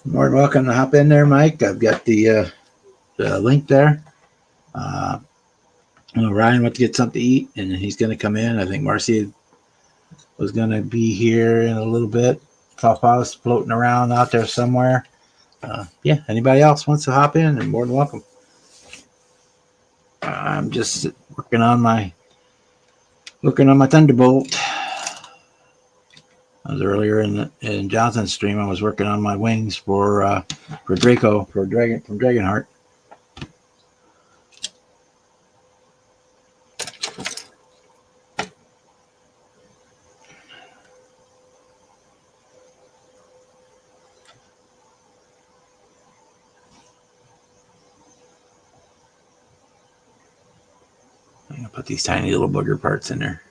More than welcome to hop in there, Mike. I've got the link there. Uh, Ryan went to get something to eat, and he's going to come in. I think Marcy was going to be here in a little bit. Papa's floating around out there somewhere. Yeah, anybody else wants to hop in, and more than welcome. I'm just working on my Thunderbolt. I was earlier in Jonathan's stream. I was working on my wings for Draco from Dragonheart. I'm gonna put these tiny little booger parts in there.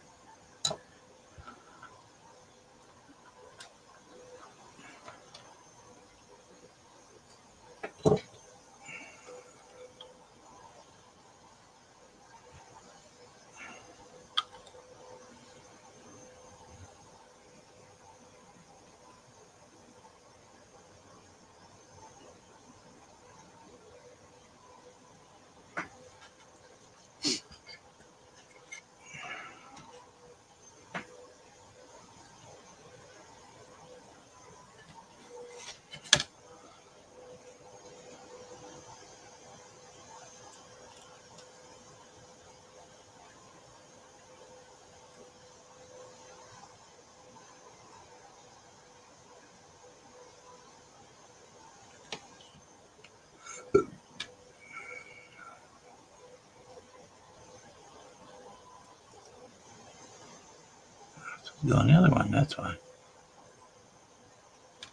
Go on the other one. That's why.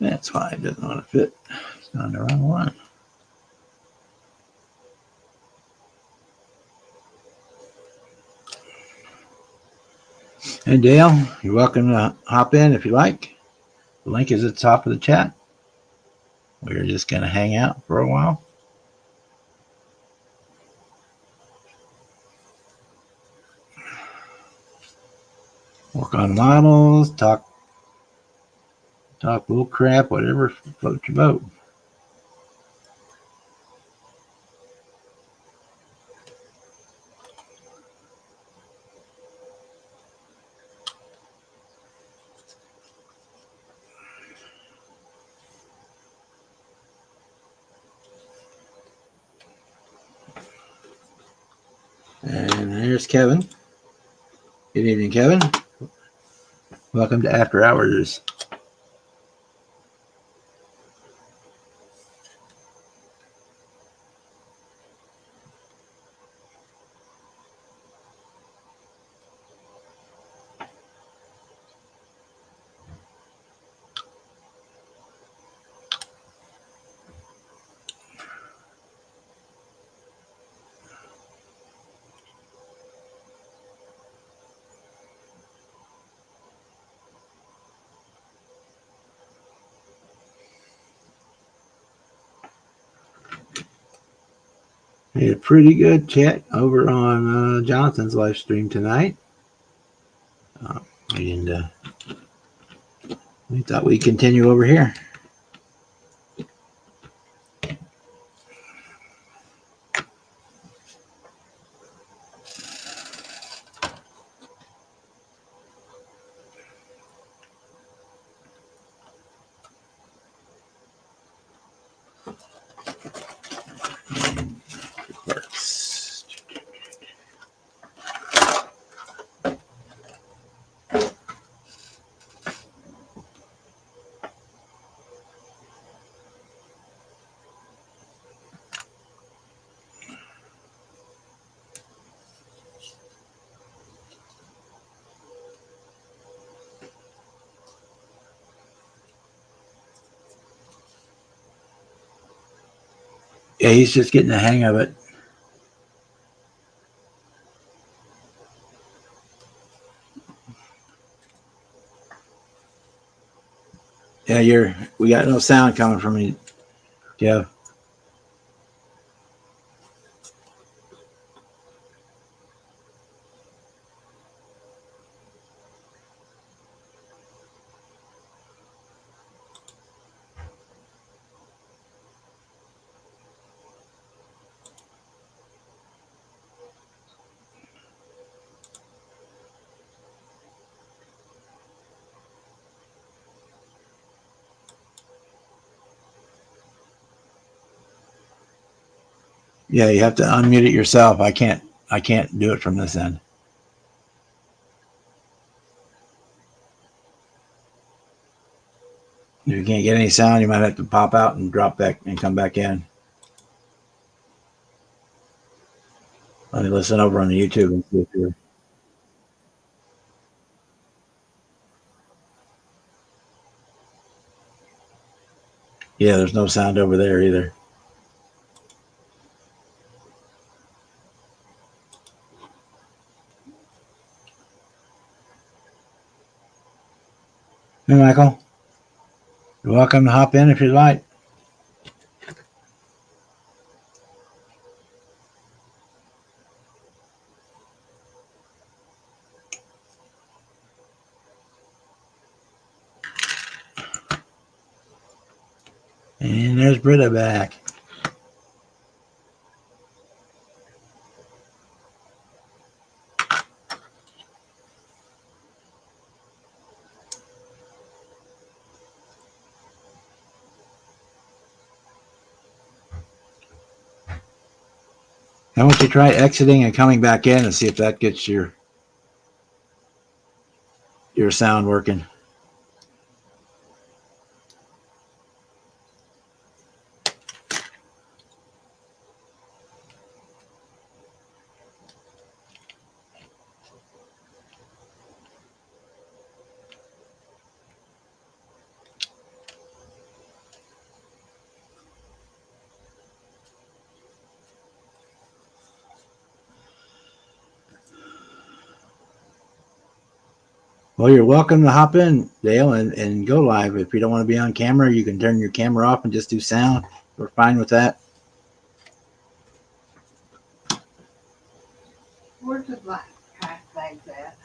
That's why it doesn't want to fit. It's on the wrong one. Hey Dale, you're welcome to hop in if you like. The link is at the top of the chat. We're just gonna hang out for a while. Work on models, talk bull crap, whatever floats your boat. And here's Kevin. Good evening, Kevin. Welcome to After Hours. We had a pretty good chat over on Jonathan's live stream tonight. And we thought we'd continue over here. Yeah, he's just getting the hang of it. Yeah, we got no sound coming from you, Jeff. Yeah, you have to unmute it yourself. I can't do it from this end. If you can't get any sound, you might have to pop out and drop back and come back in. Let me listen over on the YouTube and see if you're. Yeah, there's no sound over there either. Hey, Michael. You're welcome to hop in if you'd like. And there's Britta back. Why don't you try exiting and coming back in and see if that gets your sound working. Well, you're welcome to hop in, Dale, and go live. If you don't want to be on camera, you can turn your camera off and just do sound. We're fine with that. Where's the black trash bags at?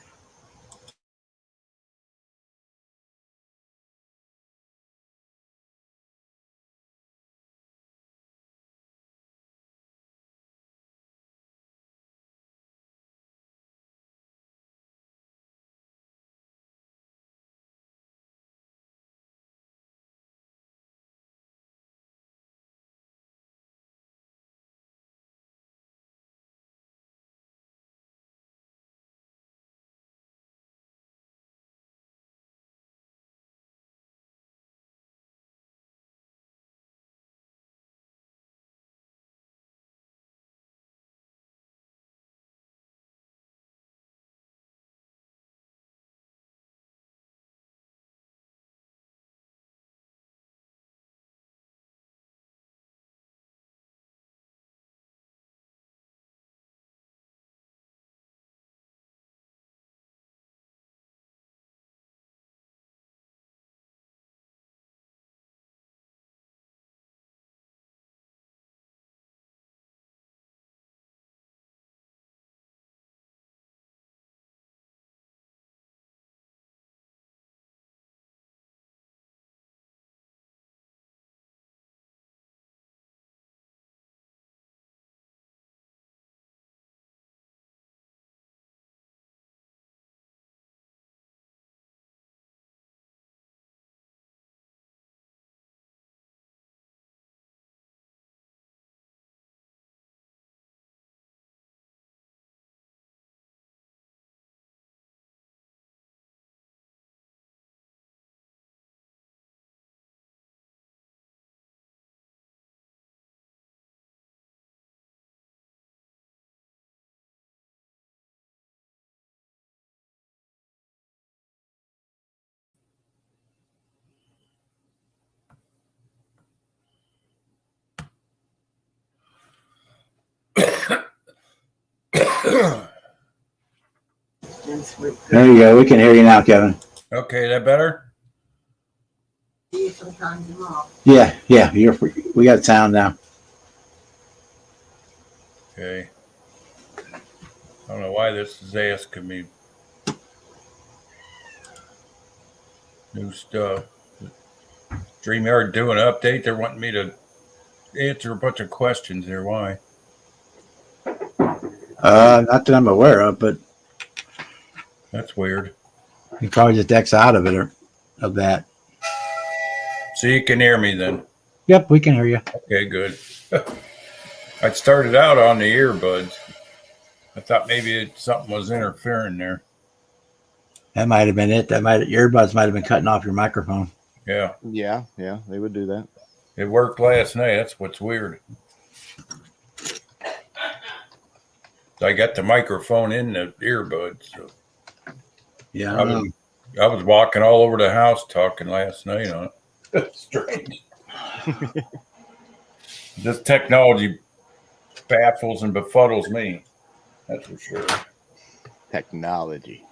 There you go. We can hear you now, Kevin. Okay, that better? Sometimes I'm off. Yeah, we got sound now. Okay. I don't know why this is asking me new stuff. StreamYard doing an update. They're wanting me to answer a bunch of questions there. Why? Not that I'm aware of, but That's weird. you probably just X out of it or of that. So you can hear me then? Yep, we can hear you. Okay, good. I started out on the earbuds. I thought maybe something was interfering there. That might have been it. Your earbuds might have been cutting off your microphone. Yeah, Yeah, they would do that. it worked last night. That's what's weird. I got the microphone in the earbuds. So Yeah, I was walking all over the house talking last night on it. Strange. This technology baffles and befuddles me. That's for sure. Technology.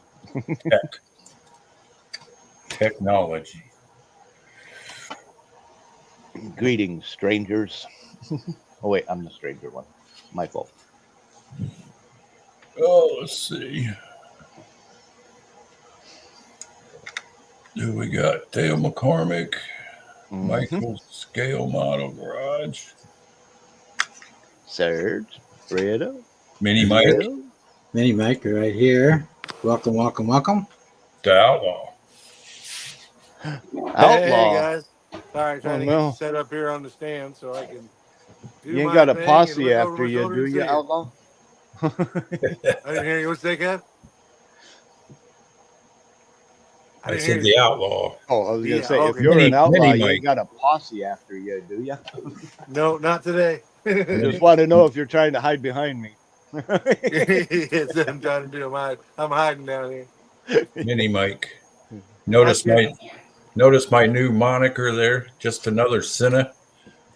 Technology. Greetings, strangers. Oh, wait, I'm the stranger one. My fault. Oh, let's see. Who we got? Dale McCormick, Mhm. Michael's Scale Model Garage, Serge, Fredo, Mini Mike, Bill. Mini Mike right here. Welcome, welcome, welcome. the Outlaw. Outlaw. Hey guys. Sorry, trying to get no. you set up here on the stand so I can do You ain't my got a thing and posse look over after my you, shoulder do and you, see it. Outlaw? I didn't hear you. What's that, Kev? I didn't said hear the you. Outlaw. Oh, I was Yeah, gonna say, if okay. you're an outlaw, Mini you Mike. ain't got a posse after you, do you? No, not today. Just want to know if you're trying to hide behind me. Yes, I'm trying to do. I'm hiding down here. Mini Mike. Notice my new moniker there. Just another sinner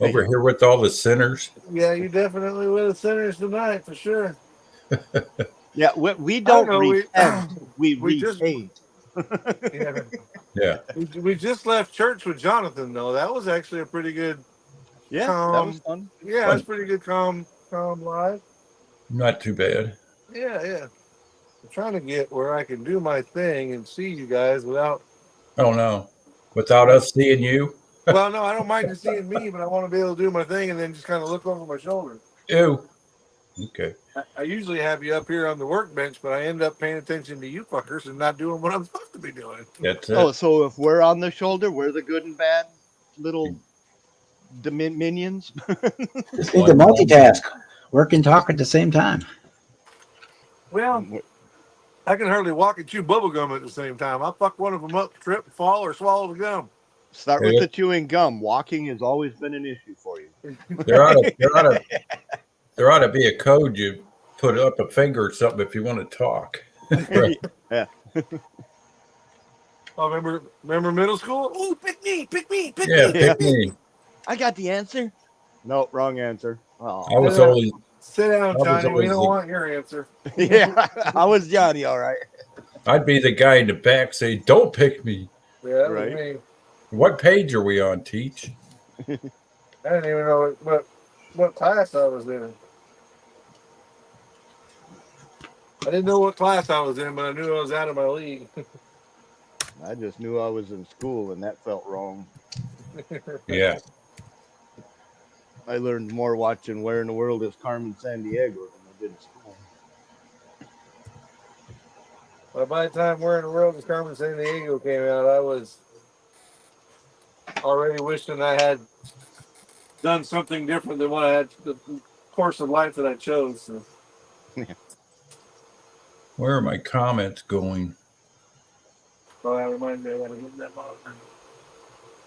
over here with all the sinners. Yeah, you definitely with the Senators tonight for sure. Yeah, we I don't know, repent, we we just- repay. Yeah. Yeah. We just left church with Jonathan though. That was actually a pretty good. Yeah, that was fun. Yeah, it was pretty good. Calm live. Not too bad. Yeah. I'm trying to get where I can do my thing and see you guys without. Oh no. Without us seeing you. Well, no, I don't mind you seeing me, but I want to be able to do my thing and then just kind of look over my shoulder. Ew. Okay. I usually have you up here on the workbench, but I end up paying attention to you fuckers and not doing what I'm supposed to be doing. That's it. Oh, so if we're on the shoulder, we're the good and bad little minions. Just need to multitask. Work and talk at the same time. Well, I can hardly walk and chew bubble gum at the same time. I fuck one of them up, trip, fall, or swallow the gum. Start with the chewing gum. Walking has always been an issue for you. There ought to be a code you put up a finger or something if you want to talk. Right. Yeah. Oh, remember middle school? Oh, pick me. Yeah, pick me. I got the answer. No, wrong answer. Oh. I was always Sit down, was Johnny. We always don't the- want your answer. Yeah, I was Johnny, all right. I'd be the guy in the back saying, "Don't pick me." Yeah, that Right. was me. What page are we on, Teach? I didn't even know what class I was in. I didn't know what class I was in, but I knew I was out of my league. I just knew I was in school, and that felt wrong. Yeah. I learned more watching Where in the World is Carmen Sandiego than I did in school. Well, by the time Where in the World is Carmen San Diego came out, I was already wishing I had done something different than what I had, the course of life that I chose. So. Where are my comments going? Well, that reminds me, I gotta get that monitor.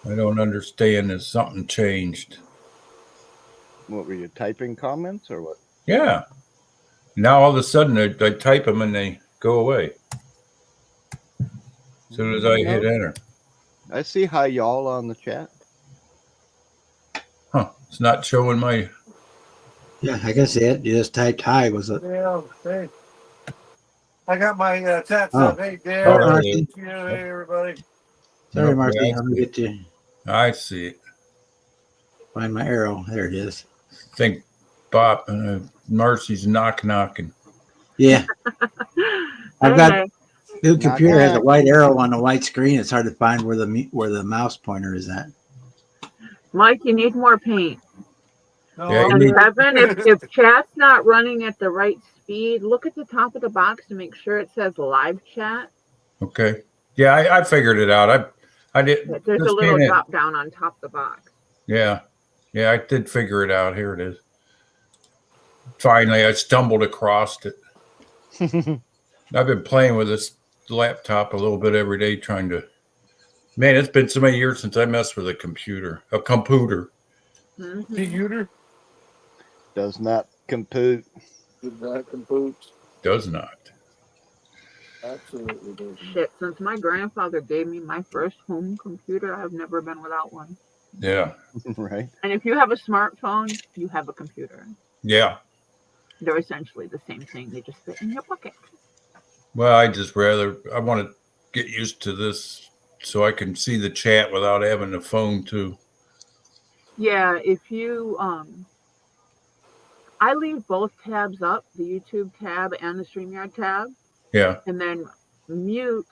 I don't understand. Has something changed? What were you typing comments or what? Yeah. Now all of a sudden I type them and they go away. As soon as I hit enter. I see hi y'all on the chat. Huh. It's not showing my. Yeah, I guess it. You just typed hi. Was it? Yeah, hey. I got my tats Oh. up. Hey, Dale. Oh, there Marcy. it Hey, everybody. Sorry, Okay, Marcy. I Let me get you. I see it. Find my arrow. There it is. Think Bob Marcy's knocking. Yeah. I've got new Knock, computer has a knock. white arrow on the white screen. It's hard to find where the mouse pointer is at. Mike, you need more paint. No, Yeah, you And need- Kevin, if chat's not running at the right speed, look at the top of the box to make sure it says live chat. Okay. Yeah, I figured it out. I did. There's a this little came in. drop down on top of the box. Yeah. Yeah, I did figure it out. Here it is. finally I stumbled across it. I've been playing with this laptop a little bit every day, trying to. Man, it's been so many years since I messed with a computer. Mhm. Computer Does not compute. did not compute. Does not. Absolutely does. Shit, since my grandfather gave me my first home computer, I've never been without one. Yeah. Right. And if you have a smartphone, you have a computer. Yeah. They're essentially the same thing. They just fit in your pocket. Well, I want to get used to this so I can see the chat without having the phone too. Yeah, if you I leave both tabs up, the YouTube tab and the StreamYard tab, Yeah. and then mute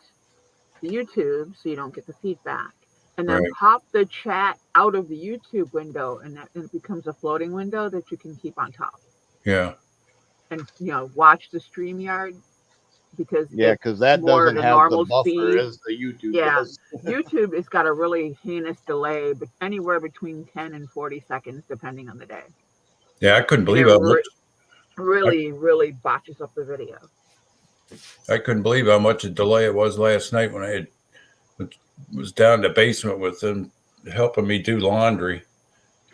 the YouTube so you don't get the feedback. And then Right. pop the chat out of the YouTube window, and it becomes a floating window that you can keep on top. Yeah. And watch the StreamYard because Yeah, it's because that more doesn't the have the normal buffer speed. as the YouTube Yeah. does. YouTube has got a really heinous delay, but anywhere between 10 and 40 seconds, depending on the day. Yeah. I couldn't And believe it how much. really botches up the video. I couldn't believe how much a delay it was last night when I was down in the basement with them helping me do laundry.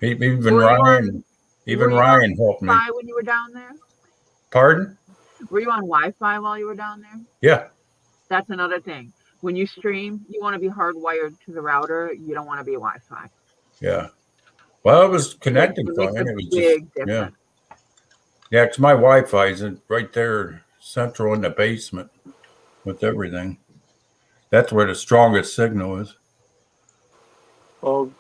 Even Were Ryan, you on Ryan helped me. Wi-Fi when you were down there? Pardon? Were you on Wi-Fi while you were down there? Yeah. That's another thing. When you stream, you want to be hardwired to the router. You don't want to be Wi-Fi. Yeah. Well, it was connected It fine. makes a It was big just, difference. yeah, because my Wi-Fi is right there, central in the basement with everything. That's where the strongest signal is. Oh,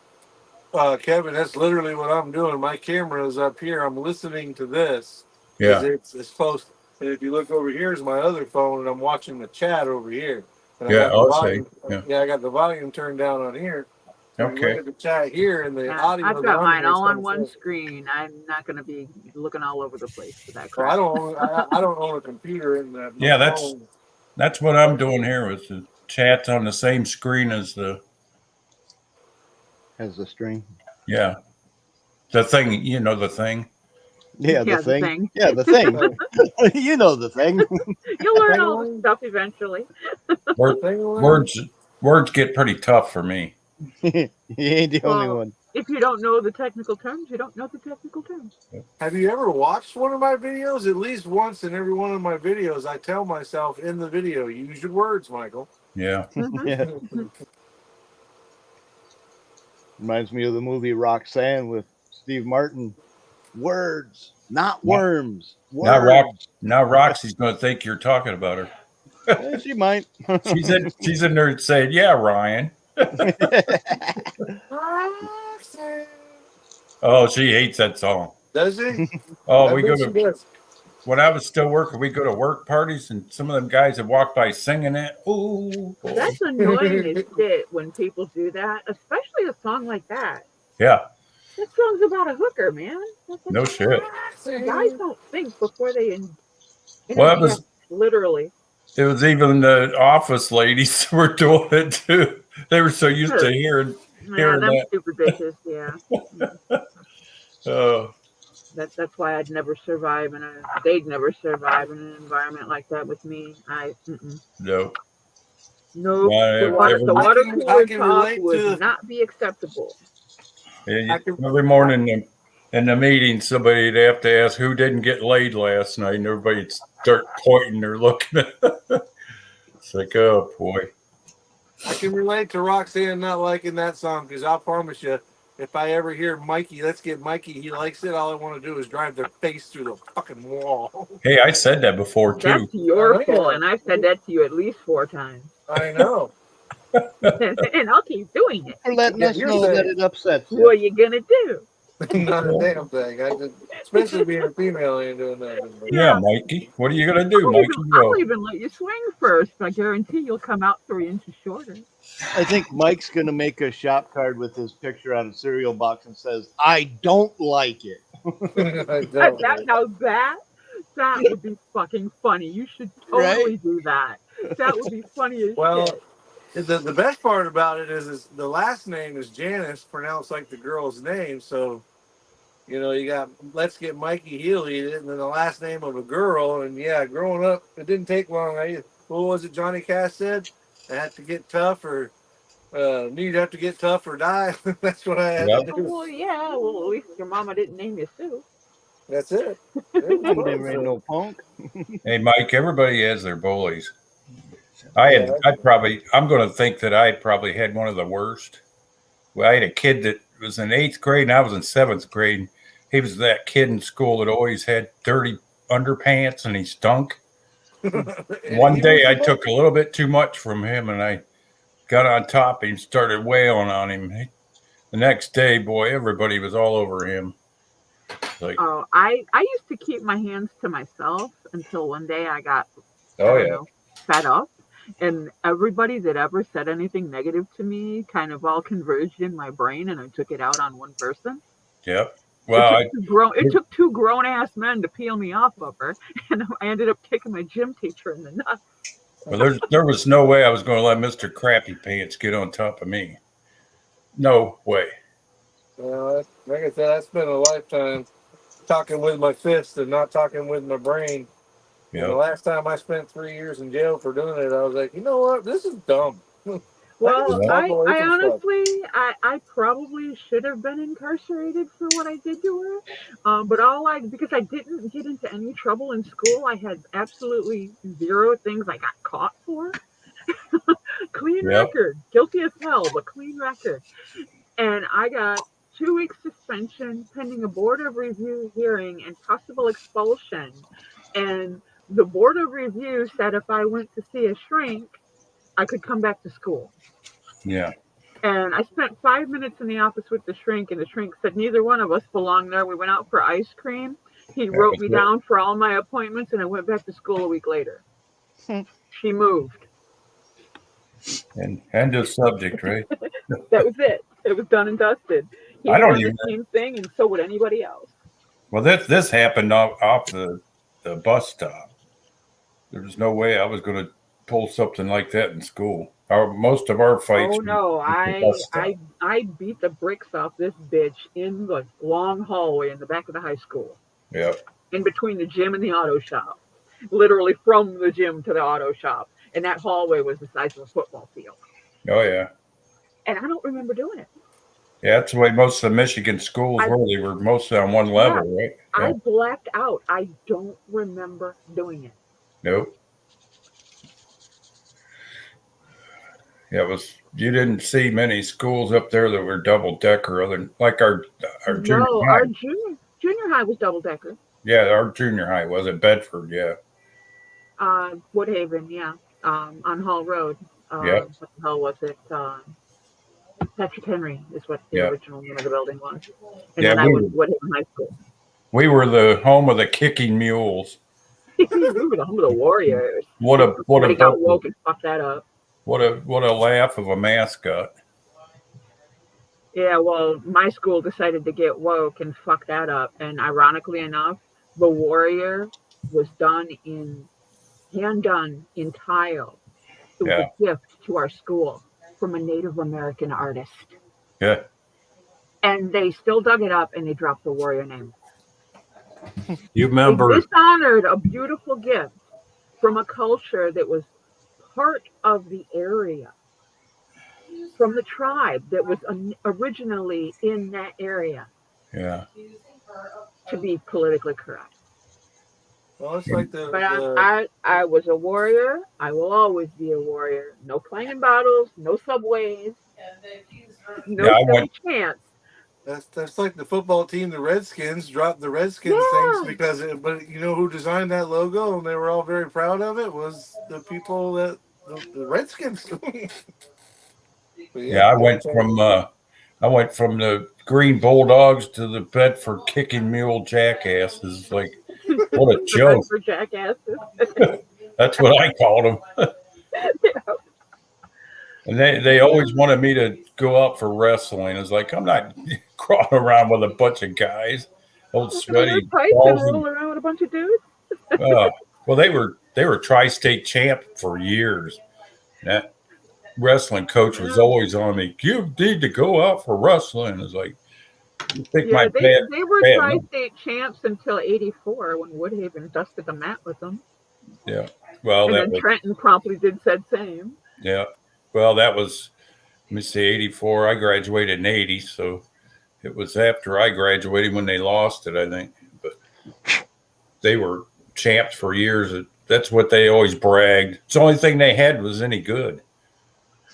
Kevin, that's literally what I'm doing. My camera is up here. I'm listening to this. 'Cause Yeah. it's close. And if you look over here is my other phone, and I'm watching the chat over here. And Yeah, I got the I'll volume, say, yeah. I got the volume turned down on here. So you Okay. look at the chat here, and the Yeah, audio. I've is got mine here, all on so- one screen. I'm not going to be looking all over the place for that So crap. I don't own a computer in that. Yeah, that's what I'm doing here with the chat's on the same screen as the string. yeah. The thing, the thing. Yeah, Yeah, the the thing. thing. Yeah, the thing. You know the thing. You'll learn all the stuff eventually. Words get pretty tough for me. You ain't the only Well, one. If you don't know the technical terms, you don't know the technical terms. Have you ever watched one of my videos? At least once in every one of my videos, I tell myself in the video, use your words, Michael. Yeah. Mhm. Yeah. Reminds me of the movie Roxanne with Steve Martin. Words, not worms. Words. Now Roxy's going to think you're talking about her. Yeah, she might. She's in there saying, "Yeah, Ryan." Oh, she hates that song. Does he? Oh, I we bet go she to does. when I was still working, we go to work parties, and some of them guys that walk by singing it. Ooh, That's annoying as shit when people do that, especially a song like that. yeah, That song's about a hooker, man. no shit. Guys don't think before they Well, it was literally. even the office ladies were doing it too. They were so used to hearing. Yeah, Hearing them that. stupid bitches. Yeah, that's why I'd never survive they'd never survive in an environment like that with me. No. No, Well, the water I cooler can talk relate would to- not be acceptable. Every morning in the meeting, somebody'd have to ask who didn't get laid last night, and everybody'd start pointing or looking at It's like, oh boy. I can relate to Roxanne not liking that song because I promise you, if I ever hear Mikey, let's get Mikey, he likes it. All I want to do is drive their face through the fucking wall. Hey, I said that before too. That's your Oh, yeah. fault, and I've said that to you at least 4 times, I know. and I'll keep doing it. For letting Yeah, us you're know saying- that it upsets What you. are you gonna do? Not a damn thing. Especially being a female, ain't doing that. Yeah, Mikey. What are you gonna do, Mikey? I'll even let you swing first. I guarantee you'll come out 3 inches shorter. I think Mike's going to make a shop card with his picture on a cereal box and says, I don't like it. That would be fucking funny. You should totally do that. That would be funny as Well, shit. the best part about it is the last name is Janice, pronounced like the girl's name. So You know, you got Let's Get Mikey, he'll eat it, and then the last name of a girl. And yeah, growing up, it didn't take long. What was it Johnny Cash said? I had to get tough or you'd have to get tough or die. That's what I had Yep. to Oh, do. well, yeah. Well, at least your mama didn't name you Sue. That's it. There ain't no punk. Hey, Mike, everybody has their bullies. I'm going to think that I probably had one of the worst. Well, I had a kid that was in 8th grade and I was in 7th grade. He was that kid in school that always had dirty underpants and he stunk. One day I took a little bit too much from him and I got on top and started wailing on him. The next day, boy, everybody was all over him. Like, Oh, I used to keep my hands to myself until one day I got fed up, and everybody that ever said anything negative to me kind of all converged in my brain, and I took it out on one person. Yep. Well, it took two grown ass men to peel me off of her, and I ended up kicking my gym teacher in the nuts. Well, there was no way I was going to let Mr. Crappy Pants get on top of me. No way. Well, like I said, I spent a lifetime talking with my fist and not talking with my brain. Yeah. The last time I spent 3 years in jail for doing it, I was like, you know what? This is dumb. Well, Yeah. I honestly, I probably should have been incarcerated for what I did to her. Because I didn't get into any trouble in school, I had absolutely zero things I got caught for. Clean record, guilty as hell, but clean record. And I got 2 weeks suspension pending a board of review hearing and possible expulsion. And the board of review said if I went to see a shrink, I could come back to school. Yeah. And I spent 5 minutes in the office with the shrink, and the shrink said neither one of us belonged there. We went out for ice cream. He wrote me down for all my appointments, and I went back to school a week later. She moved. And end of subject, right? That was it. It was done and dusted. He I don't did even the same thing, and so would anybody else. Well, this happened off the bus stop. There was no way I was going to pull something like that in school. Most of our fights. Oh no, I beat the bricks off this bitch in the long hallway in the back of the high school. Yeah. In between the gym and the auto shop. Literally from the gym to the auto shop. And that hallway was the size of a football field. Oh yeah. And I don't remember doing it. Yeah, that's the way most of the Michigan schools were. They were mostly on one level, right? Yeah. I blacked out. I don't remember doing it. Nope. Yeah, you didn't see many schools up there that were double decker, other than like our junior high. Our junior high was double decker. Yeah, our junior high was at Bedford. Yeah. Woodhaven, yeah. On Hall Road. Yeah. What the hell was it? Patrick Henry is what the original name of the building was. And then I was Woodhaven High School. We were the home of the kicking mules. We were the home of the Warriors. Somebody got woke and fucked that up. What a laugh of a mascot. Yeah, well, my school decided to get woke and fuck that up. And ironically enough, the Warrior was hand done in tile. It was a gift to our school from a Native American artist. Yeah. And they still dug it up and they dropped the Warrior name. You remember? They dishonored a beautiful gift from a culture that was part of the area, from the tribe that was originally in that area. Yeah. To be politically correct. Well, it's like But I was a warrior. I will always be a warrior. No clanging bottles, no subways, no chance. That's like the football team, the Redskins, dropped the Redskins things but you know who designed that logo and they were all very proud of it was the people that the Redskins. I went from the Green Bulldogs to the Bedford Kicking Mule Jackasses. Like, what a joke! For jackasses. That's what I called them. And they always wanted me to go out for wrestling. It's like, I'm not crawling around with a bunch of guys, old sweaty balls. Roll around with a bunch of dudes. Well, they were tri-state champ for years. That wrestling coach was always on me. You need to go out for wrestling. It's like, I think Yeah, my they were bad tri-state champs until '84 when Woodhaven dusted the mat with them, yeah. Well, and that then was Trenton promptly did said same. yeah. Well, that was let me see, 84. I graduated in 80, so it was after I graduated when they lost it, I think. But they were champs for years. That's what they always bragged. It's the only thing they had was any good.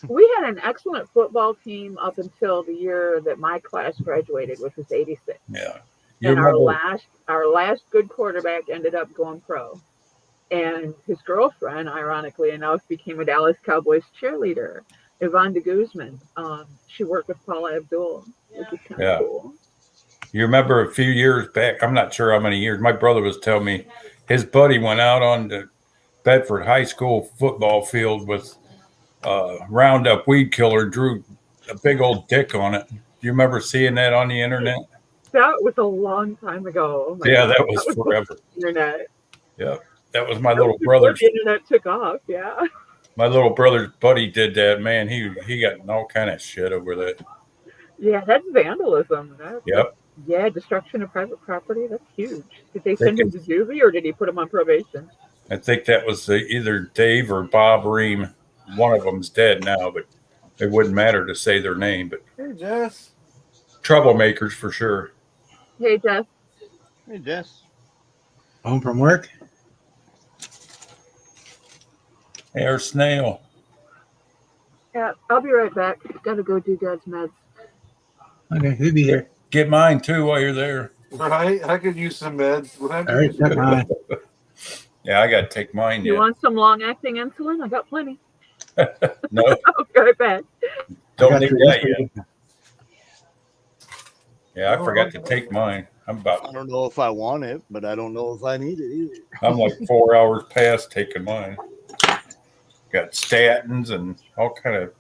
We had an excellent football team up until the year that my class graduated, which was '86. Yeah. You And remember? our last good quarterback ended up going pro. And his girlfriend, ironically enough, became a Dallas Cowboys cheerleader, Yvonne de Guzman. She worked with Paula Abdul, which is kind of Yeah. cool. You remember a few years back? I'm not sure how many years. My brother was telling me his buddy went out on the Bedford High School football field with Roundup weed killer, drew a big old dick on it. Do you remember seeing that on the internet? That was a long time ago. Oh my Yeah, God. that was before forever. the internet. Yeah, that was my That was little before brother's. the internet took off. Yeah. My little brother's buddy did that. Man, he got in all kind of shit over that. Yeah, that's vandalism. Yep. Yeah, destruction of private property. That's huge. Did they They send him can, to juvie or did he put him on probation? I think that was either Dave or Bob Ream. One of them's dead now, but it wouldn't matter to say their name. But Hey, Jess. troublemakers for sure. Hey, Jess. Hey, Jess. Home from work? Air snail. Yeah, I'll be right back. Gotta go do Dad's meds. Okay, he'll be here. Get mine too while you're there. Right? I could use some meds. What All right, happened? come on. Yeah, I got to take mine You yet. want some long-acting insulin? I got plenty. No, I'll be right back. don't I got need your that yesterday. yet. Yeah, I forgot to take mine. I don't know if I want it, but I don't know if I need it either. I'm like 4 hours past taking mine. Got statins and all kind of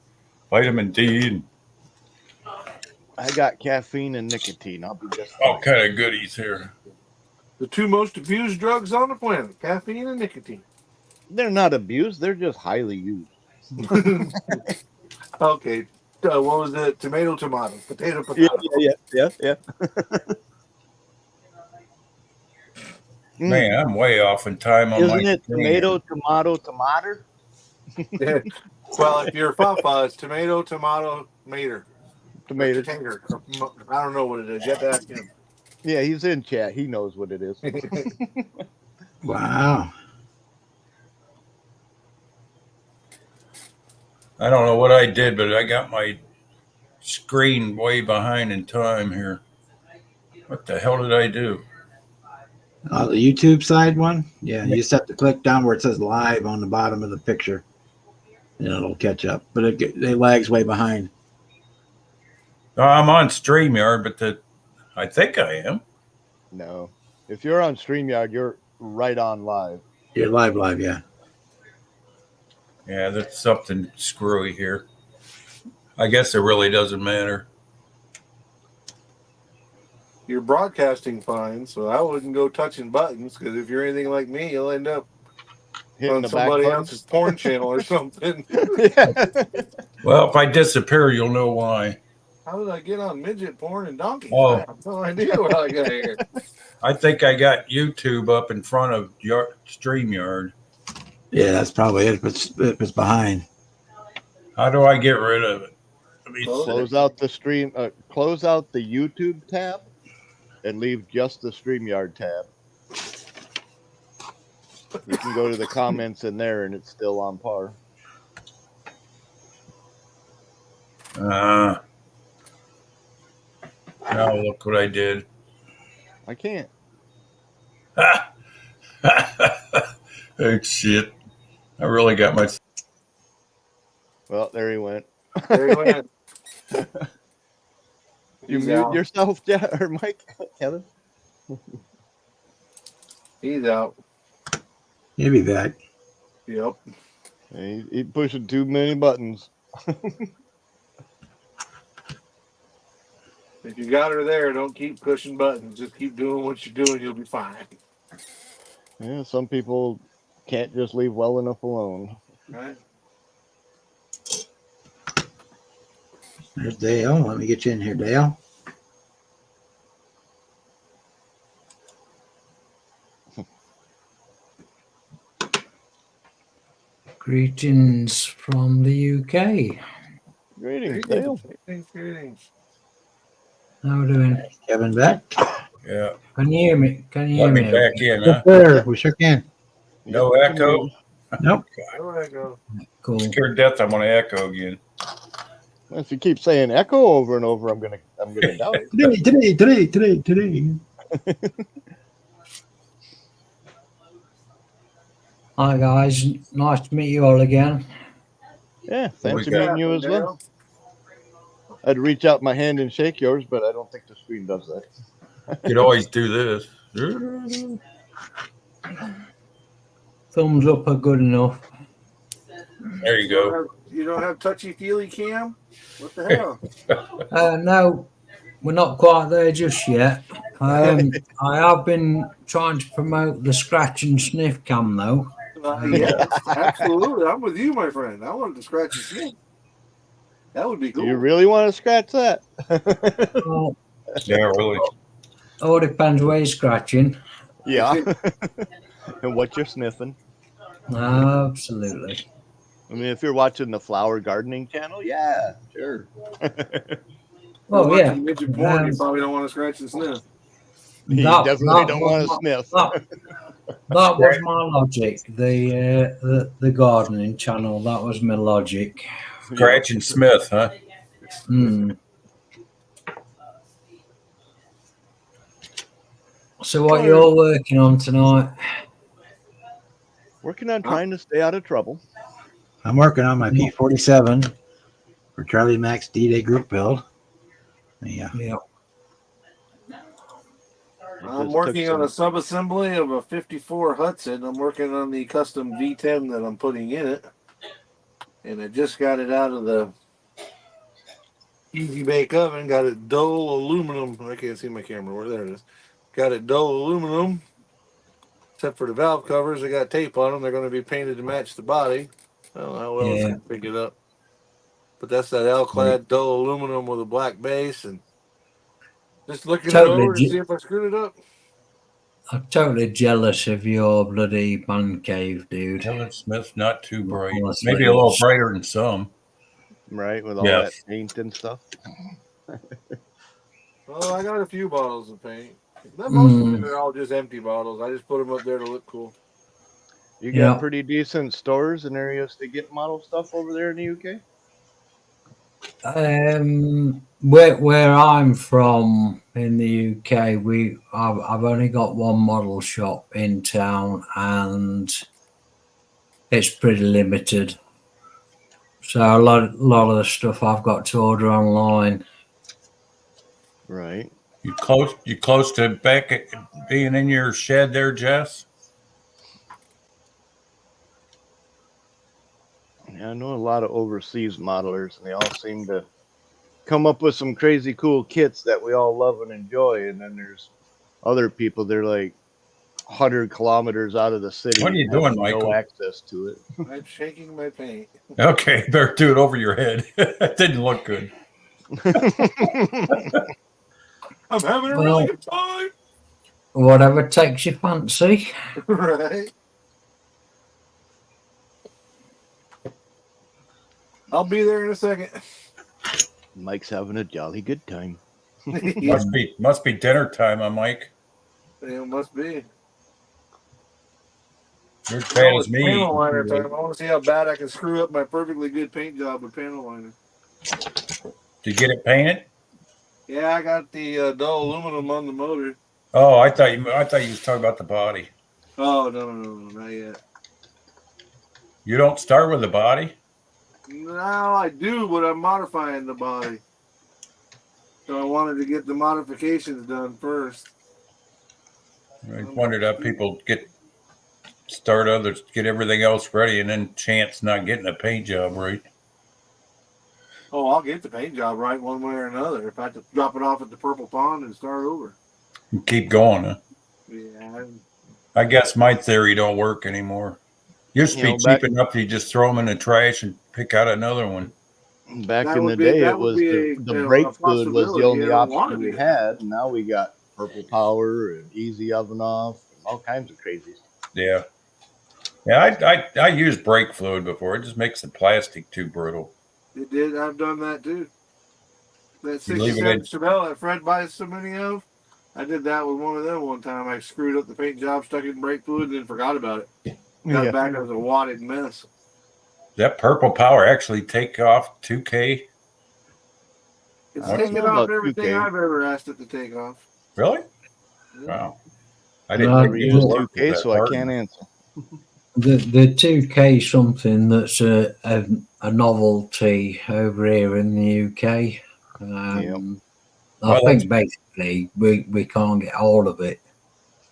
vitamin D and I got caffeine and nicotine. I'll be just all fine. kind of goodies here. The two most abused drugs on the planet: caffeine and nicotine. They're not abused. They're just highly used. Okay. What was it? Tomato, potato, potato. Yeah. Man, I'm way off in time on my Isn't it screen. tomato, tomato? Yeah. Well, if you're Fafa, it's tomato, mater. Tomato. Tater. I don't know what it is. You have to ask him. Yeah, he's in chat. He knows what it is. Wow. I don't know what I did, but I got my screen way behind in time here. What the hell did I do? The YouTube side one? Yeah, you just have to click down where it says live on the bottom of the picture. And it'll catch up. But it lags way behind. Oh, I'm on StreamYard, but I think I am. No. If you're on StreamYard, you're right on live. You're live, yeah. Yeah, that's something screwy here. I guess it really doesn't matter. You're broadcasting fine, so I wouldn't go touching buttons because if you're anything like me, you'll end up Hitting on the back somebody button. else's porn channel or something. Well, if I disappear, you'll know why. How did I get on midget porn and donkeys? Oh. I have no idea how I got here. I think I got YouTube up in front of your StreamYard. Yeah, that's probably it if it's behind. How do I get rid of it? Let me see. Close out the stream. Close out the YouTube tab, and leave just the StreamYard tab. You can go to the comments in there, and it's still on par. Now look what I did. I can't. Oh, shit. I really got my... Well, there he went. There he went. You He's mute out. yourself, or Mike, Kevin. He's out. He'll be back. Yep. He pushing too many buttons. If you got her there, don't keep pushing buttons. Just keep doing what you're doing. You'll be fine. Yeah, some people can't just leave well enough alone. Right? There's Dale. Let me get you in here, Dale. Greetings from the UK. Greetings, Dale. Greetings. How we doing? Kevin back. Yeah. Can you hear me? Can you Let hear me me? back in, Yes, huh? sir. We sure can. No Yep, echo. Nope. There I go. Cool. Scared to death. I'm going to echo again. If you keep saying echo over and over, I'm gonna doubt it. Today. Hi guys, nice to meet you all again. Yeah, What we fancy got? meeting you as well. I'd reach out my hand and shake yours, but I don't think the screen does that. You could always do this. Thumbs up are good enough. There you go. You don't have touchy feely cam? What the hell? No, we're not quite there just yet. I have been trying to promote the scratch and sniff cam though. Yeah, absolutely. I'm with you, my friend. I wanted to scratch your skin. That would be Do cool. you really want to scratch that? Well, Yeah, really. all depends where you're scratching. Yeah. And what you're sniffing. Absolutely. I mean, if you're watching the flower gardening channel, yeah, sure. Oh yeah. Midget porn, you probably don't want to scratch and sniff. You That- definitely that don't was want to my- sniff. That was my logic. The gardening channel. That was my logic. Scratch and Smith, huh? Hmm. So what you all working on tonight? Working on trying to stay out of trouble. I'm working on my P47 for Charlie Max D-Day group build. Yeah. Yeah. I'm working on a sub-assembly of a 54 Hudson. I'm working on the custom V10 that I'm putting in it. And I just got it out of the Easy Bake Oven. Got it dull aluminum. I can't see my camera. Where there it is. Got it dull aluminum. Except for the valve covers. They got tape on them. They're going to be painted to match the body. I don't know how well it's going to pick it up. But that's that L-clad dull aluminum with a black base. And just looking it over to see if I screwed it up. I'm totally jealous of your bloody man cave, dude. Helen Smith's not too bright. Honestly, Maybe a little brighter than some. Right, with all that paint and stuff. Well, I got a few bottles of paint. Most of them are all just empty bottles. I just put them up there to look cool. You got pretty decent stores and areas to get model stuff over there in the UK? Where I'm from in the UK, I've only got one model shop in town, and it's pretty limited. So a lot of the stuff I've got to order online. Right. You close to back being in your shed there, Jess? Yeah, I know a lot of overseas modelers, and they all seem to come up with some crazy cool kits that we all love and enjoy. And then there's other people, they're like 100 kilometers out of the city. What are you doing, Michael? No access to it. I'm shaking my paint. Okay, better do it over your head. It didn't look good. I'm having a really good time. Whatever takes your fancy. Right. I'll be there in a second. Mike's having a jolly good time. Must be dinner time, Mike. Yeah, it must be. You're as bad as me. Panel liner time. I want to see how bad I can screw up my perfectly good paint job with panel liner. Did you get it painted? Yeah, I got the dull aluminum on the motor. Oh, I thought you was talking about the body. Oh no, not yet. You don't start with the body? No, I do, but I'm modifying the body. So I wanted to get the modifications done first. I wondered how people get everything else ready and then chance not getting a paint job right. Oh, I'll get the paint job right one way or another. If I have to drop it off at the Purple Pond and start over. Keep going, huh? Yeah. I guess my theory don't work anymore. Used to be cheap enough you just throw them in the trash and pick out another one. Back in the day, it was the brake fluid was the only option we had. And now we got Purple Power and Easy Oven Off, and all kinds of crazies. Yeah. Yeah, I used brake fluid before. It just makes the plastic too brittle. It did. I've done that too. That You leave it in. 67 Chevelle that Fred buys so many of. I did that with one of them one time. I screwed up the paint job, stuck it in brake fluid, and then forgot about it. Got Yeah. it back. It was a wadded mess. That purple power actually take off 2K? It's I don't taken know off about everything 2K. I've ever asked it to take off. Really? Yeah. Wow. I didn't No, think Never it used would work 2K, that so I hard. can't answer. The 2K is something that's a novelty over here in the UK. I Well, think basically we can't get hold of it.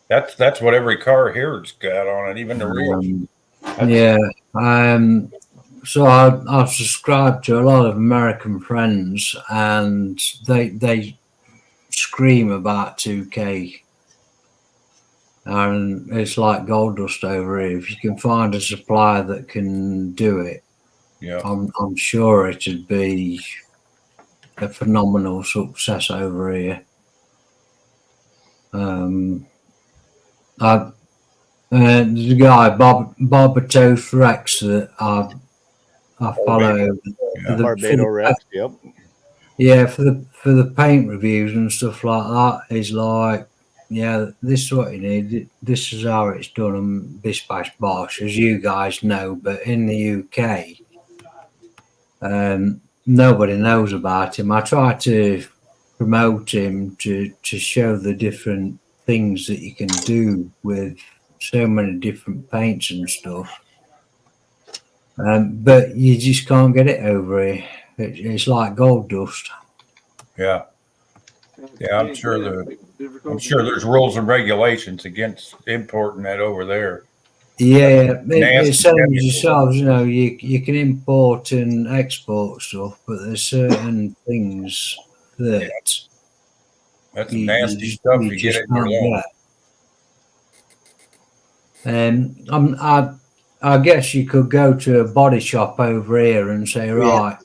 That's what every car here's got on it, even the real. Yeah. So I subscribe to a lot of American friends, and they scream about 2K, and it's like gold dust over here. If you can find a supplier that can do it, Yeah. I'm sure it'd be a phenomenal success over here. There's a guy, Barbatos Rex, that I follow. Yeah. Barbados Rex, yep. Yeah, for the paint reviews and stuff like that, is like, yeah, this is what you need. This is how it's done on Bish Bash Bosh, as you guys know. But in the UK, nobody knows about him. I try to promote him to show the different things that you can do with so many different paints and stuff. But you just can't get it over here. It's like gold dust. Yeah. Yeah, I'm sure there's rules and regulations against importing that over there. Yeah, Nasty it's same as chemicals. yourselves. You know, you can import and export stuff, but there's certain things that That's nasty stuff you get it in your lawn. I guess you could go to a body shop over here and say, right,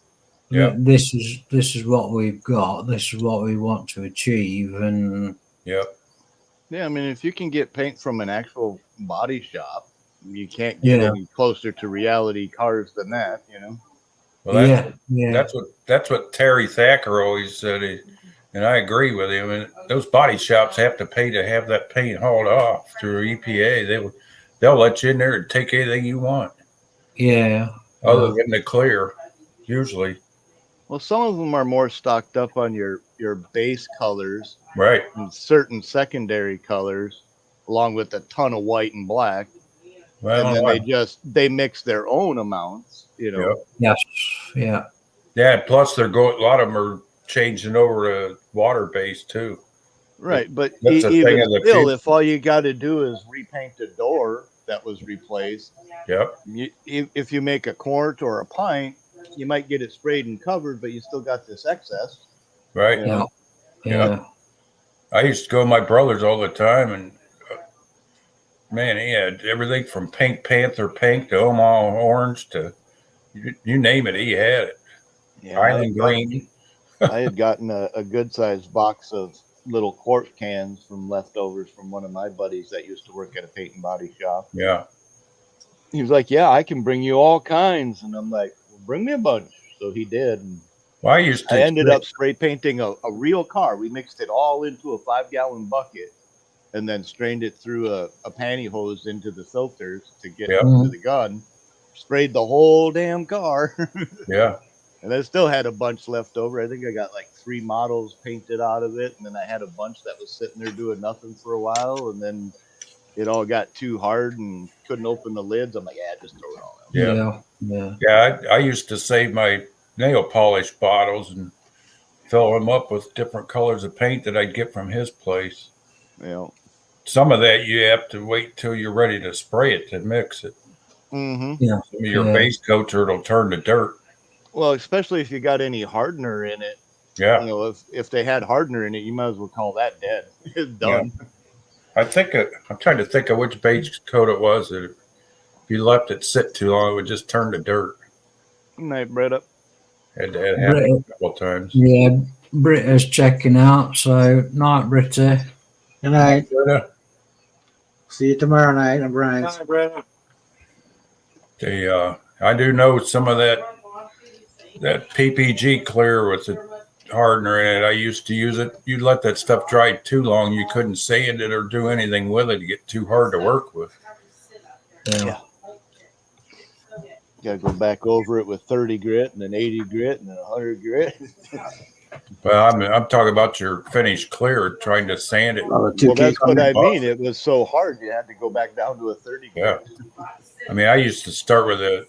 Yeah. this is what we've got. This is what we want to achieve, and Yep. Yeah, I mean, if you can get paint from an actual body shop, you can't get any closer to reality cars than that, you know? Well, yeah. that's what Terry Thacker always said, and I agree with him. And those body shops have to pay to have that paint hauled off through EPA. They'll let you in there and take anything you want, other than the clear, usually. Well, some of them are more stocked up on your base colors, Right. and certain secondary colors, along with a ton of white and black. Well, And then they mix their own amounts, you know. Yes, yeah. Yeah. Plus, a lot of them are changing over to water based too. Right, but That's a thing even of the still, future. if all you got to do is repaint a door that was replaced, Yep. if you make a quart or a pint, you might get it sprayed and covered, but you still got this excess. Right. You know? Yeah. I used to go with my brothers all the time, and man, he had everything from Pink Panther pink to Omaha orange to you name it, he had it. Yeah, Island green. I had gotten a good sized box of little quart cans from leftovers from one of my buddies that used to work at a paint and body shop. Yeah. He was like, "Yeah, I can bring you all kinds," and I'm like, well, "Bring me a bunch." So he did. And Well, I ended up spray painting a real car. We mixed it all into a 5-gallon bucket and then strained it through a pantyhose into the filters to get Yep. into the gun. Sprayed the whole damn car. Yeah. And I still had a bunch left over. I think I got like 3 models painted out of it. And then I had a bunch that was sitting there doing nothing for a while. And then it all got too hard and couldn't open the lids. I'm like, yeah, just throw it all out. Yeah. Yeah. I used to save my nail polish bottles and fill them up with different colors of paint that I'd get from his place. You know. Some of that you have to wait till you're ready to spray it to mix it. Mm-hmm. Yeah. Some of your base coats or it'll turn to dirt. Well, especially if you got any hardener in it. Yeah. You know, if they had hardener in it, you might as well call that dead. It's done. Yeah. I'm trying to think of which base coat it was that if you left it sit too long, it would just turn to dirt. Night, Bretta. Had to happen a couple of times. Yeah, Britta's checking out, so night, Britta. Good night. Britta? See you tomorrow night. I'm Brian. Hi, Brandon. I do know some of that PPG clear with the hardener in it. I used to use it. You let that stuff dry too long, you couldn't sand it or do anything with it. It'd get too hard to work with. Yeah. Got to go back over it with 30 grit and then 80 grit and then 100 grit. Well, I'm talking about your finished clear, trying to sand it. Well, Well, that's what I mean. It was so hard you had to go back down to a 30 Yeah. grit. I mean, I used to start with the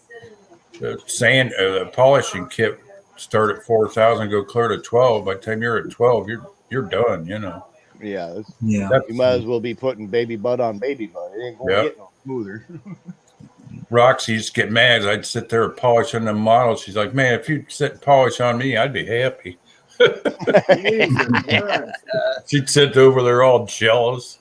sand, the polishing kit. Start at 4,000, go clear to 12. By the time you're at 12, you're done. You know. Yeah, Yeah. you might as well be putting baby butt on baby butt. It ain't going to Yeah. get no smoother. Roxy used to get mad. I'd sit there and polish on the models. She's like, "Man, if you'd sit and polish on me, I'd be happy." She'd sit over there all jealous.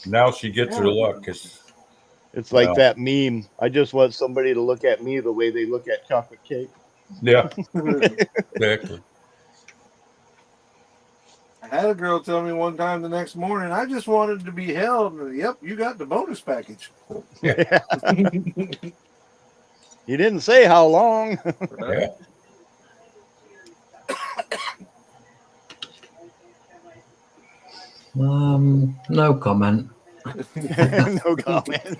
Now she gets her luck. It's like Wow. that meme. I just want somebody to look at me the way they look at chocolate cake. Yeah, exactly. I had a girl tell me one time the next morning, I just wanted to be held. And, yep, you got the bonus package. You didn't say how long. Yeah. No comment. No comment.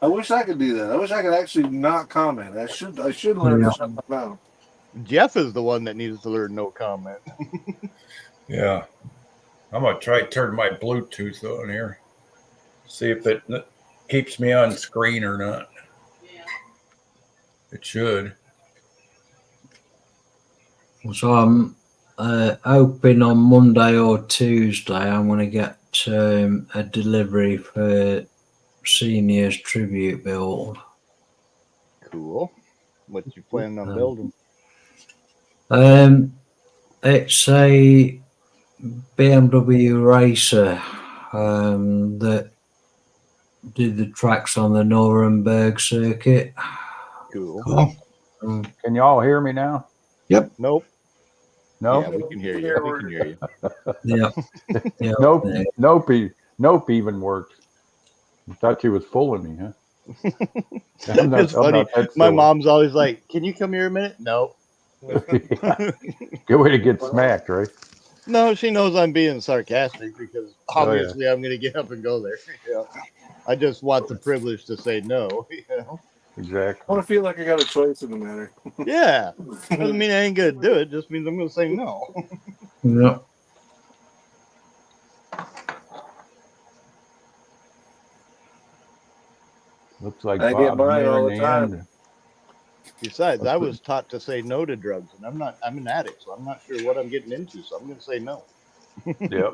I wish I could do that. I wish I could actually not comment. I should learn to shut my mouth. Jeff is the one that needs to learn no comment. Yeah. I'm gonna try to turn my Bluetooth on here. See if it keeps me on screen or not. It should. So I'm hoping on Monday or Tuesday I'm going to get a delivery for Seniors Tribute build. Cool. What you planning on building? It's a BMW racer that did the tracks on the Nuremberg circuit. Cool. Can y'all hear me now? Nope. No. Yeah, we can hear you. We can hear you. Yeah. Yeah. Nope. Nope even works. I thought you was fooling me, huh? It's funny. My mom's always like, "Can you come here a minute?" No. Good way to get smacked, right? No, she knows I'm being sarcastic because obviously I'm going to get up and go there. Yeah. I just want the privilege to say no. You know? I Exactly. want to feel like I got a choice in the matter. Yeah. Doesn't mean I ain't going to do it. Just means I'm going to say no. Yeah. Looks like I get Bob's mine near all the the time. end. Besides, I was taught to say no to drugs, and I'm an addict, so I'm not sure what I'm getting into, so I'm going to say no. Yep.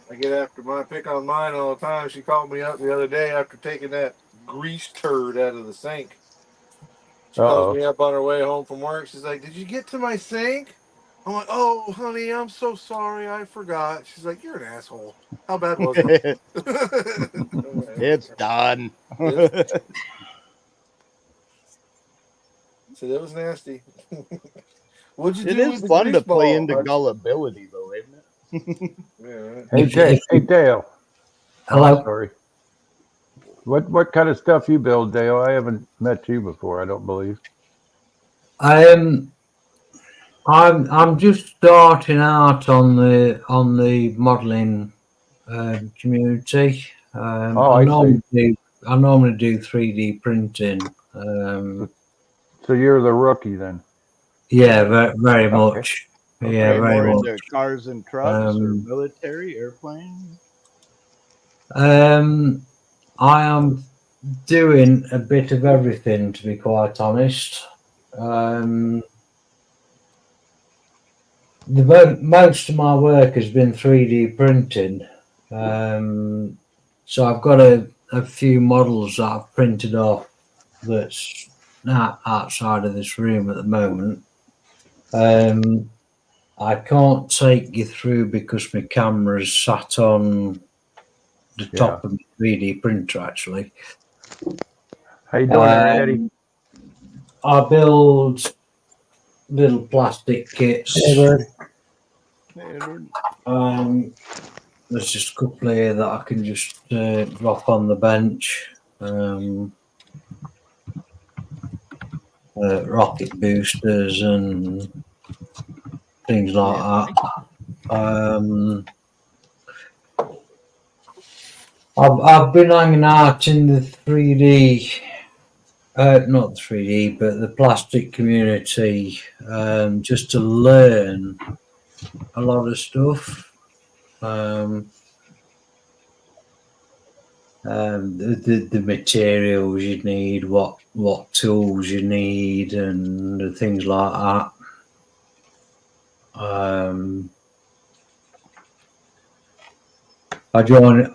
I get after my pick on mine all the time. She called me up the other day after taking that grease turd out of the sink. She calls me up on her way home from work. She's like, "Did you get to my sink?" I'm like, "Oh, honey, I'm so sorry. I forgot." She's like, "You're an asshole. How bad was it?" It's done. So that was nasty. What'd you It do is with the fun to grease play ball, into bud? gullibility, though, isn't it? Yeah, right. Hey, Dale. Hello. Sorry. What kind of stuff you build, Dale? I haven't met you before. I don't believe. I'm just starting out on the modelling community. I see. I normally do 3D printing. So you're the rookie then. Yeah, very Okay. much. Yeah, Okay, very more much. into cars and trucks or military airplanes. I am doing a bit of everything, to be quite honest. Most of my work has been 3D printing. So I've got a few models that I've printed off that's not outside of this room at the moment. I can't take you through because my camera's sat on the top of the 3D printer, actually. How you doing there, Eddie? I build little plastic kits. Edward. there's just a couple here that I can just drop on the bench. Rocket boosters and things like that. I've been hanging out in the 3D, not 3D, but the plastic community, just to learn a lot of stuff. The materials you need, what tools you need, and things like that. I join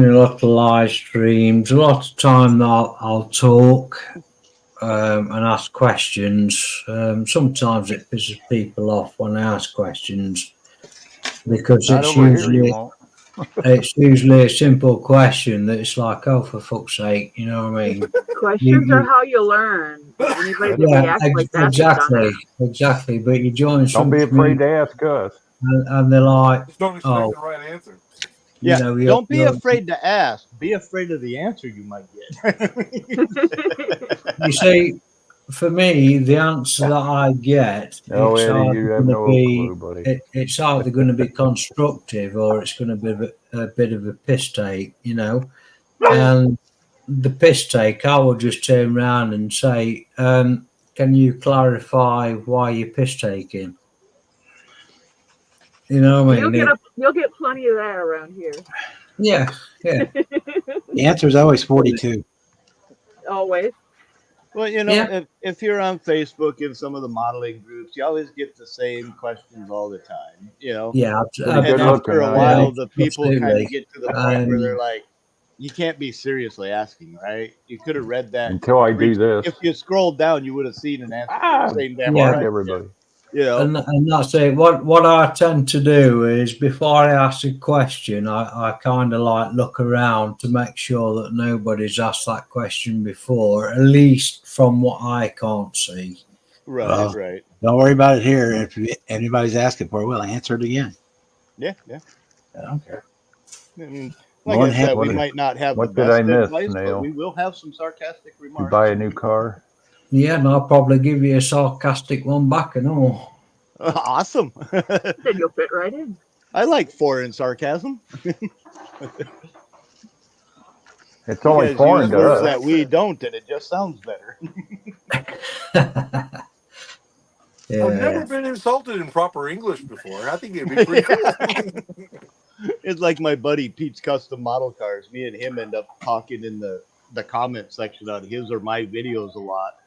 a lot of live streams. A lot of time I'll talk and ask questions. Sometimes it pisses people off when I ask questions because Not it's over here, you usually won't. it's usually a simple question that it's like, oh, for fuck's sake, you know what I mean? Questions are how you learn. Anybody that Yeah, reacts like that's a dumbass. exactly. But you join Don't some be afraid to ask us. and they're like, Just don't expect oh, the right answer. Yeah, you know, don't be afraid to ask. Be afraid of the answer you might get. You see, for me, the answer that I get, No, it's Eddie, either you have going to no be clue, buddy. it's either going to be constructive or it's going to be a bit of a piss take, you know. And the piss take, I will just turn around and say, can you clarify why you're piss taking? You know what I mean? You'll get plenty of that around here. Yeah. The answer is always 42. Always. Well, you know, Yeah. if you're on Facebook in some of the modeling groups, you always get the same questions all the time, you know. Yeah. Pretty And good after looking, a while, yeah, the people kind absolutely. of get to the point where they're like, you can't be seriously asking, right? You could have read that. until I do this. If you scrolled down, you would have seen an answer to the same damn Yeah. Fuck question. everybody. You know? And that's it. What I tend to do is before I ask a question, I kind of like look around to make sure that nobody's asked that question before, at least from what I can't see. Right, Well, right. Don't worry about it here. If anybody's asking for it, we'll answer it again. Yeah. I don't care. I mean, More like than I said, happy we to- might not have the what did best I miss, advice, but Neil? we will have some sarcastic You remarks. buy a new car. Yeah, and I'll probably give you a sarcastic one back and all. Awesome. Then you'll fit right in. I like foreign sarcasm. It's You only guys foreign use to words us. that we don't, and it just sounds better. I've never Yeah. been insulted in proper English before. I think it'd be pretty cool. It's like my buddy Pete's Custom Model Cars. Me and him end up talking in the comment section on his or my videos a lot.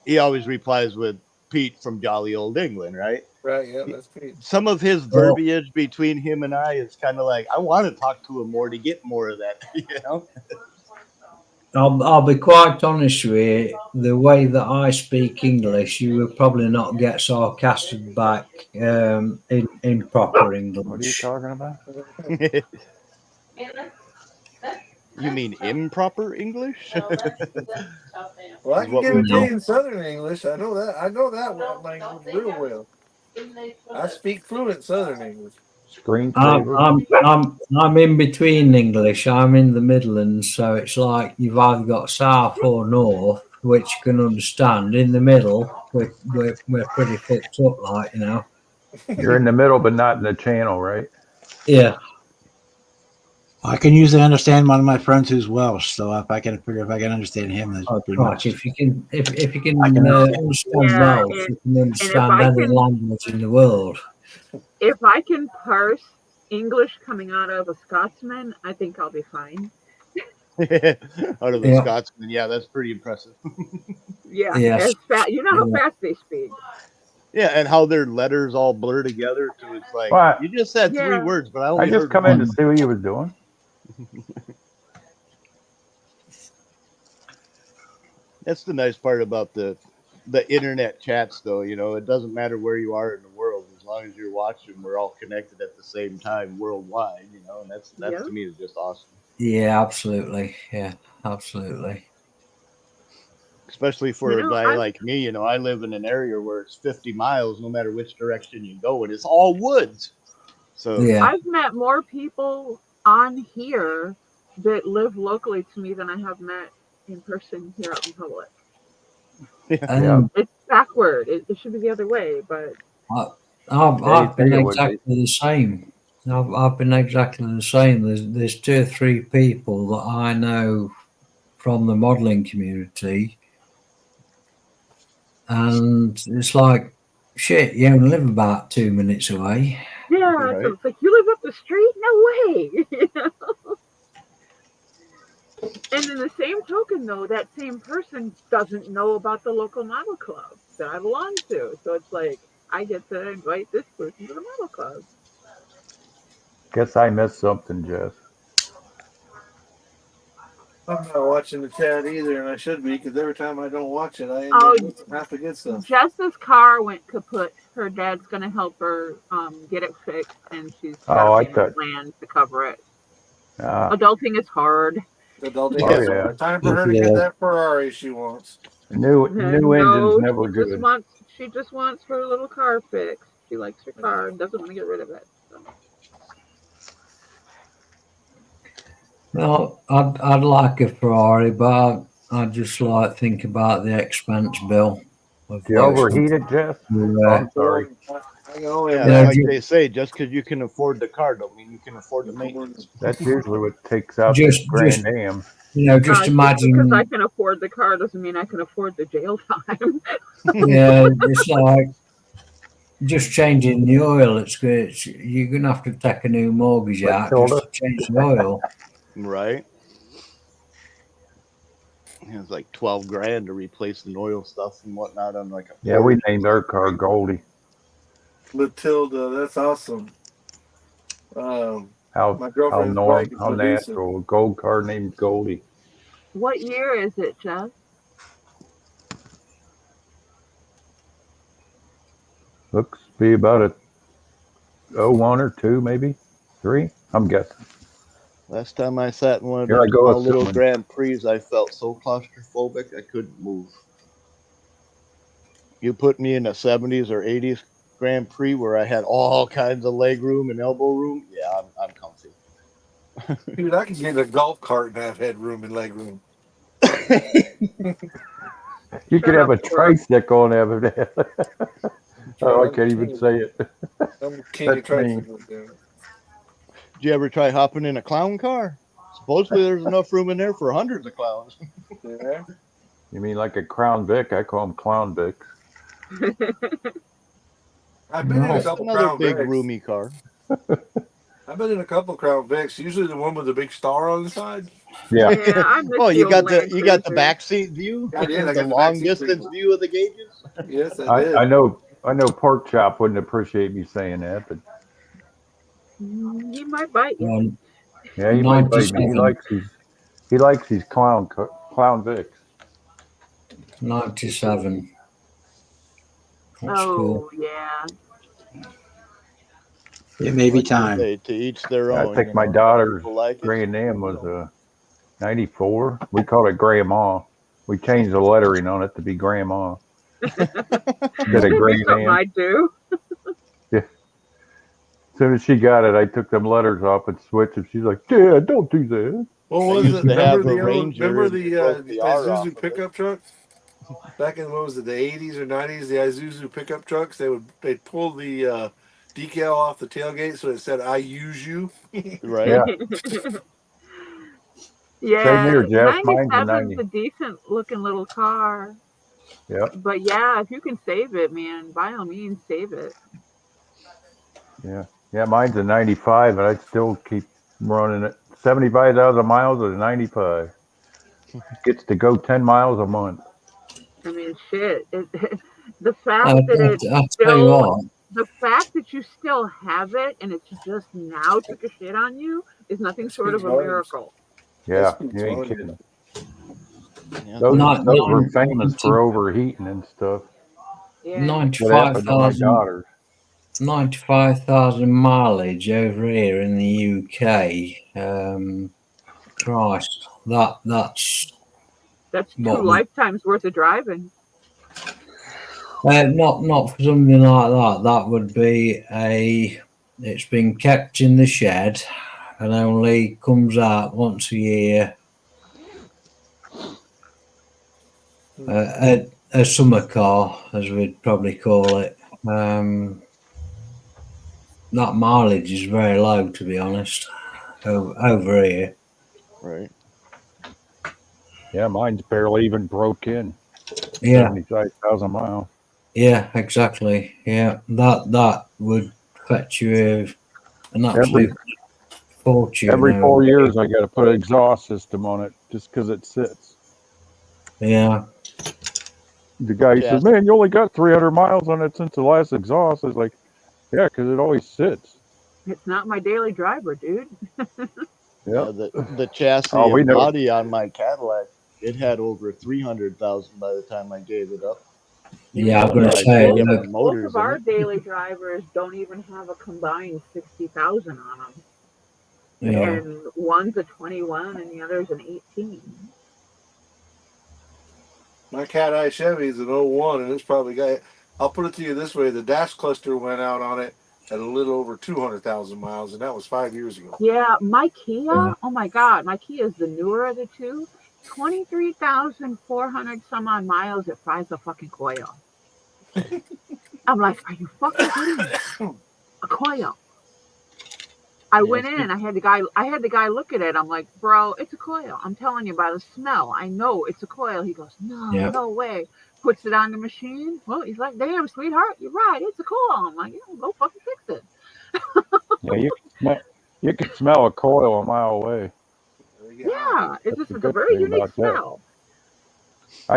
He always replies with Pete from jolly old England, right? Right, yeah, that's Pete. Some of his verbiage between him and I is kind of like, I want to talk to him more to get more of that, you know? I'll be quite honest with you. The way that I speak English, you will probably not get sarcastic back in proper What are you English. talking about? You mean improper English? Well, I Is can what give we it to do. you in Southern English. I know that. I know that one language real well. I speak fluent Southern English. Screensaver. I'm in between English. I'm in the Midlands, so it's like you've either got south or north, which you can understand. In the middle, we're pretty fucked up, like, you know. You're in the middle, but not in the channel, right? Yeah. I can usually understand one of my friends who's Welsh, so if I can understand him, that's Oh, pretty right. much. If you can I can understand Yeah, Welsh, and- you can understand I any can- language in the world. If I can parse English coming out of a Scotsman, I think I'll be fine. Out of the Yeah. Scotsman, yeah, that's pretty impressive. Yeah, Yes. as fast. You know how Yeah. fast they speak. Yeah, and how their letters all blur together too. It's like What? you just said three Yeah. words, but I I only just heard come one. in to see what you was doing. That's the nice part about the internet chats, though. You know, it doesn't matter where you are in the world, as long as you're watching, we're all connected at the same time worldwide. You know, and that's Yeah. to me is just awesome. Yeah, absolutely. Yeah, absolutely. Especially for You a know, guy I'm- like me, you know, I live in an area where it's 50 miles, no matter which direction you go, and it's all woods. So Yeah. I've met more people on here that live locally to me than I have met in person here out in public. It's backward. It should be the other way, but I've been Yeah, it would be. exactly the same. I've been exactly the same. There's 2 or 3 people that I know from the modelling community, and it's like, shit, you only live about 2 minutes away. yeah, Right. so it's like, you live up the street? No way. You know? And in the same token, though, that same person doesn't know about the local model club that I belong to. So it's like, I get to invite this person to the model club. Guess I missed something, Jess. I'm not watching the chat either, and I should be because every time I don't watch it, I end Oh, up missing half the good stuff. Jess's car went kaput. Her dad's going to help her get it fixed, and she's Oh, got I a payment thought- plan to cover it. Ah, Adulting is hard. Adulting Oh, is yeah. hard. Time for her to get that Ferrari she wants. new No, engine's never she just wants her little car fixed. She likes her car and doesn't want to get rid of it. So. No, I'd like a Ferrari, but I just like think about the expense bill. Of You overheated, Jess? Oh, I'm sorry. I can only yeah, Yeah, like ju- they say, just because you can afford the car, don't mean you can afford the maintenance. That's usually what takes out Just- the Grand Am. just Just imagine. because I can afford the car doesn't mean I can afford the jail time. Yeah, it's like just changing the oil. It's good. You're gonna have to take a new mortgage Like out Tilda. just to change the oil. Right. It's like 12 grand to replace the oil stuff and whatnot on like a Yeah, we named our car Goldie. Matilda, that's awesome. My How girlfriend's bike is how producing. natural. A gold car named Goldie. What year is it, Jeff? Looks to be about a 01 or 2, maybe 3. I'm guessing. Last time I sat in one of Here I those go small little assuming. Grand Prix, I felt so claustrophobic I couldn't move. You put me in a 70s or 80s Grand Prix where I had all kinds of leg room and elbow room. Yeah, I'm comfy. Dude, I could get in a golf cart and have headroom and leg room. You could Shut have a up, Cora. tricycle and have it. Oh, I can't even say it. I'm king of That's me. tricycles. Dude. Did you ever try hopping in a clown car? Supposedly there's enough room in there for hundreds of clowns. Yeah. You mean like a Crown Vic? I call them Clown Vics. I've been in a Nice. couple Another Crown big Vics. roomy car. I've been in a couple Crown Vics. Usually the one with the big star on the side. Yeah. Yeah, I miss Oh, the you old got the Land you got the Cruiser. back seat view? I did, I The got the long backseat distance view. view of the gauges? Yes, I did. I know Pork Chop wouldn't appreciate me saying that, but He might bite you. yeah, he might bite me. 97. He likes these Clown Vics. 97. That's Oh, cool. yeah. It may be Like you time. say, to each their I own. think you my know. daughter's People like it. Grand Am was a 94. We called it Grandma. We changed the lettering on it to be Grandma. Instead of That'd be Grand something Am. I'd do. As soon as she got it, I took them letters off and switched them. She's like, Dad, don't do that. What I was used it? to have Remember a the Ranger remember and the broke the R off Isuzu of it. pickup trucks? Back in what was it, the 80s or 90s? The Isuzu pickup trucks. They'd pull the decal off the tailgate so it said "I use you." Right? Yeah. Yeah, Same here, Jeff. Mine's a 97's 90. a decent looking little car. Yep. But yeah, if you can save it, man, by all means, save it. Yeah. Yeah, mine's a 95, and I still keep running it. 75,000 miles is 95. Gets to go 10 miles a month. I mean, shit. The fact I'll that it tell you still, what. the fact that you still have it and it's just now took a shit on you is nothing short of a volumes. miracle. Yeah, That's you ain't funny. kidding. Yeah. Those Not- were not- famous for overheating and stuff. Yeah. What happened to my 95,000 daughters? 95,000 mileage over here in the UK. Christ, that's That's 2 What? lifetimes worth of driving. not for something like that. That would be a it's been kept in the shed and only comes out once a year. A summer car, as we'd probably call it. That mileage is very low, to be honest, over here. Right. Yeah, mine's barely even broke in. Yeah, 75,000 miles. yeah, exactly. Yeah, that would fetch you an absolute fortune. Every over 4 here. years, I got to put an exhaust system on it just because it sits. Yeah, The guy says, "Man, you only got 300 miles on it since the last exhaust." I was like, "Yeah, because it always sits." It's not my daily driver, dude. Yeah, the chassis Oh, we and know. body on my Cadillac, it had over 300,000 by the time I gave it up. yeah. I'm But gonna I say put that. different Both motors of our in it. daily drivers don't even have a combined 60,000 on them. Yeah, And one's a 21 and the other's an 18. My Cat Eye Chevy is an 01, and it's probably got. I'll put it to you this way: the dash cluster went out on it at a little over 200,000 miles, and that was 5 years ago. Yeah, my Kia, Yeah. oh my God, my Kia is the newer of the two. 23,400 some odd miles, it fries a fucking coil. I'm like, are you fucking kidding me? A coil. I went in and I had the guy look at it. I'm like, bro, it's a coil. I'm telling you by the smell. I know it's a coil. He goes, no, Yeah. no way. Puts it on the machine. Well, he's like, damn, sweetheart, you're right. It's a coil. I'm like, yeah, go fucking fix it. Yeah, you can smell a coil a mile away. Yeah, it's That's just the it's a good very thing unique about that. smell. I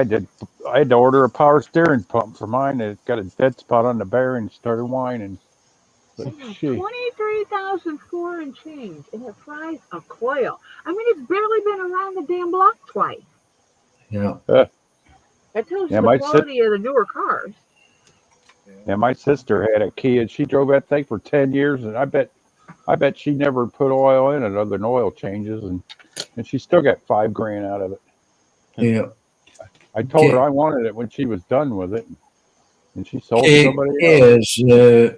had to order a power steering pump for mine. And it got a dead spot on the bearing. Started whining. But shit. 23,004 and change, and it fries a coil. I mean, it's barely been around the damn block twice. yeah. That tells Yeah, you the my quality of the newer cars. Yeah, my sister had a Kia. She drove that thing for 10 years, and I bet she never put oil in it other than oil changes, and she still got $5,000 out of it. Yeah. I told her Okay. I wanted it when she was done with it, and she sold It somebody else. is.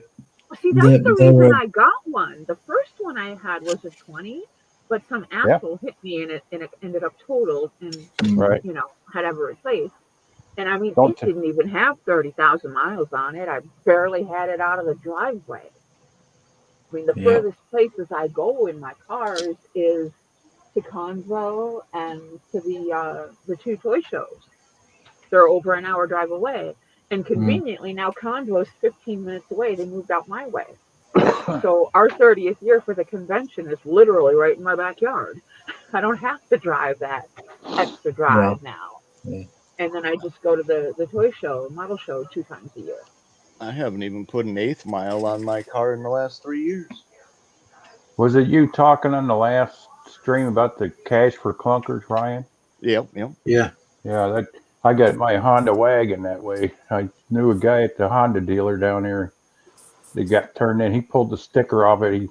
See, that's the there reason are- I got one. The first one I had was a 20, but some asshole hit me and it ended up totaled and, Right. you know, had ever replaced. And I mean, Don't it t- didn't even have 30,000 miles on it. I barely had it out of the driveway. I mean, the Yeah. furthest places I go in my cars is to Convo and to the two toy shows. They're over an hour drive away. And conveniently, now Convo's 15 minutes away. They moved out my way. So our 30th year for the convention is literally right in my backyard. I don't have to drive that extra drive now. Yeah. And then I just go to the toy show, model show 2 times a year. I haven't even put an 1/8 mile on my car in the last 3 years. Was it you talking on the last stream about the cash for clunkers, Ryan? Yep. Yeah. Yeah, I got my Honda wagon that way. I knew a guy at the Honda dealer down there. They got turned in. He pulled the sticker off it.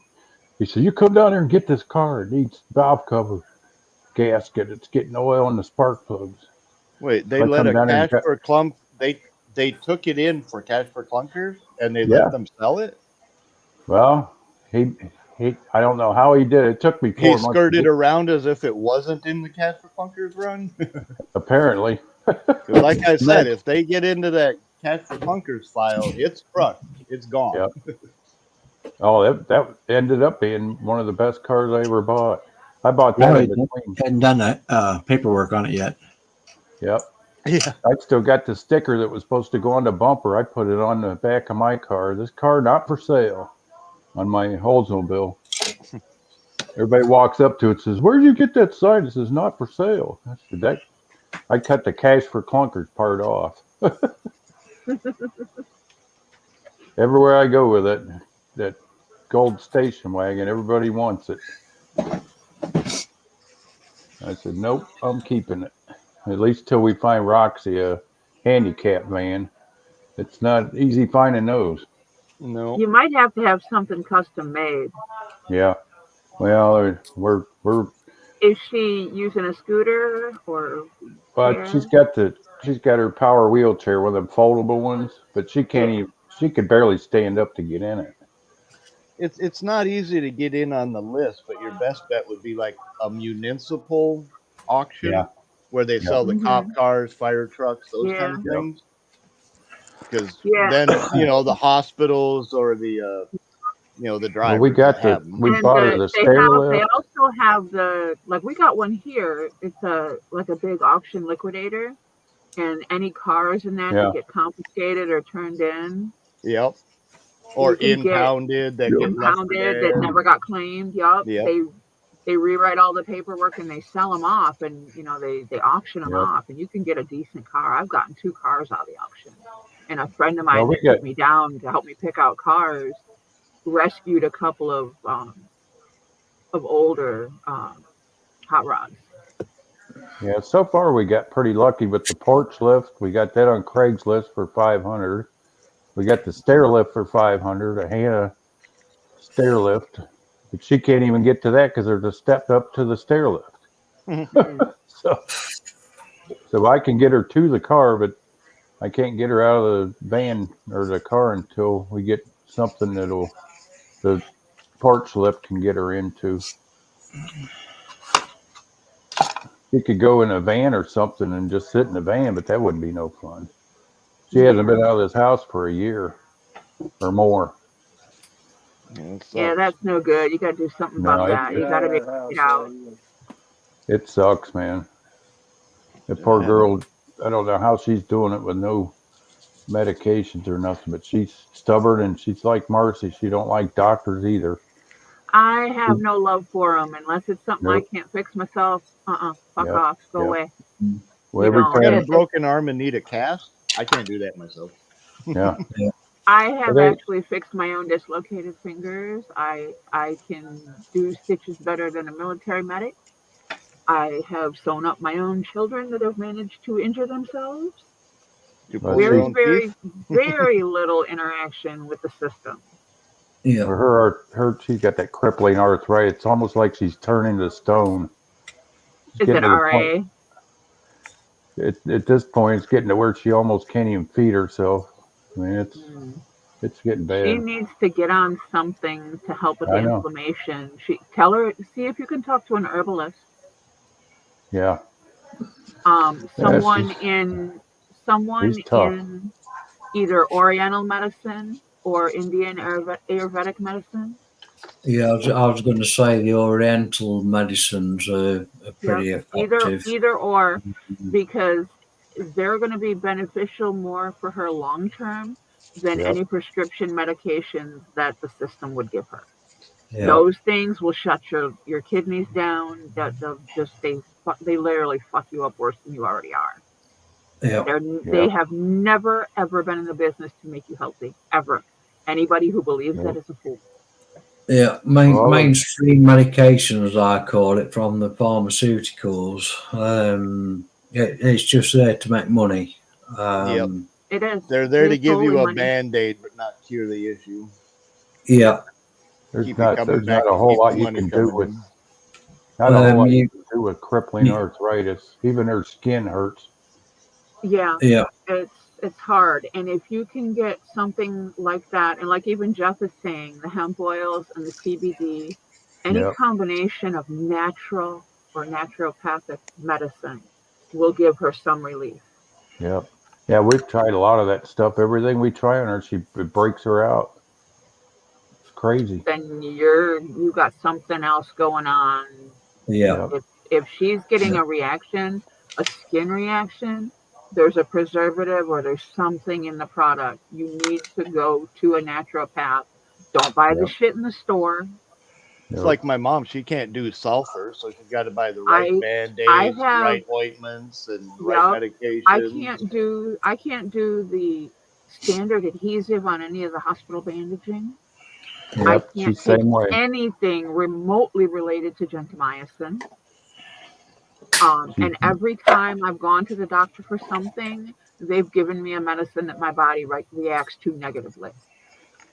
He said, "You come down here and get this car. It needs valve cover, gasket. It's getting oil in the spark plugs." Wait, they I let come a down and cash for clunk. They took it in for cash for clunkers, and they Yeah. let them sell it. Well, he I don't know how he did it. It took me 4 He months. to skirted get- around as if it wasn't in the cash for clunkers run. Apparently. 'Cause like I said, if they get into that cash for clunkers file, it's crushed. It's gone. Yep. Oh, that ended up being one of the best cars I ever bought. I bought that in between. Hadn't done the paperwork on it yet. Yep. Yeah. I still got the sticker that was supposed to go on the bumper. I put it on the back of my car. This car not for sale on my Oldsmobile. Everybody walks up to it and says, "Where'd you get that sign?" It says, "Not for sale." I said, I cut the cash for clunkers part off. Everywhere I go with it, that gold station wagon, everybody wants it. I said, "Nope, I'm keeping it. At least till we find Roxy a handicap van. It's not easy finding those." No. You might have to have something custom made. Yeah. Well, we're Is she using a scooter or? but Yeah. she's got her power wheelchair, one of them foldable ones, but she can't even, she could barely stand up to get in it. it's not easy to get in on the list, but your best bet would be like a municipal auction Yeah. where they Yeah. sell the cop Mhm. cars, fire trucks, those Yeah. kind of Yep. things. Because Yeah. then the hospitals or the the Well, drivers we got that the have them. we And bought her the they stair they lift. also have the, like, we got one here. It's a big auction liquidator, and any cars in that Yeah. get confiscated or turned in, Yep. Or you can get impounded that get left for impounded that dead. never got claimed. Yup. Yep. They rewrite all the paperwork and they sell them off, and they auction them Yep. off, and you can get a decent car. I've gotten 2 cars out of the auction, and a friend of Well, mine we that got took me down to help me pick out cars rescued a couple of older hot rods. yeah. So far, we got pretty lucky with the porch lift. We got that on Craigslist for 500. We got the stair lift for 500. A Hannah stair lift, but she can't even get to that because there's a step up to the stair lift. So I can get her to the car, but I can't get her out of the van or the car until we get something the porch lift can get her into. She could go in a van or something and just sit in the van, but that wouldn't be no fun. She hasn't been out of this house for a year or more. Yeah, that's no good. You got to do something No, about that. You got to be get out. It sucks, man. The poor Yeah. girl, I don't know how she's doing it with no medications or nothing, but she's stubborn and she's like Marcy. She don't like doctors either. I have no love for them unless it's something I Nope. can't fix myself. Fuck Yep. off, go Yep. away. Well, You every know, I got a time, broken arm and need a cast. I can't do that myself. yeah, I have they- actually fixed my own dislocated fingers. I can do stitches better than a military medic. I have sewn up my own children that have managed to injure themselves. You Well, pull your Very, own very, teeth. very little interaction with the system. Yeah. for her, she's got that crippling arthritis. It's almost like she's turning to stone. It's Is getting it to the RA? point- At this point, it's getting to where she almost can't even feed herself. I mean, it's getting She bad. needs to get on something to help with the I know. inflammation. Tell her, see if you can talk to an herbalist. Yeah, Someone she's- in she's tough. in either Oriental medicine or Indian Ayurvedic medicine. Yeah, I was going to say the Oriental medicines are pretty effective. Either or, because they're going to be beneficial more for her long term than Yep. any prescription medications that the system would give her. Yeah. Those things will shut your kidneys down. They'll just they literally fuck you up worse than you already are. Yeah. They have never ever been in the business to make you healthy ever. Anybody who believes that is a fool. Yeah, Well, mainstream medications, I call it, from the pharmaceuticals. It's just there to make money. Yep. It is. They're there It to is give you totally a money. band-aid, but not cure the issue. Yeah. There's Keep you not coming there's back not a and whole keep lot the you money can do coming with in. not a whole lot you- you can do with crippling Yeah. arthritis. Even her skin hurts. Yeah, Yeah. it's hard. And if you can get something like that, and like even Jeff is saying, the hemp oils and the CBD, any Yep. combination of natural or naturopathic medicine will give her some relief. Yep. Yeah, we've tried a lot of that stuff. Everything we try on her, it breaks her out. It's crazy. Then you got something else going on. Yeah. Yep. If she's getting a reaction, a skin reaction, there's a preservative or there's something in the product. You need to go to a naturopath. Don't buy the Yep. shit in the store. It's Yep. like my mom. She can't do sulfur, so she's got to buy the right I band-aids, have- right ointments, and right medications. I can't do the standard adhesive on any of the hospital bandaging. I Yep. can't She's the take same way. anything remotely related to gentamicin. And every time I've gone to the doctor for something, they've given me a medicine that my body reacts to negatively.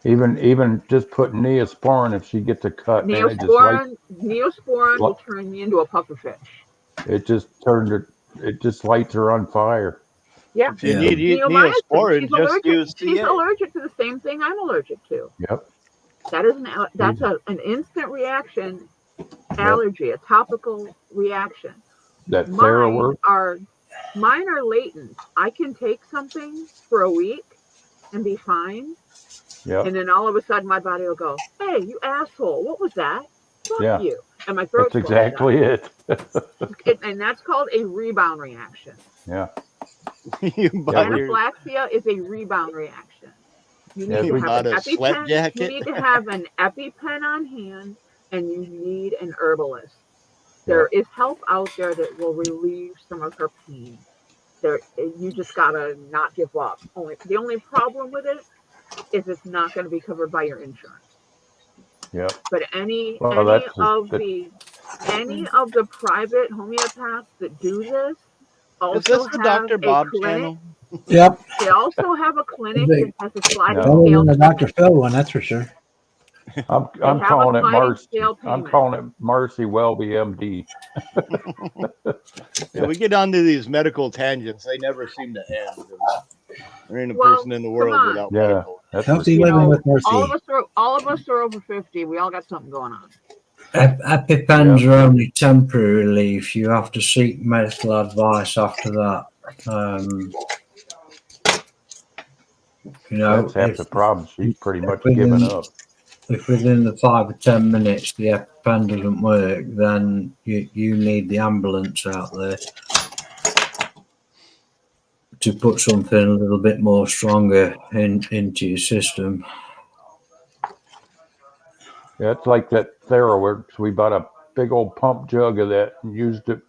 Even just putting Neosporin, if she gets a cut, man, Neosporin will turn me into a pufferfish. it just lights her on fire. Yeah. If you need Neomycin. Neosporin, She's just allergic. use She's CA. allergic to the same thing I'm allergic to. Yep. That's an instant reaction allergy, a topical reaction. That TheraWorks. Mine are latent. I can take something for a week and be fine. Yep. And then all of a sudden my body will go, "Hey, you asshole, what was that? Fuck Yeah. you." And my throat. That's exactly it. And that's called a rebound reaction. Yeah. You bought your, Anaphylaxia is a rebound reaction. You Yeah, need you to bought have a an sweat EpiPen. jacket. You need to have an EpiPen on hand, and you need an herbalist. There is help out there that will relieve some of her pain. You just gotta not give up. The only problem with it is it's not going to be covered by your insurance. Yep. But any Well, of the private homeopaths that do this also Is this the have Dr. a Bob clinic. channel? Yep. They also have a clinic that has a sliding No. Better scale. than the Dr. Phil one, that's for sure. I'm have calling a it sliding Marcy. scale I'm payment. calling it Marcy Welby, MD. Yeah, we get onto these medical tangents. They never seem to end. There ain't a Well, person in the come world on. without Yeah. medical. That's Healthy You living know, with Mercy. all of us are over 50. We all got something going on. EpiPens are only temporary relief. You have to seek medical advice after that. that's half the problem. She's pretty much within- given up. If within the 5 or 10 minutes the EpiPen doesn't work, then you need the ambulance out there to put something a little bit more stronger into your system. Yeah, it's like that TheraWorks. We bought a big old pump jug of that and used it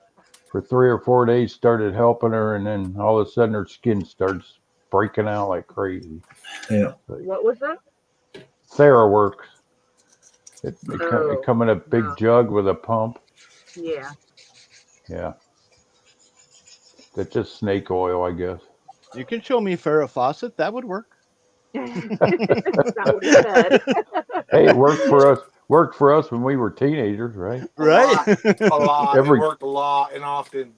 for 3 or 4 days, started helping her, and then all of a sudden her skin starts breaking out like crazy. Yeah. What was that? TheraWorks. It Oh, come in a big no. jug with a pump. Yeah. Yeah. That's just snake oil, I guess. You can show me Farrah Fawcett. That would work. That's not what he said. Hey, it worked for us. Worked for us when we were teenagers, right? Right? A lot. Every- It worked a lot and often.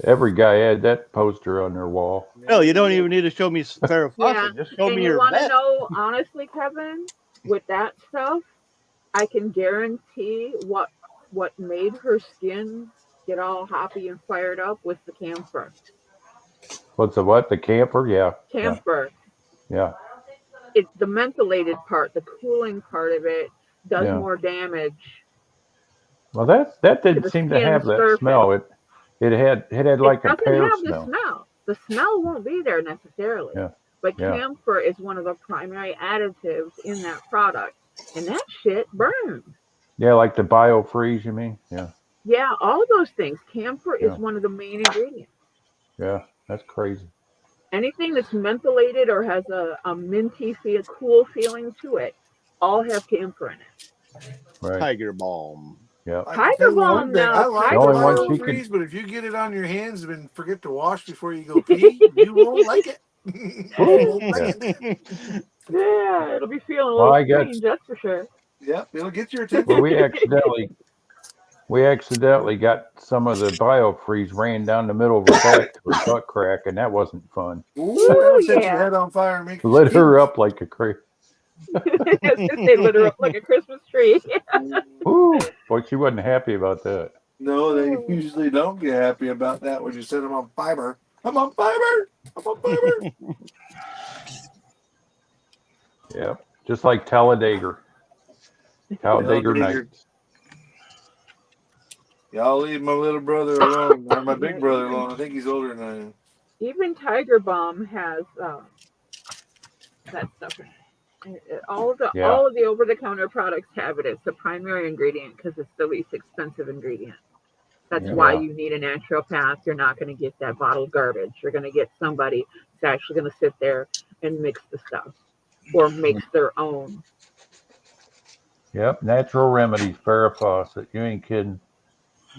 Every guy had that poster on their wall. Hell, you don't even need to show me Farrah Yeah, Fawcett. Just show and me you your want to vet. know, honestly, Kevin, with that stuff, I can guarantee what made her skin get all happy and fired up was the camphor. What's the what? The camphor? Yeah. Camphor. Yeah. It's the mentholated part, the cooling part of it does Yeah. more damage. Well, that To didn't the seem to skin have that surface. smell. It had like It a doesn't pear have smell. the smell. The smell won't be there necessarily. Yeah. But Yeah. camphor is one of the primary additives in that product. And that shit burns. Yeah, like the biofreeze, you mean? Yeah. Yeah, all of those things. Camphor is Yeah. one of the main ingredients. Yeah. That's crazy. Anything that's mentholated or has a minty feel, cool feeling to it, all have camphor in it. Right. Tiger Balm. Yeah. I Tiger can tell you Balm one thing, now, I like The only the one Bio she Freeze, can- but if you get it on your hands and forget to wash before you go pee, you won't like it. You won't like it. Yeah, it'll be feeling a Well, little I guess- strange, that's for sure. Yep, it'll get your attention. Well, we accidentally got some of the biofreeze ran down the middle of her back to her butt crack, and that wasn't fun. Ooh, that'll set yeah. your head on fire and make you Lit squeal. her up like a crazy. They lit her up like a Christmas tree. Ooh, boy, she wasn't happy about that. No, they usually don't get happy about that when you set them on fiber. I'm on fiber. I'm on fiber. Yeah, just like Talladega. Talladega Talladega. Nights. Y'all leave my little brother alone, or my big brother alone. I think he's older than I am. Even Tiger Balm has that stuff in it. All of the over-the-counter products have it. It's the primary ingredient because it's the least expensive ingredient. That's Yeah. why you need a naturopath. You're not going to get that bottled garbage. You're going to get somebody that's actually going to sit there and mix the stuff or makes their own. Yep, natural remedies, Farrah Fawcett. You ain't kidding.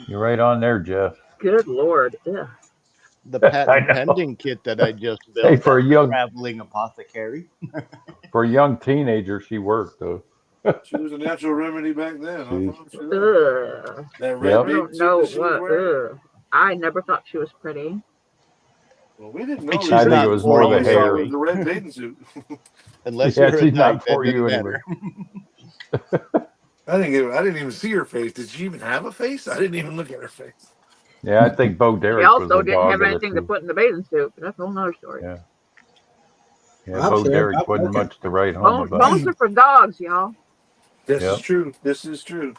You're right on there, Jeff. Good Lord. Ugh. The I patent know. pending kit that I just built. Hey, for a young traveling apothecary. teenager, she worked though. She was a natural remedy back then. I Jeez. promise you that. Ugh. That Yep. red I bathing don't suit know that she was what. wearing. Ugh. I never thought she was pretty. Well, we didn't know. She's I think not it was more for the you, hair. It was the red bathing suit. Unless Yeah, you're a she's not dyke, for that you doesn't anyway. matter. I didn't even see her face. Did she even have a face? I didn't even look at her face. Yeah, I think Bo She Derek was also a didn't dog have of the anything to two. put in the bathing suit, but that's a whole nother story. Yeah. Yeah, Bob's Bo there. Derek Bob, wasn't okay. much to write home about. Bones are for dogs, y'all. This Yep. is true. This is true.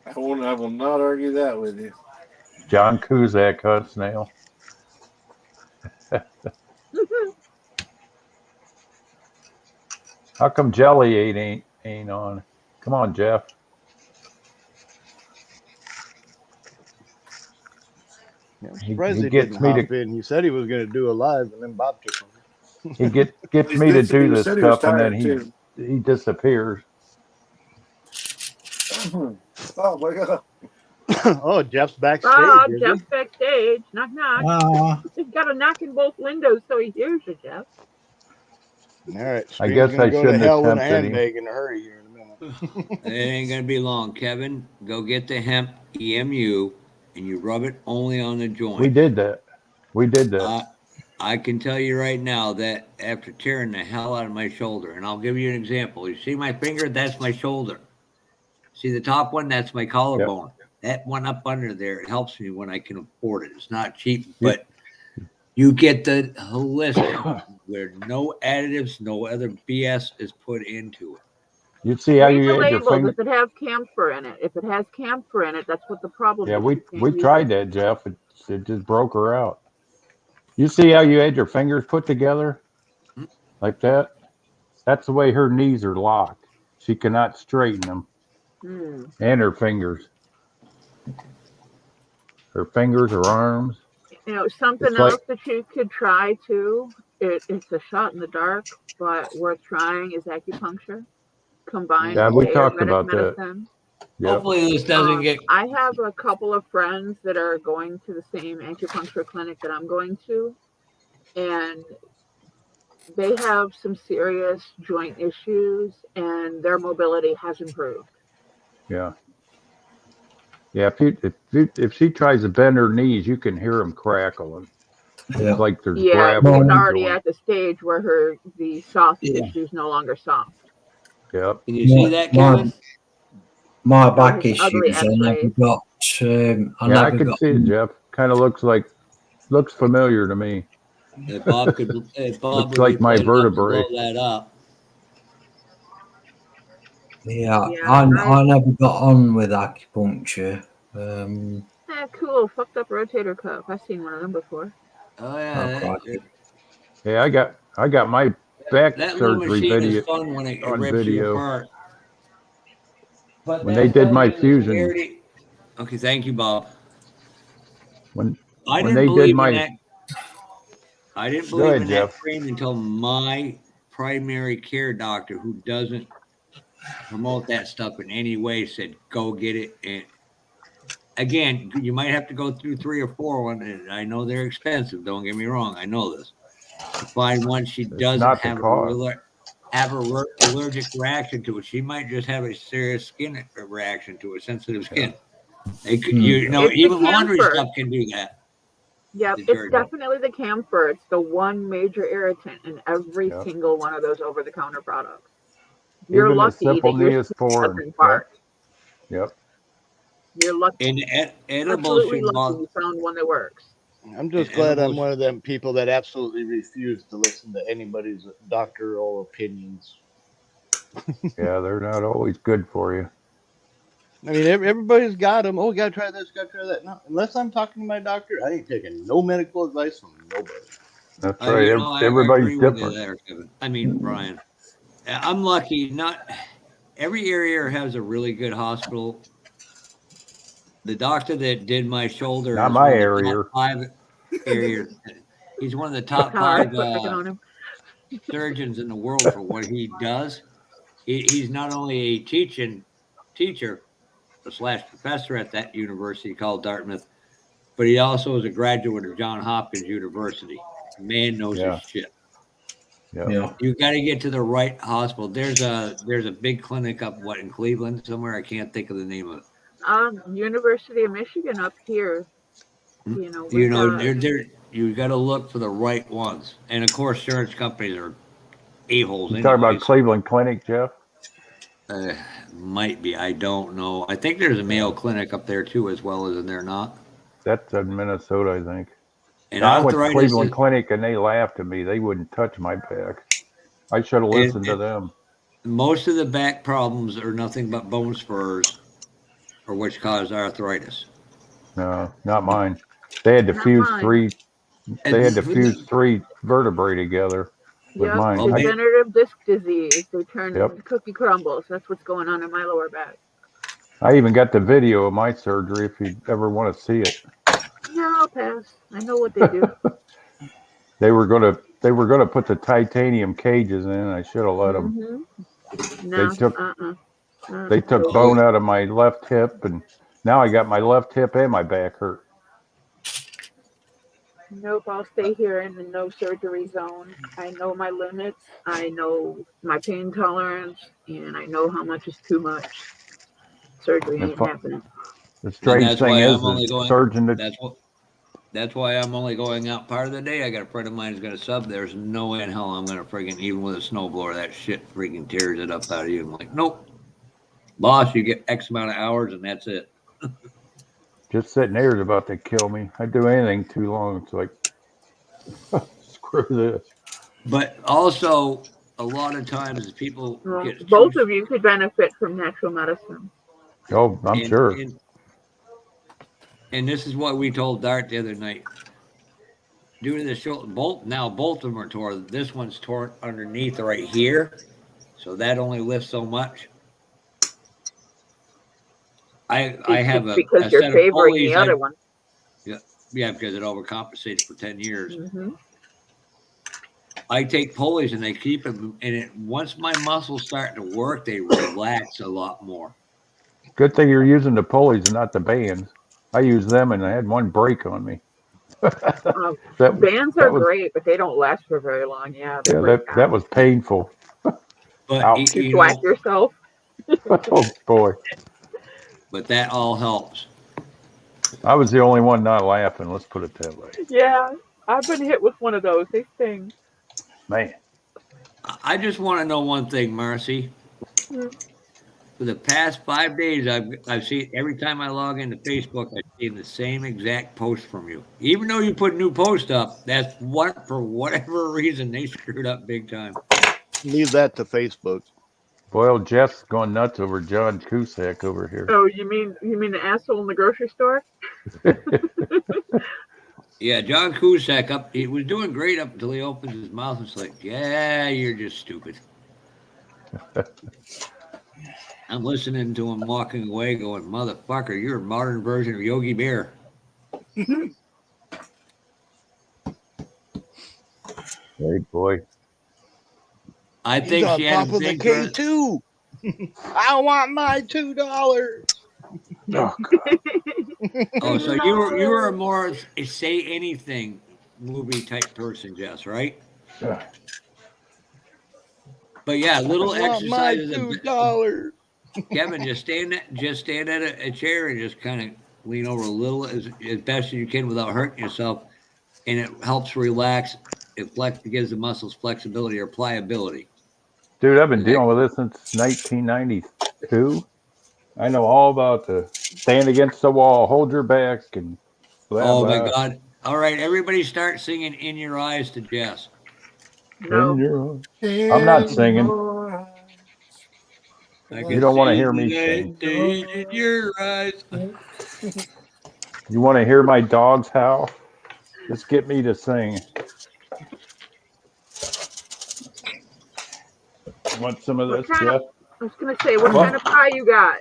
I will not argue that with you. John Cusack hunts snail. How come Jelly ain't on? Come on, Jeff. Yeah, I'm He surprised he gets didn't me hop to in. He said he was going to do a live, and then Bob took over. he gets He me to did- do he this said he was stuff, and then tired, he disappears. too. Oh my god! Oh, Jeff's backstage. Bob, is Jeff's backstage. Knock, knock. Aw, He's got to knock in both windows so he hears you, Jeff. he? All right. I Stream's guess gonna I go to shouldn't hell in a attempt any. handbag in a hurry here in a minute. It ain't gonna be long, Kevin. Go get the hemp EMU and you rub it only on the joint. We did that. We did that. I can tell you right now that after tearing the hell out of my shoulder, and I'll give you an example. You see my finger? That's my shoulder. See the top one? That's my collarbone. That one up under there, it helps me when I can afford it. It's not cheap, but you get the holistic where no additives, no other BS is put into it. You see how Read you the had your labels finger? if it has camphor in it. If it has camphor in it, that's what the problem Yeah, is. we You can't we use tried it. that, Jeff. It just broke her out. You see how you had your fingers put together like that? That's the way her knees are locked. She cannot straighten them, and her fingers, her arms. You know, something It's like- else that you could try too. It's a shot in the dark, but worth trying is acupuncture combined Yeah, with we talked Ayurvedic about that. medicine. Yep. Hopefully this doesn't get I have a couple of friends that are going to the same acupuncture clinic that I'm going to, and they have some serious joint issues, and their mobility has improved. Yeah. Yeah. If she tries to bend her knees, you can hear them crackling. Yeah. It's like there's Yeah, gravel she's in the already joint. at the stage where the soft Yeah. tissue is no longer soft. Yep. Can you see that, Kevin? My No, back his ugly issues. I never X-rays. got. I Yeah, I never can got. see it, Jeff. Kind of looks familiar to me. If Bob Looks would like be my kind enough to vertebrae. blow that up. Yeah, Yeah, I never got on with acupuncture. Cool. Fucked up rotator cuff. I've seen one of them before. Oh yeah, crikey. Yeah, I got my back that little surgery machine video is fun when it on rips you video. apart. But When that they did my doesn't mean the fusion. severity- Okay, thank you, Bob. When I when didn't they believe did my in that. I didn't Go believe ahead, in Jeff. that cream until my primary care doctor, who doesn't promote that stuff in any way, said, "Go get it." And again, you might have to go through 3 or 4 and I know they're expensive. Don't get me wrong. I know this. To find one she doesn't not the have cost. allergic reaction to it. She might just have a serious skin reaction to it, sensitive skin. It could, you know, It's the even laundry camphor. stuff can do that. Yep, It's it's very definitely the camphor. It's the one major irritant in every Yep. single one of those over-the-counter products. You're Even the lucky simple that your skin Neosporin. doesn't bark. Yep. You're lucky. And edibles Absolutely should lucky bother. you found one that works. I'm just And glad I'm edibles- one of them people that absolutely refuse to listen to anybody's doctoral opinions. Yeah, they're not always good for you. I mean, everybody's got them. Oh, gotta try this, gotta try that. No, unless I'm talking to my doctor, I ain't taking no medical advice from nobody. That's I- right. you know, I Everybody's agree with you different. there, Kevin. I mean, Brian. I'm lucky. Not every area has a really good hospital. The doctor that did my shoulder, Not is my one of the area. top 5 areas. He's one of the top How I 5 quit picking on him. surgeons in the world for what he does. He's not only a teacher / professor at that university called Dartmouth, but he also is a graduate of Johns Hopkins University. Man knows Yeah. his shit. Yeah. Yeah. You got to get to the right hospital. There's a big clinic up in Cleveland somewhere. I can't think of the name of it. University of Michigan up here. You know, You know, with, you got to look for the right ones. And of course, insurance companies are a-holes. You talking about anyways. Cleveland Clinic, Jeff? Might be. I don't know. I think there's a Mayo Clinic up there too, as well, isn't there not? That's in Minnesota, I think. And I went to arthritis Cleveland is- Clinic and they laughed at me. They wouldn't touch my back. I should have listened to them. most of the back problems are nothing but bone spurs, or which cause arthritis. No, not mine. They had to Not fuse mine. three. They had to And- fuse three vertebrae together with Yep, mine. Well, I- degenerative disc disease. They turn Yep. cookie crumbles. That's what's going on in my lower back. I even got the video of my surgery if you ever want to see it. No, I'll pass. I know what they do. They were gonna put the titanium cages in. I should have let them. No, took- uh-uh. They took bone out of my left hip, and now I got my left hip and my back hurt. Nope, I'll stay here in the no surgery zone. I know my limits. I know my pain tolerance, and I know how much is too much. Surgery ain't happening. The strange that's thing why is, I'm only the going- surgeon that That's why I'm only going out part of the day. I got a friend of mine who's gonna sub. There's no way in hell I'm gonna friggin' even with a snowblower, that shit freaking tears it up out of you. I'm like, nope. Boss, you get X amount of hours and that's it. just sitting there is about to kill me. I do anything too long. It's like, screw this. But also, a lot of times people Well, get both too- of you could benefit from natural medicine. Oh, I'm and- sure. And this is what we told Dart the other night. Due to the shoulder, both of them are torn. This one's torn underneath right here, so that only lifts so much. I have a because a you're set of favoring pulleys the other one. Yeah, because it overcompensated for 10 years. Hmm. I take pulleys and they keep them, and once my muscles start to work, they relax a lot more. Good thing you're using the pulleys and not the bands. I used them and I had one break on me. Um, That, bands that are was- great, but they don't last for very long. Yeah, they yeah, break that down. was painful. But Ow. you You know, whack yourself. Oh boy, but that all helps. I was the only one not laughing. Let's put it that way. Yeah, I've been hit with one of those. They sting. Man, I just want to know one thing, Marcy. Hmm. For the past 5 days, I've seen every time I log into Facebook, I've seen the same exact post from you. Even though you put a new post up, that's what for whatever reason they screwed up big time. Leave that to Facebook. boy, Jeff's going nuts over John Cusack over here. Oh, you mean the asshole in the grocery store? Yeah, John Cusack he was doing great up until he opens his mouth and it's like, yeah, you're just stupid. I'm listening to him walking away going, motherfucker, you're a modern version of Yogi Bear. Hey boy, I He's think on she top had of a the big K2. I want my $2. oh, Oh, so you were a more say anything movie type person, Jess, right? Yeah. But yeah, little I want my exercises. $2. Kevin, just stand at a chair and just kind of lean over a little as best as you can without hurting yourself, and it helps relax. It gives the muscles flexibility or pliability. dude, I've been dealing with this since 1992. I know all about the stand against the wall, hold your back, and blah, Oh my blah. God! All right, everybody, start singing "In Your Eyes" to Jess. No. In your eyes. I'm not singing. You don't want to hear me sing. In your eyes. You want to hear my dogs howl? Just get me to sing. Want some of this, What kind of- Jeff? I was gonna say, what What? kind of pie you got?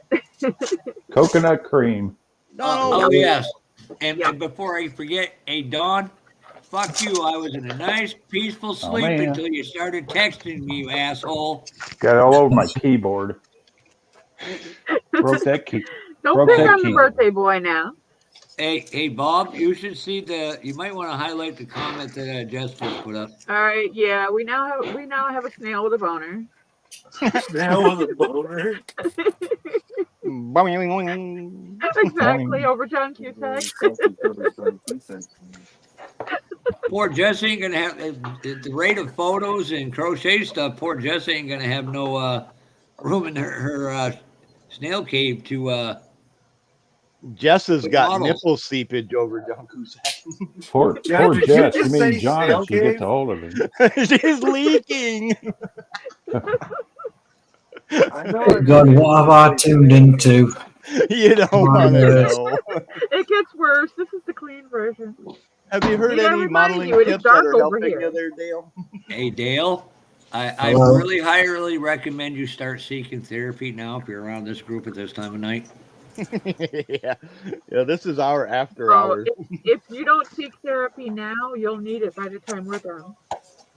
Coconut cream. Oh yes. And, Yeah. and before I forget, hey Dawn, fuck you. I was in a nice, peaceful sleep man. until you started texting me, you asshole. Got it all over my keyboard. Broke that key. Don't Broke pick that on the key. birthday boy now. Hey Bob, you should see you might want to highlight the comment that Jess just put up. All right, yeah, we now have a snail with a boner. Now with a boner. Exactly over John Cusack. Poor Jess ain't gonna have at the rate of photos and crochet stuff. Poor Jess ain't gonna have no room in her snail cave to. Jess has With got models. nipple seepage over John Cusack. Poor did you Jess. You just mean say John snail if she gets cave? a hold of him. She's leaking. I know. I God, did. what have I tuned into? You don't My want to word. know. It gets worse. This is the clean version. Have you heard Need I any remind modeling you, it is tips that dark are over helping here. you there, Dale? Hey Dale, I Hello? really highly recommend you start seeking therapy now if you're around this group at this time of night. Yeah. This is our after Oh, hours. if you don't seek therapy now, you'll need it by the time we're done.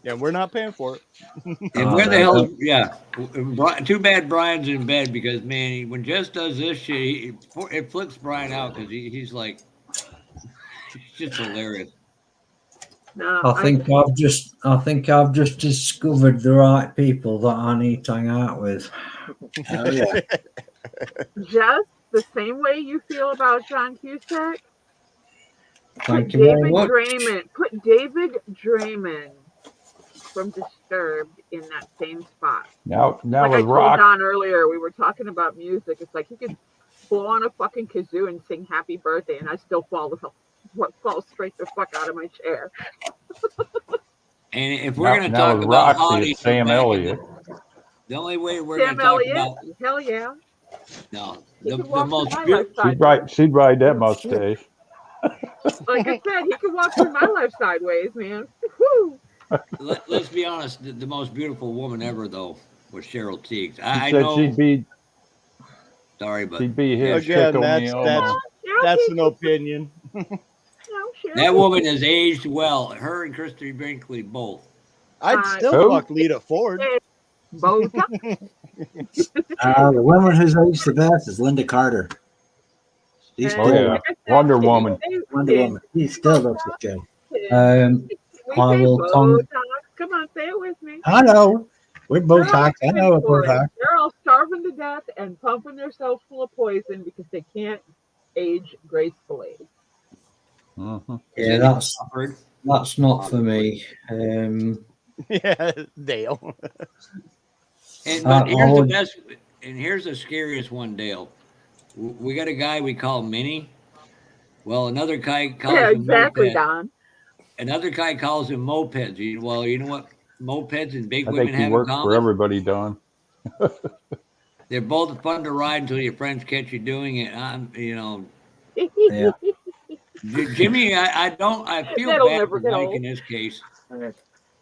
Yeah, we're not paying for it. And Oh, where the no, hell? don't. Yeah, too bad Brian's in bed because man, when Jess does this shit, it flips Brian out because he's like, it's just hilarious. No, I think I've just discovered the right people that I need to hang out with. Hell yeah. just the same way you feel about John Cusack. Thank Put you very David much. Draymond. Put David Draymond from Disturbed in that same spot. Now Like I with told Rock, Don earlier, we were talking about music. It's like he could blow on a fucking kazoo and sing "Happy Birthday," and I still fall straight the fuck out of my chair. And if we're gonna now talk with about Roxy, holidays, it's Sam back in Elliott. the only way we're Sam gonna talk Elliott, about hell yeah, no he the could walk most through my beautiful. life sideways. She'd ride that mustache. Like I said, he could walk through my life sideways, man. Woo. Let's be honest. The most beautiful woman ever, though, was Cheryl Teagues. She I said know. she'd be his Again, chick on that's the Elmo. that's an opinion. That woman has aged well. Her and Christy Brinkley both. I'd still Who? fuck Lita Ford. Botox. The woman who's aged the best is Linda Carter. She's Oh still yeah, Wonder Woman. Wonder Woman. She still looks okay. We I say will Botox. Come on, say it with me. I know. We're Botox. I know what For it. Botox. They're all starving to death and pumping themselves full of poison because they can't age gracefully. Mm-hmm. Yeah, that's not for me. Yeah, Dale. But here's the would- best, and here's the scariest one, Dale. We got a guy we call Minnie. Well, another guy calls Yeah, him exactly, moped. Don. Another guy calls him mopeds. Well, you know what mopeds and big I women think he have in works for common? everybody, Don. They're both fun to ride until your friends catch you doing it. Yeah. Jimmy, I feel That'll bad never for get Mike old. in this case.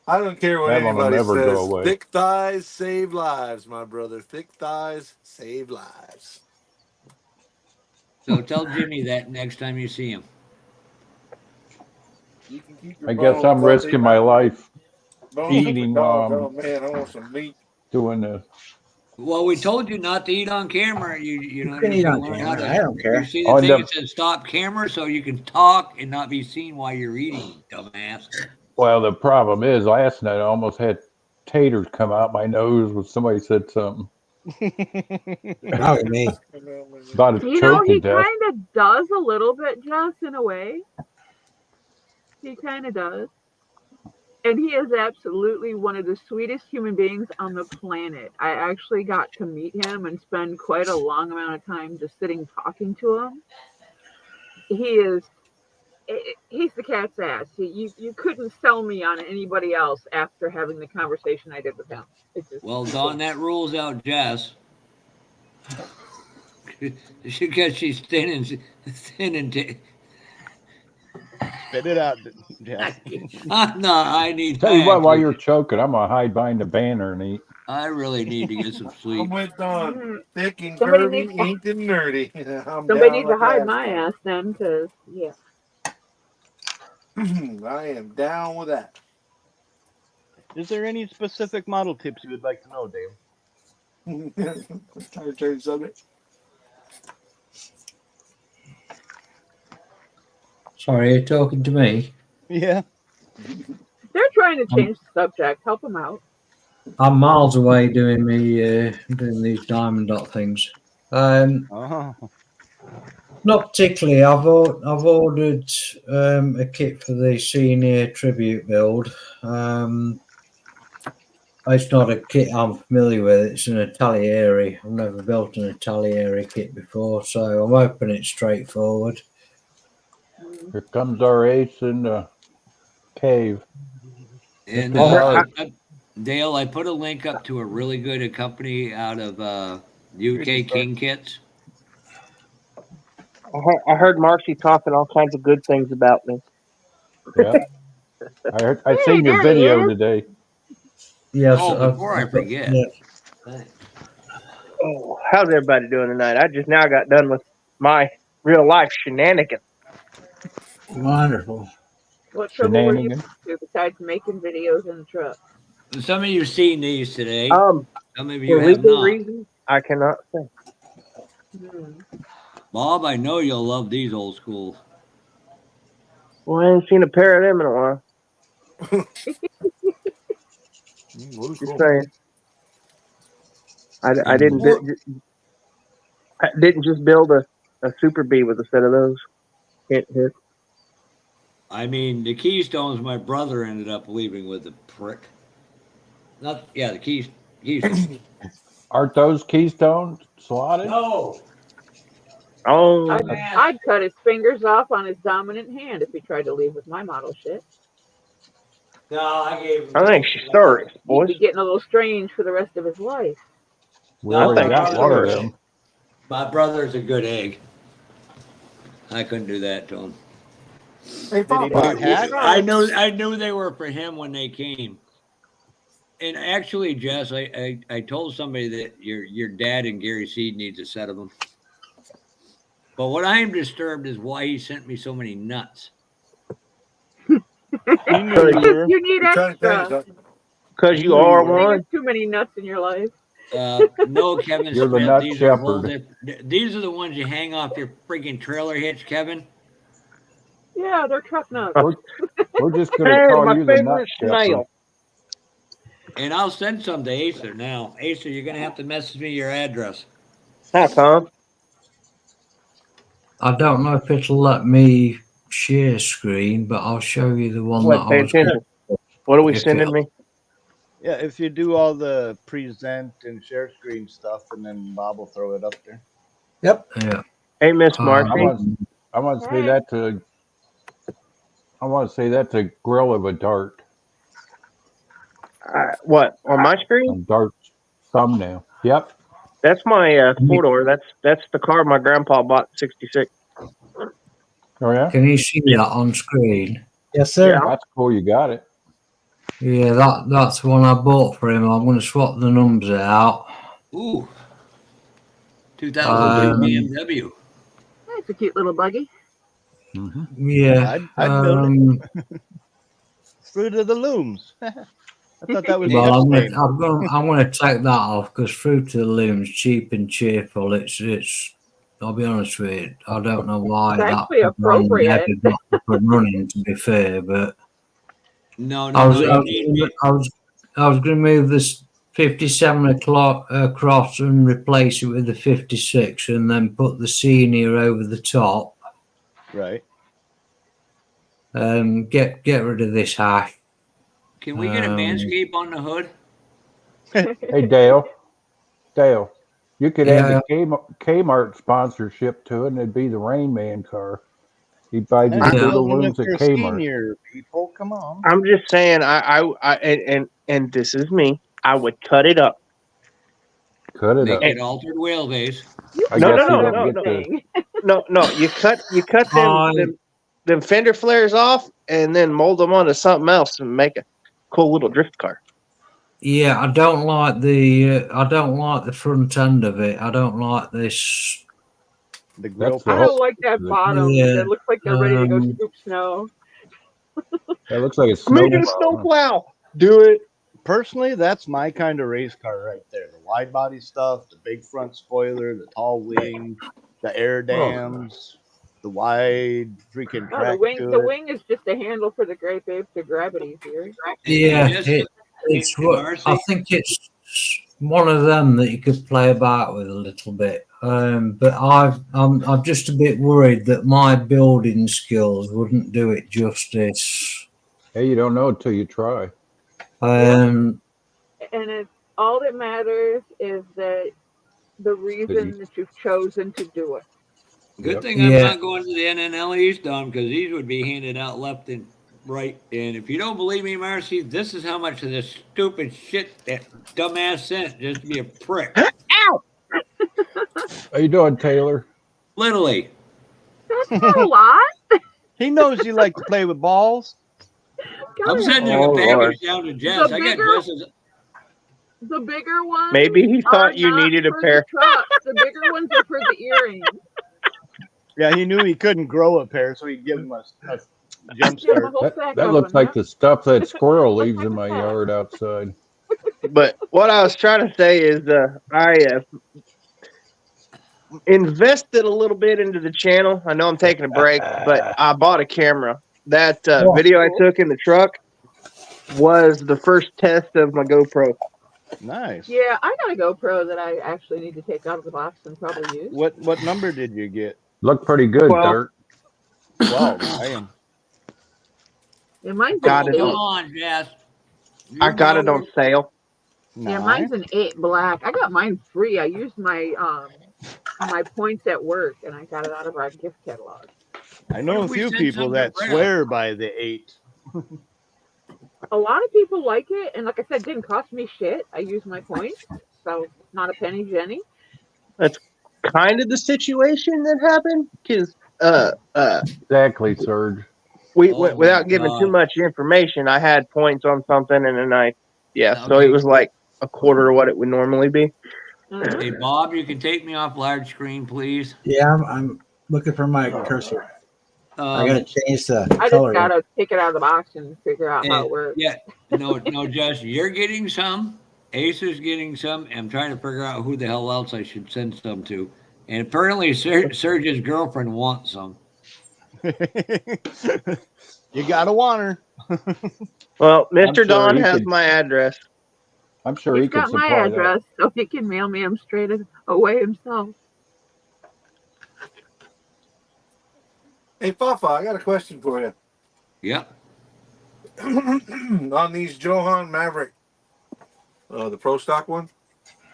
I don't care what That'll anybody never go says. away. Thick thighs save lives, my brother. Thick thighs save lives. So tell Jimmy that next time you see him. You can keep your I guess bones I'm fuzzy. risking my life Bones eating, for dog. Oh man, I want some meat. doing this. Well, we told you not to eat on camera. You know, can you eat on learn how camera. to- I don't care. You see the Oh, thing no. that says stop camera so you can talk and not be seen while you're eating, dumbass. Well, the problem is, last night I almost had taters come out my nose when somebody said something Probably me. about a You know, choke he to death. kind of does a little bit, Jess, in a way. He kind of does. And he is absolutely one of the sweetest human beings on the planet. I actually got to meet him and spend quite a long amount of time just sitting talking to him. He's the cat's ass. You couldn't sell me on anybody else after having the conversation I did with him. It's just, Well, Dawn, that rules out Jess. Because she's thin and Spit it out. Yeah. no, I need. Tell you what, while actually- you're choking, I'm gonna hide behind the banner and eat. I really need to get some I'm sleep. with Don. Mm. Thick and Somebody curvy, needs to- inked and nerdy. I'm somebody down needs to with hide that. my ass then, because, yeah. I am down with that. Is there any specific model tips you would like to know, Dave? Let's try to change subject. Sorry, you're talking to me. Yeah. They're trying to change the subject. Help them out. I'm miles away doing doing these diamond dot things. Oh. Not particularly. I've ordered a kit for the senior tribute build. It's not a kit I'm familiar with. It's an Italieri. I've never built an Italieri kit before, so I'm hoping it's straightforward. Here comes our ace in the cave. And Dale, I put a link up to a really good company out of UK, King Kits. I heard Marcy talking all kinds of good things about me. Yeah. I seen your there he video is. today. Yes. Oh, before I forget. Yeah. Thanks. Oh, how's everybody doing tonight? I just now got done with my real life shenanigans. Wonderful. What trouble were you Shenanigans. up to besides making videos in the truck? Some of you've seen these today. For Some of you have legal not. reasons, I cannot say. Bob, I know you'll love these old school. Well, I ain't seen a pair of them in a while. Just saying. I didn't just build a Super Bee with a set of those. Hint, hint. I mean, the Keystones my brother ended up leaving with the prick. The Keystone. Aren't those Keystones slotted? No. Oh, I'd cut his fingers off on his dominant hand if he tried to leave with my model shit. No, I gave him. I think she's serious, He'd boys. be getting a little strange for the rest of his life. We already got one of them. My brother's a good egg. I couldn't do that to him. Did he do hats? I knew they were for him when they came. And actually, Jess, I told somebody that your dad and Gary Seed needs a set of them. But what I am disturbed is why he sent me so many nuts. You need extra. Because you are one. There's too many nuts in your life. No, Kevin. You're the Smith, nut these are shepherd. these are the ones you hang off your freaking trailer hitch, Kevin. Yeah, they're truck nuts. We're just going to Hey, call my you the nut favorite shepherd. snail. And I'll send some to Acer now. Acer, you're going to have to message me your address. Hi, Tom. I don't know if it'll let me share screen, but I'll show you the one Wait, that pay I was. attention. What are we If sending it- me? Yeah, if you do all the present and share screen stuff, and then Bob will throw it up there. Yeah. Hey, Miss Uh, Marcy. I want to say that to. I want to say that to Grill of a Dart. What on my screen? On Dart's thumbnail. Yep. That's my 4-door. That's the car my grandpa bought in '66. Oh yeah. Can you see that on screen? Yes, sir. Yeah. That's cool. You got it. Yeah, that's the one I bought for him. I'm going to swap the numbers out. Ooh. 2002 Um, BMW. That's a cute little buggy. Yeah. I'd build it. Fruit of the Looms. I thought that was Well, I'm the going to take that off because Fruit of the Loom's cheap and cheerful. It's. I'll be honest with you. I don't know why It's that actually brand appropriate. ever got up and running. To be fair, but No, I was you going to move this 57 across and replace it with the 56, and then put the senior over the top. right. Get rid of this hash. Can we get a Manscaped on the hood? Hey Dale. Dale. You could add Yeah. the Kmart sponsorship to it, and it'd be the Rain Man car. He'd buy these Hey, little building rooms it at for Kmart. senior people, come on. I'm just saying. And this is me. I would cut it up. Cut it Make up. it altered wheelbase. I No, guess no, you no, don't no, get Thing. No. You cut them fender flares off, and then mold them onto something else and make a cool little drift car. Yeah, I don't like the front end of it. I don't like this. The grill. That's the I whole- don't like that bottom. Yeah, It looks like they're ready to go um, scoop snow. That looks like a Make it a snowplow. snowplow. Do it. Personally, that's my kind of race car right there. The wide body stuff, the big front spoiler, the tall wing, the air dams, the wide freaking No, track to the it. wing is just a handle for the Great Babe to grab it easier. Yeah, Just- it's what Marcy? I think it's one of them that you could play about with a little bit. But I'm just a bit worried that my building skills wouldn't do it justice. Hey, you don't know until you try. And it's all that matters is that the reason that you've chosen to do it. Good thing I'm not going to the NNLEs, Don, because these would be handed out left and right. And if you don't believe me, Marcy, this is how much of this stupid shit that dumbass sent just to be a prick. Ow! How you doing, Taylor? Literally. That's not a lot. He knows you like to play with balls. I'm sending a package down to Jess. I got Jess's. The bigger ones. Maybe he thought are you not needed a for pair. The truck. The bigger ones are for the earrings. Yeah, he knew he couldn't grow a pair, so he'd give him a jump Yeah, the start. whole stack That of looks them, like the stuff that squirrel leaves in my yard outside. But what I was trying to say is, I invested a little bit into the channel. I know I'm taking a break, but I bought a camera. That video I took in the truck was the first test of my GoPro. Nice. Yeah, I got a GoPro that I actually need to take out of the box and probably use. What number did you get? Look pretty good, Well- Dirt. 12. Damn. Yeah, mine's Got an it. Come 8. on, Jess. I got it on sale. Yeah, mine's an 8 black. I got mine free. I used my my points at work, and I got it out of our gift catalog. I know a We few sent people some that to Brad. swear by the 8. A lot of people like it, and like I said, it didn't cost me shit. I used my points, so not a penny Jenny. Kind of the situation that happened because Exactly, Serge. we Oh without my giving too God. much information, I had points on something, and then so Okay. it was like a quarter of what it would normally be. Mhm. Hey, Bob, you can take me off large screen, please. Yeah, I'm looking for my cursor. I gotta change the I just color. gotta take it out of the box and figure out how it works. Yeah, no, Jess, you're getting some. Ace is getting some. I'm trying to figure out who the hell else I should send some to. And apparently, Serge's girlfriend wants some. You gotta want her. Well, I'm Mr. sure Don he has could- my address. I'm sure he He's can got my supply that. address, so he can mail me them straight away himself. Hey, Fafa, I got a question for you. Yep. On these Johan Maverick, the Pro Stock one,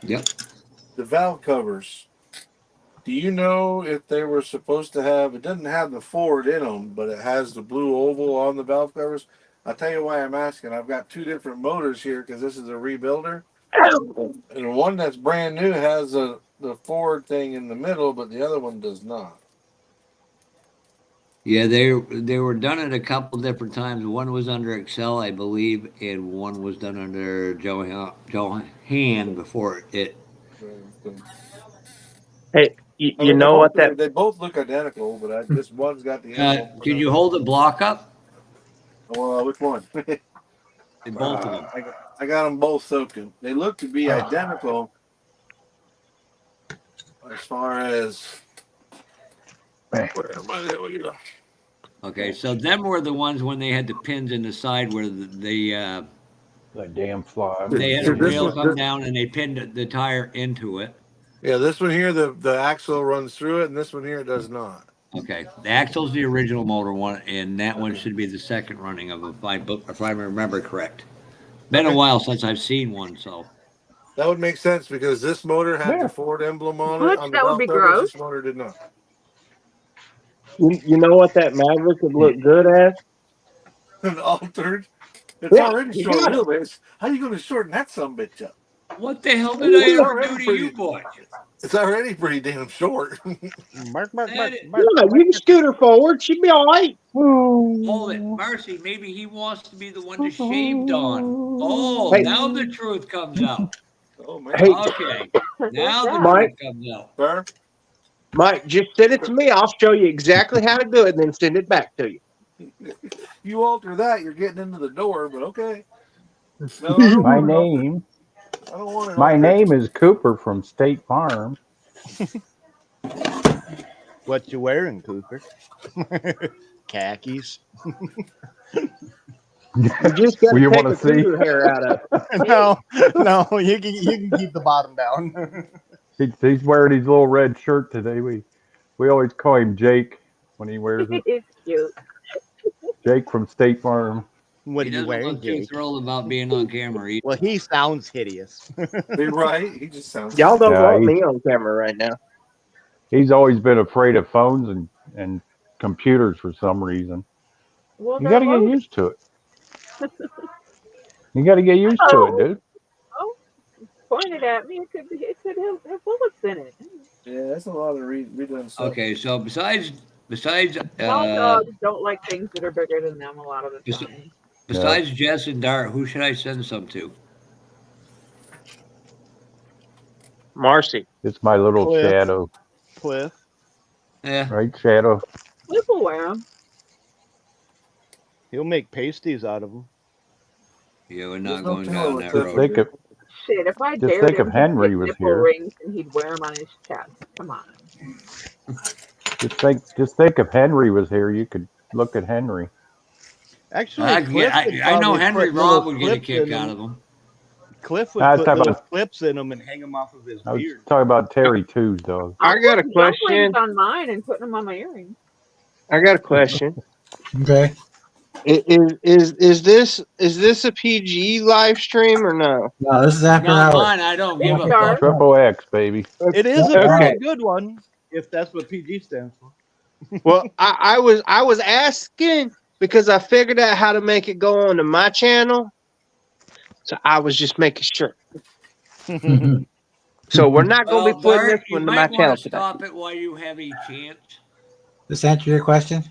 Yep. the valve covers. Do you know if they were supposed to have? It doesn't have the Ford in them, but it has the blue oval on the valve covers. I'll tell you why I'm asking. I've got two different motors here because this is a rebuilder, and one that's brand new has the Ford thing in the middle, but the other one does not. Yeah, they were done at a couple different times. One was under Excel, I believe, and one was done under Johan before it. Hey, you know what that? They both look identical, but this one's got the. Can you hold the block up? Well, which one? Both of them. I got them both soaking. They look to be identical as far as. Where am I? There we go. Okay, so them were the ones when they had the pins in the side where That damn fly. they had So a this rail was- come this- down and they pinned the tire into it. Yeah, this one here, the axle runs through it, and this one here does not. Okay, the axle's the original motor one, and that one should be the second running of it, if I remember correct. Been a while since I've seen one, so. That would make sense because this motor had the Ford emblem on it. What? On the That would valve be covers, gross. This motor did not. You know what that Maverick would look good as? And altered. It's Yeah, already you short got it. wheelbase. How are you going to shorten that sumbitch up? What the hell did I It's ever already do to pretty- you, boy? It's already pretty damn short. Bark, bark, That bark, is- bark, Yeah, you can scoot her forward. She'd be all right. Hold it, Marcy. Maybe he wants to be the one to shave Dawn. Oh, Hey. now the truth comes out. Oh man. Hey. Okay, now the Mike. truth comes out. Sir? Mike, just send it to me. I'll show you exactly how to do it, and then send it back to you. You alter that, you're getting into the door, but okay. No, I don't My want it altered. name. I don't want it My altered. name is Cooper from State Farm. What you wearing, Cooper? Khakis. You just got Well, to you take wanna the see? cougar hair out of it. no, you can keep the bottom down. He's wearing his little red shirt today. We always call him Jake when he wears it. It's cute. Jake from State Farm. What He are you doesn't wearing, look too Jake? thrilled about being on camera either. Well, he sounds hideous. You're right. He just sounds. Y'all don't Yeah, want he- me on camera right now. He's always been afraid of phones and computers for some reason. Well, You they're got to get loaded. used to it. You got to get used to it, dude. Oh, pointed at me. It could have bullets in it. Yeah, that's a lot of redoing stuff. Okay, so besides Small dogs don't like things that are bigger than them a lot of the Yes. time. besides Jess and Dart, who should I send some to? Marcy. It's my little Cliff. shadow, Cliff. Yeah, right? Shadow. Cliff will wear them. He'll make pasties out of them. yeah, we're There's not no going telling down what that Cliff Just road. think of Shit, if I Just dared think him, if he'd Henry get was nipple here. rings and he'd wear them on his chest. Come on. just think if Henry was here, you could look at Henry. Actually, I, Cliff would I know probably Henry put little Rob would get a clips kick in out them. of them. Cliff would I was put talking little about- clips in them and hang them off of his I was beard. talking about Terry Two's dog. I got a I'm putting question. dumplings on mine and putting them on my earrings. I got a question. Okay. Is this a PG live stream or no? No, this is after Not hours. mine. I don't give a It's fuck. dark. Triple X, baby. It is a Okay. pretty good one, if that's what PG stands for. Well, I was asking because I figured out how to make it go onto my channel. So I was just making sure. So we're not going to be putting Dart, this you one to might my want channel to today. stop it while you have a chance. This answer your question?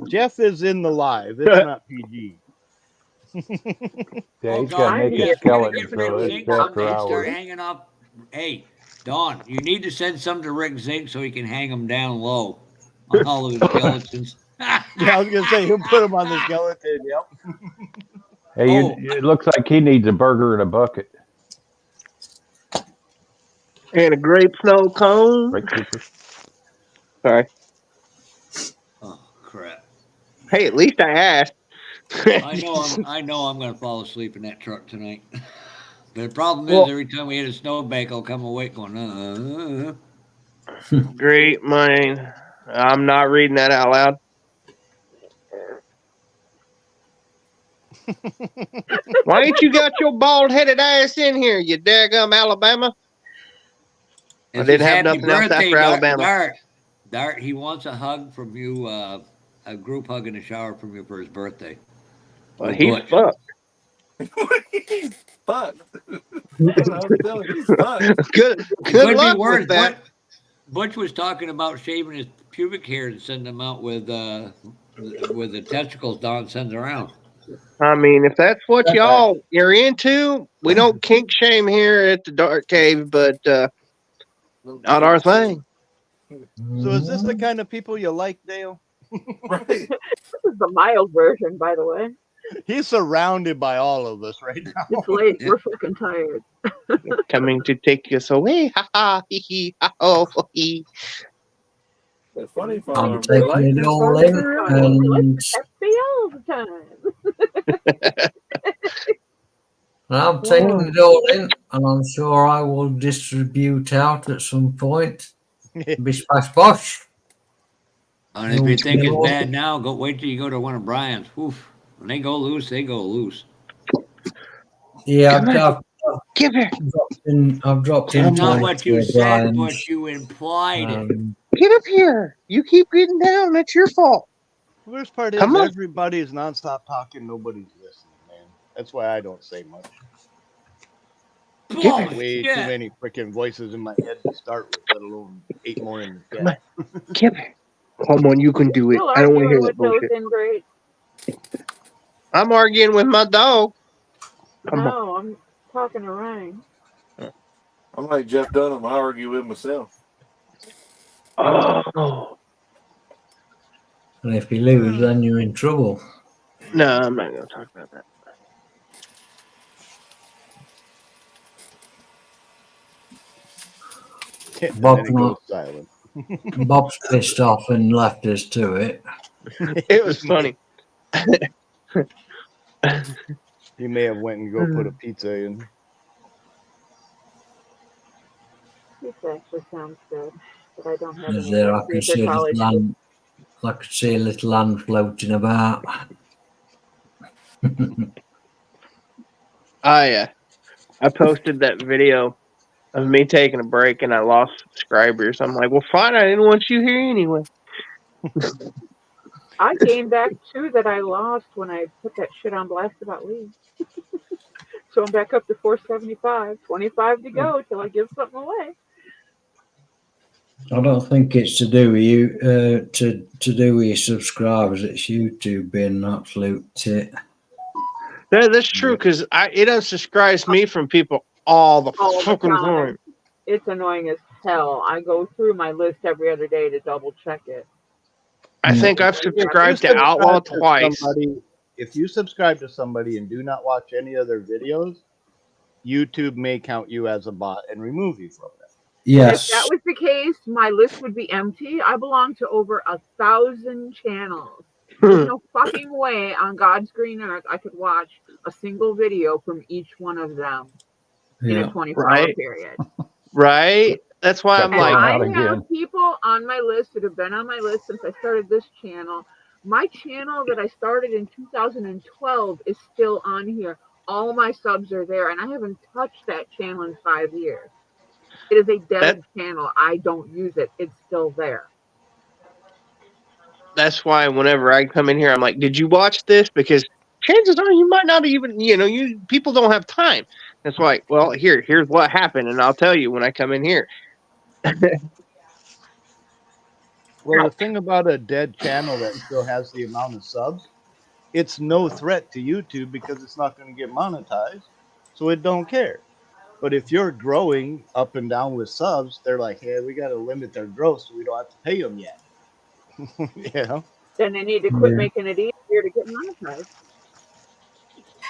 Jeff is in the live. It's not PG. Yeah, Oh, he's got Dawn, naked yeah, skeletons, get so Rick it's Zink after something and start hours. hanging up. Hey, Dawn, you need to send some to Rick Zink so he can hang them down low on all of his skeletons. Yeah, I was gonna say he'll put him on the skeleton. Yep. Hey, Oh. it looks like he needs a burger in a bucket. And a grape snow cone. Right, Cooper? Sorry. Oh crap! Hey, at least I asked. I know I'm going to fall asleep in that truck tonight. But the problem is, Well- every time we hit a snowbank, I'll come awake going, Great money. I'm not reading that out loud. Why ain't you got your bald headed ass in here, you daggum Alabama? I It's didn't his have happy nothing else birthday, after Alabama. Dart, he wants a hug from you, a group hug in the shower from you for his birthday. Well, Oh, he's Butch. fucked. He's fucked. I'm telling you, he's fucked. Good Could be luck worse. with that. Butch was talking about shaving his pubic hair and sending them out with the testicles Don sends around. I mean, if that's what y'all are into, we don't kink shame here at the Dark Cave, but not our thing. So is this the kind of people you like, Dale? Right. This is the mild version, by the way. He's surrounded by all of us right now. It's late. We're fucking tired. Coming to take us away. Ha ha, hee hee, ha ho, ho, hee. The funny I'm farm. taking it all in, and FBL all the time. I'm taking it all in, and I'm sure I will distribute out at some point. Bish bash bosh. And if you think it's bad now, go wait till you go to one of Brian's. Oof. When they go loose, they go loose. Yeah, Give here. I've dropped in. That's not twice what you with said, Brian's, but you implied it. Get up here. You keep getting down. That's your fault. The worst part is Come on. everybody's nonstop talking. Nobody's listening, man. That's why I don't say much. Oh, Way shit. too many freaking voices in my head to start with, let alone 8 more in the Come on. chat. Give here. Come on, you can do it. Still I don't want to hear arguing that with those bullshit. ingrates. I'm arguing with my dog. Come on. No, I'm talking to Ryan. I'm like Jeff Dunham. I argue with myself. Oh. And if you lose, then you're in trouble. No, I'm not going to talk about that. And Bob, then it goes silent. Bob's pissed off and left us to it. It was funny. He may have went and go put a pizza in. Pizza actually sounds good, but I don't have Is any there? I can future see a college. little land. I can see a little land floating about. I posted that video of me taking a break and I lost subscribers. I'm like, well, fine. I didn't want you here anyway. I gained back 2 that I lost when I put that shit on blast about Lee. So I'm back up to 475. 25 to go till I give something away. I don't think it's to do with you, to do with your subscribers. It's YouTube being an absolute tit. That's true because it unsubscribes me from people all the All the fucking time. time. It's annoying as hell. I go through my list every other day to double check it. I think I've subscribed to Outlaw twice. If you subscribe to somebody and do not watch any of their videos, YouTube may count you as a bot and remove you from it. Yes. If that was the case, my list would be empty. I belong to over 1,000 channels. There's no fucking way on God's green earth I could watch a single video from each one of them in a 24-hour period. Right? That's why I'm And like, I have people on my list that have been on my list since I started this channel. My channel that I started in 2012 is still on here. All my subs are there, and I haven't touched that channel in 5 years. It is a dead channel. I don't use it. It's still there. that's why whenever I come in here, I'm like, did you watch this? Because chances are you might not even, people don't have time. That's why, well, here's what happened, and I'll tell you when I come in here. Well, the thing about a dead channel that still has the amount of subs, it's no threat to YouTube because it's not going to get monetized, so it don't care. But if you're growing up and down with subs, they're like, hey, we got to limit their growth so we don't have to pay them yet. Then they need to quit making it easier to get monetized.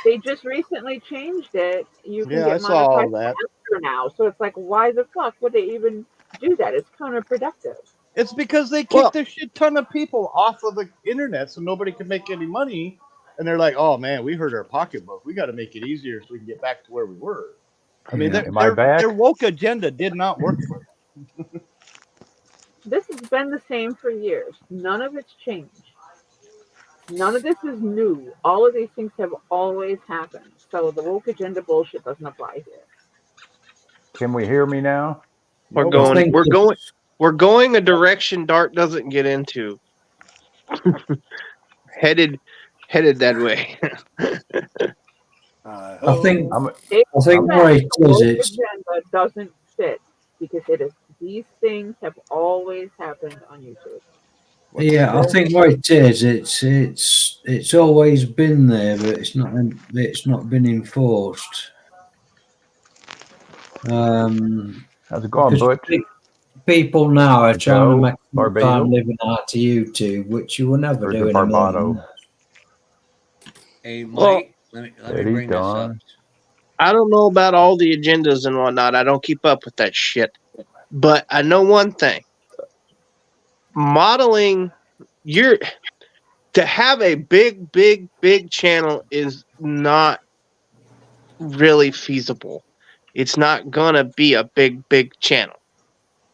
They just recently changed it. You can get monetized faster now. So it's like, why the fuck would they even do that? It's counterproductive. It's because they kicked a shit ton of people off of the internet so nobody can make any money. And they're like, oh, man, we hurt our pocketbook. We got to make it easier so we can get back to where we were. I mean, their woke agenda did not work for them. This has been the same for years. None of it's changed. None of this is new. All of these things have always happened. So the woke agenda bullshit doesn't apply here. Can we hear me now? We're going a direction Dart doesn't get into. headed that way. I think where it is, it's agenda doesn't fit because these things have always happened on YouTube. I think what it is, it's always been there, but it's not been enforced. How's it going, Butch? People now are trying to make Barbados? time living out to YouTube, which you will never do in Barbados. Hey, Mike, let me bring this up. I don't know about all the agendas and whatnot. I don't keep up with that shit. But I know one thing. Modeling, to have a big channel is not really feasible. It's not gonna be a big channel.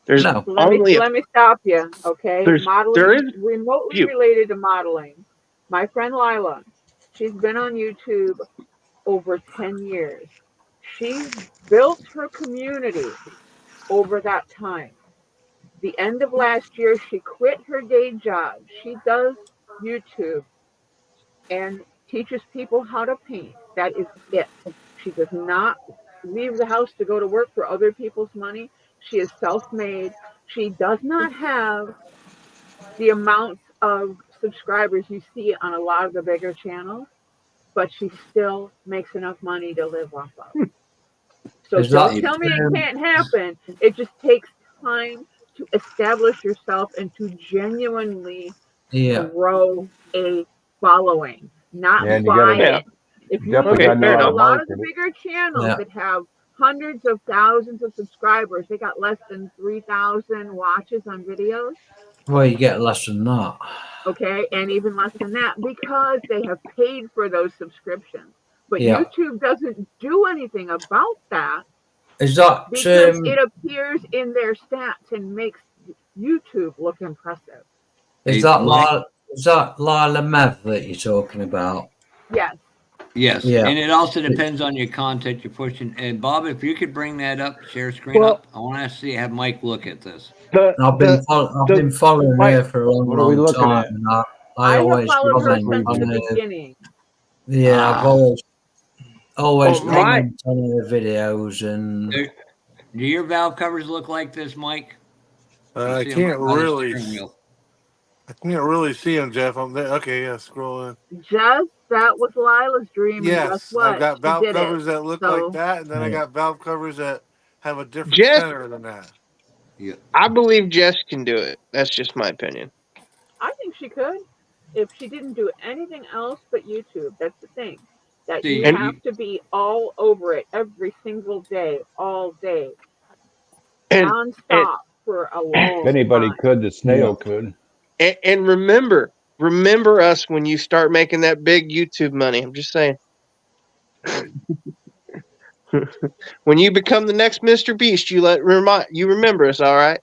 There's let me stop you, okay? Modeling there is remotely related to modeling. My friend Lila, she's been on YouTube over 10 years. She's built her community over that time. The end of last year, she quit her day job. She does YouTube and teaches people how to paint. That is it. She does not leave the house to go to work for other people's money. She is self-made. She does not have the amount of subscribers you see on a lot of the bigger channels, but she still makes enough money to live off of. So don't tell me it can't happen. It just takes time to establish yourself and to genuinely grow a following, not buy it. If you look at a lot of the bigger channels that have hundreds of thousands of subscribers, they got less than 3,000 watches on videos. Well, you get less than that. Okay, and even less than that because they have paid for those subscriptions. But Yeah. YouTube doesn't do anything about that Is that because it appears in their stats and makes YouTube look impressive. is that Lila Mev that you're talking about? Yes. Yes, Yeah. and it also depends on your content you're pushing. And Bob, if you could bring that up, share screen Well- up. I want to have Mike look at this. I've been following her for a long, What are we long looking time. at? And I I have always followed her comment since on the her. beginning. Yeah, I've always Oh, my- comment on her videos and Do your valve covers look like this, Mike? I You see 'em can't on the really. steering wheel. I can't really see him, Jeff. I'm there. Okay, yeah, scroll in. Just that was Lila's dream, and guess Yes, what? I've got She valve did it. covers that look So- like that, and then I Yeah. got valve covers that have a different Jeff- center than that. I believe Jess can do it. That's just my opinion. I think she could if she didn't do anything else but YouTube. That's the thing. That See, you and have to be all over it every single day, all day, And nonstop for a long If anybody time. could, the snail could. and remember us when you start making that big YouTube money. I'm just saying. When you become the next Mr. Beast, you remember us, all right?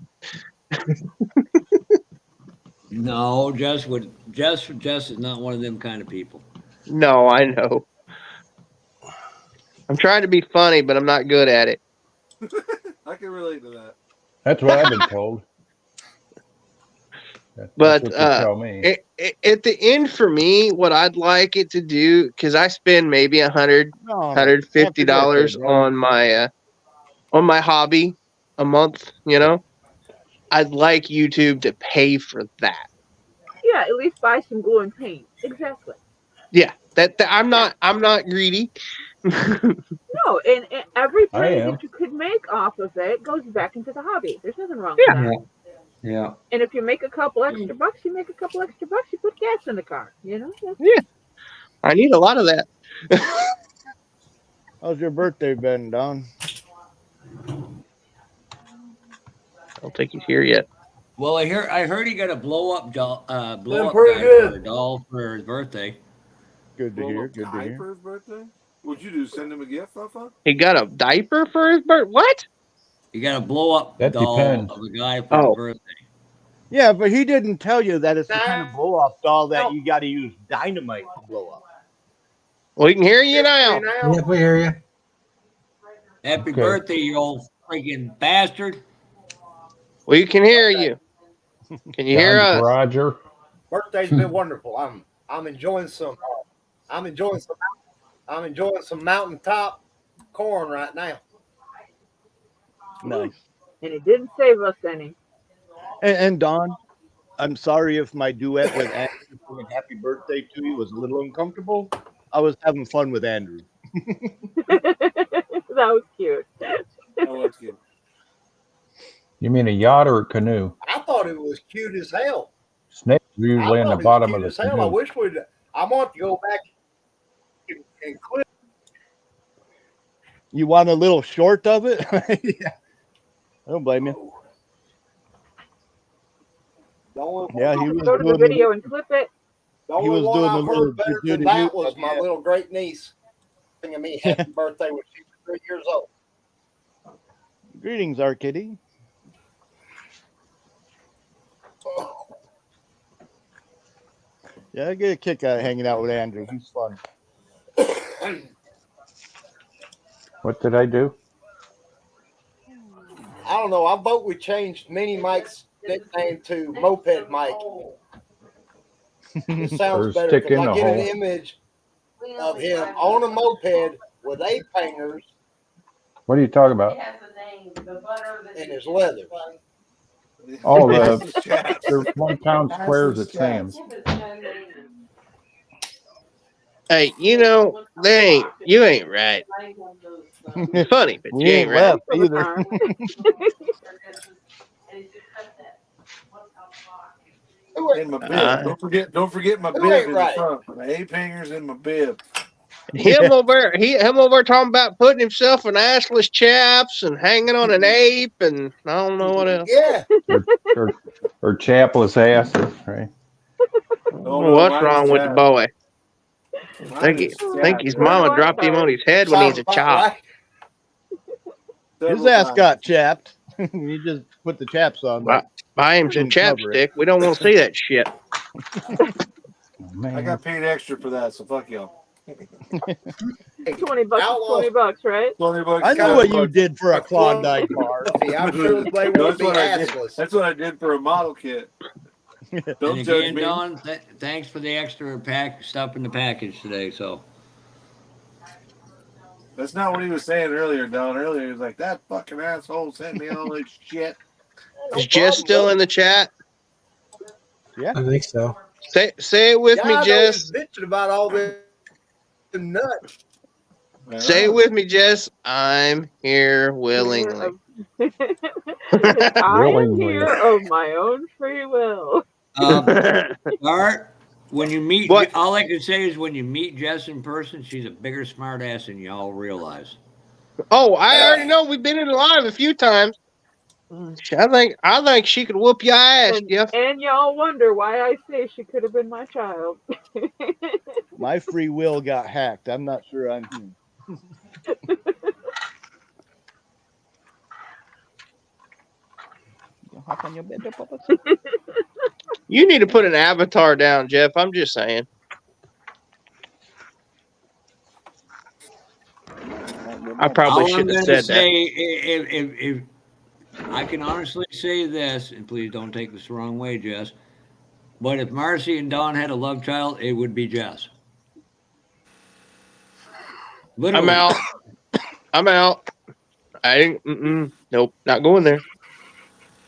No, Jess is not one of them kind of people. No, I know. I'm trying to be funny, but I'm not good at it. I can relate to that. That's what I've been told. But, That's what you tell me. At the end, for me, what I'd like it to do, because I spend maybe $150 on my hobby a month, I'd like YouTube to pay for that. Yeah, at least buy some glue and paint. Exactly. Yeah, that I'm not greedy. No, and every I penny am. that you could make off of it goes back into the hobby. There's nothing wrong Yeah. with that. Yeah. And if you make a couple extra bucks, you make a couple extra bucks. You put gas in the car. That's- I need a lot of that. How's your birthday been, Don? I don't think he's here yet. Well, I heard he got a blow up doll pretty good. for a doll for his birthday. Good to Roll hear. up Good to die hear. for his birthday? What'd you do? Send him a gift, Fafa? He got a diaper for his birthday. What? He got a blow up That doll depends. of a guy for Oh. his birthday. Yeah, but he didn't tell you that it's the kind of blow off doll that you got to use dynamite to blow up. We can hear you now. Yep, we hear you. Happy Okay. birthday, you old freaking bastard. We can hear you. Can you hear Don's us? Roger. Birthday's been wonderful. I'm enjoying some mountaintop corn right now. Nice. And it didn't save us any. And Don, I'm sorry if my duet with Andrew singing "Happy Birthday" to you was a little uncomfortable. I was having fun with Andrew. That was cute. That was good. You mean a yacht or a canoe? I thought it was cute as hell. Snakes are usually in the bottom of the I canoe. wish I want to go back and clip. You want a little short of it? Yeah. I don't blame you. The only, Yeah, he was Go to the doing video and clip it. the only he was one doing I've the heard little better than do-do-do that was of my that. little great niece singing me happy birthday when she was 3 years old. Greetings, our kitty. Yeah, I get a kick out of hanging out with Andrew. He's fun. What did I do? I don't know. I vote we changed Mini Mike's nickname to Moped Mike. It Or sounds better stick because in I a get an hole. image of him on a moped with ape hangers What are you talking about? in his leathers. Oh, That's his chat. they're 1 pound That's squares his at Sam's. Hey, you ain't right. It's funny, but We you ain't ain't right. left either. In my bib. Uh, Don't forget my Who bib ain't in right? the front. My ape hangers in my bib. Him over there talking about putting himself in assless chaps and hanging on an ape and I don't know what else. Yeah. Or chapless asses, right? What's wrong with the boy? Think his mama dropped him on his head when he's a child. His ass got chapped. You just put the chaps on. Buy him some chapstick. We don't want to see that shit. I got paid extra for that, so fuck y'all. $20 is $20, right? $20. I know what you did for a Klondike bar. I'm sure they won't be That's what I did for a model kit. Don't And judge again, me. Don, thanks for the extra stuff in the package today. So That's not what he was saying earlier, Don. Earlier, he was like, that fucking asshole sent me all this shit. Is Jess still in the chat? Yeah. I think so. Say it with me, Jess. Bitching about all this nuts. Say it with me, Jess. I'm here willingly. I am here of my own free will. Art, when you meet, all I can say is when you meet Jess in person, she's a bigger smartass than y'all realize. Oh, I already know. We've been in live a few times. I think she could whoop your ass, Jeff. And y'all wonder why I say she could have been my child. My free will got hacked. I'm not sure I'm human. Hop on your bed, Papa. You need to put an avatar down, Jeff. I'm just saying. I probably shouldn't have said that. If I can honestly say this, and please don't take this the wrong way, Jess, but if Marcy and Dawn had a love child, it would be Jess. Literally. I'm out. I'm out. I didn't. Nope, not going there.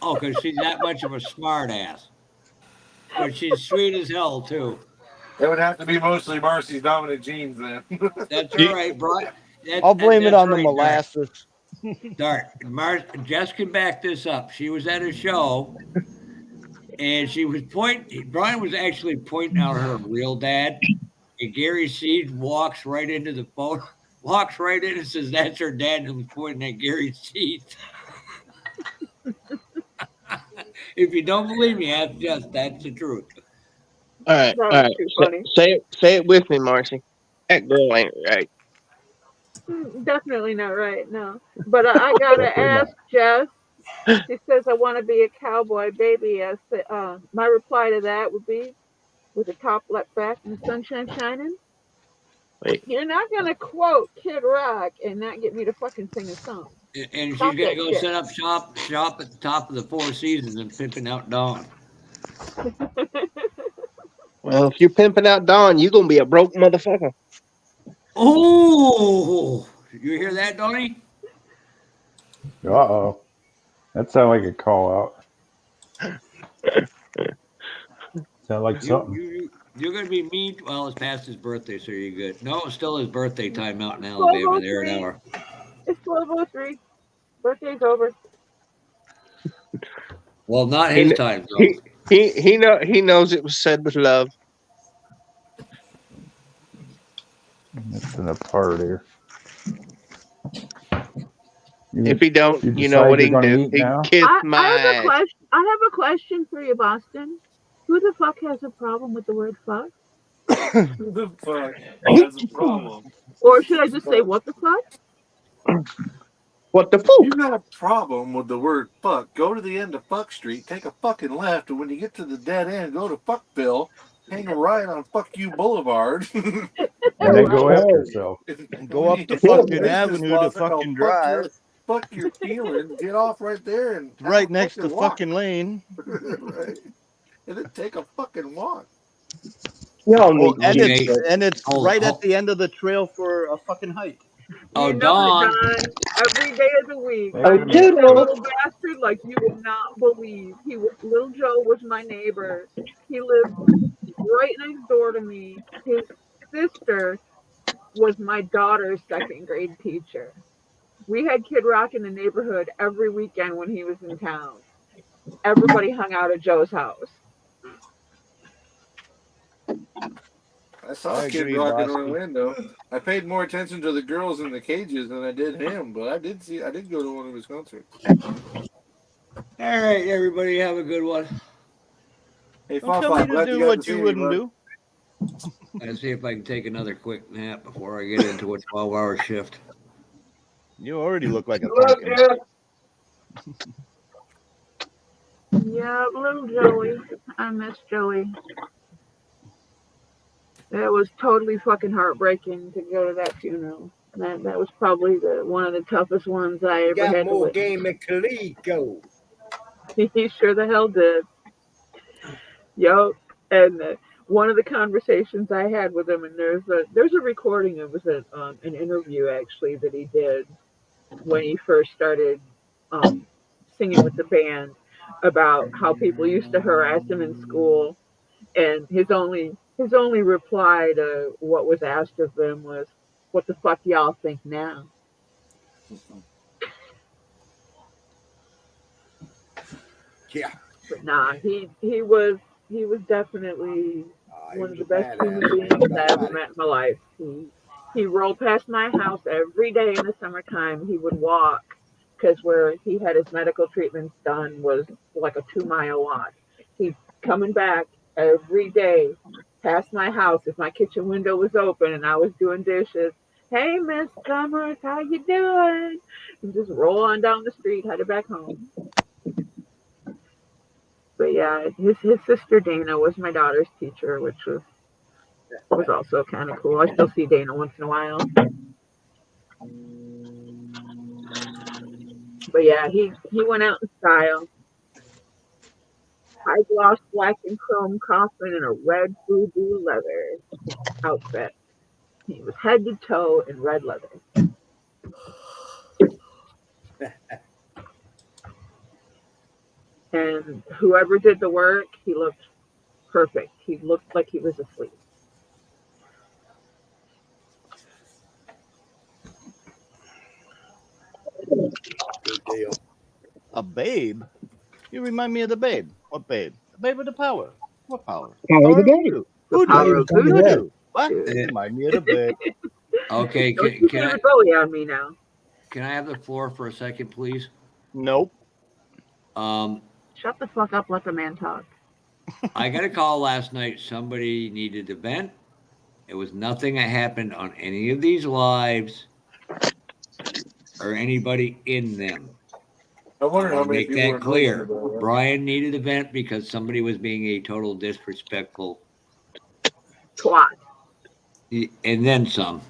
Oh, because she's that much of a smart ass. But she's sweet as hell, too. It would have to be mostly Marcy's dominant genes then. That's all right, Brian. I'll blame it on the right, molasses. Dart. Jess can back this up. She was at a show, and she was Brian was actually pointing out her real dad, and Gary Seed walks right into the phone, walks right in and says, that's her dad, and was pointing at Gary Seed. If you don't believe me, ask Jess. That's the truth. All right, all right. Say it with me, Marcy. That girl ain't right. Definitely not right, no. But I gotta ask Jess. She says, I want to be a cowboy baby. My reply to that would be, with the top left back and the sunshine shining. Wait. You're not gonna quote Kid Rock and not get me to fucking sing a song. And she's Stop gonna that go shit. set up shop at the top of the Four Seasons and pimping out Dawn. Well, if you're pimping out Dawn, you're gonna be a broke motherfucker. Oh, you hear that, Donnie? Uh-oh. That sounded like a call out. Sound like something. You're going to be mean. Well, it's past his birthday, so you're good. No, it's still his birthday time out in Alabama. There an hour. It's 12:03. Birthday's over. Well, not his time. So. He knows it was said with love. It's in a part here. If he don't, you know what he can do. He can kiss my ass. I have a question for you, Boston. Who the fuck has a problem with the word fuck? Who the fuck has a problem? Or should I just say what the fuck? What the fuck? You got a problem with the word fuck. Go to the end of Fuck Street, take a fucking left, and when you get to the dead end, go to Fuckville, hang a right on Fuck You Boulevard. And then go after yourself. Go up the fucking avenue to fucking drive. Fuck your feelings. Get off right there and Right next to walk. fucking lane. Right. And then take a fucking walk. And it's right at the end of the trail for a fucking hike. Oh, You know Dawn. it, Don. Every day of the week. Oh, I met that little bastard like you would not believe. Little Joe was my neighbor. He lived right next door to me. His sister was my daughter's second grade teacher. We had Kid Rock in the neighborhood every weekend when he was in town. Everybody hung out at Joe's house. I saw Kid Rock in Orlando. I paid more attention to the girls in the cages than I did him, but I did go to one of his concerts. All right, everybody, have a good one. Hey, Hey, Don't tell me to do what you wouldn't do. Let's see if I can take another quick nap before I get into a 12-hour shift. You already look like a Look, pumpkin. Yeah, little Joey. I miss Joey. It was totally fucking heartbreaking to go to that funeral. That was probably one of the toughest ones I You ever got had to more witness. game than Coleco. He sure the hell did. Yo, and one of the conversations I had with him, and there's a recording. It was an interview actually that he did when he first started singing with the band about how people used to harass him in school, and his only reply to what was asked of him was, "What the fuck y'all think now?" Yeah. But nah, he was definitely one of the best human beings I ever met in my life. He rolled past my house every day in the summertime. He would walk because where he had his medical treatments done was like a 2-mile walk. He's coming back every day past my house. If my kitchen window was open and I was doing dishes, "Hey, Miss Summers, how you doing?" And just roll on down the street, headed back home. But yeah, his sister Dana was my daughter's teacher, which was also kind of cool. I still see Dana once in a while. But yeah, he went out in style. High gloss black and chrome coffin and a red voodoo leather outfit. He was head to toe in red leather. And whoever did the work, he looked perfect. He looked like he was asleep. Good deal. A babe? You remind me of the Babe. What Babe? The Babe with the power. What power? Power of the Babe. Voodoo. The power of Voodoo. voodoo. Voodoo. What? Remind me of the Babe. Okay, Don't you can I David Bowie on me now. can I have the floor for a second, please? Nope. Shut the fuck up, let the man talk. I got a call last night. Somebody needed a vent. It was nothing that happened on any of these lives or anybody in them. I wonder how I'll many make people that are clear. about that. Brian needed a vent because somebody was being a total disrespectful, Twat. and then some.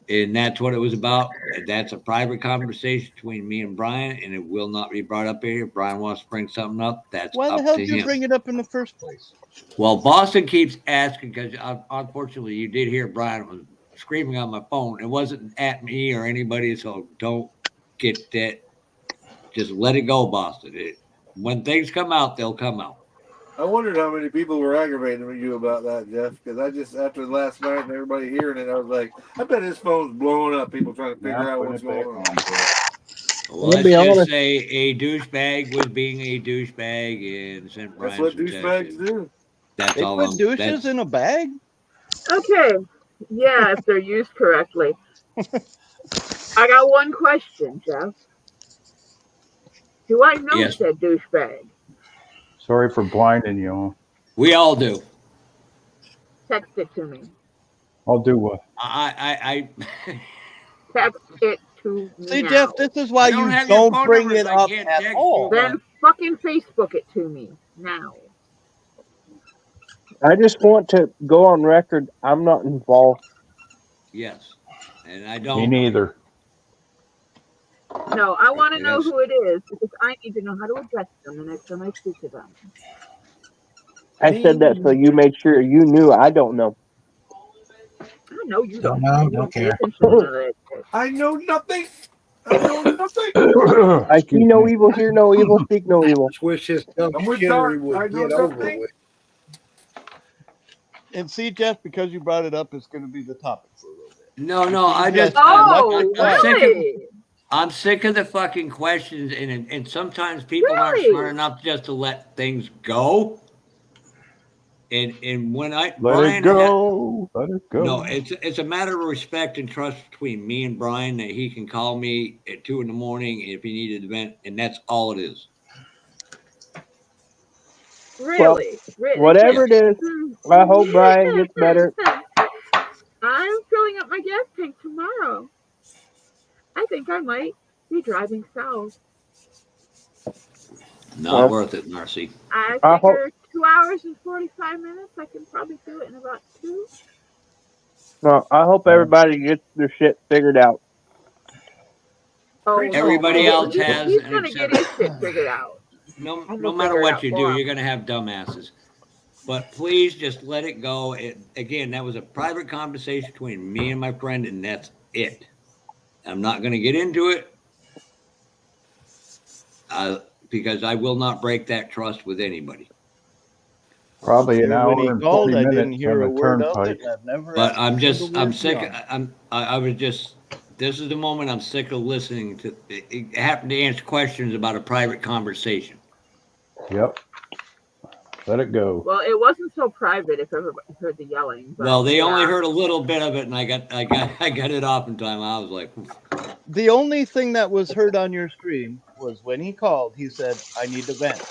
And that's what it was about. That's a private conversation between me and Brian, and it will not be brought up here. If Brian wants to bring something up, that's Why the up hell to did you him. bring it up in the first place? Well, Boston keeps asking because unfortunately you did hear Brian was screaming on my phone. It wasn't at me or anybody, so don't get that. Just let it go, Boston. When things come out, they'll come out. I wondered how many people were aggravating you about that, Jeff, because I just, after last night and everybody hearing it, I was like, I bet his phone's blowing up. People trying to figure out what's going on. Well, let's just say a douchebag was being a douchebag and sent Brian That's what some douchebags text. do. That's They all. put douches in a bag? Okay. Yeah, if they're used correctly. I got one question, Jeff. Do I know Yes. said douchebag? Sorry for blinding you. We all do. Text it to me. I'll do what? I Text it to me. See, now. Jeff, this is why don't you have your don't phone bring numbers. it I up can't at text all. you. Then fucking Facebook it to me now. I just want to go on record. I'm not involved. Yes, and I Me don't. neither. No, I want to know Yes. who it is because I need to know how to address them the next time I speak to them. I said that so you made sure you knew. I don't know. I know you Don't don't. know, You don't pay care. attention to that shit. I know nothing. I know nothing. I see no evil, hear no evil, speak no evil. Just wish this dumb I'm with shittery Doc. I would know get over nothing. with. And see, Jeff, because you brought it up, it's going to be the topic for a little bit. No, I Yes. just. Oh, I'm sick of- really? I'm sick of the fucking questions, and sometimes people aren't Really? smart enough just to let things go. And when Let Brian it go. Let it go. No, it's a matter of respect and trust between me and Brian that he can call me at 2 a.m. if he needed a vent, and that's all it is. Really? Whatever it is, I hope Brian gets better. I'm filling up my gas tank tomorrow. I think I might be driving south. Not worth it, Marcy. I I hope- figure 2 hours and 45 minutes. I can probably do it in about 2. Well, I hope everybody gets their shit figured out. Oh, Everybody no. else He- has He's an gonna get exception. his shit figured out. No I'm no gonna matter figure it what out you for do, him. you're going to have dumbasses. But please just let it go. Again, that was a private conversation between me and my friend, and that's it. I'm not going to get into it because I will not break that trust with anybody. Probably an When hour he and called, 40 I didn't minutes hear on a the word of turnpike. it. I've never. But asked I'm a just, single I'm word sick. beyond. I was just, this is the moment I'm sick of listening to, having to answer questions about a private conversation. Yep. Let it go. Well, it wasn't so private if everybody heard the yelling. But Well, they only yeah. heard a little bit of it, and I got it off in time. I was like, The only thing that was heard on your stream was when he called. He said, "I need to vent,"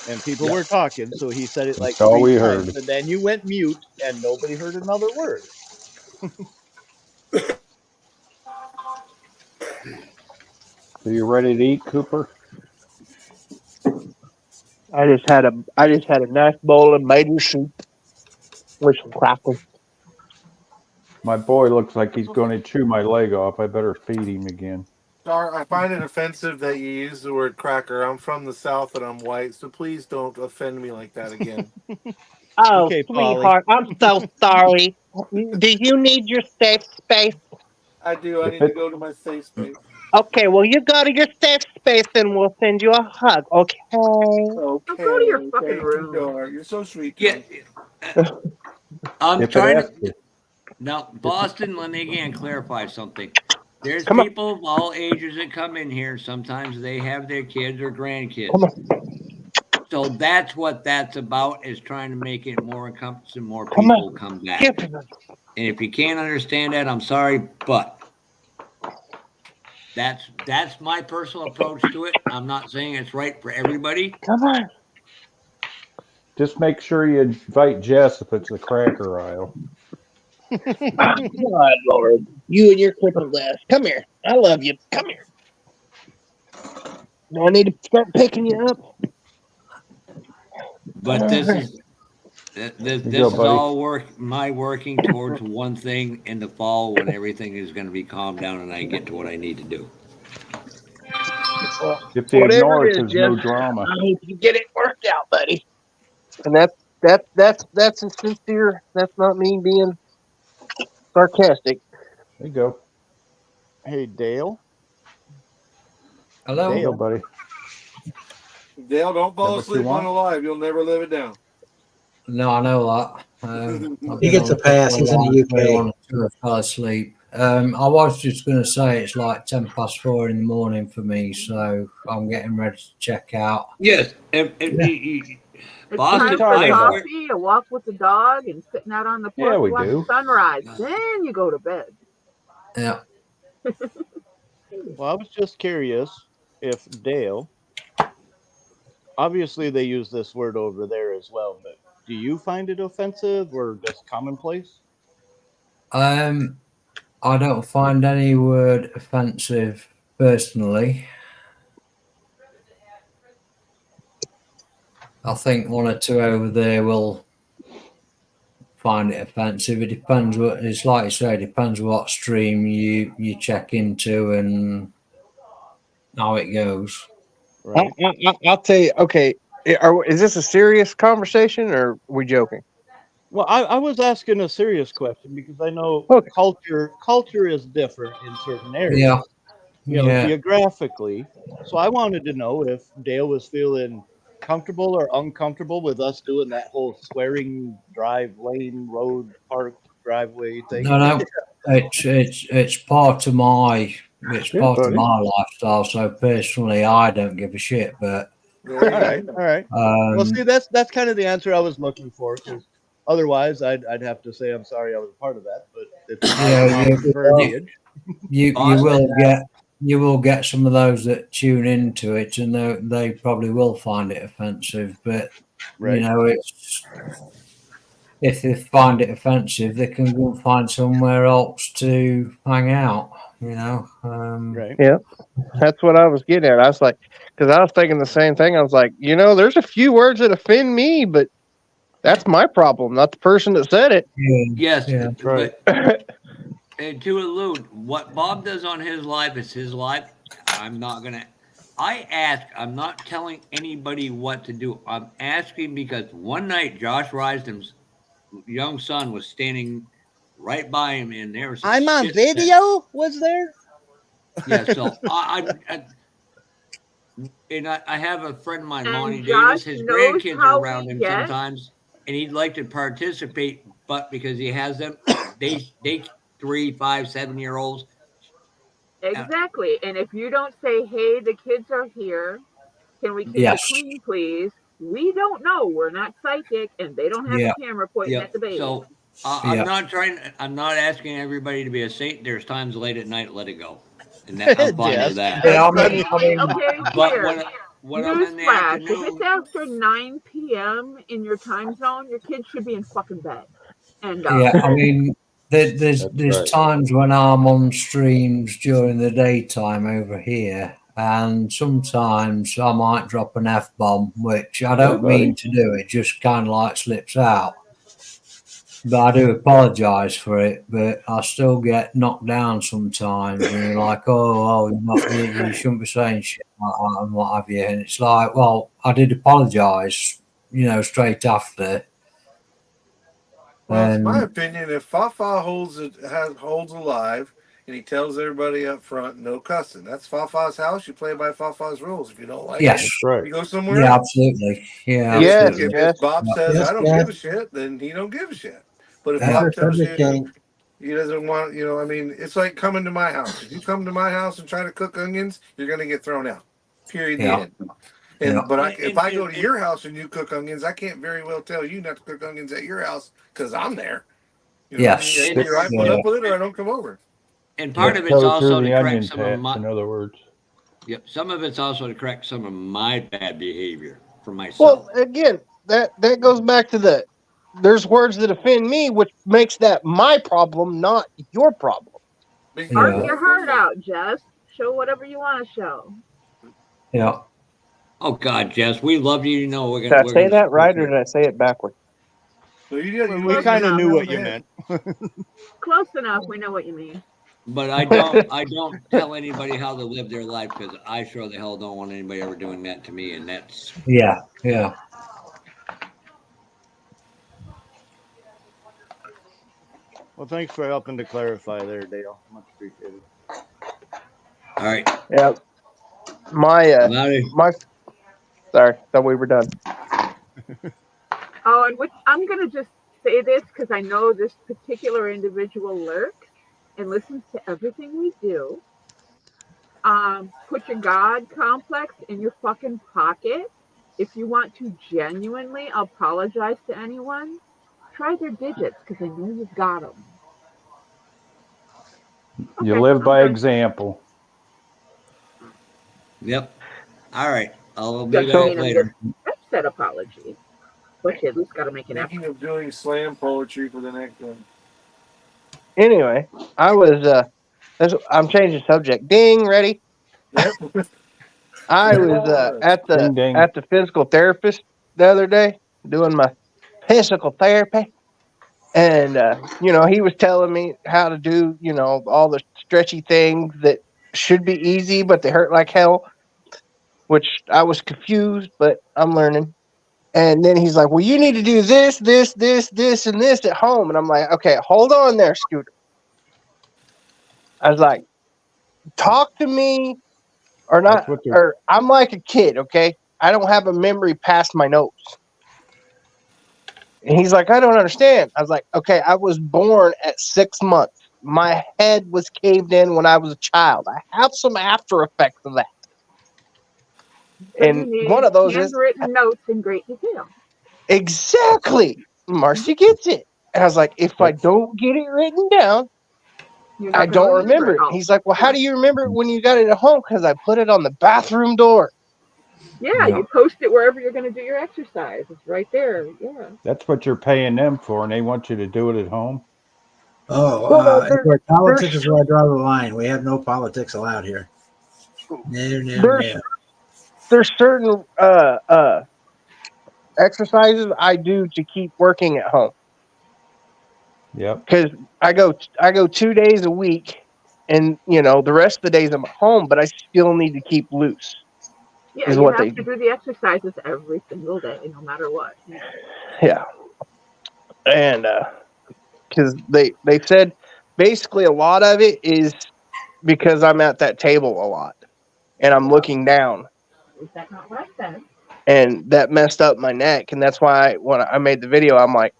and people were talking, so he said it like That's all 3 we times, heard. and then you went mute, and nobody heard another word. So you ready to eat, Cooper? I just had a nice bowl of maple soup with some crackers. My boy looks like he's going to chew my leg off. I better feed him again. Dar, I find it offensive that you use the word cracker. I'm from the South and I'm white, so please don't offend me like that again. Oh, Okay, Polly. sweetheart, I'm so sorry. Do you need your safe space? I do. I If need to it- go to my safe space. Okay, well, you go to your safe space and we'll send you a hug, okay? Okay. Go to your fucking thank you, room. Dar. You're so sweet. yeah. I'm If it trying asks to. you. Now, Boston, let me again clarify something. There's Come on. people of all ages that come in here. Sometimes they have their kids or grandkids. Come on. So that's what that's about, is trying to make it more encompassing, more Come on. people come back. Give And me if you can't understand that, I'm sorry, but that's my personal approach to it. I'm not saying it's right for everybody. Come on. Just make sure you invite Jess if it's the cracker aisle. God, Lord. You and your clipper glass. Come here. I love you. Come here. Do I need to start picking you up? But this is this go, is buddy. all working towards one thing in the fall when everything is going to be calmed down and I get to what I need to do. If you Whatever ignore it it, is, there's no Jeff. drama. I hope you get it worked out, buddy. And that's a sincere. That's not me being sarcastic. There you go. Hey, Dale. Hello. There you go, Dale. buddy. Dale, don't fall Is that what you asleep want? unalive. You'll never live it down. No, I know that. I've He been gets on a pass. He's in the line for UK. one or two, I fell asleep. I was just going to say it's like 4:10 in the morning for me, so I'm getting ready to check out. Yes, It's Boston, time for I- coffee, a walk with the dog, and sitting out on the porch Yeah, we to watch do. the sunrise. Then you go to bed. Yeah. Well, I was just curious if Dale. Obviously, they use this word over there as well, but do you find it offensive or just commonplace? I don't find any word offensive personally. I think one or two over there will find it offensive. It depends what it's like you say, it depends what stream you check into and how it goes. Right. I'll tell you. Okay, is this a serious conversation or are we joking? Well, I was asking a serious question because I know Okay. culture is different in certain areas. Yeah. You know, Yeah. geographically. So I wanted to know if Dale was feeling comfortable or uncomfortable with us doing that whole swearing drive lane road park driveway thing. No. It's part of my Yeah, part of buddy. my lifestyle. So personally I don't give a shit. But All right. Well, see, that's kind of the answer I was looking for. Because otherwise, I'd have to say I'm sorry I was a part of that. But it's verbiage. you will get some of those that tune into it, and they probably will find it offensive. But Right. You know, it's if they find it offensive, they can go and find somewhere else to hang out. You know, Right. Yeah, that's what I was getting at. I was like, because I was thinking the same thing. I was like, there's a few words that offend me, but that's my problem, not the person that said it. Yes, Yeah. but and to allude, what Bob does on his live is his live. I'm not gonna. I ask. I'm not telling anybody what to do. I'm asking because one night Josh Rysdom's young son was standing right by him, and there was. I'm on video. Was there? Yeah. So I have a friend of mine, And Monty Josh Davis. His knows grandkids how are around we him get. sometimes, and he'd like to participate, but because he has them, they 3, 5, 7-year-olds. Exactly. And if you don't say, hey, the kids are here, can we keep Yes. it clean, please? We don't know. We're not psychic, and they don't have Yeah. a camera pointing at the baby. So I'm not asking everybody to be a saint. There's times late at night, let it go. And that, I'm fine with that. Yeah, I mean, Okay, But here. when I'm in the Newsflash, if afternoon, it's after 9 p.m. in your time zone, your kids should be in fucking bed. And yeah, I mean, there's right. times when I'm on streams during the daytime over here, and sometimes I might drop an F-bomb, which I don't mean to do. It just kind of like slips out. But I do apologise for it, but I still get knocked down sometimes. And you're like, you shouldn't be saying shit like that and what have you. And it's like, well, I did apologise, straight after. Well, it's my opinion. If Fafa holds alive and he tells everybody up front, no cussing. That's Fafa's house. You play by Fafa's rules. If you don't like Yes. it, Right. you go somewhere Yeah, else. absolutely. Yeah, Yes, absolutely. If Bob says Yes, I don't Dad. give a shit, then he don't give a shit. But if Yeah. Bob tells you Everything. he doesn't want, I mean, it's like coming to my house. If you come to my house and try to cook onions, you're gonna get thrown out. Period. The Yeah. end. And Yeah. but if I go to your house and you cook onions, I can't very well tell you not to cook onions at your house because I'm there. Yes. Either I put up with it or I don't come over. and part of it's Go also through to the onion correct some of patch, my. in other words. Yep, some of it's also to correct some of my bad behavior for myself. Well, again, that goes back to there's words that offend me, which makes that my problem, not your problem. Art your heart out, Jess. Show whatever you want to show. Yeah. Oh God, Jess, we love you. We're Did gonna. I say that right, or did I say it backward? So We kind of knew what you meant. Close enough. We know what you mean. But I don't tell anybody how to live their life because I sure the hell don't want anybody ever doing that to me, and that's. Yeah. Yeah. Well, thanks for helping to clarify there, Dale. Much appreciated. All right. Yeah. Sorry, thought we were done. Oh, and I'm going to just say this because I know this particular individual lurks and listens to everything we do. Put your God complex in your fucking pocket. If you want to genuinely apologize to anyone, try their digits because I know you've got them. You Okay, live by I'm done. example. Yep. All right. I'll be Just back mean later. Said apology. But you at least got to make an effort. Thinking of doing slam poetry for the next one. Anyway, I'm changing subject. Ding, ready? Yep. I was Ding, ding. at the physical therapist the other day doing my physical therapy, and he was telling me how to do all the stretchy things that should be easy, but they hurt like hell. Which I was confused, but I'm learning. And then he's like, "Well, you need to do this, this, this, this, and this at home." And I'm like, "Okay, hold on there, Scooter." I was like, "Talk to me." Or not, or I'm like a kid, okay? I don't have a memory past my nose. And he's like, "I don't understand." I was like, "Okay, I was born at 6 months. My head was caved in when I was a child. I have some after effects of that." So And one of those is handwritten notes in great detail. exactly. Marcy gets it. And I was like, if I don't get it written down, I don't remember it. He's like, "Well, how do you remember it when you got it at home?" Because I put it on the bathroom door. Yeah, you post it wherever you're going to do your exercise. It's right there. Yeah. That's what you're paying them for, and they want you to do it at home. Oh, Well, politics is where I draw the line. We have no politics allowed here. No. there's certain exercises I do to keep working at home. Yep. Because I go 2 days a week, and the rest of the days I'm at home, but I still need to keep loose. Yeah, Is you what have they to do the exercises every single day, no matter what. Yeah, and because they said basically a lot of it is because I'm at that table a lot, and I'm looking down, Is that not right then? and that messed up my neck, and that's why when I made the video, I'm like,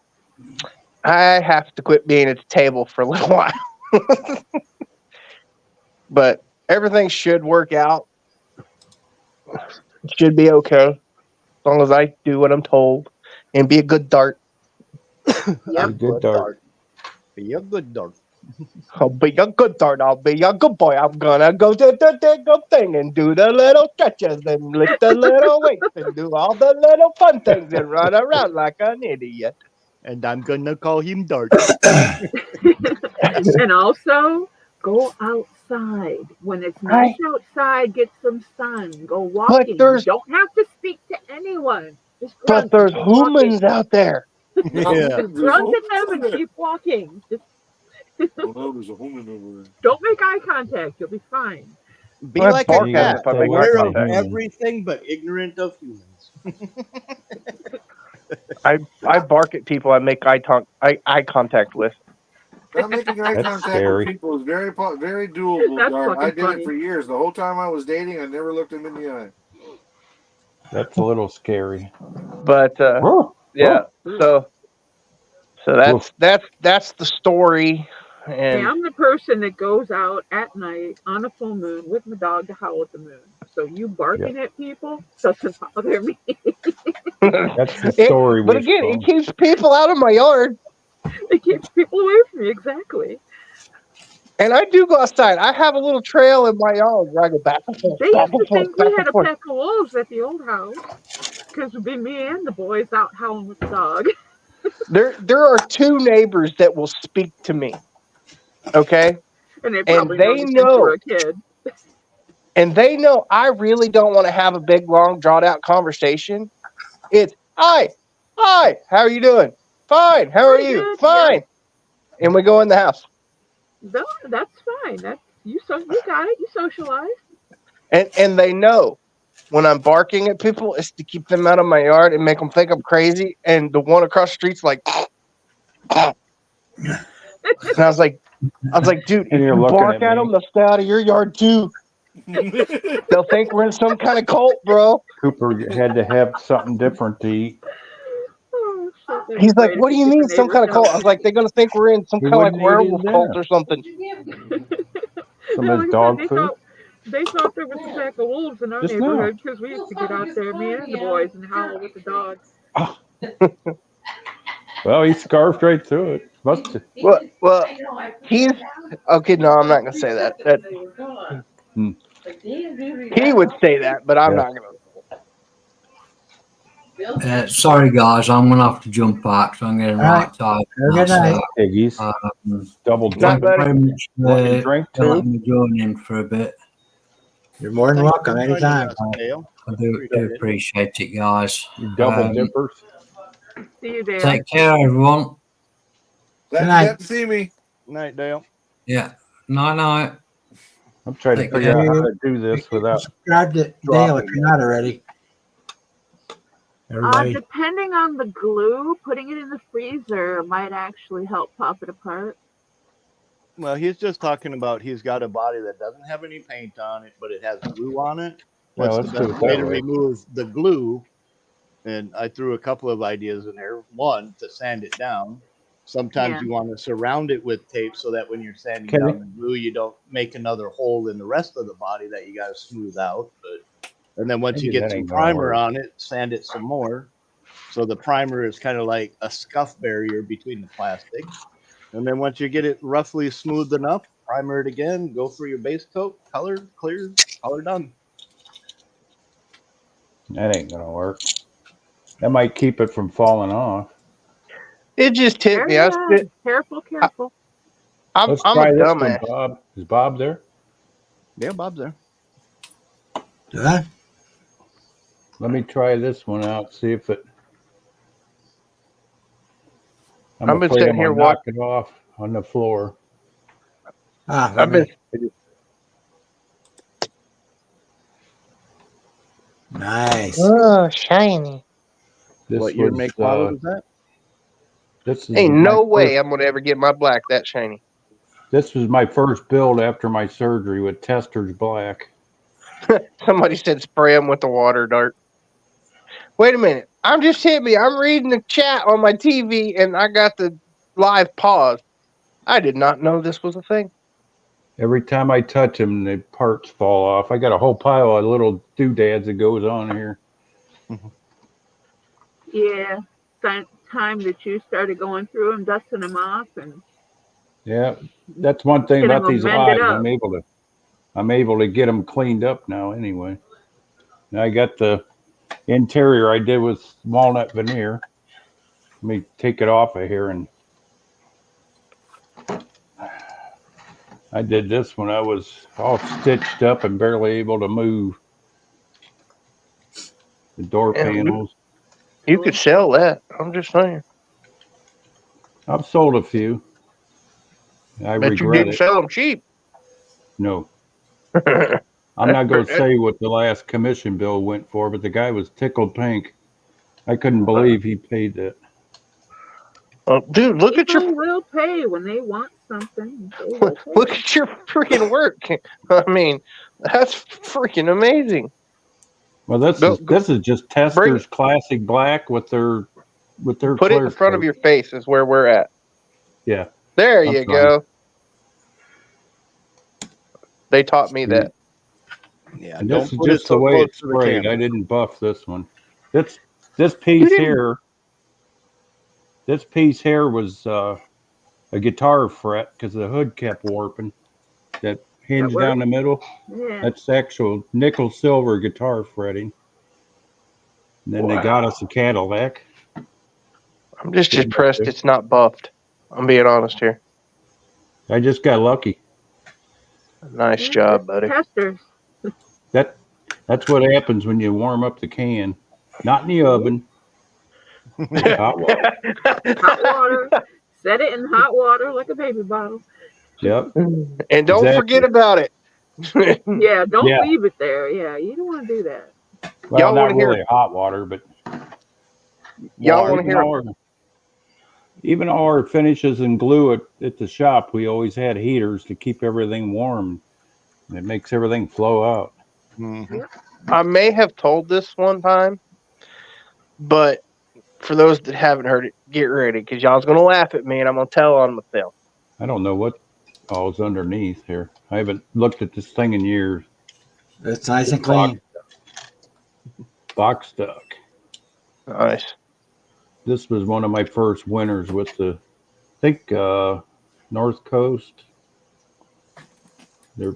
I have to quit being at the table for a little while. But everything should work out. It should be okay as long as I do what I'm told and be a good dart. Yep. Good dart. Be a good dog. I'll be a good dart. I'll be a good boy. I'm gonna go to the good thing and do the little stretches and lift the little weights and do all the little fun things and run around like an idiot. And I'm gonna call him Dart. And also, go outside. When it's nice outside, get some sun. Go walking. You don't have to speak to anyone. Just But there's humans out there. Yeah. run to them and keep walking. Just There's a woman over there. don't make eye contact. You'll be fine. Be I like bark a at cat, it if I make aware eye of contact. everything but ignorant of humans. I bark at people I make eye contact with. Not making eye That's contact scary. with people is very doable. That's Gar. I fucking did funny. it for years. The whole time I was dating, I never looked him in the eye. That's a little scary. But yeah, so that's the story. Hey, And I'm the person that goes out at night on a full moon with my dog to howl at the moon. So you barking at people doesn't bother me. That's the story. But again, it keeps people out of my yard. It keeps people away from me, exactly. And I do go outside. I have a little trail in my yard where I go back and forth. They back used and to forth, think we back had and a forth. pack of wolves at the old house because it'd be me and the boys out howling with the dog. There are two neighbors that will speak to me. Okay? And they And probably they know me since know. we're a kid. And they know I really don't want to have a big, long, drawn out conversation. It's, hi, how are you doing? Fine, how are Pretty you? good, Fine. And we go in the house. No, that's fine. You got it. You socialize. And they know when I'm barking at people, it's to keep them out of my yard and make them think I'm crazy. And the one across the street's like, and I was like, dude, if And you're you looking bark at at me. them, they'll stay out of your yard too. They'll think we're in some kind of cult, bro. Cooper had to have something different to eat. Oh, shit, that'd be He's like, great what do if you the mean some kind of neighbors cult? I was like, they're going to think we're in some He kind of like wouldn't eat his werewolf cult dinner. or something. Some No, of like his I dog said, food. they thought there was a pack of wolves in our Just neighborhood because we used to get out there, me and the boys, and howl with the dogs. Well, he scarfed right through it. Must have. Well, he's okay. No, I'm not going to say that. He would say that, but I'm Yeah. not going to. Sorry, guys, I'm going to have to jump back. So I'm getting All right. right tired. Have a good night. Piggies. Double Night, drink. Thank you buddy. very much Want a drink for too? letting me join in for a bit. You're more than welcome anytime. Dale. I do appreciate it, guys. You double Um, dippers. See you there. Take care, everyone. Good night. Glad to see me. Night, Dale. Yeah. Night. I'm trying to Take figure out care. how to do this without. Subscribe to Dale if you're not already. Everybody, Depending on the glue, putting it in the freezer might actually help pop it apart. Well, he's just talking about he's got a body that doesn't have any paint on it, but it has glue on it. Yeah, What's let's the do best it way that to way. remove the glue? And I threw a couple of ideas in there. One, to sand it down. Sometimes Yeah. you want to surround it with tape so that when you're sanding Okay. down the glue, you don't make another hole in the rest of the body that you got to smooth out. And then once you Maybe get that some ain't gonna primer work. on it, sand it some more. So the primer is kind of like a scuff barrier between the plastic. And then once you get it roughly smooth enough, primer it again, go for your base coat, color, clear, color done. That ain't gonna work. That might keep it from falling off. It just hit me. Careful. I'm Let's a try this one, dumbass. Bob. Is Bob there? Yeah, Bob's there. Did I? Let me try this one out. See if it. I'm I've been afraid sitting I'm here gonna knock it off on the floor. Ah, I've been. nice. Oh, shiny. This What year, was, make, model was that? This is Ain't my no way first- I'm gonna ever get my black that shiny. This was my first build after my surgery with Testors Black. Somebody said spray them with the water dart. Wait a minute. I'm just hit me. I'm reading the chat on my TV and I got the live pause. I did not know this was a thing. Every time I touch them, the parts fall off. I got a whole pile of little doodads that goes on here. Yeah. Time that you started going through them, dusting them off, and Yeah, that's one thing Getting about them these mended lives. up. I'm able to get them cleaned up now. Anyway, and I got the interior I did with walnut veneer. Let me take it off of here, and I did this when I was all stitched up and barely able to move. The door Yeah, panels. You could sell that. I'm just saying. I've sold a few. I Bet you regret didn't it. sell them cheap. No. I'm not going to say what the last commission bill went for, but the guy was tickled pink. I couldn't believe he paid that. Oh, dude, look at people your will pay when they want something. They will pay. look at your freaking work. I mean, that's freaking amazing. Well, this is just Testors Classic Black with their Put it clear in front of coat. your face is where we're at. Yeah. There I'm you sorry. go. They taught me that. Yeah, And don't this is put it just so the way close it's to the sprayed. camera. I didn't buff this one. This piece here. This piece here was a guitar fret because the hood kept warping. That hinge That down the middle. Yeah. That's actual nickel silver guitar fretting. And then they got us a Cadillac. I'm just impressed it's not buffed. I'm being honest here. I just got lucky. Nice job, buddy. Testers. That's what happens when you warm up the can. Not in the oven. Hot water. Hot water. Set it in hot water like a baby bottle. Yep. And don't Exactly. forget about it. Yeah, don't Yeah. leave it there. Yeah, you don't want to do that. Well, Y'all not wanna hear- really hot water, but Y'all want to even hear? even all our finishes and glue at the shop, we always had heaters to keep everything warm. And it makes everything flow out. I may have told this one time, but for those that haven't heard it, get ready because y'all's gonna laugh at me and I'm gonna tell on myself. I don't know what all's underneath here. I haven't looked at this thing in years. It's nice and clean. Box stuck. Nice. This was one of my first winners with the, I think, North Coast. Their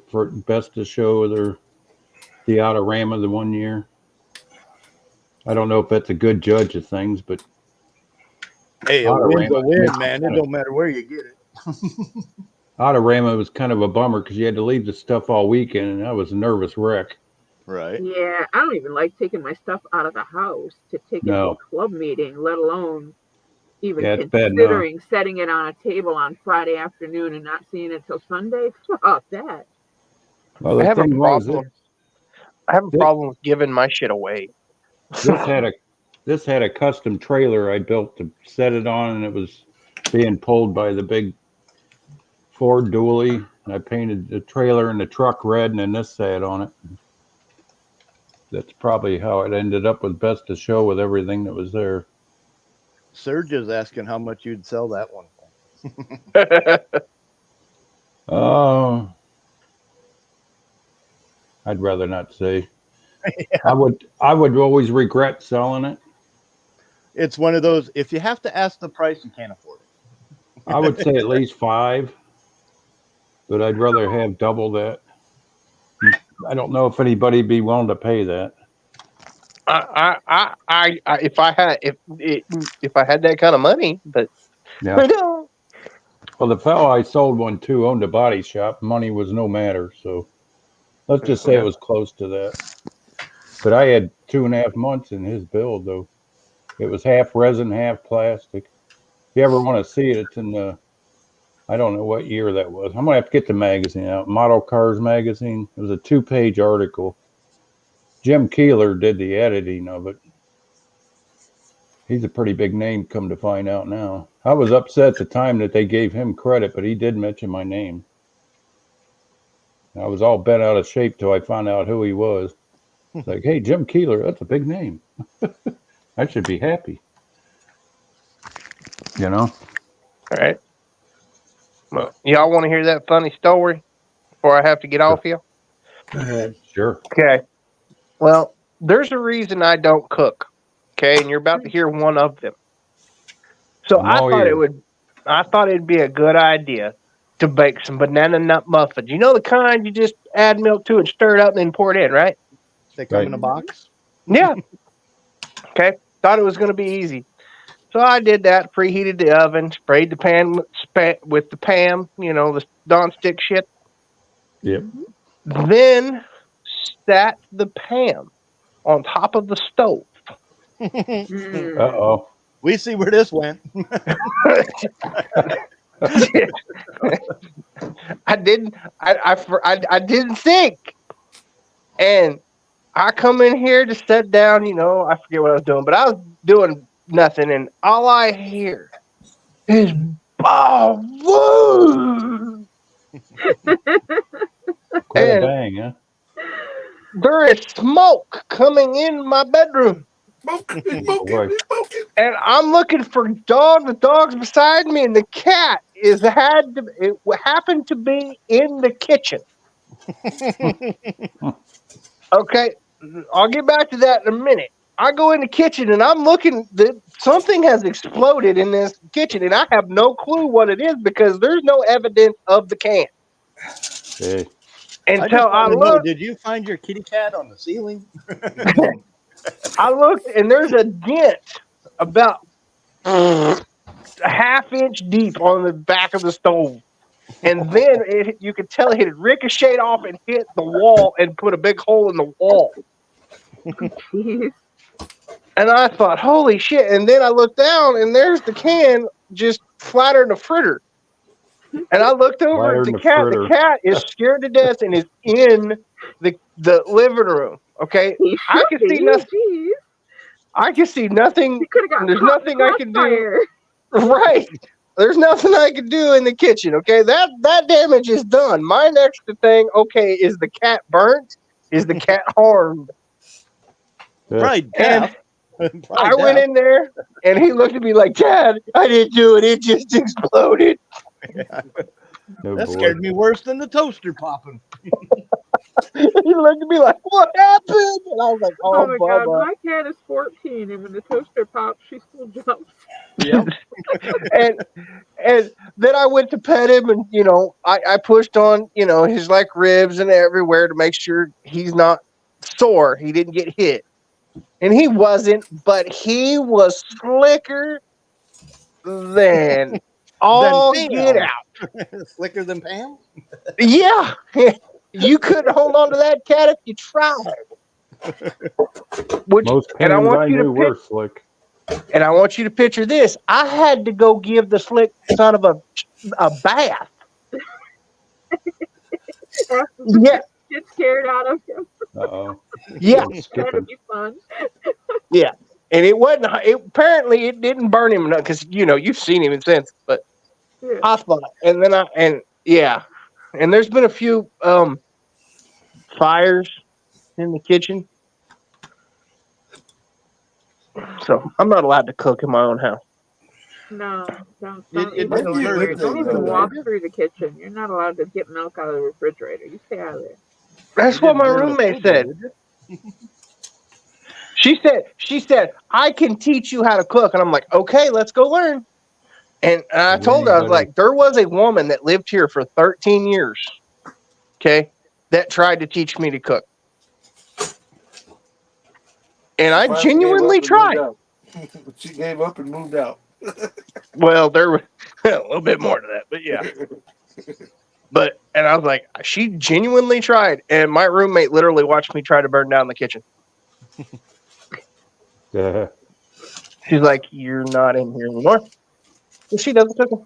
best to show the Autorama the one year. I don't know if that's a good judge of things, but Hey, a win's a Autorama win, makes man. It kind don't matter where you get it. Autorama was kind of a bummer because you had to leave the stuff all weekend, and I was a nervous wreck. Right. Yeah, I don't even like taking my stuff out of the house to take it to No. a club meeting, let alone even Yeah, it's bad enough. considering setting it on a table on Friday afternoon and not seeing it till Sunday. Fuck that. Well, I the have a thing was, problem. I have a problem with giving my shit away. this had a custom trailer I built to set it on, and it was being pulled by the big Ford dually. And I painted the trailer and the truck red, and then this sat on it. That's probably how it ended up with best to show with everything that was there. Serge is asking how much you'd sell that one for. Oh, I'd rather not say. I would always regret selling it. It's one of those, if you have to ask the price, you can't afford it. I would say at least 5, but I'd rather have double that. I don't know if anybody'd be willing to pay that. If I had that kind of money, but Yeah. I don't. Well, the fellow I sold one to owned a body shop. Money was no matter. So let's just say it was close to that. But I had 2.5 months in his build, though. It was half resin, half plastic. If you ever want to see it, it's in the, I don't know what year that was. I'm going to have to get the magazine out. Model Cars Magazine. It was a 2-page article. Jim Keeler did the editing of it. He's a pretty big name, come to find out now. I was upset at the time that they gave him credit, but he did mention my name. I was all bent out of shape till I found out who he was. Like, hey, Jim Keeler, that's a big name. I should be happy. You know? All right. Well, y'all want to hear that funny story before I have to get off here? Go ahead. Sure. Okay. Well, there's a reason I don't cook. Okay, and you're about to hear one of them. So I thought it'd be a good idea to bake some banana nut muffins. You know the kind you just add milk to and stir it up and then pour it in, right? They come in a box. Yeah. Okay. Thought it was going to be easy. So I did that, preheated the oven, sprayed the pan with the Pam, you know, the non-stick shit. Yep. Then sat the Pam on top of the stove. Uh-oh. We see where this went. I didn't think. And I come in here to sit down, you know, I forget what I was doing, but I was doing nothing, and all I hear is woo. Quite a bang, huh? There is smoke coming in my bedroom. Boy. And I'm looking for the dog's beside me, and the cat happened to be in the kitchen. Okay, I'll get back to that in a minute. I go in the kitchen and I'm looking, something has exploded in this kitchen, and I have no clue what it is because there's no evidence of the can. Hey. Until I looked, did you find your kitty cat on the ceiling? I looked, and there's a dent about a half-inch deep on the back of the stove. And then you could tell it had ricocheted off and hit the wall and put a big hole in the wall. And I thought, holy shit. And then I looked down, and there's the can just flatter in the fritter. And I looked over at the cat. The cat is scared to death and is in the living room. Okay, I can see nothing. I can see nothing. There's nothing I can do. Right. There's nothing I can do in the kitchen. Okay, that damage is done. My next thing, okay, is the cat burnt? Is the cat harmed? Right. And I went in there, and he looked at me like, Dad, I didn't do it. It just exploded. That scared me worse than the toaster popping. He looked at me like, what happened? And I was like, Oh my God, Bubba. my cat is 14, and when the toaster pops, she still jumps. Yep. and then I went to pet him, and you know, I pushed on, you know, his like ribs and everywhere to make sure he's not sore. He didn't get hit, and he wasn't, but he was slicker than all get out. Slicker than Pam? Yeah. You couldn't hold on to that cat if you tried. Most and I Pams want I you to knew were slick. And I want you to picture this. I had to go give the slick son of a bath. Yeah. Get scared out of him. Uh-oh. Yeah. That'd be fun. Yeah. And apparently it didn't burn him enough because, you know, you've seen him since, but Yeah. I thought, and there's been a few fires in the kitchen. So I'm not allowed to cook in my own house. No, don't It even doesn't go hurt there. it, Don't even though. walk through the kitchen. You're not allowed to get milk out of the refrigerator. You stay out of there. That's what my roommate said. She said, I can teach you how to cook. And I'm like, okay, let's go learn. And I told her, I was like, there was a woman that lived here for 13 years, okay, that tried to teach me to cook. And I Finally gave genuinely up and moved tried. out. She gave up and moved out. Well, there was a little bit more to that, but yeah. And I was like, she genuinely tried. And my roommate literally watched me try to burn down the kitchen. She's like, you're not in here anymore. And she does the cooking.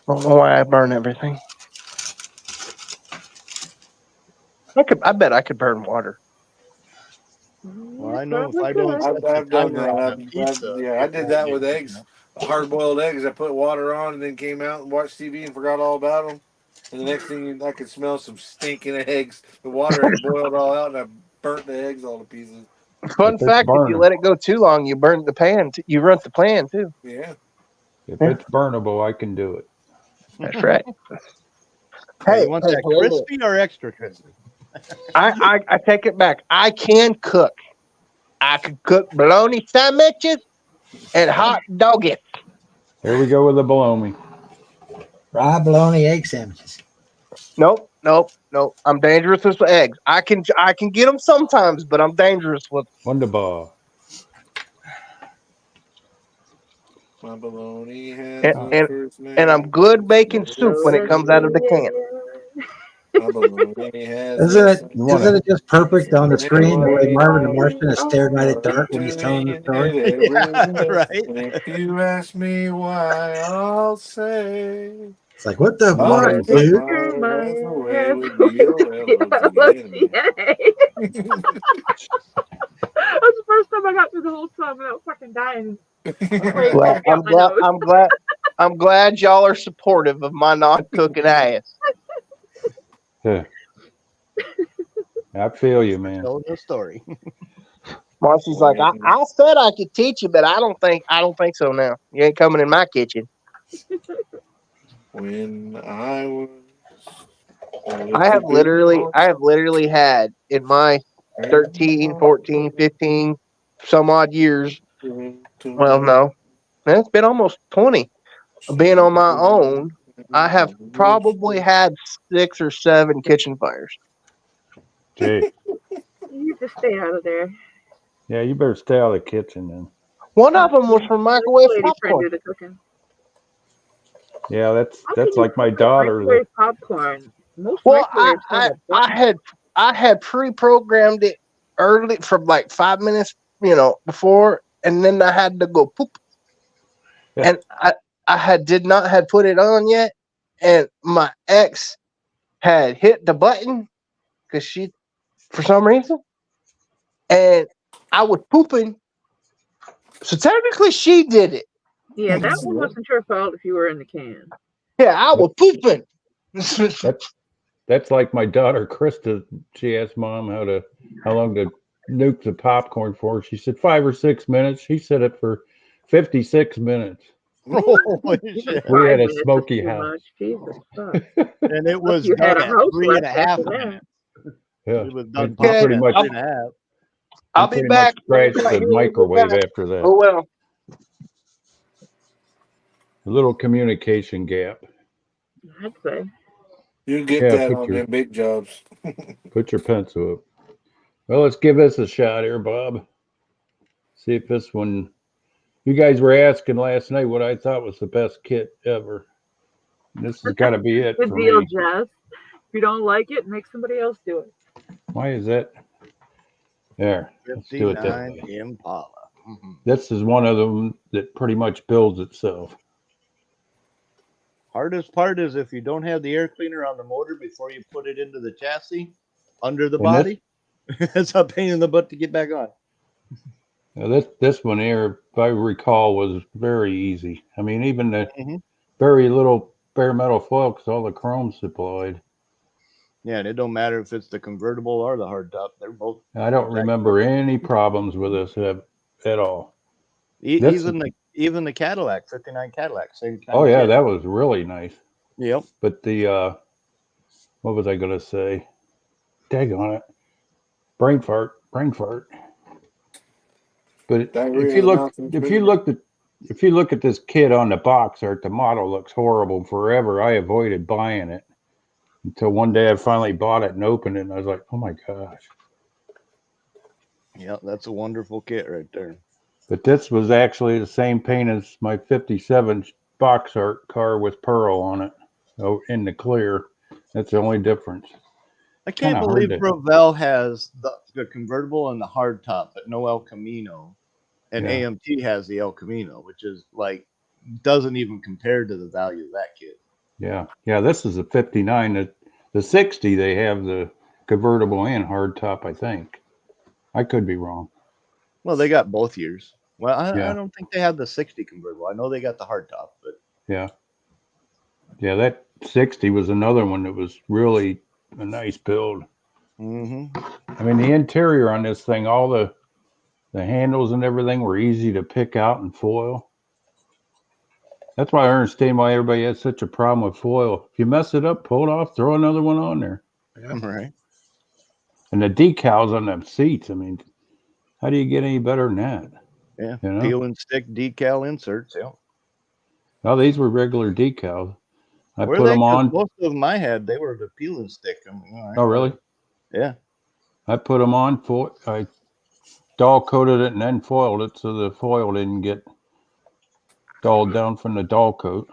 I don't know why I burn everything. I bet I could burn water. Well, I know if I don't set I've the done timer that. on the pizza, Yeah, I it did won't that get with cooked eggs. enough. Hard-boiled eggs. I put water on and then came out and watched TV and forgot all about them. And the next thing I could smell some stinking eggs. The water had boiled all out and I burnt the eggs all to pieces. Fun fact: if you let it go too long, you burn the pan. You runt the pan too. Yeah. If it's burnable, I can do it. That's right. Hey, you want that crispy or extra crispy? I take it back. I can cook. I can cook bologna sandwiches and hot doggies. Here we go with the bologna. Raw bologna egg sandwiches. Nope. I'm dangerous with eggs. I can get them sometimes, but I'm dangerous with. Wonderbar. My bologna has And I'm good making soup when it comes out of the can. Isn't it just perfect on the screen the way Marvin the Martian is staring right at Dart when he's telling the story? Yeah, right. If you ask me why, I'll say. It's like, what the fuck, dude? That's the first time I got through the whole song without fucking dying. Well, I'm glad y'all are supportive of my non-cooking ass. Yeah. I feel you, man. Tell the story. Marcy's like, I said I could teach you, but I don't think so now. You ain't coming in my kitchen. When I was I have literally had in my 13, 14, 15 some odd years. Well, no, it's been almost 20 of being on my own. I have probably had 6 or 7 kitchen fires. Gee. You just stay out of there. Yeah, you better stay out of the kitchen then. One of them was for microwave Lady friend popcorn. do the cooking. Yeah, that's like my daughter. Microwave popcorn. Most Well, microwaves I had pre-programmed it early from like 5 minutes, before, and then I had to go poop. Yeah. And I did not have put it on yet, and my ex had hit the button because she, for some reason, and I was pooping. So technically, she did it. Yeah, that one wasn't your fault if you were in the can. Yeah, I was pooping. That's like my daughter Krista. She asked mom how long to nuke the popcorn for. She said 5 or 6 minutes. She said it for 56 minutes. Holy shit. We had a smoky house. Jesus fuck. And it was You had done a at house 3.5 after that. minutes. Yeah, It was done we pretty much, 3.5. I'll we be pretty back. much scratched the microwave after that. Oh well. A little communication gap. I'd say. You get Yeah, that put on your- them big jobs. Put your pencil up. Well, let's give this a shot here, Bob. See if this one. You guys were asking last night what I thought was the best kit ever. This has got to be it Good for deal, me. Jess. If you don't like it, make somebody else do it. Why is that? There. Let's do it that 59 way. Impala. Mhm. This is one of them that pretty much builds itself. Hardest part is if you don't have the air cleaner on the motor before you put it into the chassis under the And body. It's a pain in the butt to get back on. Now this one here, if I recall, was very easy. I mean, even the Mhm. very little bare metal foil, because all the chrome's supplied. Yeah, and it don't matter if it's the convertible or the hardtop. They're both I don't remember any problems with this at all. This- even the Cadillac, 59 Cadillac, same kind Oh of yeah, kit. that was really nice. Yep. But the what was I gonna say? Daggone it. Brain fart. But Diarrhea if you look announcement. if you look at this kit on the box art, the model looks horrible. Forever I avoided buying it. until one day I finally bought it and opened it, and I was like, oh my gosh. Yeah, that's a wonderful kit right there. But this was actually the same paint as my 57 box art car with Pearl on it. Oh, in the clear. That's the only difference. I can't Kinda believe hard to- Provel has the convertible and the hard top, but no El Camino. And Yeah. AMT has the El Camino, which is like doesn't even compare to the value of that kit. Yeah. Yeah, this is a 59. The 60, they have the convertible and hard top, I think. I could be wrong. Well, they got both years. Well, I Yeah. don't think they have the 60 convertible. I know they got the hard top, but Yeah. Yeah, that 60 was another one that was really a nice build. I mean, the interior on this thing, all the handles and everything were easy to pick out and foil. That's why I understand why everybody has such a problem with foil. If you mess it up, pull it off, throw another one on there. Yeah. right. And the decals on them seats, I mean, how do you get any better than that? Yeah. You know? Peel and stick decal inserts. Yeah. Oh, these were regular decals. I Were put they? them 'Cause on. most of them I had, they were the peel and stick. I mean, all right. Oh, really? Yeah. I put them on. I dull coated it and then foiled it so the foil didn't get dulled down from the dull coat.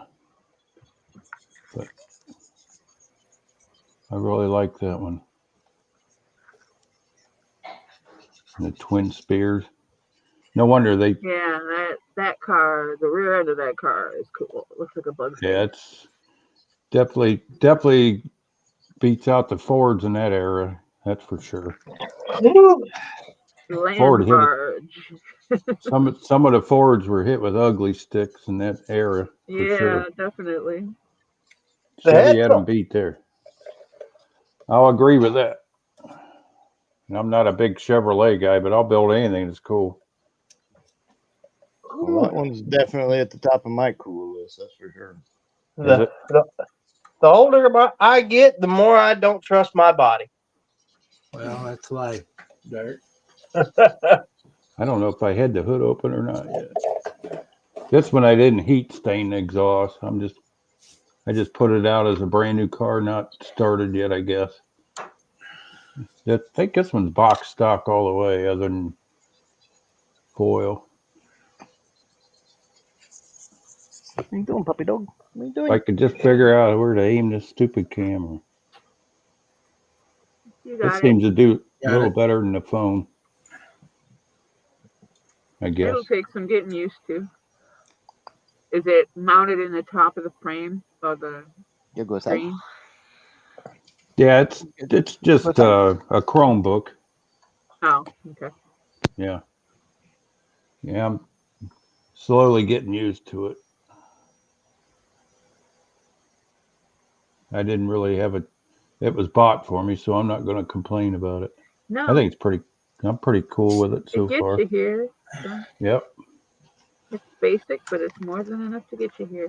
But I really like that one. And the twin spears. No wonder they. Yeah, that car, the rear end of that car is cool. It looks like a bug. Yeah, it's definitely beats out the Fords in that era. That's for sure. Ford Land hit it. barge. Some of the Fords were hit with ugly sticks in that era. For Yeah, sure. definitely. Chevy had them beat there. I'll agree with that. And I'm not a big Chevrolet guy, but I'll build anything that's cool. Well, that one's definitely at the top of my cool list. That's for sure. The older I get, the more I don't trust my body. Well, that's life, Dirt. I don't know if I had the hood open or not yet. This one I didn't heat stain the exhaust. I just put it out as a brand new car, not started yet, I guess. I think this one's box stock all the way, other than foil. What are you doing, puppy dog? What are you doing? If I could just figure out where to aim this stupid camera. You It got it. seems to do a Got little it. better than the phone, I guess. It'll take some getting used to. Is it mounted in the top of the frame of the You go outside. screen? Yeah, it's just a Chromebook. Oh, okay. Yeah. Yeah, I'm slowly getting used to it. I didn't really have it. It was bought for me, so I'm not going to complain about it. No, I think I'm pretty cool with it so it gets far. you here. So Yep. it's basic, but it's more than enough to get you here.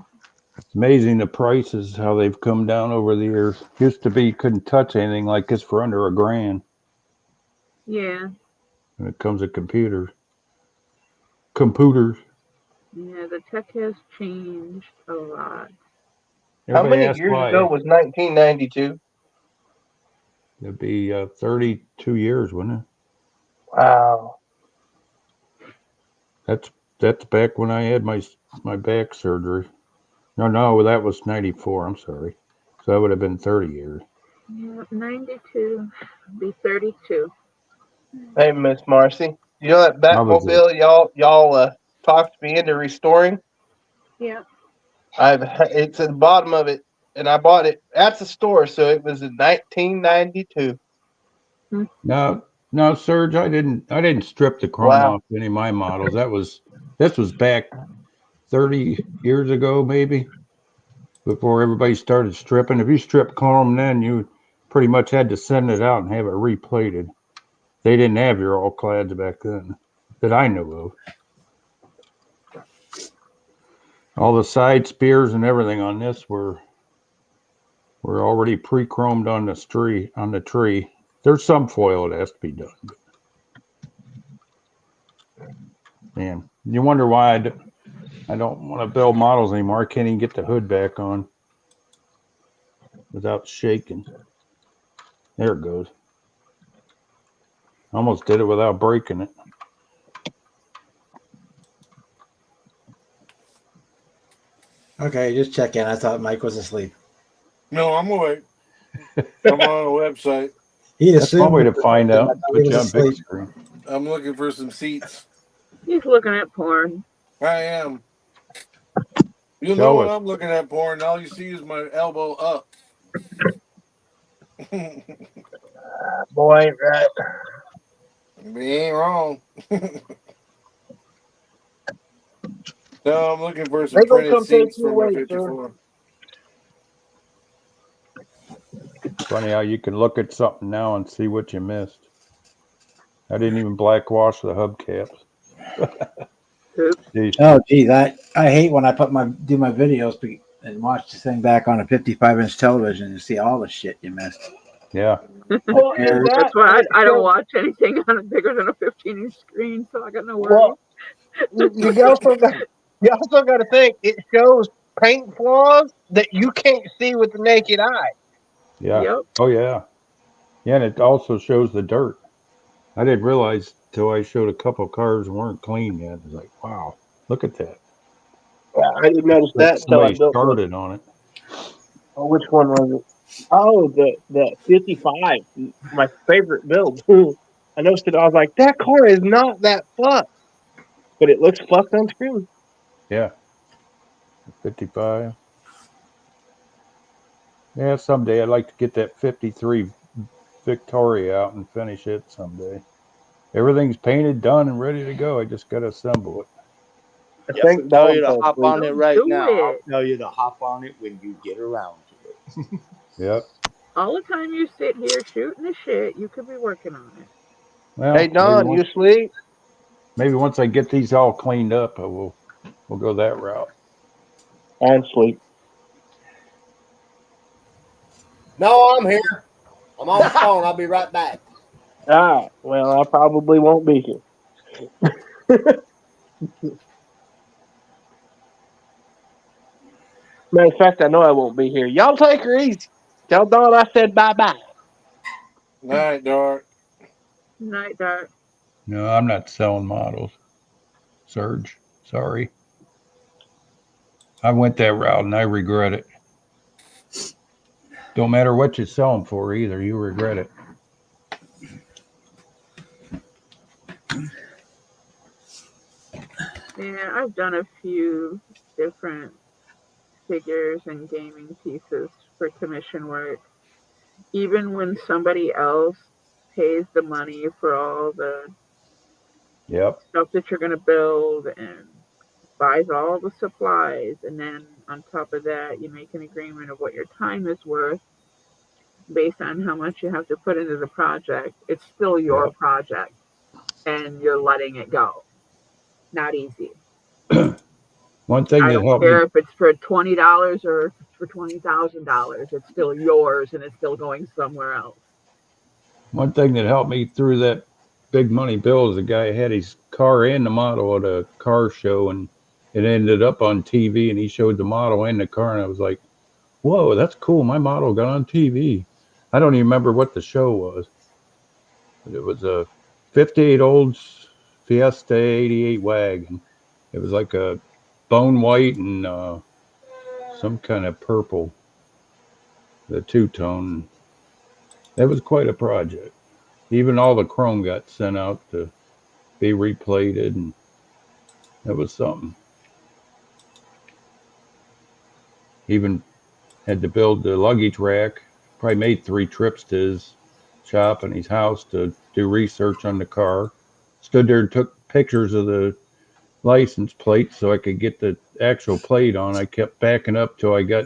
It's amazing the prices, how they've come down over the years. Used to be you couldn't touch anything like this for under $1,000 Yeah, when it comes to computers. Computers. yeah. The tech has changed a lot. How Everybody many asks years why. ago was 1992? It'd be 32 years, wouldn't it? Wow. That's back when I had my back surgery. No, that was 94. I'm sorry. So that would have been 30 years. Yeah, 92. Be 32. Hey, Miss Marcy, you know that How was it? Batmobile y'all talked me into restoring? Yeah. It's at the bottom of it, and I bought it at the store, so it was in 1992. No, Serge, I didn't strip the chrome Wow. off any of my models. This was back 30 years ago, maybe, before everybody started stripping. If you stripped chrome then, you pretty much had to send it out and have it replated. They didn't have your all clads back then that I knew of. All the side spears and everything on this were already pre-chromed on the tree. There's some foil that has to be done. Man, you wonder why I don't want to build models anymore. I can't even get the hood back on. without shaking. There it goes. Almost did it without breaking it. Okay, just check in. I thought Mike was asleep. No, I'm awake. I'm on the website. He That's one assumed way to find out. I thought Put he you was on big asleep. screen. I'm looking for some seats. He's looking at porn. I am. You'll know Show when us. I'm looking at porn. All you see is my elbow up. Boy, ain't right. You ain't wrong. No, I'm looking for some They gonna printed come take seats you for my away, sir. 54. Funny how you can look at something now and see what you missed. I didn't even blackwash the hubcaps. Oops. Jeez. Oh, geez, I hate when I do my videos and watch this thing back on a 55-inch television and see all the shit you missed. Yeah. Well, and that That's why I don't shows- watch anything on a bigger than a 15-inch screen, so I got no worries. Well, you also got to think it shows paint flaws that you can't see with the naked eye. Yeah. Yep. Oh, yeah. Yeah, and it also shows the dirt. I didn't realize till I showed a couple cars weren't clean yet. It's like, wow, look at that. I didn't notice Like that until I somebody built one. started on it. Oh, which one was it? Oh, the 55, my favorite build. I noticed it. I was like, that car is not that fucked, but it looks fucked on screen. Yeah. 55. Yeah, someday I'd like to get that 53 Victoria out and finish it someday. Everything's painted, done, and ready to go. I just got to assemble it. I Yep, think tell you Dom to hop told me. on it right Do now. I'll it. tell you to hop on it when you get around to it. Yep. All the time you sit here shooting the shit, you could be working on it. Well, Hey, Don, you asleep? maybe once I get these all cleaned up, we'll go that route. I'm asleep. No, I'm here. I'm on the phone. I'll be right back. Ah, well, I probably won't be here. Matter of fact, I know I won't be here. Y'all take her easy. Tell Don I said bye-bye. Night, Dart. Night, Dart. No, I'm not selling models. Surge. Sorry. I went that route and I regret it. Don't matter what you sell them for either. You regret it. Yeah, I've done a few different figures and gaming pieces for commission work. Even when somebody else pays the money for all the Yep. stuff that you're going to build and buys all the supplies, and then on top of that, you make an agreement of what your time is worth based on how much you have to put into the project. It's still your Yep. project, and you're letting it go. Not easy. One thing I that don't helped me. care if it's for $20 or if it's for $20,000. It's still yours, and it's still going somewhere else. One thing that helped me through that big money bill is the guy had his car and the model at a car show, and it ended up on TV, and he showed the model and the car, and I was like, whoa, that's cool. My model got on TV. I don't even remember what the show was, but it was a 58 Olds Fiesta 88 wagon. It was like a bone white and some kind of purple, the two-tone. That was quite a project. Even all the chrome got sent out to be replated, and that was something. Even had to build the luggage rack. Probably made 3 trips to his shop and his house to do research on the car. Stood there and took pictures of the license plate so I could get the actual plate on. I kept backing up till I got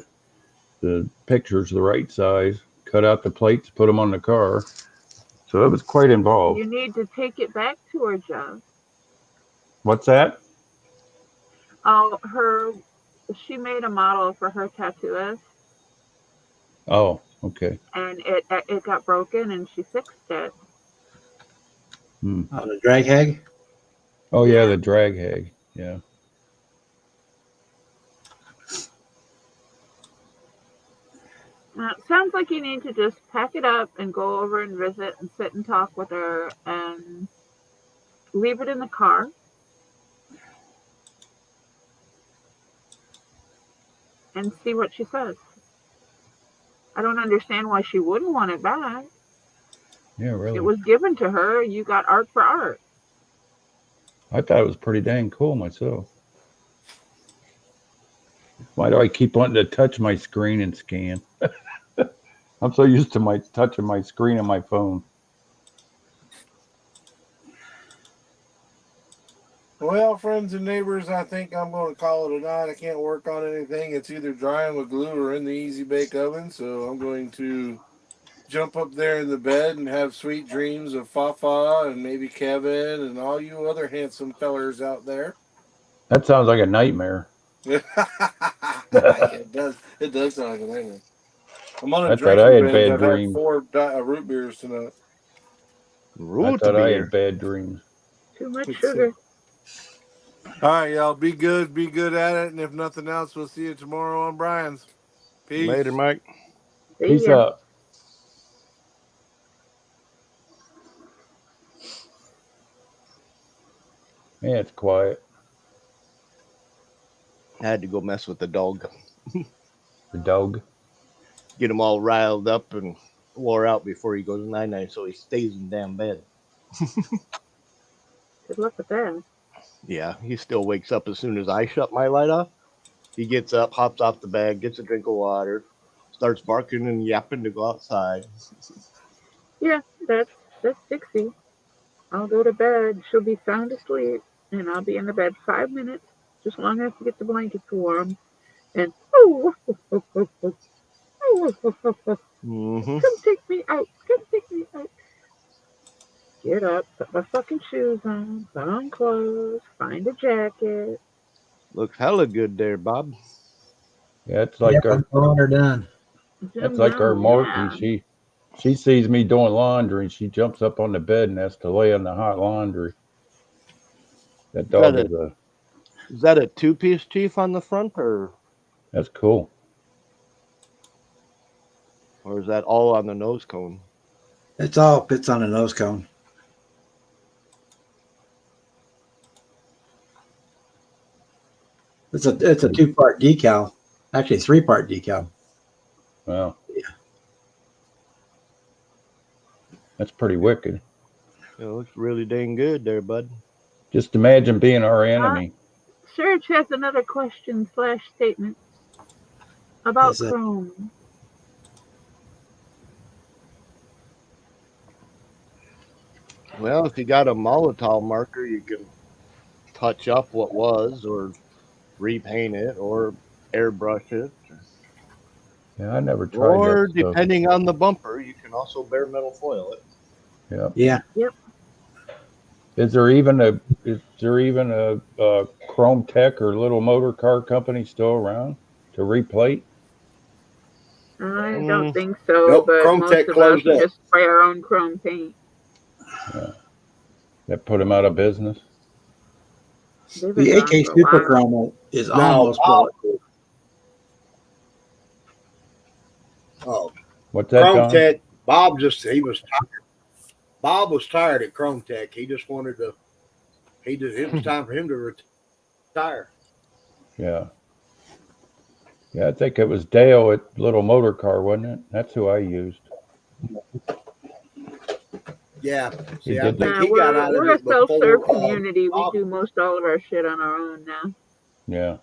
the pictures the right size, cut out the plates, put them on the car. So it was quite involved. You need to take it back to her, Jeff. What's that? Oh, she made a model for her tattooist, Oh, okay. and it got broken, and she fixed it. Oh, the drag hag? Oh, yeah, the drag hag. Yeah. Sounds like you need to just pack it up and go over and visit and sit and talk with her and leave it in the car. And see what she says. I don't understand why she wouldn't want it back. Yeah, really. It was given to her. You got art for art. I thought it was pretty dang cool myself. Why do I keep wanting to touch my screen and scan? I'm so used to my touching my screen on my phone. Well, friends and neighbors, I think I'm going to call it a night. I can't work on anything. It's either drying with glue or in the Easy Bake Oven. So I'm going to jump up there in the bed and have sweet dreams of Fafa and maybe Kevin and all you other handsome fellers out there. That sounds like a nightmare. It does. It does sound like a nightmare. I'm on a I thought I drinking had binge. bad I've dreams. had 4 root beers tonight. I thought I had bad dreams. Too much sugar. All right, y'all. Be good. Be good at it. And if nothing else, we'll see you tomorrow on Brian's. Peace. Later, Mike. Peace out. Yeah, it's quiet. I had to go mess with the dog. The dog? Get him all riled up and wore out before he goes night-night, so he stays in damn bed. Good luck with that. Yeah, he still wakes up as soon as I shut my light off. He gets up, hops off the bed, gets a drink of water, starts barking and yapping to go outside. Yeah, that's Dixie. I'll go to bed. She'll be sound asleep, and I'll be in the bed 5 minutes, just long enough to get the blankets warm. And Mm-hmm. come take me out. Come take me out. Get up, put my fucking shoes on, put on clothes, find a jacket. Looks hella good there, Bob. Yeah, it's like Yeah, all are done. that's like our Morton. She sees me doing laundry and she jumps up on the bed and has to lay on the hot laundry. That dog Is that a two-piece chief on the front, or that's cool. Or is that all on the nose cone? It's all fits on a nose cone. It's a 2-part decal, actually 3-part decal. Wow. Yeah. That's pretty wicked. It looks really dang good there, bud. Just imagine being our enemy. Serge has another question / statement about Chrome. Well, if you got a Molotov marker, you can touch up what was, or repaint it, or airbrush it. Yeah, I never tried Or that stuff. depending on the bumper, you can also bare metal foil it. Yeah. Yeah. Yep. Is there even a Chrome Tech or little motor car company still around to replate? I don't think so, Nope, but Chrome most Tech of us closed up. just spray our own chrome paint. Yeah. That put them out of business. They've been The gone AK for a Super while. Chrome is No, almost Bob. bulletproof. Oh, What's that, Chrome Don? Tech. Bob he was tired. Bob was tired at Chrome Tech. He just wanted to. It was time for him to retire. Yeah. Yeah, I think it was Dale at Little Motor Car, wasn't it? That's who I used. Yeah. He See, I did think Yeah, he got out of we're a it before. self-serve community. We Bob. do most all of our shit on our own now. Yeah.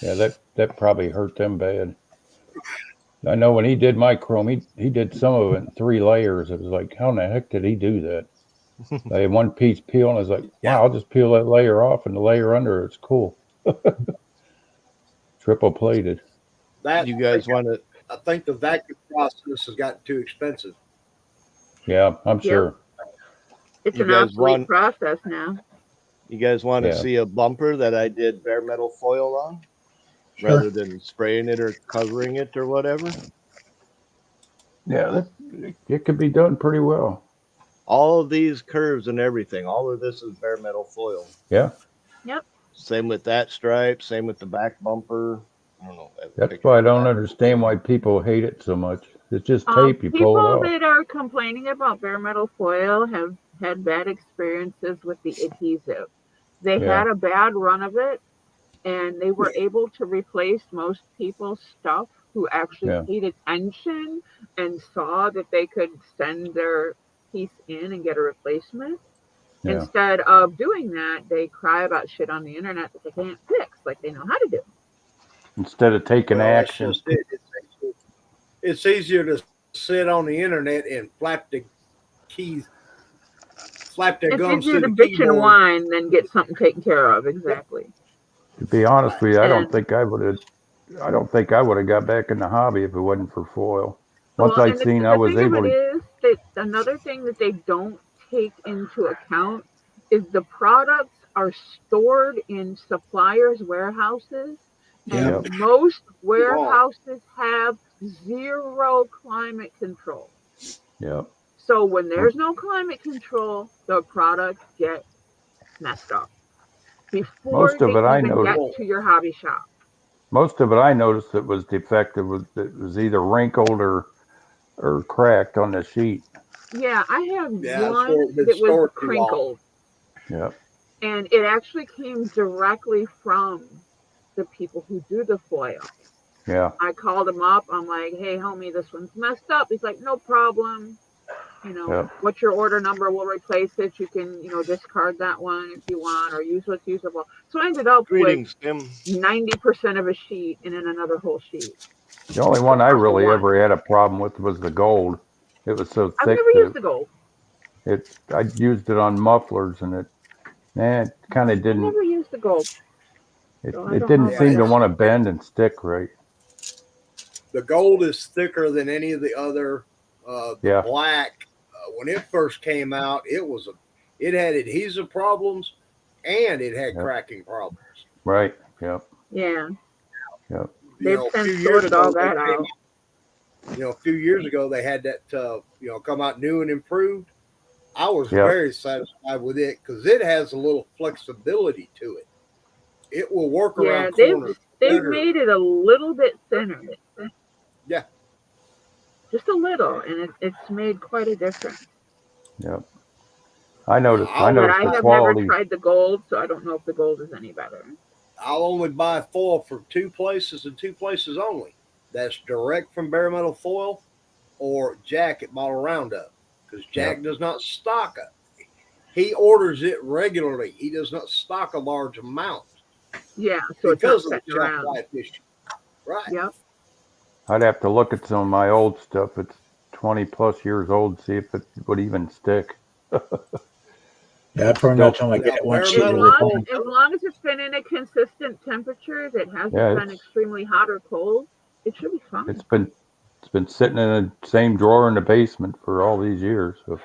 Yeah, that probably hurt them bad. I know when he did my chrome, he did some of it in 3 layers. It was like, how in the heck did he do that? I had one piece peel, and I was like, wow, I'll just peel that layer off, and the layer under it's cool. Triple plated. That You guys want to? I think the vacuum process has gotten too expensive. Yeah, I'm Yep. sure. It's You an guys obsolete want- process now. You guys want to Yeah. see a bumper that I did bare metal foil on, Sure. rather than spraying it or covering it or whatever? Yeah, it could be done pretty well. All of these curves and everything, all of this is bare metal foil. Yeah. Yep. Same with that stripe, same with the back bumper, I don't know. That That's picture- why I don't understand why people hate it so much. It's just tape. You pull People it off. that are complaining about bare metal foil have had bad experiences with the adhesive. They Yeah. had a bad run of it, and they were able to replace most people's stuff who actually Yeah. paid attention and saw that they could send their piece in and get a replacement. Yeah. Instead of doing that, they cry about shit on the internet that they can't fix, like they know how to do. Instead of taking Well, that's action. just it. It's easier to sit on the internet and flap their It's gums easier to to the bitch and keyboard. whine than get something taken care of. Exactly. To be honest with you, I don't And- think I would have got back in the hobby if it wasn't for foil. Once Well, I and seen the I was thing of able it to, is that another thing that they don't take into account is the products are stored in suppliers' warehouses, and Yep. most warehouses have zero climate control. yeah, So when there's no climate control, the products get messed up before Most of they it I even get noticed. to your hobby shop. most of it I noticed that was defective it was either wrinkled or cracked on the sheet. Yeah, I have Yeah, it's one been that was stored too long. crinkled. Yeah, And it actually came directly from the people who do the foil. yeah, I called him up. I'm like, hey, homie, this one's messed up. He's like, no problem. You know, yeah. what's your order number? We'll replace it. You can, discard that one if you want or use what's usable. So I ended up Greetings, with Tim. 90% of a sheet and then another whole sheet. The only one I Number really one. ever had a problem with was the gold. It was so I've thick never used that the gold. I used it on mufflers and it kind of I've didn't. never used the gold. It, So I it don't didn't know seem to about want to bend and stick right. The gold is thicker than any of the other. The Yeah. black, when it first came out, it had adhesive problems and it had Yep. cracking problems. Right. Yep. Yeah. Yep. They've a since few years sorted all ago, that they came out. a few years ago they had that come out new and improved. I was Yep. very satisfied with it because it has a little flexibility to it. It will work Yeah, around they've corners. they've better. made it a little bit thinner. Yeah. Just a little, and it's made quite a difference. Yep. I noticed. I But But noticed I the have quality. never tried the gold, so I don't know if the gold is any better. I'll only buy foil from two places and two places only. That's direct from Bare Metal Foil or Jack at Bottle Roundup because Jack does not stock it. He orders it regularly. He does not stock a large amount Yeah, so because it's of not the sitting shelf around. life issue. Right. Yep. I'd have to look at some of my old stuff. It's 20 plus years old. See if it would even stick. Yeah, I pretty much only get one Bare sheet metal at a foil. time. As long as it's been in a consistent temperature that hasn't Yeah, been it's- extremely hot or cold, it should be fine. It's been sitting in the same drawer in the basement for all these years. So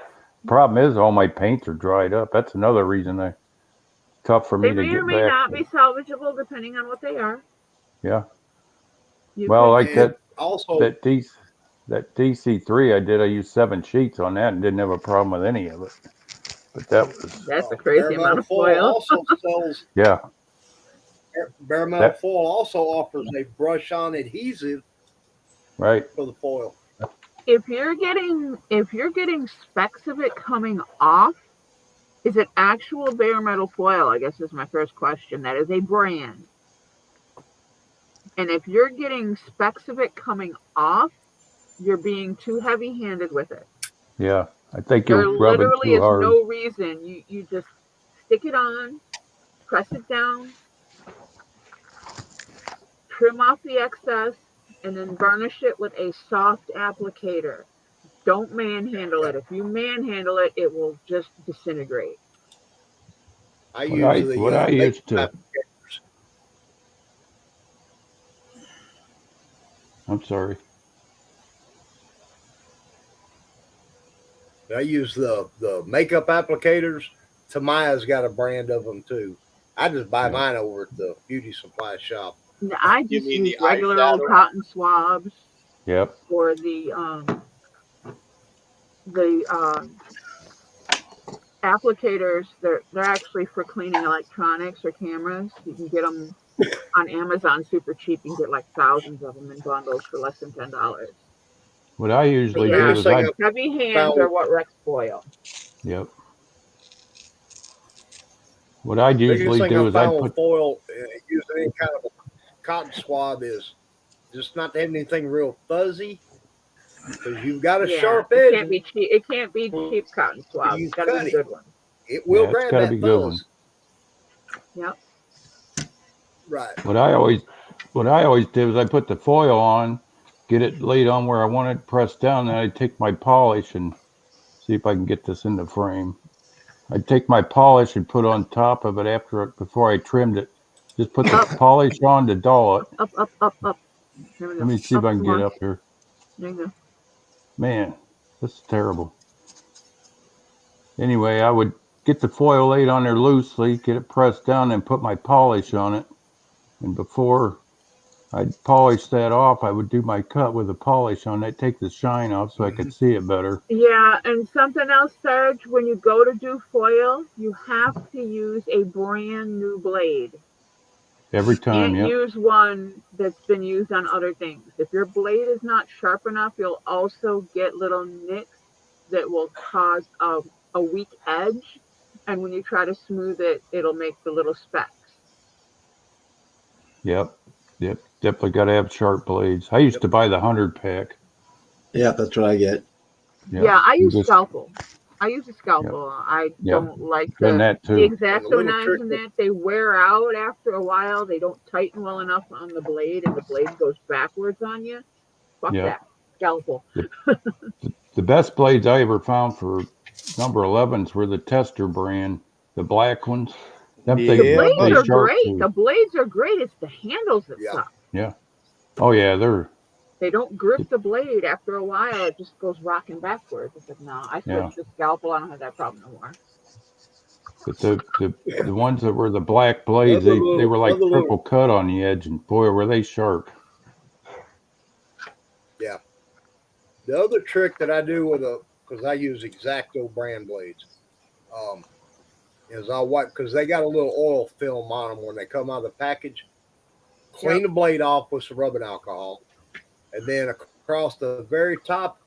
problem is all my paints are dried up. That's another reason tough for me They to may get or may back. not be salvageable depending on what they are. Yeah. You Well, could- like And that also, that DC3 I did, I used 7 sheets on that and didn't have a problem with any of it. But that was, that's a Bare crazy Metal amount of Foil foil. also sells. yeah, Bare Metal That- Foil also offers a brush-on adhesive right. for the foil. If you're getting specks of it coming off, is it actual bare metal foil? I guess is my first question. That is a brand. And if you're getting specks of it coming off, you're being too heavy-handed with it. Yeah. I think There you're rubbing literally too is hard. no reason. You just stick it on, press it down, trim off the excess, and then burnish it with a soft applicator. Don't manhandle it. If you manhandle it, it will just disintegrate. I What use I- the what I used makeup to- I'm sorry. I use the makeup applicators. Tamaya's got a brand of them too. I just buy Yeah. mine over at the beauty supply shop. I You just mean use the regular old eyeshadow? cotton swabs Yep. for the applicators. They're actually for cleaning electronics or cameras. You can get them on Amazon super cheap. You can get like thousands of them in bundles for less than $10. What I usually Yeah. do Biggest is thing I, I Heavy hands found are what wrecks foil. yep. What I biggest usually thing do I is I found put, with foil using any kind of a cotton swab is just not to have anything real fuzzy because you've got a Yeah, sharp it edge. can't be cheap. It can't be cheap cotton swab. You It's got to be cut the it. good one. It will yeah, it's grab got to that be good one. fuzz. Yep. Right. What I always do is I put the foil on, get it laid on where I want it pressed down, and I take my polish and see if I can get this in the frame. I take my polish and put on top of it before I trimmed it. Just put the polish on to dull it. Up. There we go. Let me see if I can Come get on. up here. There you go. Man, this is terrible. Anyway, I would get the foil laid on there loosely, get it pressed down, and put my polish on it. And before I'd polish that off, I would do my cut with the polish on it, take the shine off so I could see it better. Yeah, and something else, Serge, when you go to do foil, you have to use a brand new blade. Every time, Can't yep. use one that's been used on other things. If your blade is not sharp enough, you'll also get little nicks that will cause a weak edge. And when you try to smooth it, it'll make the little specks. Yep. Definitely got to have sharp blades. I used to buy the 100 pack. Yeah, that's what I get. Yep. Yeah, I You use just- scalpel. I use a scalpel. I Yep. don't like Done the that too. X-Acto little knives trick and that. They wear out after a while. They don't tighten well enough on the blade, and the blade goes backwards on you. Fuck Yeah. that. Scalpel. The best blades I ever found for number 11s were the Tester brand, the black ones. Them Yeah, things The blades stay are sharp great. too. The blades are great. It's the handles that Yeah. suck. Oh yeah, They don't grip the blade after a while. It just goes rocking backwards. It's like, no, I Yeah. switched to scalpel. I don't have that problem no more. but the ones that were the black blades, they were like Other little- triple cut on the edge, and boy, were they sharp. Yeah. The other trick that I do because I use X-Acto brand blades, is I'll wipe because they got a little oil film on them when they come out of the package. Clean the blade off with some rubbing alcohol, and then across the very top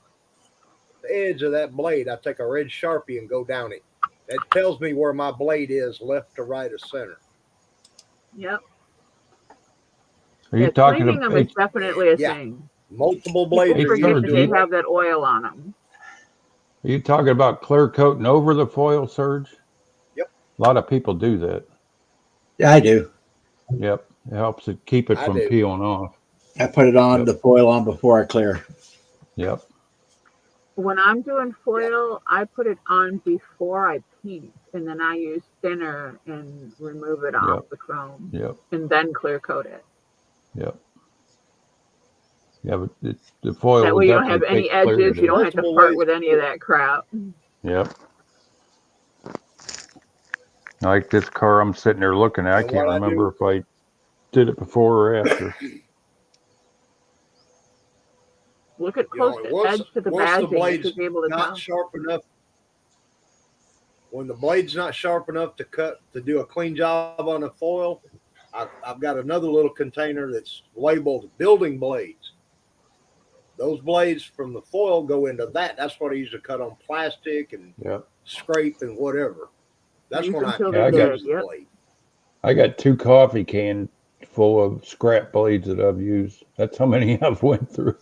edge of that blade, I take a red Sharpie and go down it. That tells me where my blade is, left to right or center. Yep. Are you Yeah, talking cleaning them about? is definitely a Yeah. thing. Multiple blades People are forget used that to they do have that oil on them. Are you talking about clear coating over the foil, Serge? Yep. A lot of people do that. Yeah, I do. Yep. It helps it keep it I from do. peeling off. I put it on Yep. the foil on before I clear. Yep. When I'm doing foil, I put it on before I paint, and then I use thinner and remove it off Yep. the chrome, Yep. and then clear coat it. Yep. Yeah, but the foil That will way you don't have definitely any take clear edges. to You don't that. have to Multiple part ways. with any of that crap. Yep. Like this car I'm sitting there looking at, I And can't what I remember if I did it before or after. Look at You know, close to once- edge to the once the badging. You blade's should be able to Not tell. sharp enough. When the blade's not sharp enough to do a clean job on the foil, I've got another little container that's labeled building blades. Those blades from the foil go into that. That's what I use to cut on plastic and Yep. scrape and whatever. That's Use when I until they're use dead, the yep. blade. I got 2 coffee cans full of scrap blades that I've used. That's how many I've went through.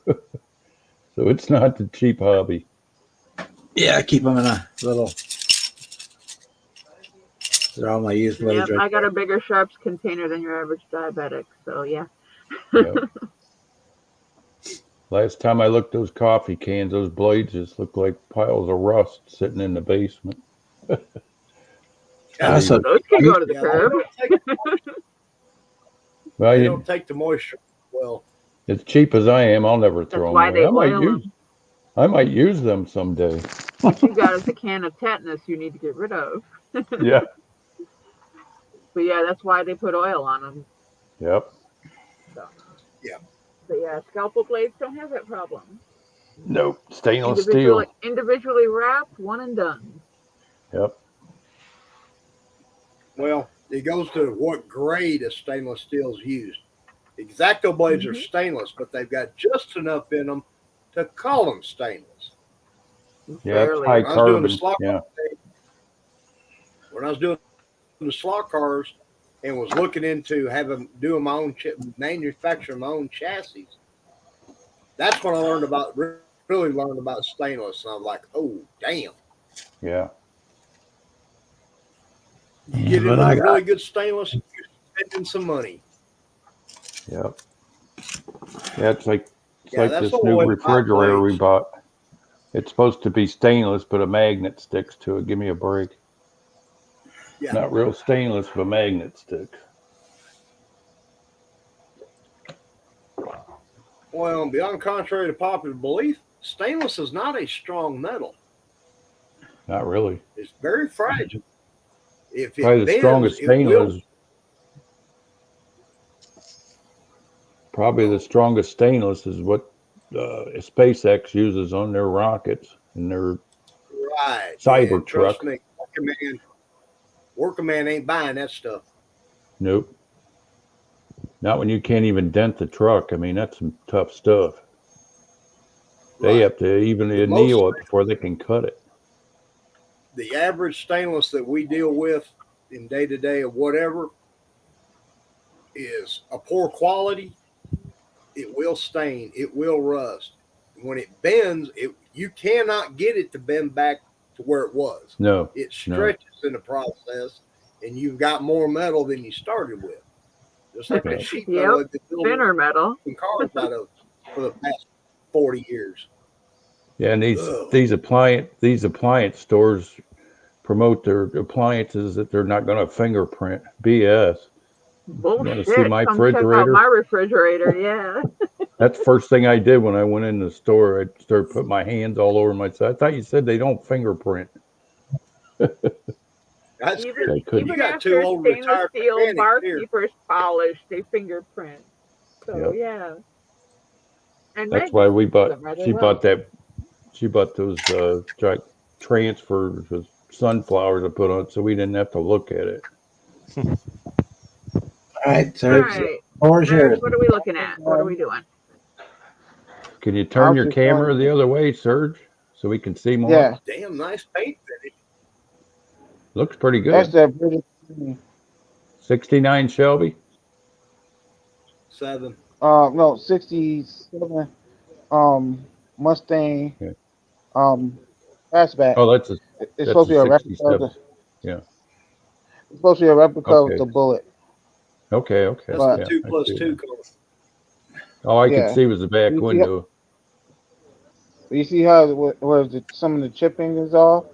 So it's not the cheap hobby. Yeah, I keep them in a little. They're all my used blades Yep, right I got a bigger sharps container than your average diabetic. So yeah. Yep. Last time I looked those coffee cans, those blades just looked like piles of rust sitting in the basement. there. Also, Those can go to the Yeah, curb. Well, they you, don't take the moisture well. as cheap as I am, I'll never throw That's them why away. they oil them. I might use them someday. What you got is a can of tetanus you need to get rid of. Yeah. But yeah, that's why they put oil on them. Yep. So. Yeah. But yeah, scalpel blades don't have that problem. Nope. Stainless steel. Individually wrapped, one and done. Yep. Well, it goes to what grade of stainless steel is used. Exacto blades are stainless, but they've got just enough in them to call them stainless. Yeah, it's Barely. high When I was doing the carbon. slot Yeah. when I was doing the slot cars and was looking into doing my own manufacturing my own chassis, that's when I learned about really learned about stainless, and I'm like, oh damn! Yeah. You get into But I really good stainless, you're spending some money. Yep. Yeah, it's like Yeah, that's this the new way refrigerator we blades. bought. It's supposed to be stainless, but a magnet sticks to it. Give me a break. Yeah. Not real stainless, but a magnet sticks. Well, beyond contrary to popular belief, stainless is not a strong metal. Not really. It's very fragile. If it Probably the bends, strongest it will. stainless. Probably the strongest stainless is what SpaceX uses on their rockets and their Right. Cyber And trust truck. me, working man ain't buying that stuff. Nope. Not when you can't even dent the truck. I mean, that's some tough stuff. They Right. have to even Most anneal it before they can cut it. The average stainless that we deal with in day to day or whatever is a poor quality. It will stain. It will rust. When it bends, you cannot get it to bend back to where it was. No. It stretches in the process, and you've got more metal than you started with. Just like Okay. the sheet Yep. metal that they build Thinner metal. cars out of for the past 40 years. Yeah, and Ugh. these appliance stores promote their appliances that they're not going to fingerprint. BS. Bullshit. see my Come check out refrigerator? my refrigerator. Yeah. That's the first thing I did when I went in the store. I started putting my hands all over myself. I thought you said they don't fingerprint. That's Even, They couldn't. You even got two after old stainless retired steel mechanics barkeepers polish, they fingerprint. So Yep. yeah. And That's Meg why we does bought. them rather She well. bought that. She bought those transfers with sunflowers to put on, so we didn't have to look at it. All right, All so right. floor's yours. What are we looking at? What are we doing? Can you turn I'll your just camera turn- the other way, Serge, so we can see more? Yeah, damn nice paint finish. Looks pretty that's good. that British. 69 Shelby. 7. No, 67. Mustang. Yeah. Fastback. Oh, that's It's that's supposed to be a a replica. Of 67. the, Yeah. It's supposed to be a replica Okay. of the Bullet. Okay. That's But- the Yeah, 2 I plus see 2 that. color. All I Yeah. could see was the back You see window. You see how some of the chipping is off?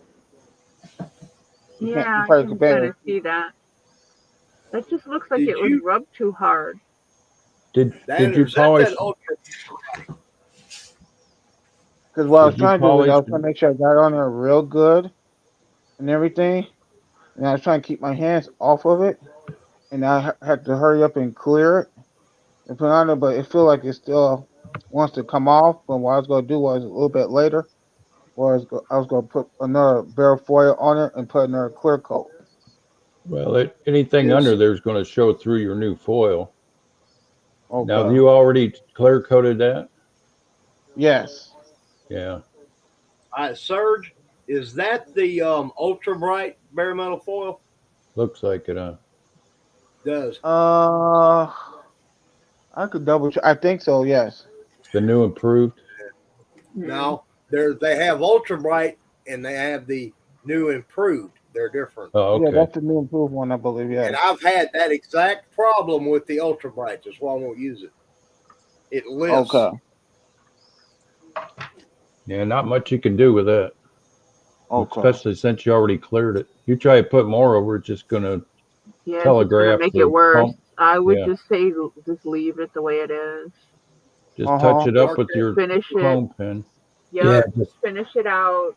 You can't- Yeah, you I probably can can barely- kind of see that. That just looks like Did it was you- rubbed too hard. Did That, you is that polish? that ultra? Because what I was Did you trying to do was I was polish- trying to make sure I got on there real good and everything. And I was trying to keep my hands off of it. And I had to hurry up and clear it and put it on there. But it feel like it still wants to come off. But what I was going to do was a little bit later, I was going to put another bare foil on it and put another clear coat. Well, anything Yes. under there is going to show through your new foil. Okay. Now, have you already clear coated that? Yes. Yeah. Serge, is that the ultra bright bare metal foil? Looks like it. Does I could double check. I think so, yes. The new improved. now they have ultra bright and they have the new improved. They're different. Oh, Yeah, okay. that's the new improved one, I believe, And yeah. I've had that exact problem with the ultra bright. That's why I won't use it. It lifts. Okay. Yeah, not much you can do with that, Okay. especially since you already cleared it. You try to put more over, it's just going to Yeah, it's just gonna telegraph make the it worse. pump. I would Yeah. just say just leave it the way it is. just Uh-huh. touch it up with your Finish it. chrome pen. Yep, Yeah, just finish it out,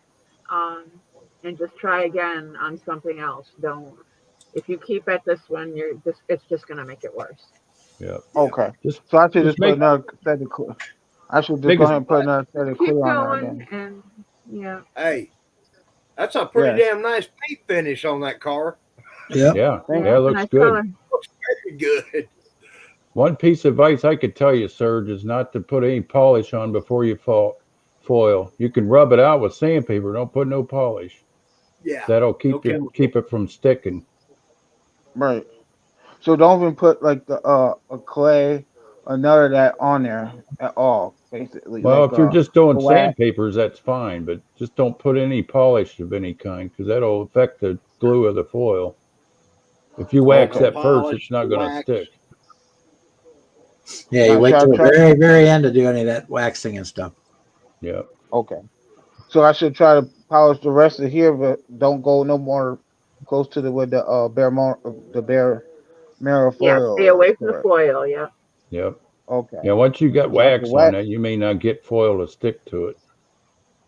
and just try again on something else. Don't. If you keep at this one, it's just gonna make it worse. Yeah. Okay. Just So I should Just just put make- another set of clear. I should just Make go a- ahead and put another set of Keep clear on there going, again. and yeah. Hey, that's a pretty Yeah. damn nice paint finish on that car. Yeah. Yeah, Thank yeah, it looks Nice good. color. Looks very good. One piece of advice I could tell you, Serge, is not to put any polish on before you foil. You can rub it out with sandpaper. Don't put no polish. Yeah. That'll keep Okay. keep it from sticking. Right. So don't even put like the a clay or none of that on there at all, basically. Well, Like if you're just doing wax. sandpapers, that's fine, but just don't put any polish of any kind because that'll affect the glue of the foil. If you wax Okay. that first, Polish, it's not going to wax. stick. Yeah, you Now, wait shall I till the try- very, very end to do any of that waxing and stuff. Yeah. Okay. So I should try to polish the rest of here, but don't go no more close to the with the bare mirror Yeah, foil. stay away from the Correct. foil. Yeah. Yep. Okay. Yeah. Once you got So I can wax wax- on it, you may not get foil to stick to it.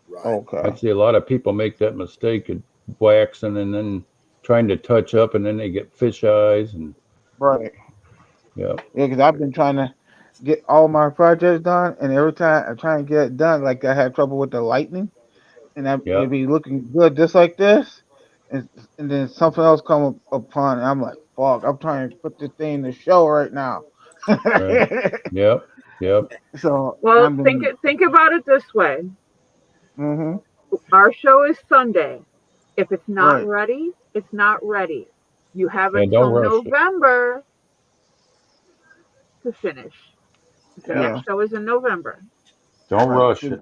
Right. Okay. I see a lot of people make that mistake of waxing and then trying to touch up, and then they get fish eyes. And Right. yeah, Yeah, because I've been trying to get all my projects done, and every time I try and get it done, like I had trouble with the lightning, and Yeah. it'd be looking good just like this, and then something else come upon, and I'm like, fuck, I'm trying to put this thing in the show right now. Right. yep, yep. So Well, I've think about it this way. Mm-hmm. Our show is Sunday. If it's not Right. ready, it's not ready. You have Yeah, until don't rush it. November to finish. The Yeah. next show is in November. Don't rush it.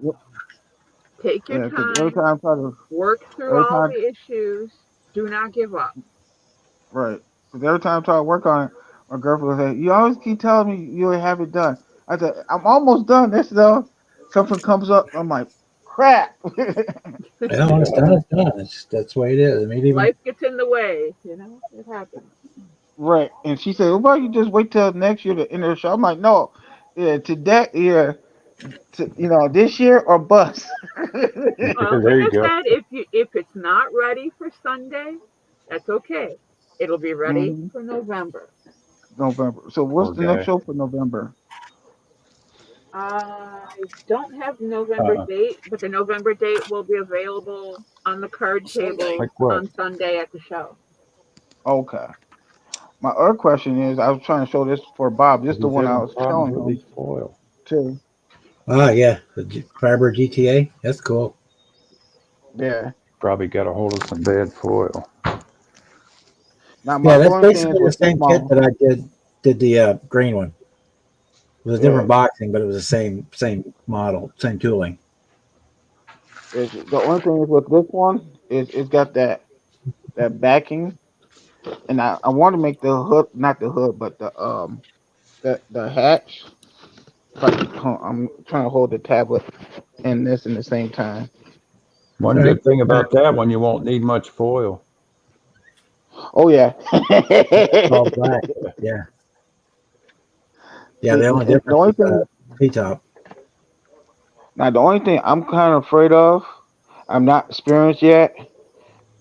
Take your Yeah, because every time. time I try to Work through every all time- the issues. Do not give up. right, because every time I try to work on it, my girlfriend will say, "You always keep telling me you will have it done." I said, "I'm almost done this though." Something comes up, I'm like, "Crap." Yeah, when it's done, it's done. That's the way it is. I mean, even Life gets in the way. You know, it happens. Right. And she said, well, why don't you just wait till next year to enter the show? I'm like, no, yeah, to that year, this year or bust. Well, There you like I go. said, if it's not ready for Sunday, that's okay. It'll be ready Mhm. for November. November. So what's the Okay. next show for November? I don't have November date, but the November date will be available on the card table Like what? on Sunday at the show. Okay. My other question is, I was trying to show this for Bob. This is the one I was telling him foil. too. oh yeah, the Fiber GTA. That's cool. Yeah. Probably got a hold of some bad foil. Now my Yeah, that's only thing is basically the with same this kit model- that I did the green one. It was a different Yeah. boxing, but it was the same model, same tooling. is the only thing is with this one is it's got that backing, and I want to make the hood, not the hood, but the hatch. But I'm trying to hold the tablet and this in the same time. One good thing about that one, you won't need much foil. Oh yeah. It's all black. Yeah. Yeah, the only The only difference is thing- P-top. Now the only thing I'm kind of afraid of, I'm not experienced yet,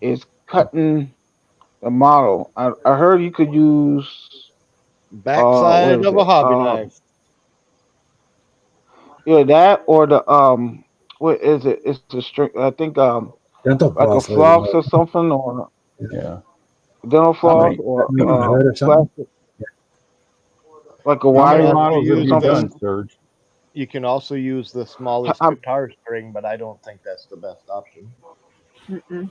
is cutting the model. I heard you could use Backside what is of a it? hobby knife. Either that or the what is it? It's the string. I think Dental like a floss. floss or something, or Yeah. dental floss, many- or maybe a hood or something? plastic, like a How wire. many have to models have use you something. done, Serge? You can also use the smallest I'm- guitar string, but I don't think that's the best option. Mm-mm.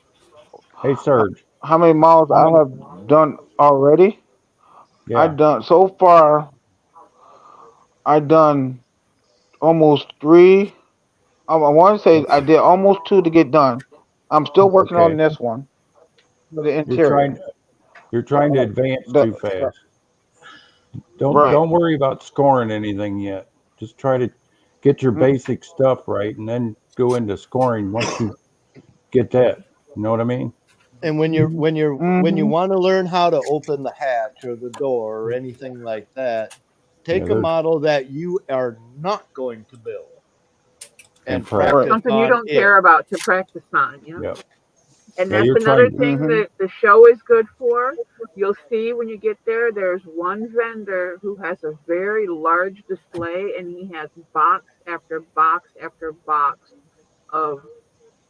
Hey, Serge. How many models I have done already? Yeah. I done so far. I done almost 3. I want to say I did almost 2 to get done. I'm still working on Okay. this one for the You're interior. trying to advance The- too fast. Don't Right. worry about scoring anything yet. Just try to get your Mm. basic stuff right, and then go into scoring once you get that. You know what I mean? And when you when you Mhm. want to learn how to open the hatch or the door or anything like that, take Yeah, a there's- model that you are not going to build And practice practice. Something you on don't it. care about to practice on. You know? Yeah. And Yeah, that's you're another trying- thing Mhm. that the show is good for. You'll see when you get there, there's one vendor who has a very large display, and he has box after box after box of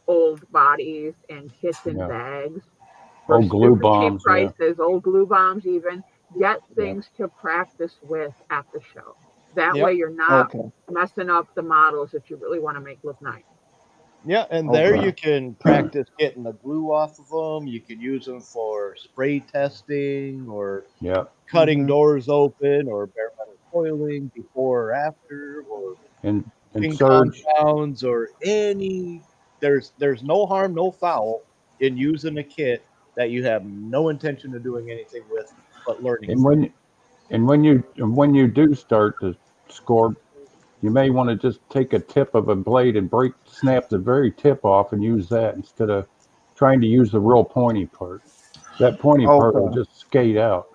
old bodies and kits and Yeah. bags. for Oh, glue super cheap bombs, yeah. prices, old glue bombs even. Get things to practice with at the show. That way Yep. you're not Okay. messing up the models that you really want to make look nice. Yeah, and there Okay. you can practice getting the glue off of them. You can use them for spray testing or Yeah. cutting Mhm. doors open or bare metal foiling before or after or And paint Surge, compounds or any. There's no harm, no foul in using a kit that you have no intention of doing anything with but learning and from. when you do start to score, you may want to just take a tip of a blade and snap the very tip off and use that instead of trying to use the real pointy part. That pointy part will Okay. just skate out.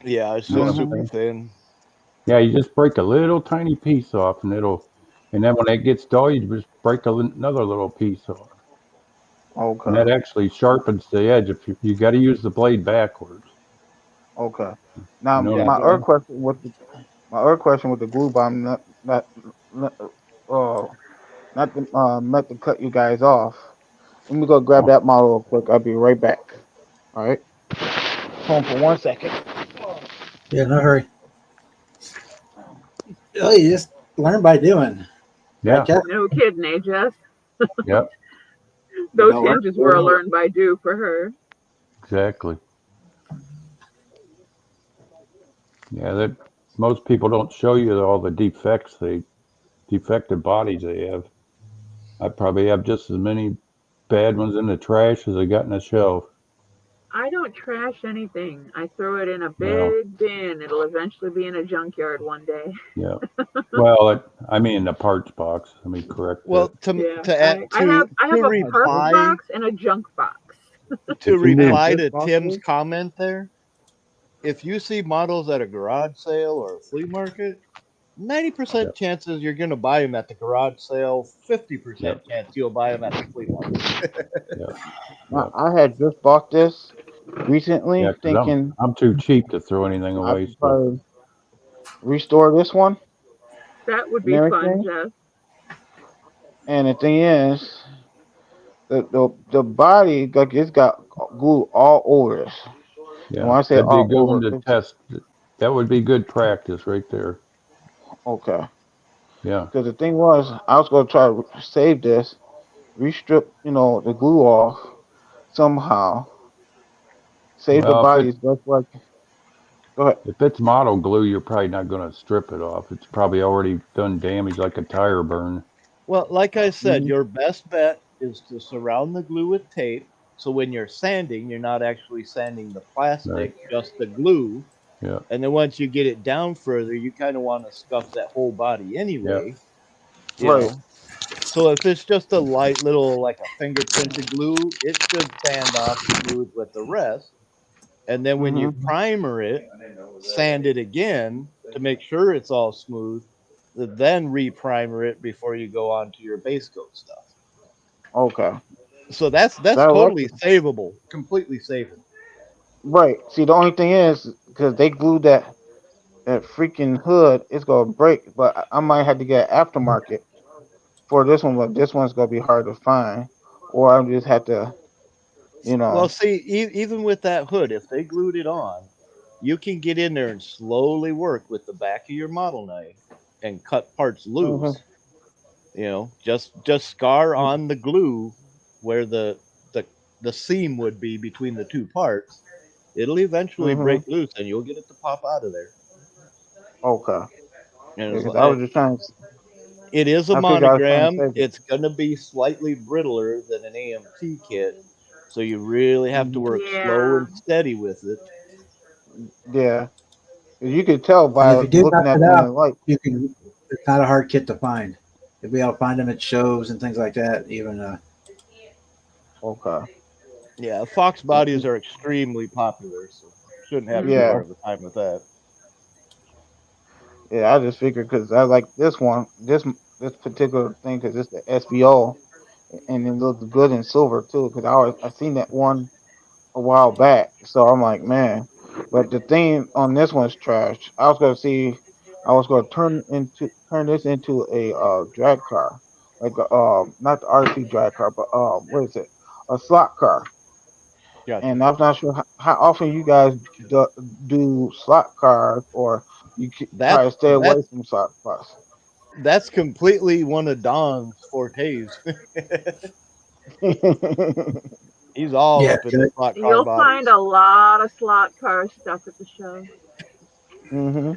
Yeah, it's You know just what I'm super saying? thin. Yeah, you just break a little tiny piece off, and then when it gets dull, you just break another little piece off, and that Okay. actually sharpens the edge. If you got to use the blade backwards, Okay. you Now know what Yeah, I'm my other saying? question with the glue bomb, not uh not to cut you guys off. Let me go grab Oh, that model real quick. I'll be right back. All right. Hold on for 1 second. Yeah, no hurry. Oh, you just learn by doing. Right, yeah, Jeff? No kidding, eh, Jess? yep, It Those don't work. hinges were a learn by do for her. exactly. Yeah, that most people don't show you all the defective bodies they have. I probably have just as many bad ones in the trash as I got in the shelf. I don't trash anything. I throw it in a Well, big bin. It'll eventually be in a junkyard one day. yeah. Well, I mean the parts box. Let me correct well, that. Yeah, to add I have to a parts reply box and a junk box. to If you I have need, reply this to box Tim's here. comment there, if you see models at a garage sale or a flea market, 90% yep, chances you're going to buy them at the garage sale, 50% yep, chance you'll buy them at the flea market. yep, I, yep. I had just bought this Yeah, recently, because thinking I'm too cheap to throw anything I away. could So probably restore this one That would and be fun, everything. Jess. And the thing is, the body, like, it's got glue all over it. And yeah, when I say that'd be a all good one over, to it's test. That would be good practice right there. okay. Yeah. Because the thing was, I was gonna try to save this, restrip, the glue off somehow, save the Well, bodies just like. Go ahead. if it's model glue, you're probably not going to strip it off. It's probably already done damage, like a tire burn. Well, like I said, Mhm. your best bet is to surround the glue with tape. So when you're sanding, you're not actually sanding the Right. plastic, just the glue. Yeah. And then once you get it down further, you kind of want to scuff that whole body Yeah. anyway, you Right. know. So if it's just a light little, like a fingerprinted glue, it should sand off smooth with the rest. And then when you Mhm. primer it, sand it again to make sure it's all smooth, then re-primer it before you go on to your base coat stuff. Okay. So that's That works. totally savable, completely savable. Right. See, the only thing is, because they glued that freaking hood, it's gonna break. But I might have to get an aftermarket for this one. But this one's gonna be hard to find, or I just have to, you Well, know. see, even with that hood, if they glued it on, you can get in there and slowly work with the back of your model knife and cut parts Mhm. loose. Just scar on the glue where the the seam would be between the two parts. It'll eventually Mhm. break loose, and you'll get it to pop out of there. Okay. And Because I was just trying. it is a I figured I was trying to monogram. save it. It's going to be slightly brittler than an AMT kit, so you really have to Mhm. work slow Yeah. and steady with it. Yeah. You could tell And by if you do looking mess at it them in the up, light. you can. It's not a hard kit to find. You'll be able to find them at shows and things like that. Even Okay. Yeah, Fox bodies are extremely popular, so shouldn't have too Yeah. hard of a time with that. Yeah. I just figured because I like this one, this particular thing, because it's the SBO, and it looks good in silver too. Because I seen that one a while back, so I'm like, man. But the thing on this one's trash. I was gonna turn this into a drag car, like not the RC drag car, but what is it? A slot car. Gotcha. And I'm not sure how often you guys do slot cars, or you That try to stay away that's from slot cars. that's completely one of Don's fortes. He's all Yeah, up in the slot car You'll bodies. find a lot of slot car stuff at the show. hmm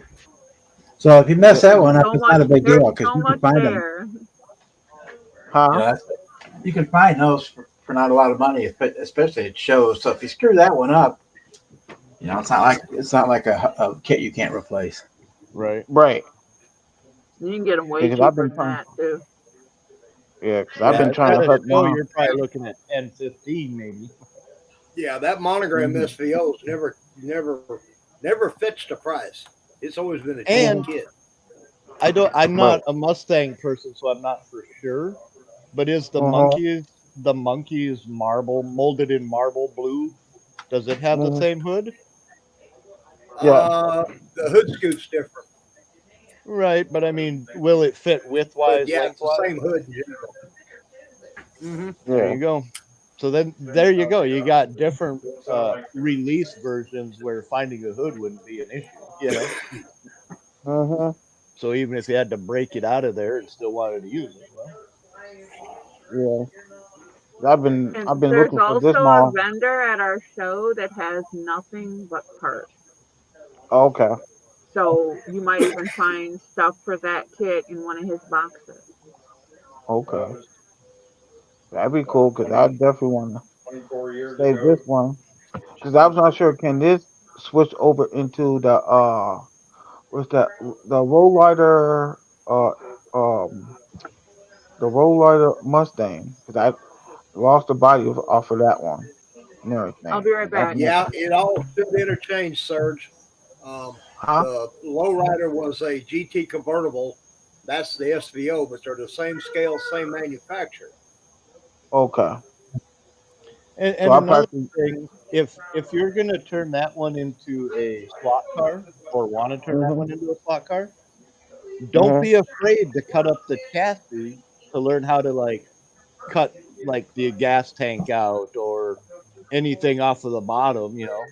so if you mess that one up, So it's much. not a big There's deal because so you can much find them. there. Huh? You know, you can find those for not a lot of money, especially at shows. So if you screw that one up, you know, it's not like a kit you can't replace. Right. Right. You can get them way Because I've cheaper been than trying. that too. Yeah, because I've Yeah, been trying at to a hook show, mine. you're probably looking at 10-15 maybe. Yeah, that monogram Mhm. SVO's never fetched a price. It's always been a cheap And kit. I'm Right. not a Mustang person, so I'm not for sure. But is the Uh-huh. monkeys marble molded in marble blue? Does it have the Mhm. same hood? Yeah. The hood scoot's different, Right, but I mean, will it fit but widthwise, yeah, it's the lengthwise? same hood in general. There Yeah. you go. So then there you go. You got different release versions where finding a hood wouldn't be an issue, you know. Uh-huh. So even if you had to break it out of there and still wanted to use it, well, Yeah. I've been And there's looking for this also a mall. vendor at our show that has nothing but parts. Okay. So you might even find stuff for that kit in one of his boxes. Okay. That'd be cool because I definitely want to save this one. Because I was not sure, can this switch over into the what's that, the Rollrider uh um the Rollrider Mustang? Because I lost the body off of that one and I'll everything. be right back. Yeah, it all should interchange, Serge. Huh? The lowrider was a GT convertible. That's the SVO, but they're the same scale, same manufacturer. Okay. and, So and I another practically. thing, if you're gonna turn that one into a slot car or want to turn that Mhm. one into a slot car, don't Mhm. be afraid to cut up the chassis to learn how to like cut like the gas tank out or anything off of the bottom, you know.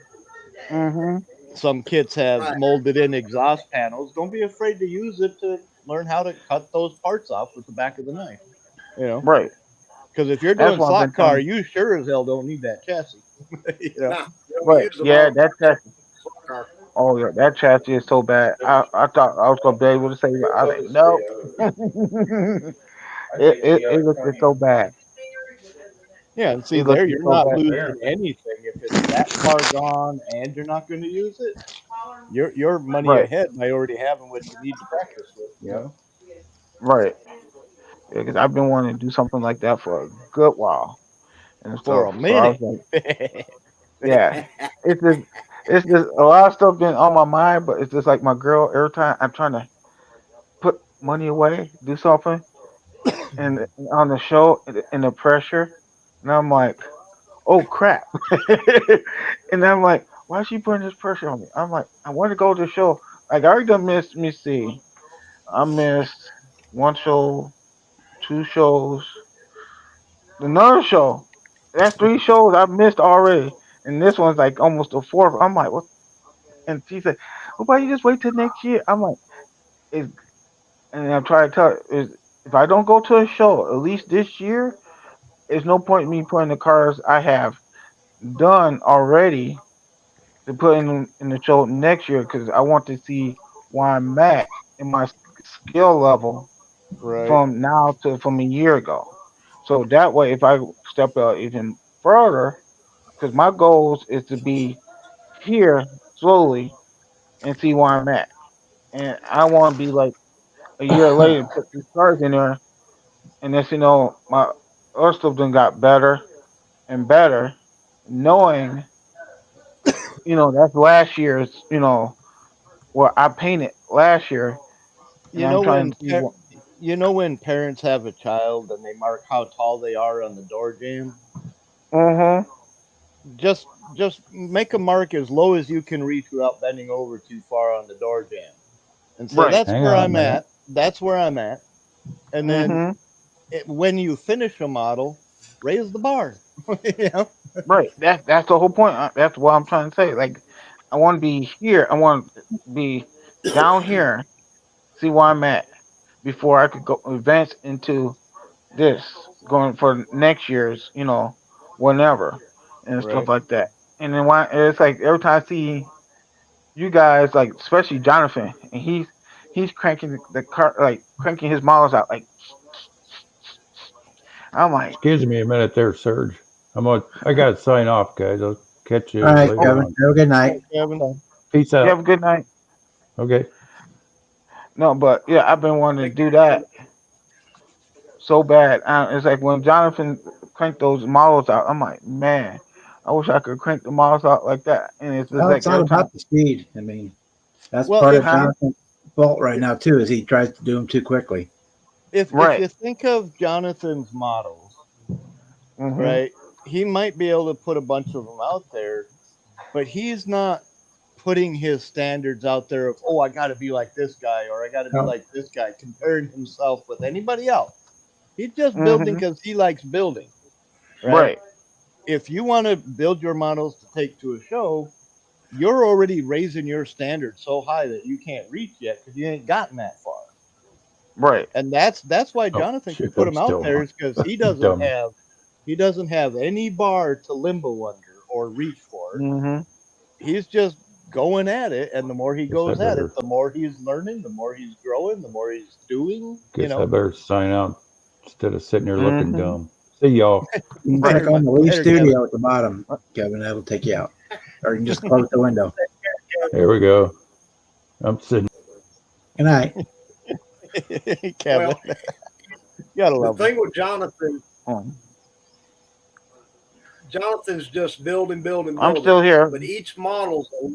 Mhm. Some kits have Right. molded in exhaust panels. Don't be afraid to use it to learn how to cut those parts off with the back of the knife, you know. Right. Because if you're That's doing what I've slot been car, trying. you sure as hell don't need that chassis. You know. Nah, you don't Right. use them Yeah. on That chassis. a car. Oh yeah. That chassis is so bad. I thought I was gonna be able to say. I was like, nope. it looks so bad. Yeah, and see It looks there, you're so not bad. losing anything if it's that far gone and you're not going to use it. You're money Right. ahead by already having what you need to practice with. You know. Right. Because I've been wanting to do something like that for a good while and For stuff. a So I minute. was like, yeah, it's just a lot of stuff been on my mind, but it's just like my girl. Every time I'm trying to put money away, do something, and on the show and the pressure, and I'm like, oh crap, and I'm like, why is she putting this pressure on me? I'm like, I want to go to the show. Like I already done missed. Let me see, I missed one show, two shows, another show. That's three shows I missed already. And this one's like almost the fourth. I'm like, what? And she said, well, why you just wait till next year? I'm like, is and I'm trying to tell her, is if I don't go to a show at least this year, there's no point in me putting the cars I have done already to put in the show next year because I want to see where I'm at in my skill level Right. from a year ago. So that way, if I step out even further, because my goals is to be here slowly and see where I'm at. And I want to be like a year later, put these cars in there, and then my other stuff done got better and better, knowing that's last year's what I painted last year, and You I'm know trying when to see what. when parents have a child and they mark how tall they are on the door jamb, Mm-hmm. just just make a mark as low as you can reach without bending over too far on the door jamb, and say Right. that's Hang where on a I'm minute. at. That's where I'm at. And then Mm-hmm. when you finish a model, raise the bar. You know? Right. That's the whole point. That's what I'm trying to say. Like, I want to be here. I want to be down here, see where I'm at before I could go advance into this, going for next year's, whenever and stuff Right. like that. And then why it's like every time I see you guys, like especially Jonathan, and he's cranking the car, like cranking his models out, like I'm like, Excuse me a minute there, Serge. I got to sign off, guys. I'll catch you All right, later Kevin. on. Have a good night. Kevin. Peace you have out. a good night. Okay. No, but yeah, I've been wanting to do that so bad. It's like when Jonathan cranked those models out, I'm like, man, I wish I could crank the models out like that. And it's just Well, like it's all every time, about the speed. I mean, that's Well, part if of you, Jonathan's fault right now too, is he tries to do them too quickly. if right? you think of Jonathan's models, Hmm. right, he might be able to put a bunch of them out there, but he's not putting his standards out there of, oh, I got to be like this guy or I got to be No. like this guy, comparing himself with anybody else. He's just building Hmm. because he likes building, right? Right. If you want to build your models to take to a show, you're already raising your standards so high that you can't reach yet because you ain't gotten that far. Right. And that's why Oh, Jonathan can shit, put I'm him out still there on. is because he Dummy. doesn't have any bar to limbo under or reach for. Hmm. He's just going at it, and the more he Guess I goes at better it, the more he's learning, the more he's growing, the more he's doing. guess I better sign out instead of sitting here looking Hmm. dumb. See y'all. You can Right. click on the Leaf Later, Kevin. Studio at the bottom, Kevin. That'll take you out. Or you can just close the window. There we go. I'm sitting. Good night. Kevin, Well, you gotta the love him. thing with Jonathan, Oh, Jonathan's just building. I'm still here. But each model's a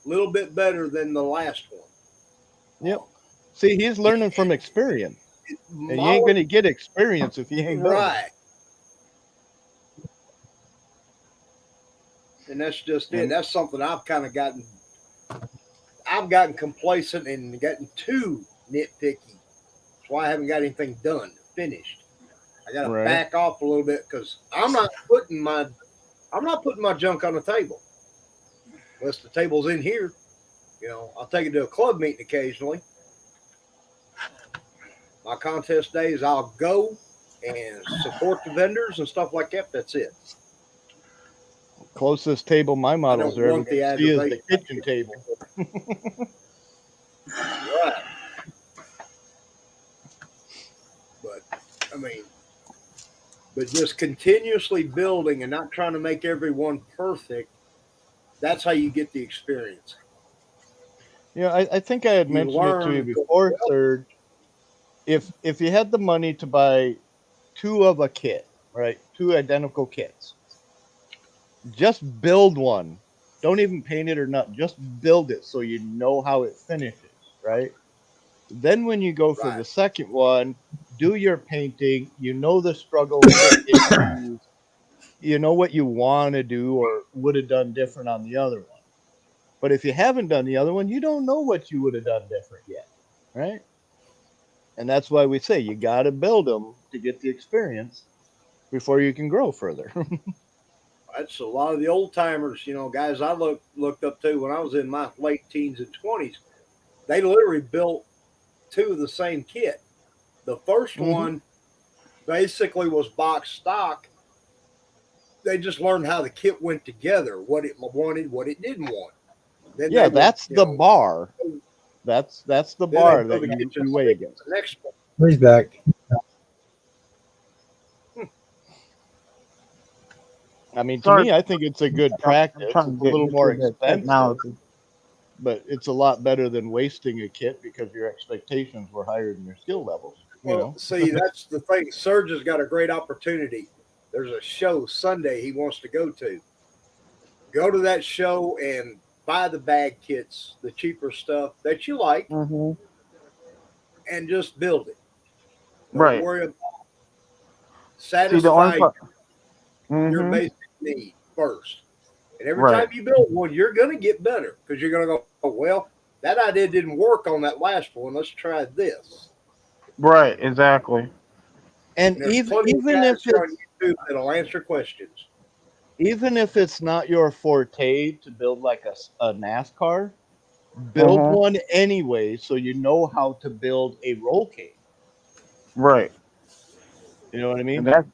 little bit better than the last one. Yep. See, he's learning from experience, and you ain't gonna get experience if you ain't building. Right. And that's just it. That's something I've kind of gotten. I've gotten complacent and gotten too nitpicky. That's why I haven't got anything done, finished. I got to Right. back off a little bit because I'm not putting my junk on the table unless the table's in here. I'll take it to a club meeting occasionally. My contest days, I'll go and support the vendors and stuff like that. That's it. Closest table my models don't are ever want the going to see is the aggravation. kitchen table. Right. But just continuously building and not trying to make everyone perfect, that's how you get the experience. Yeah, I think I had You mentioned it to you learn- before, Serge. If you had the money to buy two of a kit, right? Two identical kits. Just build one. Don't even paint it or not. Just build it so you know how it finishes, right? Then when you go for the second one, do your painting. You know the struggle with the issues. You know what you want to do or would have done different on the other one. But if you haven't done the other one, you don't know what you would have done different yet, right? And that's why we say you got to build them to get the experience before you can grow further. That's a lot of the old timers, guys I looked up to when I was in my late teens and 20s. They literally built two of the same kit. The first one basically was box stock. They just learned how the kit went together, what it wanted, what it didn't want. Then Yeah, they would, that's the bar. That's the then bar they that put the you kitchen weigh sink against. the next one. He's back. I mean, to Sorry. me, I think it's a good practice. It's a trying to get little used more to that expensive, technology. but it's a lot better than wasting a kit because your expectations were higher than your skill levels. You Well, know, see, that's the thing. Serge has got a great opportunity. There's a show Sunday he wants to go to. Go to that show and buy the bag kits, the cheaper stuff that you like, Hmm. and just build it. Don't Right. worry about See, the only satisfy part. your Hmm. basic need first. And every Right. time you build one, you're going to get better because you're going to go, oh, well, that idea didn't work on that last one. Let's try this. Right. Exactly. and And there's even plenty of even guys if here on it's YouTube that'll answer questions. Even if it's not your forte to build like a NASCAR, build one anyway so you know how to build a roll cage. Right. You know what I And mean? that's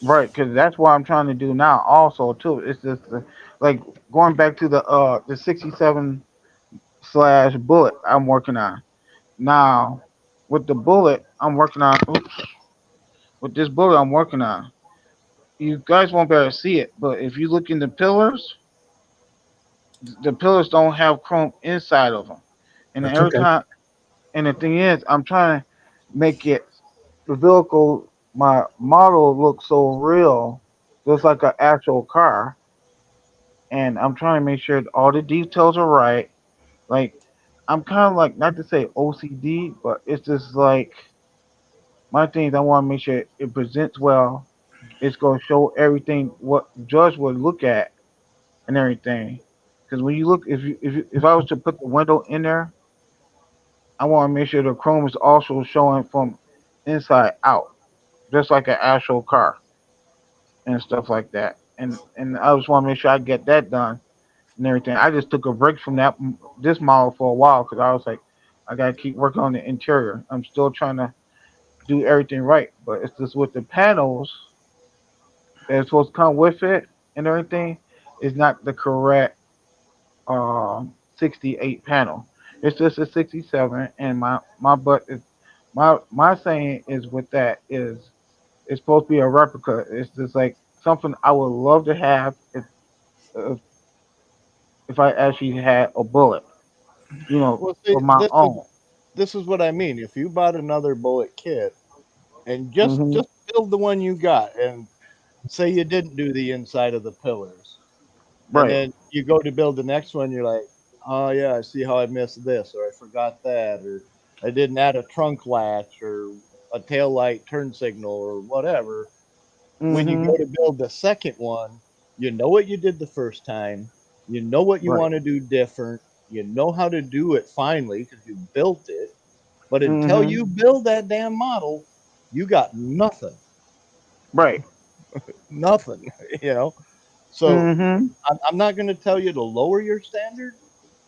right, because that's what I'm trying to do now. Also, too, it's just like going back to the 67 slash bullet I'm working on now. With the bullet I'm working on, with this bullet I'm working on, you guys won't be able to see it, but if you look in the pillars don't have chrome inside of them, and That's every okay. time, and the thing is, I'm trying to make it the vehicle, my model looks so real, just like an actual car, and I'm trying to make sure that all the details are right. Like, I'm kind of like, not to say OCD, but it's just like my things. I want to make sure it presents well. It's going to show everything what judge would look at and everything. Because when you look, if I was to put the window in there, I want to make sure the chrome is also showing from inside out, just like an actual car and stuff like that. And I just want to make sure I get that done and everything. I just took a break from this model for a while because I was like, I gotta keep working on the interior. I'm still trying to do everything right, but it's just with the panels that's supposed to come with it and everything is not the correct 68 panel. It's just a 67, and my butt is my saying is with that is it's supposed to be a replica. It's just like something I would love to have if, if I actually had a bullet, Well, see, for my own. this is what I mean. If you bought another bullet kit and Hmm. just build the one you got, and say you didn't do the inside of the pillars, and Right. then you go to build the next one, you're like, oh yeah, I see how I missed this, or I forgot that, or I didn't add a trunk latch or a tail light turn signal or whatever. When you Hmm. go to build the second one, you know what you did the first time, you know what you Right. want to do different, you know how to do it finally because you built it. But until Hmm. you build that damn model, you got nothing, Right. nothing, you know. So Hmm. I'm not going to tell you to lower your standard,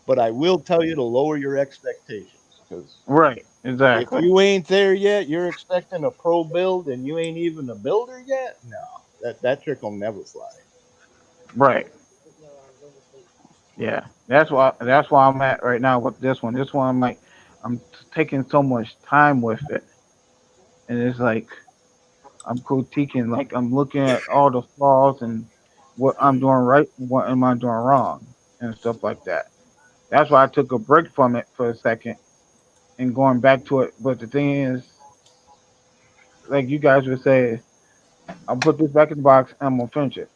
but I will tell you to lower your expectations because Right. if Exactly. you ain't there yet, you're expecting a pro build and you ain't even a builder yet. No, that trick will never fly. Right. Yeah. That's why I'm at right now with this one. This one I'm like I'm taking so much time with it, and it's like I'm critiquing, like I'm looking at all the flaws and what I'm doing right and what am I doing wrong and stuff like that. That's why I took a break from it for a second and going back to it. But the thing is, like you guys would say, I'll put this back in the box and I'm gonna finish it.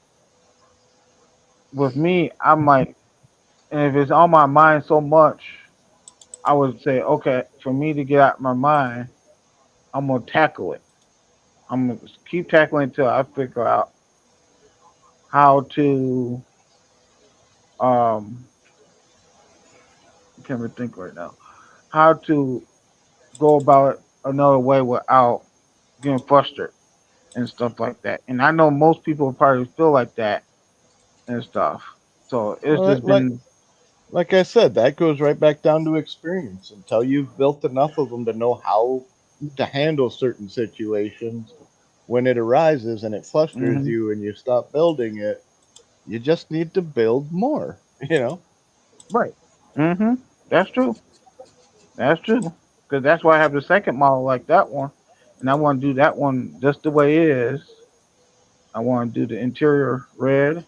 With me, I'm like, and if it's on my mind so much, I would say, okay, for me to get out my mind, I'm gonna tackle it. I'm gonna keep tackling until I figure out how to um I can't even think right now. How to go about it another way without getting frustrated and stuff like that. And I know most people probably feel like that and stuff. So it's Well, just been like I said, that goes right back down to experience. Until you've built enough of them to know how to handle certain situations, when it arises and it frustrates hmm you and you stop building it, you just need to build more. You know. right. hmm That's true. That's true. Because that's why I have the second model like that one, and I want to do that one just the way it is. I want to do the interior red,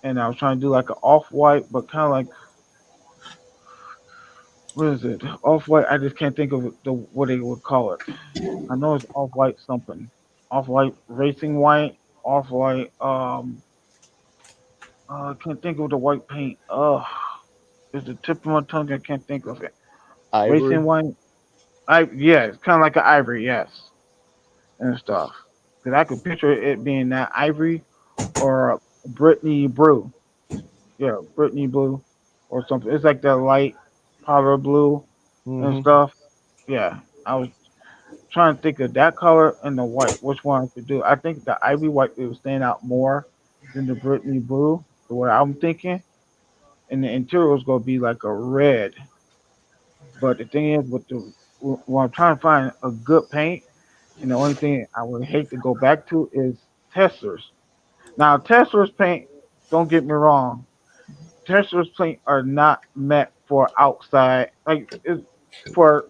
and I was trying to do like an off white, but kind of like what is it? Off white. I just can't think of what they would call it. I know it's off white something. Off white racing white. Off white. I can't think of the white paint. It's the tip of my tongue. I can't think of it. Racing Ivory. white. Yeah, it's kind of like an ivory. Yes, and stuff. Because I could picture it being that ivory or Brittany blue. Yeah, Brittany blue or something. It's like that light powder blue and Hmm. stuff. Yeah, I was trying to think of that color and the white. Which one I could do? I think the Ivy white it would stand out more than the Brittany blue. The way I'm thinking, and the interior is gonna be like a red. But the thing is, when I'm trying to find a good paint, and the only thing I would hate to go back to is Teslas. Now, Tesla's paint, don't get me wrong, Tesla's paint are not meant for outside, like it's for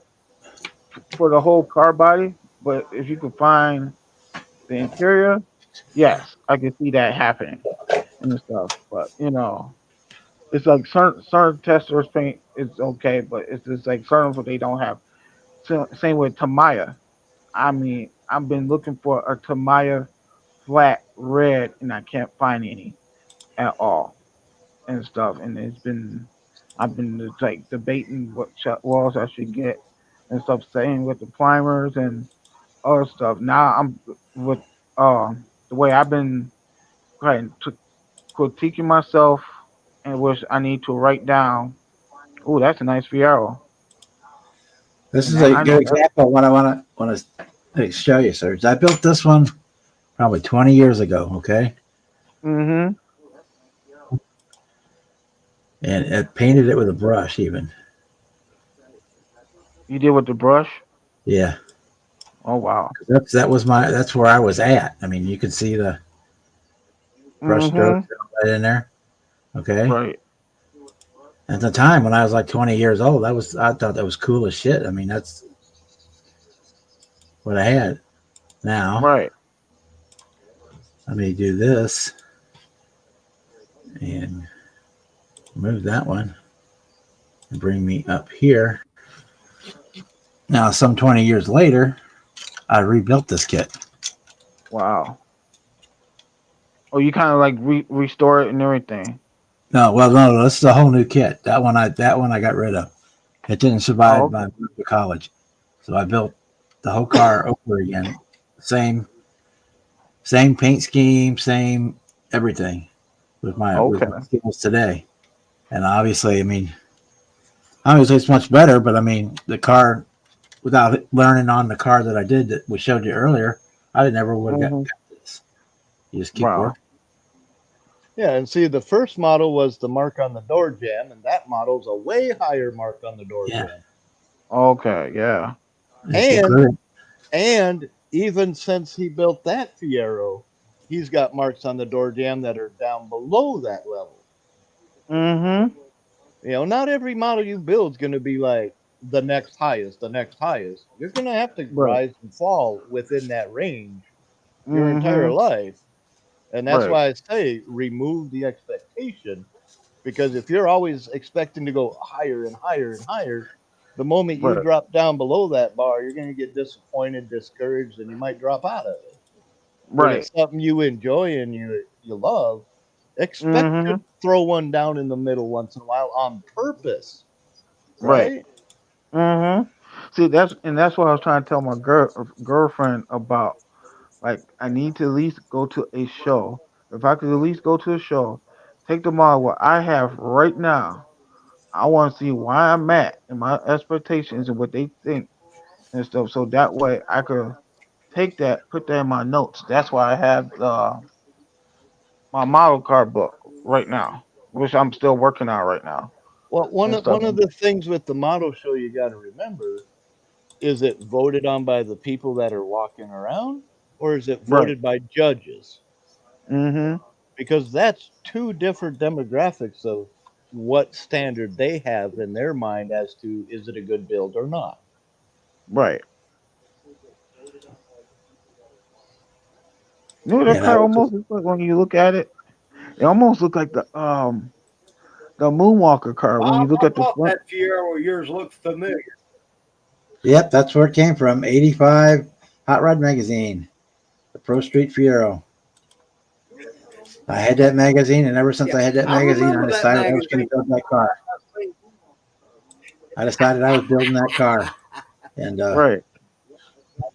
the whole car body. But if you could find the interior, yes, I can see that happening and stuff. But it's like certain Tesla's paint is okay, but it's just like certain what they don't have. Same with Tamiya. I mean, I've been looking for a Tamiya flat red, and I can't find any at all and stuff. And I've been just, like debating what walls I should get and stuff. Same with the primers and other stuff. Now I'm with the way I've been kind of critiquing myself, and which I need to write down. Oh, that's a nice Fiero. This is a good example of what I want to show you, sir. I built this one probably 20 years ago, okay? Mm-hmm. And it painted it with a brush even. You did with the brush? Yeah. Oh, wow. That's where I was at. I mean, you could see the brush strokes right in there. Okay. Right. At the time when I was like 20 years old, I thought that was cool as shit. I mean, that's what I had. Now, right. Let me do this and move that one and bring me up here. Now, some 20 years later, I rebuilt this kit. Wow. Oh, you kind of like restore it and everything. No, this is a whole new kit. That one I got rid of. It didn't survive my move to college, so I built the whole car over again. Same paint scheme, same everything with my skills today. And obviously, it's much better. But I mean, the car, without learning on the car that I did that we showed you earlier, I never would have got this. You just keep working. Yeah, and see, the first model was the mark on the door jamb, and that model's a way higher mark on the door jamb. Okay, yeah. And even since he built that Fiero, he's got marks on the door jamb that are down below that level. Mm-hmm. Not every model you build is going to be like the next highest. You're going to have to rise and fall within that range your entire life. And that's why I say remove the expectation, because if you're always expecting to go higher and higher and higher, the moment you drop down below that bar, you're going to get disappointed, discouraged, and you might drop out of it. But if it's something you enjoy and you love, expect to throw one down in the middle once in a while on purpose. Right? See, that's what I was trying to tell my girlfriend about. Like, I need to at least go to a show. If I could at least go to a show, take the model what I have right now. I want to see where I'm at and my expectations and what they think and stuff. So that way I could take that, put that in my notes. That's why I have my model car book right now, which I'm still working on right now. Well, one of the things with the model show you got to remember is it voted on by the people that are walking around, or is it voted by judges? Because that's two different demographics of what standard they have in their mind as to is it a good build or not. Right. That car almost looks like, when you look at it, it almost looks like the Moonwalker car. When you look at the front, that Fiero of yours looks familiar. Yep, that's where it came from. 85 Hot Rod Magazine, the Pro Street Fiero. I had that magazine, and ever since I had that magazine, I decided I was going to build that car. I decided I was building that car. And right.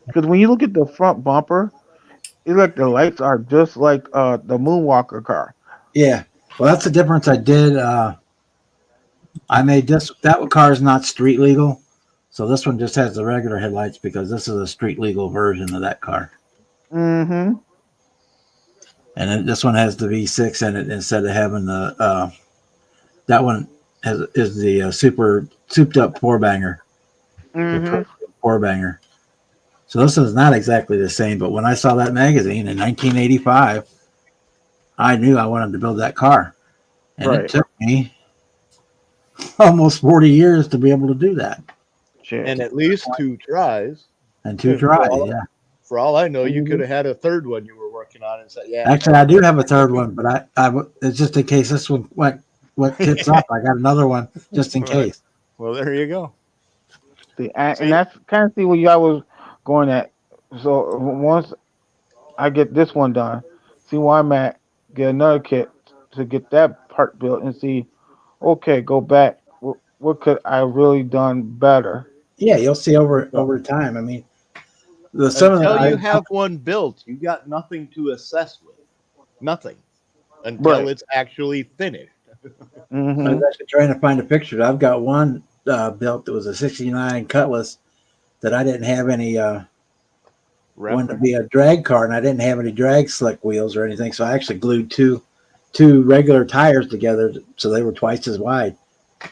Because when you look at the front bumper, it's like the lights are just like the Moonwalker car. Yeah. Well, that's the difference I did. I made this. That car is not street legal. So this one just has the regular headlights because this is a street legal version of that car. Mm-hmm. And then this one has the V6 in it instead of having the that one is the super souped up four banger. Mm-hmm. Four banger. So this is not exactly the same, but when I saw that magazine in 1985, I knew I wanted to build that car. And Right. it took me almost 40 years to be able to do that. Shit. And at least 2 tries. And two tries, yeah. For all I know, you Mhm. could have had a third one you were working on and said, "Yeah." Actually, I do have a third one, but it's just in case this one what tips up. I got another one just in Right. case. Well, there you go. See, and that's kind of see where y'all was going at. So once I get this one done, see where I'm at, get another kit to get that part built, and see, okay, go back. What could I really done better? Yeah, you'll see over time. I mean, some of Until you the have one built, you got nothing to assess with. Nothing. Until Right. it's actually finished. I Mm-hmm. was actually trying to find a picture. I've got one built that was a '69 Cutlass that I didn't have any wanted to be a drag car, and I didn't have any drag slick wheels or anything, so I actually glued two regular tires together so they were twice as wide.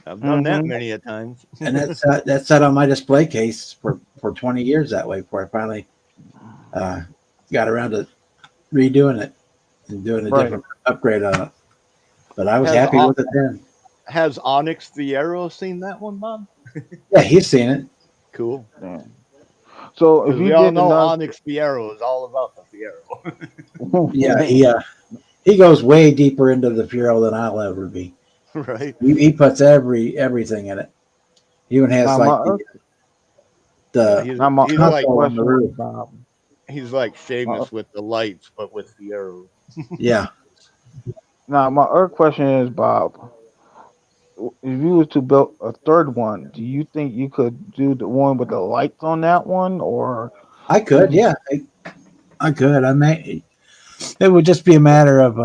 I've done that Mhm. many a times. And that sat on my display case for 20 years that way before I finally got around to redoing it and doing a Right. different upgrade on it. But I was Has happy Onyx- with it then. Has Onyx Fiero seen that one, Bob? Yeah, he's seen it. Cool. Damn. So if Because you we all did know another, Onyx Fiero is all about the Fiero. Yeah, he goes way deeper into the Fiero than I'll ever be. Right. He puts everything in it. He even has Now, like my- the He's, now my he's other like on the question roof. is, Bob. he's like Seamus with the lights, but with Fiero. Yeah. Now my other question is, Bob. If you was to build a third one, do you think you could do the one with the lights on that one, or I could, yeah. I could. I may. It would just be a matter of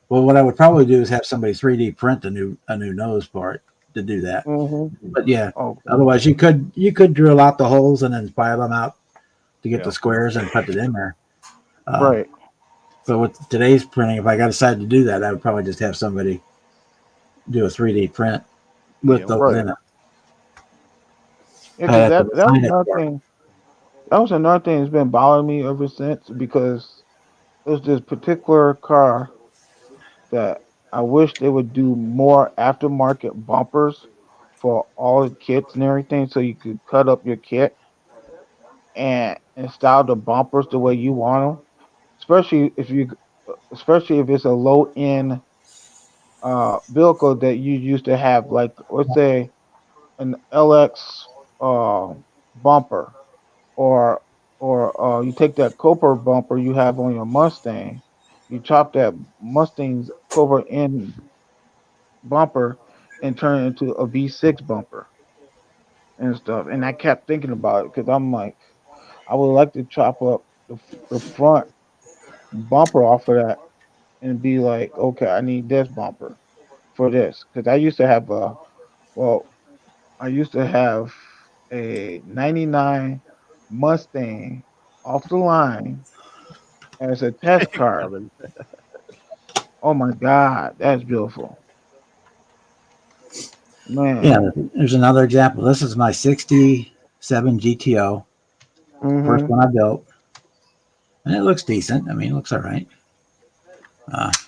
well, what I would probably do is have somebody 3D print a new nose for it to do that. But yeah, oh, otherwise you could drill out the holes and then file them out to get Yeah. the squares and put it in there. right? But with today's printing, if I got decided to do that, I would probably just have somebody do a 3D print with Yeah, those right. in it. Yeah, 'cause I have that to was design it another for it. thing. That was another thing that's been bothering me ever since because there's this particular car that I wish they would do more aftermarket bumpers for all the kits and everything, so you could cut up your kit and style the bumpers the way you want them. Especially if it's a low end vehicle that you used to have, like let's say an LX bumper, or you take that Cobra bumper you have on your Mustang, you chop that Mustang's Cobra end bumper and turn it into a V6 bumper and stuff. And I kept thinking about it because I'm like, I would like to chop up the front bumper off of that and be like, okay, I need this bumper for this because I used to have a '99 Mustang off the line as a test car. Oh my God, that's beautiful, man. Yeah, there's another example. This is my '67 GTO, first Mm-hmm. one I built, and it looks decent. I mean, it looks all right.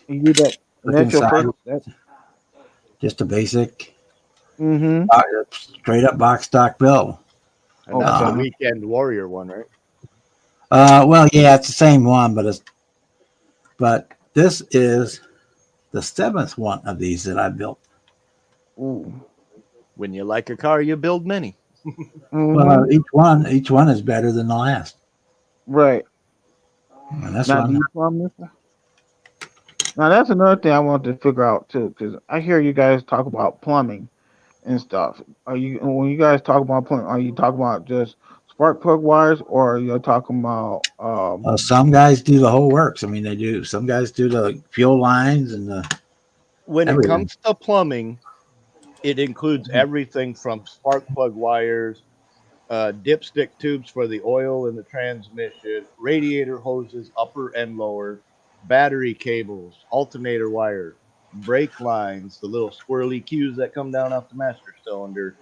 You do that. Look That's your inside, first. just a basic, Mm-hmm. straight up box stock build. And that's a Okay. Weekend Warrior one, right? Well, yeah, it's the same one, but this is the 7th one of these that I built. Ooh. When you like a car, you build many. Mm-hmm. Well, each one is better than the last. Right. And that's Now, one. do you promise? Now that's another thing I wanted to figure out too, because I hear you guys talk about plumbing and stuff. When you guys talk about plumbing, are you talking about just spark plug wires, or are you talking about Some guys do the whole works. I mean, they do. Some guys do the fuel lines and the When everything. it comes to plumbing, It includes everything from spark plug wires, dipstick tubes for the oil in the transmission, radiator hoses, upper and lower, battery cables, alternator wire, brake lines, the little squirrely cues that come down off the master cylinder.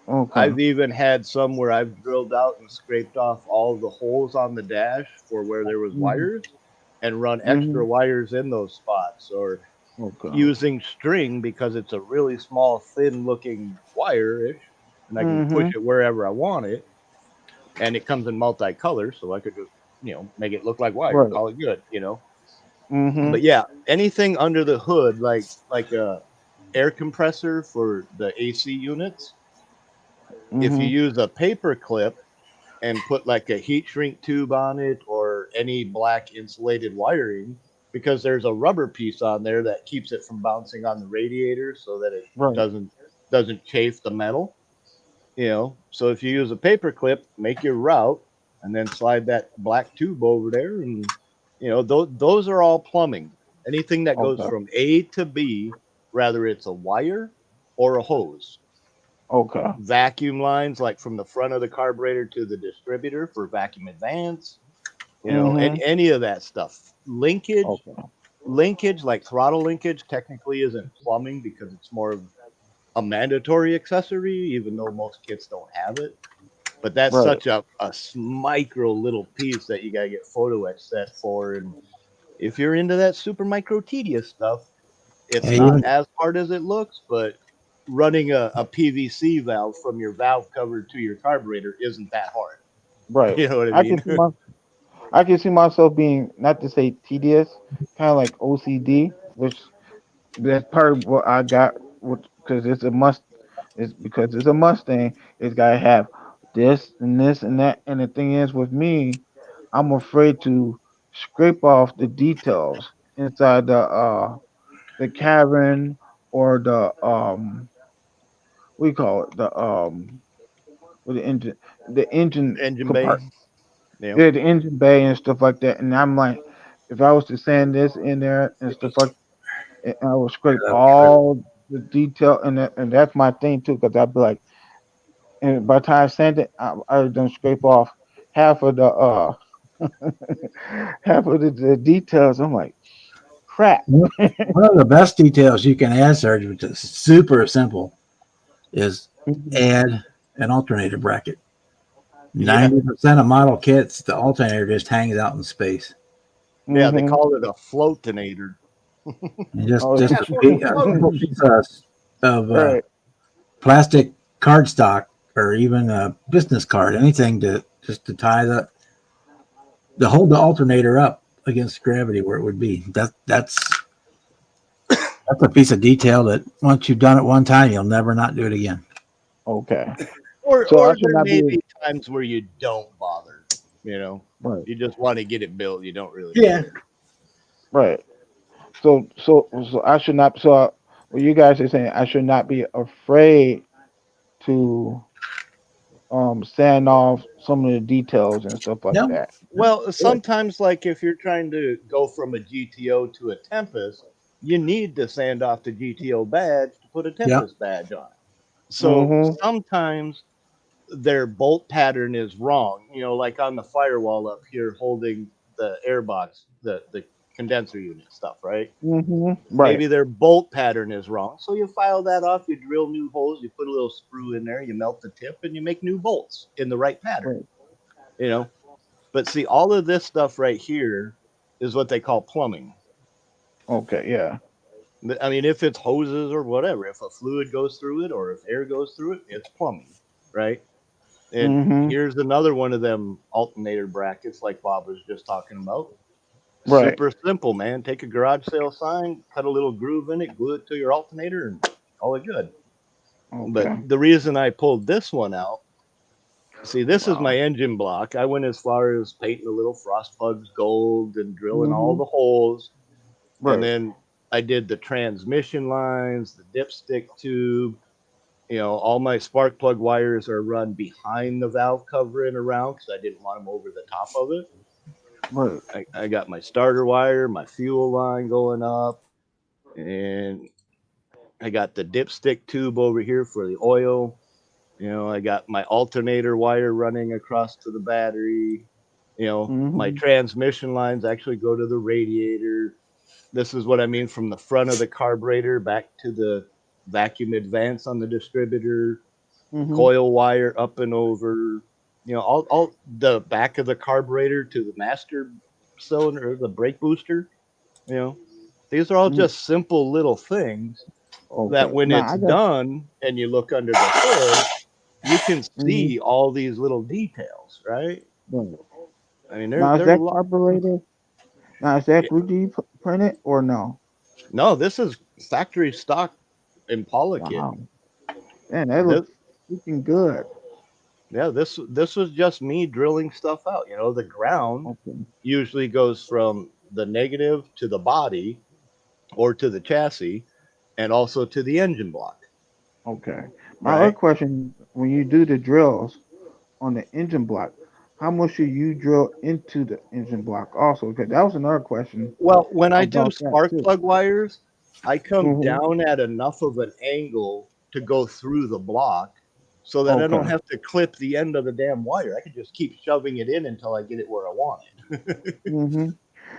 Okay. I've even had some where I've drilled out and scraped off all the holes on the dash for where there was wires and run extra wires in those spots, or Okay. using string because it's a really small, thin looking wire-ish, and I can push it wherever I want it. And it comes in multicolor, so I could just, make it look like wire, Right. call it good, Mm-hmm. But yeah, anything under the hood, like a air compressor for the AC units, if you use a paper clip and put like a heat shrink tube on it or any black insulated wiring, because there's a rubber piece on there that keeps it from bouncing on the radiator so that it Right. doesn't chafe the metal. So if you use a paper clip, make your route and then slide that black tube over there, and those are all plumbing. Anything that goes Okay. from A to B, whether it's a wire or a hose. Okay. Vacuum lines, like from the front of the carburetor to the distributor for vacuum advance, and any of that stuff. Linkage, like throttle linkage, technically isn't plumbing because it's more of a mandatory accessory, even though most kits don't have it. But that's Right. such a micro little piece that you gotta get photo etch set for. And if you're into that super micro tedious stuff, it's Yeah, not even- as hard as it looks, but running a PVC valve from your valve cover to your carburetor isn't that hard. Right. You know what I mean? I can see myself being, not to say tedious, kind of like OCD, which that's part of what I got, because it's a must. It's because it's a Mustang. It's gotta have this and this and that. And the thing is, with me, I'm afraid to scrape off the details inside the cabin or what do you call it, with the engine Engine bay. compartment. Yeah. Yeah, the engine bay and stuff like that. And I'm like, if I was to sand this in there and stuff like, and I would scrape all the detail, and that's my thing too, because I'd be like, and by the time I sand it, I done scrape off half of the half of the details. I'm like, crap. One of the best details you can add, Serge, which is super simple, is add an alternator bracket. 90% of model kits, the alternator just hangs out in space. Yeah, they call it a floatinator. And just Oh, a simple piece of Right. plastic cardstock or even a business card, anything to tie to hold the alternator up against gravity where it would be. That's a piece of detail that once you've done it one time, you'll never not do it again. Okay. Or So I should there not may be- be times where you don't bother. Right. You just want to get it built. You don't really. Yeah. Right. So I should not. So what you guys are saying, I should not be afraid to sand off some of the details and stuff like No. that. Well, sometimes, like if you're trying to go from a GTO to a Tempest, you need to sand off the GTO badge to put a Tempest badge on it. So sometimes their bolt pattern is wrong. Like on the firewall up here holding the airbox, the condenser unit stuff, right? Right. Maybe their bolt pattern is wrong. So you file that off, you drill new holes, you put a little screw in there, you melt the tip, and you make new bolts in the right pattern. But see, all of this stuff right here is what they call plumbing. Okay. Yeah. I mean, if it's hoses or whatever, if a fluid goes through it or if air goes through it, it's plumbing, right? And here's another one of them alternator brackets like Bob was just talking about. Right. Super simple, man. Take a garage sale sign, cut a little groove in it, glue it to your alternator, and call it good. Okay. But the reason I pulled this one out, see, this is my engine block. I went as far as painting the little frost plugs gold and drilling all the holes. Right. And then I did the transmission lines, the dipstick tube. All my spark plug wires are run behind the valve cover and around because I didn't want them over the top of it. Right. I got my starter wire, my fuel line going up, and I got the dipstick tube over here for the oil. I got my alternator wire running across to the battery. My transmission lines actually go to the radiator. This is what I mean from the front of the carburetor back to the vacuum advance on the distributor. Coil wire up and over. All the back of the carburetor to the master cylinder, the brake booster. These are all just simple little things that when it's done and you look under the hood, you can see all these little details, right? I mean, Now, is they're that carburetor? Now, is that 3D printed or no? No, this is factory stock Impala kit. Wow. Man, that looks freaking good. Yeah, this was just me drilling stuff out. The ground usually goes from the negative to the body or to the chassis and also to the engine block. Okay. My other question, when you do the drills on the engine block, how much should you drill into the engine block also? Because that was another question. Well, when I do about that spark too. plug wires, I come down at enough of an angle to go through the block so that I don't have to clip the end of the damn wire. I can just keep shoving it in until I get it where I want it.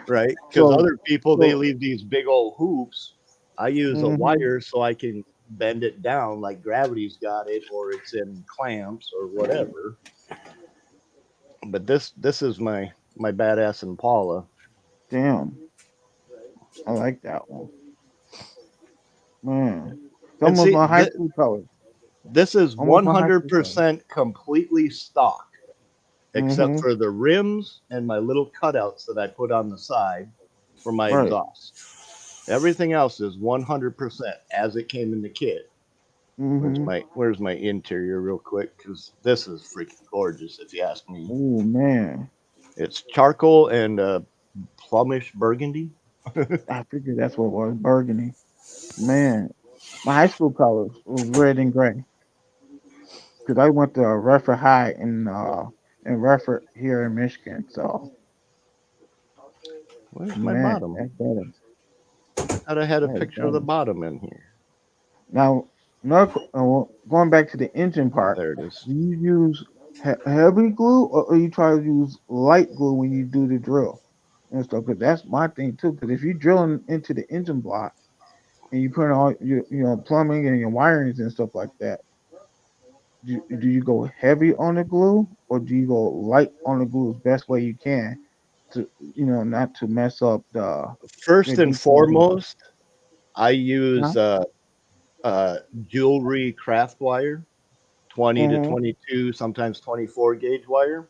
Right? Because other people, they leave these big old hoops. I use a wire so I can bend it down like gravity's got it, or it's in clamps or whatever. But this is my badass Impala. Damn. I like that one. Man. It's almost my high school colors. This is Almost my high school 100% completely stock, except for the rims and my little cutouts that I put on the side for my exhaust. Everything else is 100% as it came in the kit. Where's my interior real quick? Because this is freaking gorgeous, if you ask me. Oh, man. It's charcoal and plumish burgundy. I figured that's what it was, burgundy. Man, my high school colors was red and gray. Because I went to Redford High in Redford here in Michigan. So, where's my bottom? That's better. I thought I had a picture of the bottom in here. Now, going back to the engine part, there it is. Do you use heavy glue or you try to use light glue when you do the drill and stuff? Because that's my thing too. Because if you're drilling into the engine block and you put all your plumbing and your wirings and stuff like that, do you go heavy on the glue or do you go light on the glue as best way you can to not to mess up the first and foremost? I use jewelry craft wire, 20 to 22, sometimes 24 gauge wire,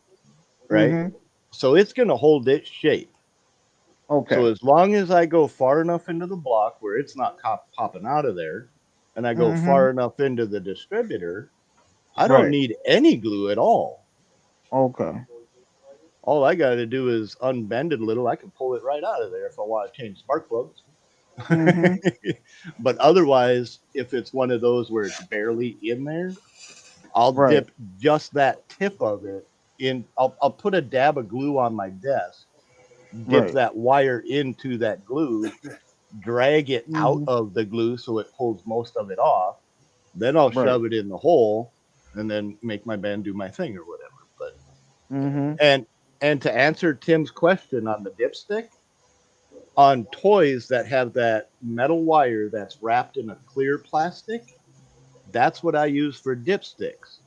right? So it's going to hold its shape. Okay. So as long as I go far enough into the block where it's not popping out of there, and I go far enough into the distributor, I don't need any glue at all. Okay. All I got to do is unbend it a little. I can pull it right out of there if I want to change spark plugs. But otherwise, if it's one of those where it's barely in there, I'll dip just that tip of it in. I'll put a dab of glue on my desk, dip that wire into that glue, drag it out of the glue so it pulls most of it off. Then I'll shove it in the hole and then make my band do my thing or whatever. But and to answer Tim's question on the dipstick, on toys that have that metal wire that's wrapped in a clear plastic, that's what I use for dipsticks.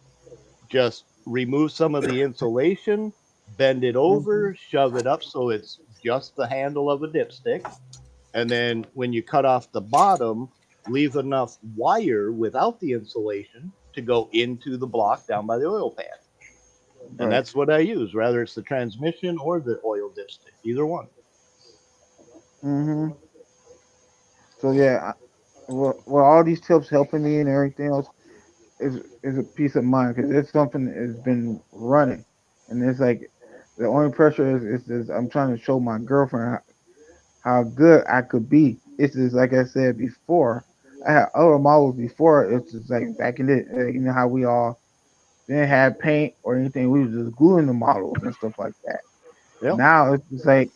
Just remove some of the insulation, bend it over, shove it up so it's just the handle of a dipstick. And then when you cut off the bottom, leave enough wire without the insulation to go into the block down by the oil pan. And that's what I use, whether it's the transmission or the oil dipstick, either one. So yeah, well, all these tips helping me and everything else is a peace of mind because it's something that has been running, and it's like the only pressure is I'm trying to show my girlfriend how good I could be. It's just like I said before, I had other models before. It's just like back in the how we all didn't have paint or anything. We was just gluing the models and stuff like that. Now it's just like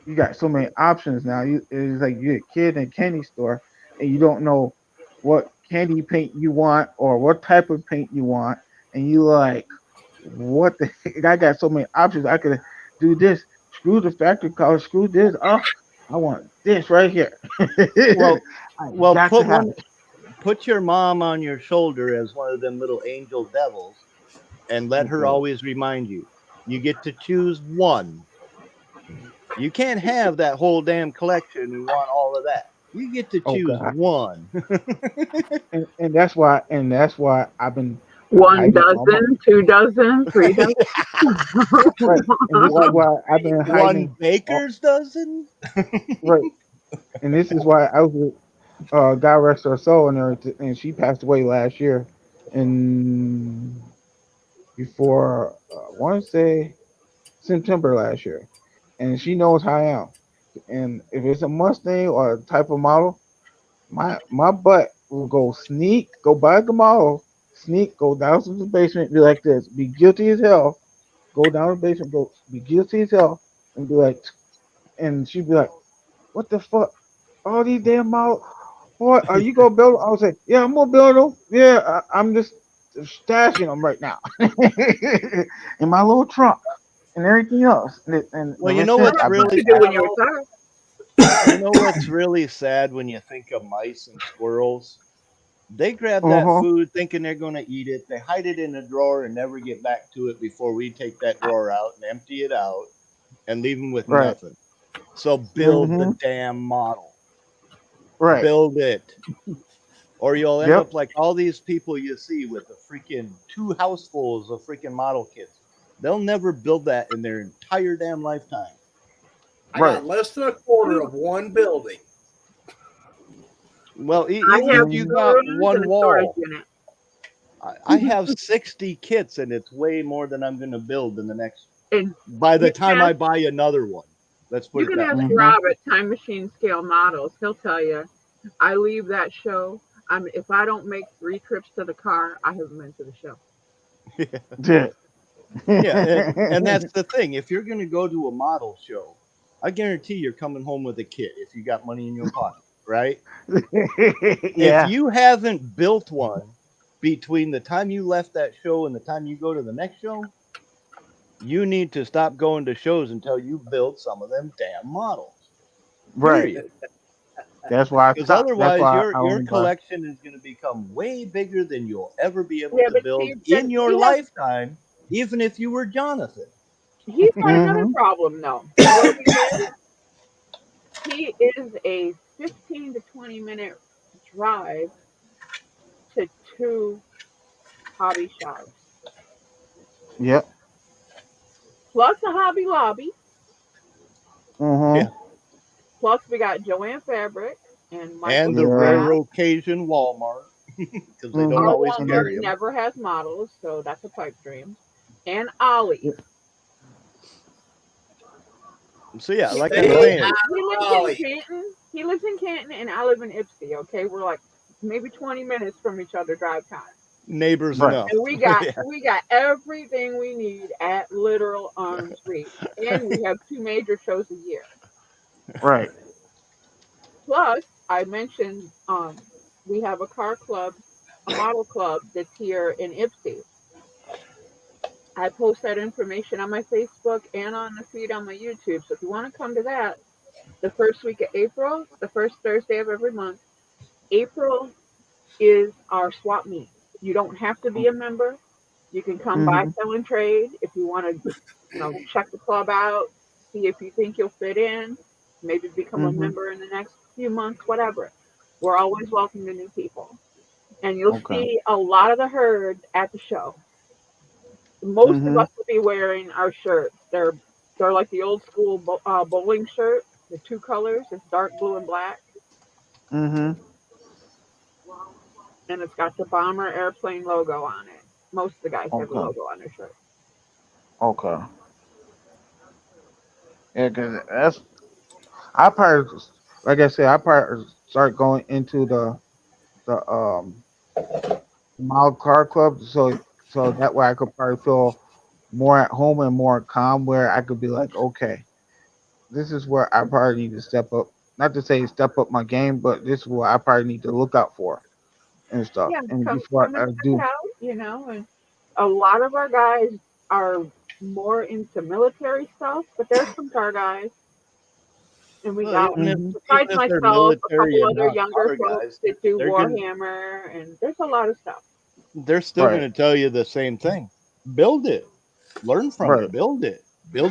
you got so many options now. It's like you're a kid in a candy store and you don't know what candy paint you want or what type of paint you want, and you like, what the heck? I got so many options. I could do this, screw the factory color, screw this. Oh, I want this right here. Well, I well, got to have it. put your mom on your shoulder as one of them little angel devils, and let her Okay. always remind you. You get to choose one. You can't have that whole damn collection and want all of that. You get to choose Okay. one. And that's why I've been One hiding all my dozen, 2 dozen, 3 dozen. right. And this is why I've been One hiding all baker's dozen. right. And this is why I was with God rest her soul and everything, and she passed away last year, and before I want to say September last year, and she knows how I am. And if it's a Mustang or a type of model, my butt will go by the model, sneak, go down to the basement, be like this, be guilty as hell, go down to the basement, go be guilty as hell, and be like, and she'd be like, what the fuck? All these damn models. Boy, are you gonna build them? I was like, yeah, I'm gonna build them. Yeah, I'm just stashing them right now in my little trunk and everything else. And Well, ever you know since, what's I've been really You do when you retire. you know what's really sad when you think of mice and squirrels? They grab that Uh-huh. food thinking they're going to eat it. They hide it in a drawer and never get back to it before we take that drawer out and empty it out and leave them with Right. nothing. So build the Mm-hmm. damn model. Right. Build it. Or you'll end Yep. up like all these people you see with the freaking 2 housefuls of freaking model kits. They'll never build that in their entire damn lifetime. I Right. got less than a quarter of one building. Well, I even have if you 2 got rooms and one a storage wall, unit. I have 60 kits, and it's way more than I'm going to build in the next. And By the you time can I ask, buy another one, let's put you it can that ask way. Mm-hmm. Rob at Time Machine Scale Models. He'll tell you. I leave that show. If I don't make 3 trips to the car, I haven't been to the show. Yeah. Yeah, and that's the thing. If you're going to go to a model show, I guarantee you're coming home with a kit if you got money in your pocket, right? Yeah. If you haven't built one between the time you left that show and the time you go to the next show, you need to stop going to shows until you build some of them damn models. Right. Period. That's why I Because stopped. That's otherwise, why your I only buy. collection is going to become way bigger than you'll ever be able Yeah, to but build see, in then your he has lifetime, even if you were Jonathan. he's got another Mm-hmm. problem though. Where we live, he is a 15 to 20-minute drive to 2 hobby shops, Yep. plus a Hobby Lobby, Mm-hmm. Yeah. plus we got Joanne Fabric and Michael And the Yeah. rare Craft. occasion Walmart, because they don't Mm-hmm. Our always And Walmart carry them. never has models, so that's a pipe dream. And Ollie's. So yeah, like I'm He lives, Stay saying, he lives in Ollie. Canton. He lives in Canton, and I live in Ipsy. Okay, we're like maybe 20 minutes from each other drive time, neighbors right. enough. and we got Yeah. we got everything we need at literal arm's reach, and we have 2 major shows a year. Right. Plus, I mentioned we have a car club, a model club that's here in Ipsy. I post that information on my Facebook and on the feed on my YouTube. So if you want to come to that, the first week of April, the first Thursday of every month, April is our swap meet. You don't have to be a member. You can come by, Mm-hmm. sell and trade. If you want to, check the club out, see if you think you'll fit in, maybe become a Mm-hmm. member in the next few months, whatever. We're always welcome to new people. And you'll Okay. see a lot of the herd at the show. Most of Mm-hmm. us will be wearing our shirts. They're like the old school bowling shirt, the 2 colors. It's dark blue and black, Mm-hmm. and it's got the bomber airplane logo on it. Most of the guys have a Okay. logo on their shirt. Okay. Yeah, because that's I probably, like I said, I probably start going into the mild car club, so that way I could probably feel more at home and more calm, where I could be like, okay, this is where I probably need to step up. Not to say step up my game, but this is what I probably need to look out for and stuff. Yeah, And come before and I check it do, out, you know. And a lot of our guys are more into military stuff, but there's some car guys, and we Well, got, hmm besides even if they're myself, a military couple and other not younger car folks guys, that do they're gonna Warhammer, and there's a lot of stuff. they're still right, gonna tell you the same thing. Build it, learn from right, it, build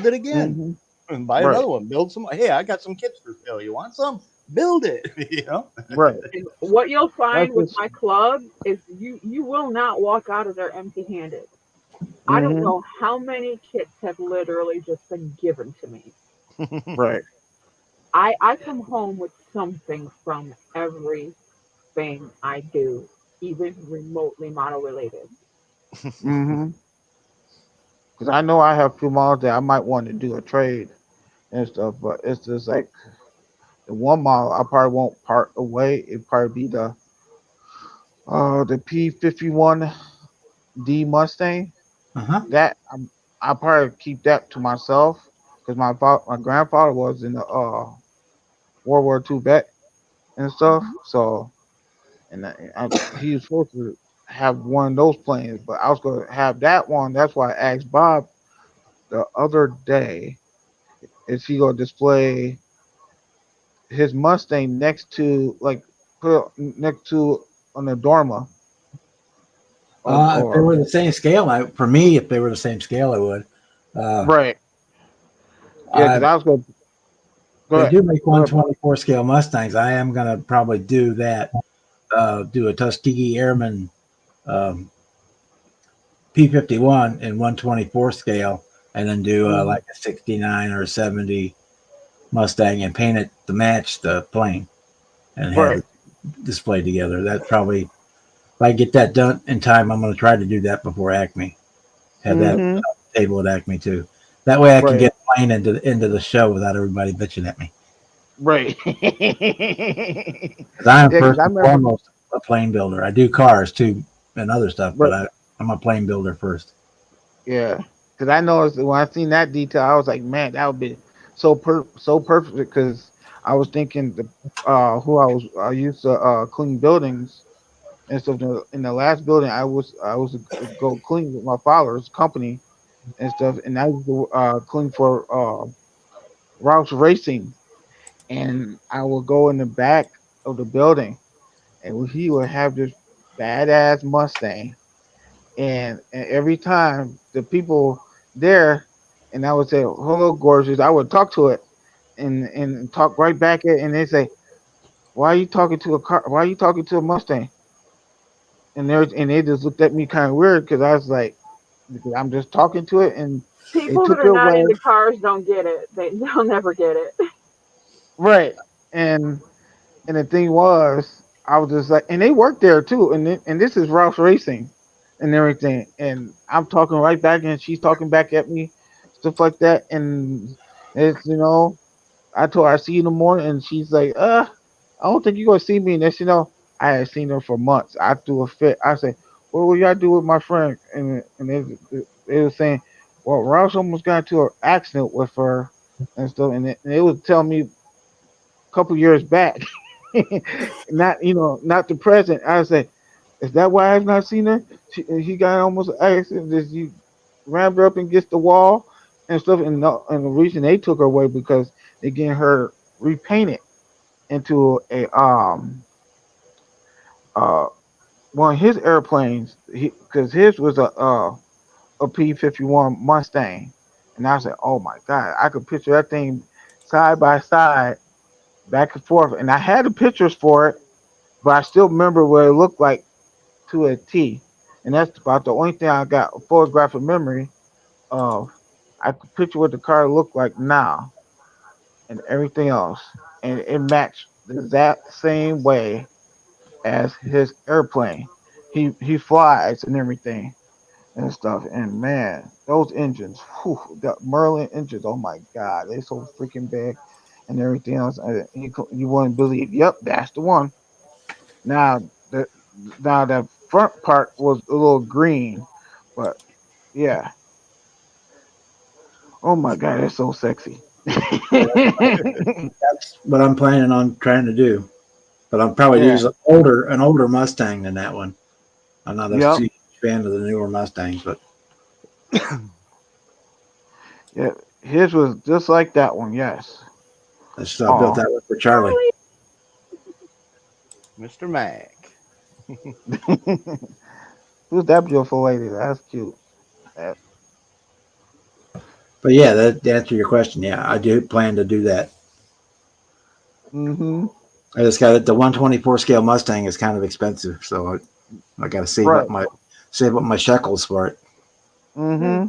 it again, hmm and buy right, another one. Build some. Hey, I got some kits for sale. You want some? Build it. You know. right. And what you'll That's find with just my club is you will not walk out of there empty-handed. I don't hmm know how many kits have literally just been given to me. right. I come home with something from everything I do, even remotely model related. hmm Because I know I have a few models that I might want to do a trade and stuff, but it's just like the one model I probably won't part away. It probably be the P-51D Mustang. Uh-huh. That I probably keep that to myself because my grandfather was in the World War II vet and stuff. Mhm. So he was supposed to have one of those planes, but I was going to have that one. That's why I asked Bob the other day, is he going to display his Mustang next to like put it next to on the Dorma If they or were the same scale, for me, if they were the same scale, I would. Uh, right? Yeah, because I I was going to go They ahead. do make Go ahead, Bob. 124 scale Mustangs. I am gonna probably do that. Do a Tuskegee Airman um, P-51 in 124 scale, and then do Mhm. like a 69 or a 70 Mustang and paint it to match the plane and have Right. it displayed together. That probably, if I get that done in time, I'm gonna try to do that before Acme. Have that hmm table at Acme too. That way, I can Right. get the plane into the show without everybody bitching at me. Right. Because I am Yeah, because first I and remember. foremost a plane builder. I do cars too and other stuff, but Right. I'm a plane builder first. Yeah, because I noticed that when I seen that detail, I was like, man, that would be so perfect. Because I was thinking the who I used to clean buildings and stuff. In the last building, I was go clean with my father's company and stuff, and I used to clean for Roush Racing, and I would go in the back of the building, and he would have this badass Mustang, and every time the people there, and I would say, "Hello, gorgeous," I would talk to it and talk right back at, and they say, "Why are you talking to a car? Why are you talking to a Mustang?" And they just looked at me kind of weird because I was like, because I'm just talking to it, and they People that took are it not away, into cars don't get it. They'll never get it. right? And and the thing was, I was just like, and they worked there too, and this is Rouse Racing and everything, and I'm talking right back, and she's talking back at me, stuff like that, and it's I told her I see you in the morning, and she's like, I don't think you're gonna see me. And this, I had seen her for months. I threw a fit. I said, what will y'all do with my friend? And they were saying, well, Rouse almost got into an accident with her and stuff, and they was telling me a couple years back. Not not the present. I said, is that why I've not seen her? He got almost an accident. Just you rammed her up against the wall and stuff. And the reason they took her away because they getting her repainted into a uh one of his airplanes. Because his was a P-51 Mustang, and I said, oh my god, I could picture that thing side by side, back and forth, and I had the pictures for it, but I still remember what it looked like to a T. And that's about the only thing I got a photographic memory of. I could picture what the car looked like now and everything else. And it matched the exact same way as his airplane. He flies and everything and stuff. And man, those engines, whew, the Merlin engines, oh my god, they're so freaking big and everything else. You wouldn't believe, yep, that's the one. Now the now the front part was a little green, but yeah. Oh my god, it's so sexy. That's what I'm planning on trying to do. But I'm probably Yeah. use an older Mustang than that one. I'm not a Yep. huge fan of the newer Mustangs, but Yeah. His was just like that one. Yes. I still built that one for Charlie. Mr. Mac. Who's that beautiful lady? That's cute. But yeah, that to answer your question, yeah, I do plan to do that. Mm-hmm. I just got it. The 124 scale Mustang is kind of expensive, so I got to save Right. up my shekels for it. Mm-hmm.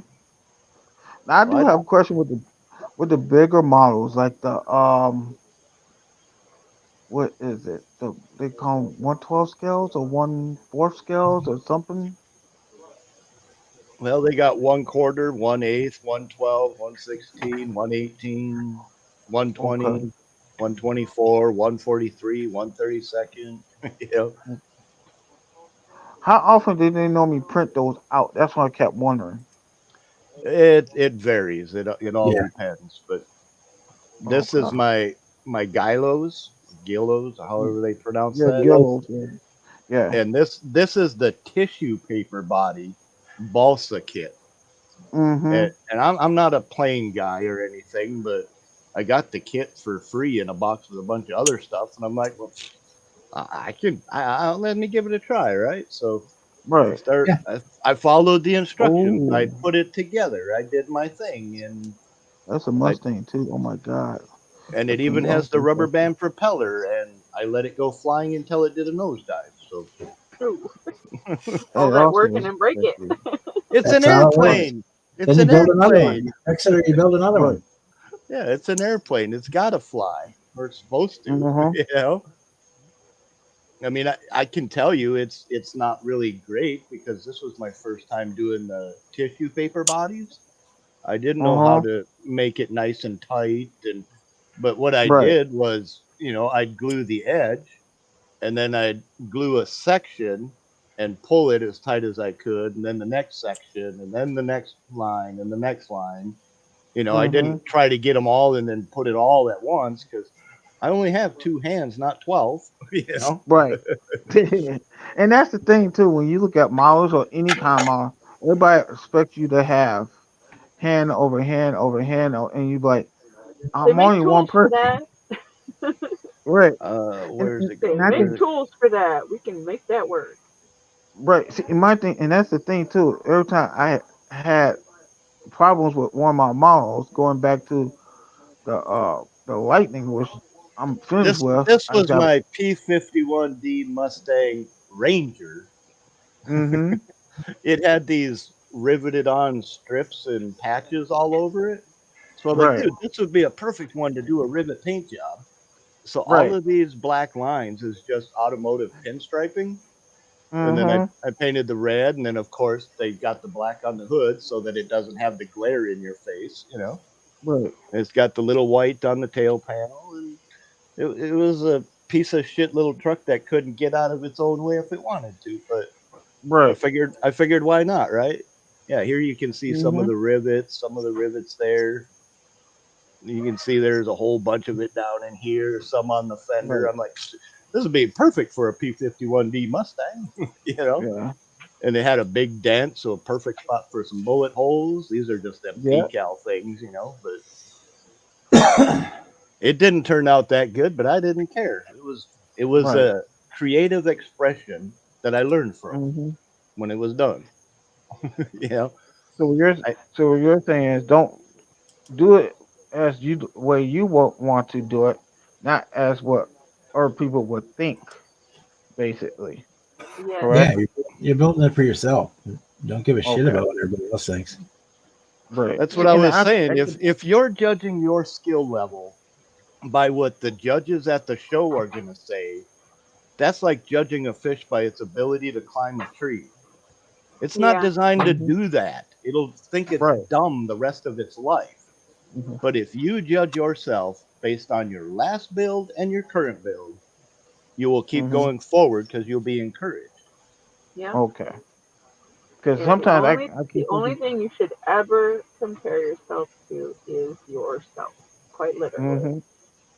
Now, I do Well, have a question with the bigger models, like the what is it? They call them 112 scales or 1/4 scales or something. Well, they got 1/4, 1/8, 112, 116, 118, 120, Okay. 124, 143, 132nd. You know, How often did they normally print those out? That's what I kept wondering. it varies. It all Yeah. depends. But this is Okay. my Gilos, however they pronounce Yeah, that. Gillos. Yeah. Yeah. And this is the tissue paper body balsa kit. Mm-hmm. And I'm not a plain guy or anything, but I got the kit for free in a box with a bunch of other stuff, and I'm like, well, let me give it a try, right? So Right. Yeah. I followed the instructions. I Oh, put it together. I did my thing, and that's a Mustang too. Oh my God. it That's a even has the Mustang. rubber band propeller, and I let it go flying until it did a nosedive. So Ooh, Hey, all that awesome. work and then break it. it's That's an how it works. airplane. It's Then you an build another one. airplane. You fix it or you build another Right. one. Yeah, it's an airplane. It's got to fly, or it's supposed to. Mm-hmm. You know. I mean, I can tell you it's not really great because this was my first time doing the tissue paper bodies. I didn't know how Uh-huh. to make it nice and tight, but what I Right. did was, I'd glue the edge, and then I'd glue a section and pull it as tight as I could, and then the next section, and then the next line, and the next line. I Mm-hmm. didn't try to get them all and then put it all at once because I only have 2 hands, not 12. Right. And that's the thing too. When you look at models or any kind of model, everybody expects you to have hand over hand over hand, and you be like, They I'm make only one tools for person. that. Right. Where's it They And go? I make think tools for that. We can make that work. right. See, my thing, and that's the thing too. Every time I had problems with one of my models, going back to the Lightning, which I'm finished This with. this I was got. my P51D Mustang Ranger. Mm-hmm. It had these riveted on strips and patches all over it. So I'm like, Right. dude, this would be a perfect one to do a rivet paint job. So all Right. of these black lines is just automotive pinstriping. And then Mm-hmm. I painted the red, and then of course they got the black on the hood so that it doesn't have the glare in your face. Right. And it's got the little white on the tail panel, and it was a piece of shit little truck that couldn't get out of its own way if it wanted to. But I Right. figured why not, right? Yeah, here you can see some Mm-hmm. of the rivets there. You can see there's a whole bunch of it down in here, some on the fender. Right. I'm like, this would be perfect for a P51D Mustang, Yeah. And they had a big dent, so a perfect spot for some bullet holes. These are just them Yeah. decal things, but it didn't turn out that good, but I didn't care. It was Right. a creative expression that I learned from Mm-hmm. when it was done. you know, So what you're I, so what you're saying is don't do it as you way you want to do it, not as what other people would think. Basically, Yes. Yeah, correct? you're building it for yourself. Don't give a shit Okay. about what everybody else thinks. Right. that's what I And was I saying. could, If you're judging your skill level by what the judges at the show are going to say, that's like judging a fish by its ability to climb a tree. It's not Yeah. designed to hmm do that. It'll think it's right. dumb the rest of its life. hmm But if you judge yourself based on your last build and your current build, you will keep hmm going forward because you'll be encouraged. Yeah. Okay. Because And the sometimes only I the keep only thinking, thing you should ever compare yourself to is yourself. quite literally. Mm-hmm.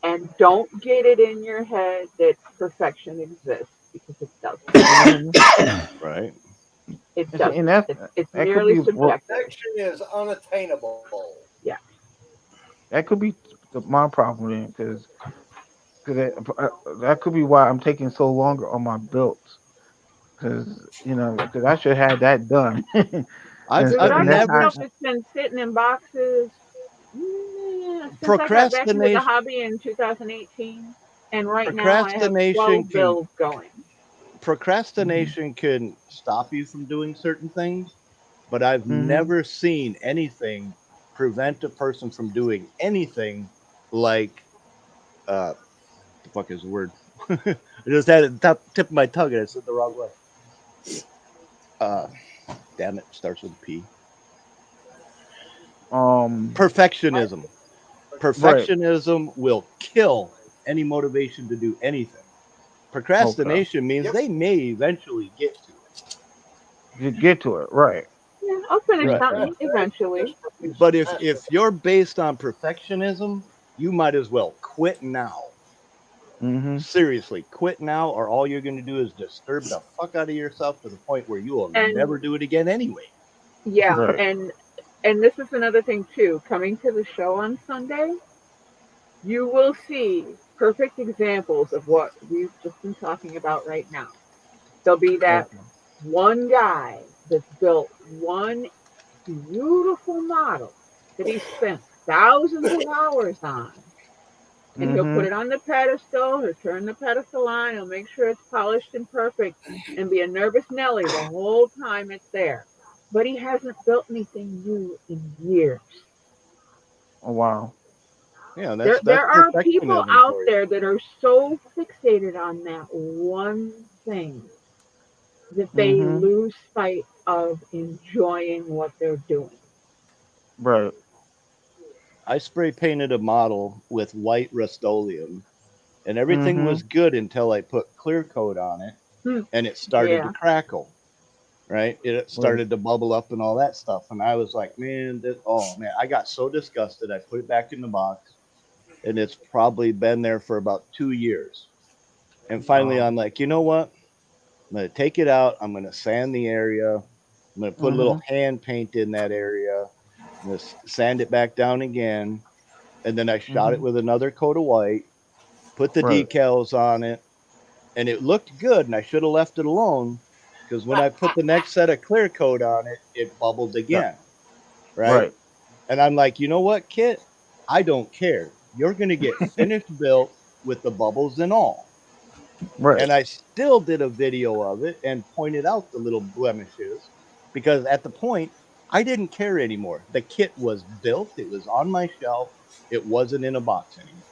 And don't get it in your head that perfection exists, because it doesn't. Mm-hmm. Right. It And, see, doesn't. and that's It's that could merely be well, subjective. Perfection is unattainable. Yeah. that could be my problem then, because that could be why I'm taking so longer on my belts, because because I should have that done. I've Dude, I And got that's never stuff that's been sitting in boxes since I got back into the procrastination. hobby in 2018. And right now I have Procrastination 12 can bills going. procrastination can stop you from doing certain things, but I've mm-hmm. never seen anything prevent a person from doing anything like the fuck is the word? I just had it top tip of my tongue and I said the wrong way. Uh, damn it, starts with a P. Perfectionism. Right. Perfectionism will kill any motivation to do anything. Okay. Procrastination means they may eventually get to it. You get to it, right? Yeah, I'll finish Right. something eventually. But if you're based on perfectionism, you might as well quit now. Mm-hmm. Seriously, quit now, or all you're going to do is disturb the fuck out of yourself to the point where you will And never do it again anyway. yeah, Right. and this is another thing too. Coming to the show on Sunday, you will see perfect examples of what we've just been talking about right now. There'll be that Okay. one guy that's built one beautiful model that he spent thousands of hours on. And he'll put Mm-hmm. it on the pedestal, he'll turn the pedestal on, he'll make sure it's polished and perfect, and be a nervous Nelly the whole time it's there. But he hasn't built anything new in years. Oh wow. Yeah, There, that's there are people perfectionism out for you. there that are so fixated on that one thing that they Mm-hmm. lose sight of enjoying what they're doing. Right. I spray painted a model with white Rust-Oleum, and everything Mm-hmm. was good until I put clear coat on it, Hmm. and it started to Yeah. crackle. Right, it Right. started to bubble up and all that stuff, and I was like, man, oh man, I got so disgusted. I put it back in the box, and it's probably been there for about 2 years. And finally, Wow. I'm like, you know what? I'm gonna take it out. I'm gonna sand the area. I'm gonna put a Mm-hmm. little hand paint in that area. I'm gonna sand it back down again, and then I shot it Mm-hmm. with another coat of white. Put the Right. decals on it, and it looked good. And I should have left it alone because when I put the next set of clear coat on it, it bubbled Yeah. again. Right, Right. and I'm like, you know what, Kit? I don't care. You're gonna get finished built with the bubbles and all. Right. And I still did a video of it and pointed out the little blemishes because at the point I didn't care anymore. The kit was built, it was on my shelf, it wasn't in a box anymore.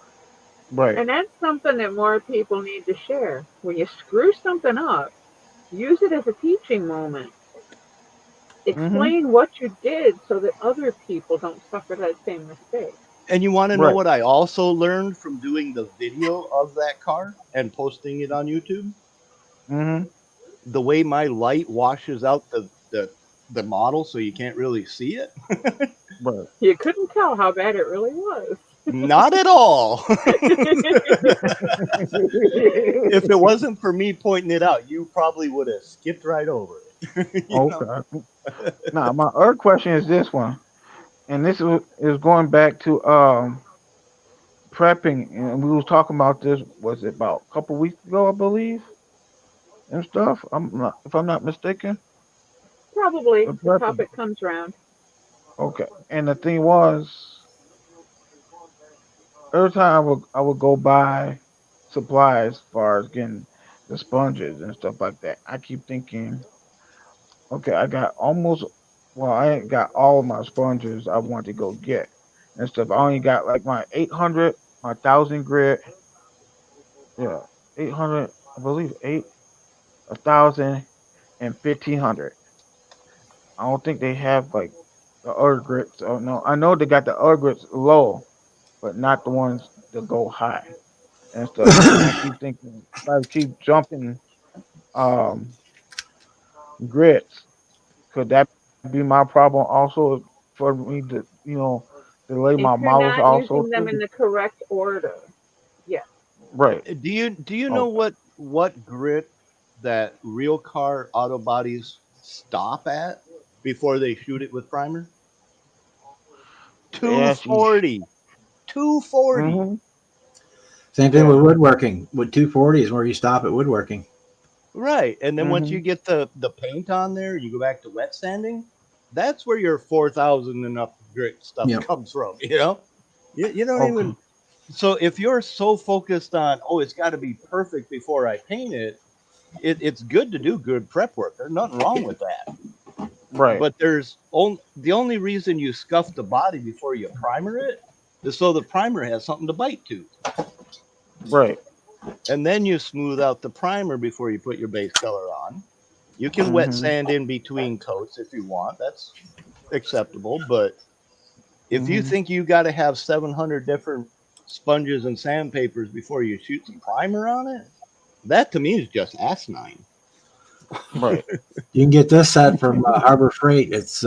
Right. And that's something that more people need to share. When you screw something up, use it as a teaching moment. Mm-hmm. Explain what you did so that other people don't suffer that same mistake. And you want to know Right. what I also learned from doing the video of that car and posting it on YouTube? Mm-hmm. The way my light washes out the model so you can't really see it. Right. You couldn't tell how bad it really was. Not at all. If it wasn't for me pointing it out, you probably would have skipped right over it. You know? Okay. Now my other question is this one, and is going back to prepping, and we was talking about this. Was it about a couple weeks ago, I believe, and stuff. If I'm not mistaken. Probably The the prepping. topic comes round. Okay. And the thing was, every time I would go buy supplies as far as getting the sponges and stuff like that, I keep thinking, okay, I got almost, well, I ain't got all of my sponges I want to go get and stuff. I only got like my 800, my 1,000 grit, yeah, 800, I believe 1,000 and 1,500. I don't think they have like the other grits. Oh no, I know they got the other grits low, but not the ones that go high and stuff. And I keep thinking, if I keep jumping um grits, could that be my problem also for me to to lay If my you're models not also using them too. in the correct order, yes. Right. Do you know Okay. what grit that real car auto bodies stop at before they shoot it with primer? They actually. 240. 240. Mm-hmm. Same thing Yeah. with woodworking. With 240 is where you stop at woodworking. Right. And then once Mm-hmm. you get the paint on there, you go back to wet sanding. That's where your 4,000 and up grit stuff Yep. comes from, you know? You don't Okay. even. So if you're so focused on, oh, it's got to be perfect before I paint it, it's good to do good prep work. There's nothing wrong with that. Right. But the only reason you scuff the body before you primer it is so the primer has something to bite to. Right. And then you smooth out the primer before you put your base color on. You can wet Mm-hmm. sand in between coats if you want. That's acceptable. But if you Mm-hmm. think you got to have 700 different sponges and sandpapers before you shoot some primer on it, that to me is just asinine. Right. You can get this set from Harbor Freight. It's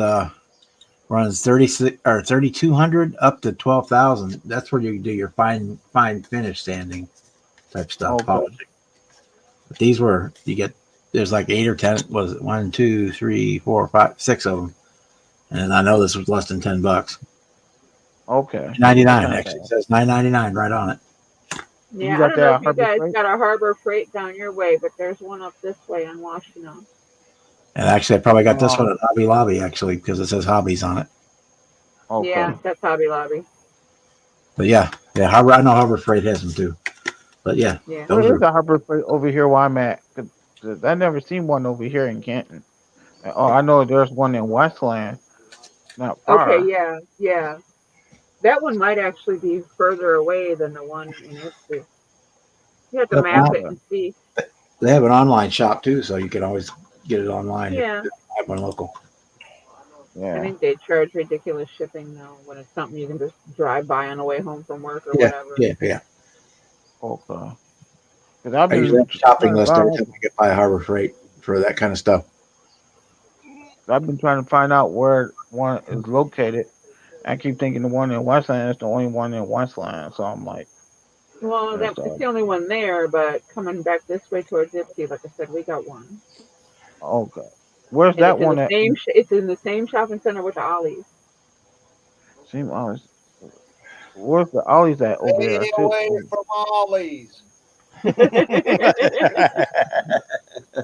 runs 36 or 3,200 up to 12,000. That's where you do your fine finish sanding type stuff, Okay. polishing. But these were there's like 8 or 10. Was it 1, 2, 3, 4, 5, 6 of them? And I know this was less than $10. Okay. 99 Okay. actually. It says $9.99 right on it. You Yeah, I got don't know that if you Harbor guys Freight? got a Harbor Freight down your way, but there's one up this way on Washington. And actually, I probably got this Oh. one at Hobby Lobby actually because it says hobbies on it. Okay. Yeah, that's Hobby Lobby. But yeah, I know Harbor Freight has them too. But yeah, Yeah. those Where are is the Harbor Freight over here where I'm at? 'Cause I never seen one over here in Canton. Oh, I know there's one in Westland, not Okay, far. yeah. That one might actually be further away than the one in Ipsy. You have to Yep. map it and see. They have an online shop too, so you can always get it online if Yeah. you have one local. I Yeah. think they charge ridiculous shipping though when it's something you can just drive by on the way home from work or Yeah, whatever. yeah. Okay. Because I've I usually been have a shopping trying to list every find time I get by Harbor Freight for that kind of stuff. I've been trying to find out where one is located. I keep thinking the one in Westland is the only one in Westland. So I'm like, Well, that's it's the only one there, but coming back this way towards Ipsy, like I said, we got one. okay. Where's And that it's in one the at? same it's in the same shopping center with the Ollie's. Seem honest. Where's the Ollie's at over Stay there too? away from Ollie's.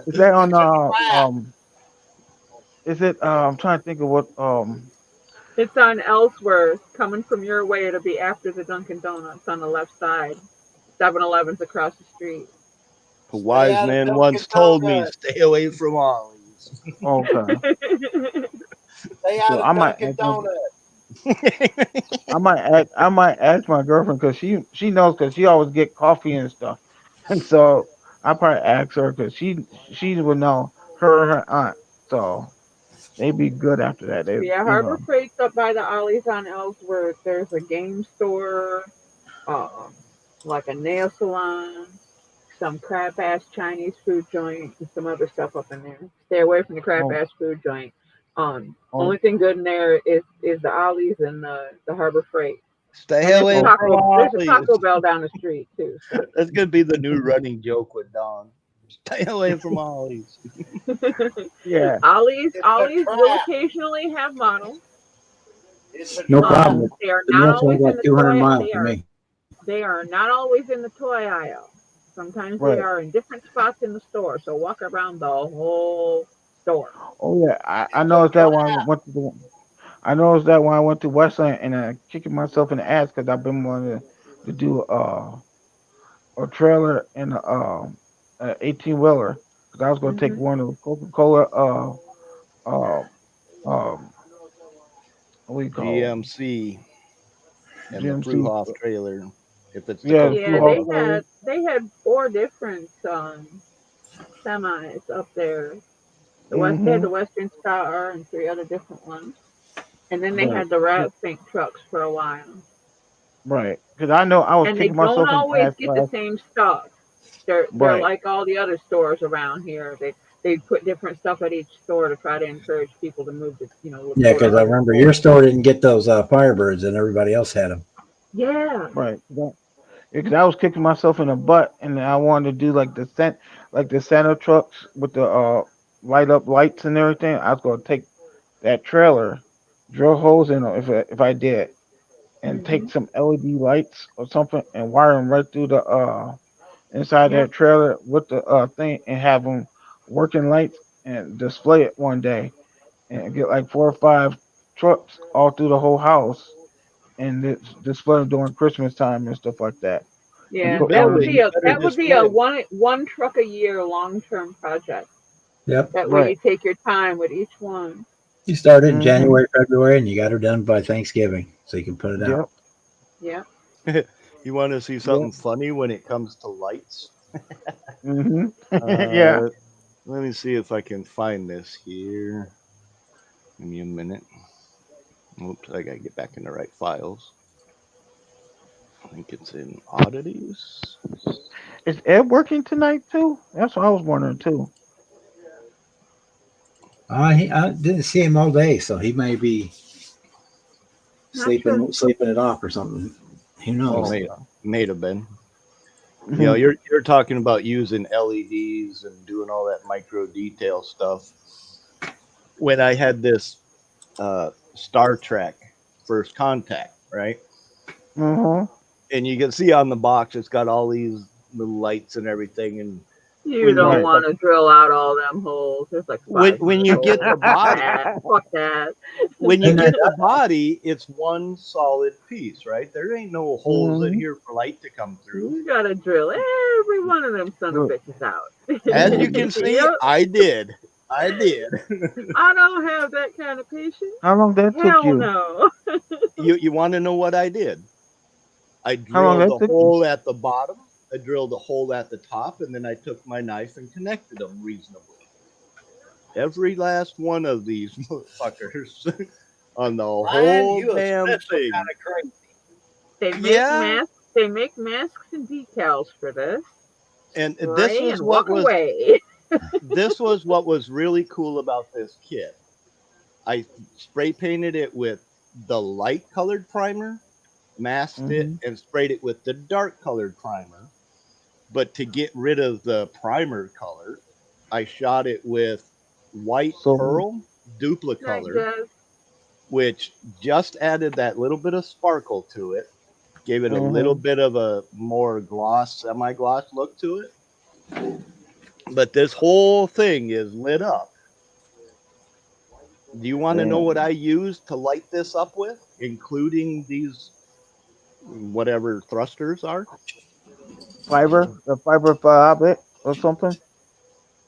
Is that on is it I'm trying to think of what It's on Ellsworth. Coming from your way, it'll be after the Dunkin' Donuts on the left side. 7-Eleven's across the street. A wise out of man Dunkin' once told me, Donuts. stay away from Ollie's. okay. Stay out So of I might Dunkin' ask my, Donuts. I might ask my girlfriend because she knows because she always get coffee and stuff, and so I probably ask her because she would know her and her aunt, so they'd be good after that. They Yeah, you Harbor know Freight's up by the Ollie's on Ellsworth. There's a game store, like a nail salon, some crap ass Chinese food joint, and some other stuff up in there. Stay away from the crap oh, ass food joint. oh, Only thing good in there is the Ollie's and the Harbor Freight. Stay And there's away a from there's a Ollie's. Taco Bell down the street too. So. That's gonna be the new running joke with Don. Stay away from Ollie's. yeah. Ollie's It's a will trap. occasionally have models. It's a No trap. problem. They are The not next always one's in like the 200 toy. miles for me. They are not always in the toy aisle. Sometimes Right. they are in different spots in the store. So walk around the whole store. Oh yeah. I It's a noticed that when I trap. went to I noticed that when I went to Westland and kicking myself in the ass because I've been wanting to do a trailer and a 18-wheeler because I was going to take Mhm. one of Coca-Cola uh what do you call it? GMC and the GMC. Fruhoff trailer. If it's the Yeah, Coca Yeah, Fruhoff. they had 4 different semis up there. They had the Western Star and 3 other different ones. And then they Right. had the Rat Pink trucks for a while. Right. Because I know I was And they kicking don't myself in the always ass get the last. same stuff. They're Right. like all the other stores around here. they'd put different stuff at each store to try to encourage people to move to, look Yeah, for because I other remember stores. your store didn't get those Firebirds, and everybody else had them. Yeah. Right. Because I was kicking myself in the butt, and I wanted to do like the Santa trucks with the light up lights and everything. I was gonna take that trailer, drill holes in it if I did, and take some LED lights or something and wire them right through the inside Yeah. that trailer with the thing and have them working lights and display it one day and get like 4 or 5 trucks all through the whole house and display them during Christmas time and stuff like that. And Yeah, put that would one, be a one truck a year long term project. Yep. That way you right. take your time with each one. You started in Mhm. January, February, and you got her done by Thanksgiving, so you can put it out. Yep. Yeah. You want to see something funny when it comes to lights? Mhm. Yeah. Let me see if I can find this here. Give me a minute. Oops, I gotta get back in the right files. I think it's in oddities. Is Ed working tonight too? That's what I was wondering too. I didn't see him all day, so he may be Not sleeping sure. it off or something. Who Oh, knows? May have been. Mhm. You know, you're talking about using LEDs and doing all that micro detail stuff. When I had this Star Trek First Contact, right? Mhm. And you can see on the box it's got all these little lights and everything. And You don't want to drill out all them holes. There's like 500 when you get the holes. body, Fuck that. when you get the body, it's one solid piece, right? There ain't no holes in Mhm. here for light to come through. You gotta drill every one of them son of Good. bitches out. As you can see, Yep. I did. I don't have that kind of patience. How long that took Hell you? no. You want to know what I did? I How long drilled that a took you? hole at the bottom. I drilled a hole at the top, and then I took my knife and connected them reasonably. Every last one of these motherfuckers on the whole you damn especially thing. kind of crazy. They make Yeah. masks. They make masks and decals for this. And this Spray was and what walk was away. this was what was really cool about this kit. I spray painted it with the light colored primer, masked it, Mhm. and sprayed it with the dark colored primer. But to get rid of the primer color, I shot it with white So pearl Night duplicolor, Jazz. which just added that little bit of sparkle to it, gave it a little Mhm. bit of a more gloss, semi-gloss look to it. But this whole thing is lit up. Do you want to know what Damn. I used to light this up with, including these whatever thrusters are? The fiber optic or something.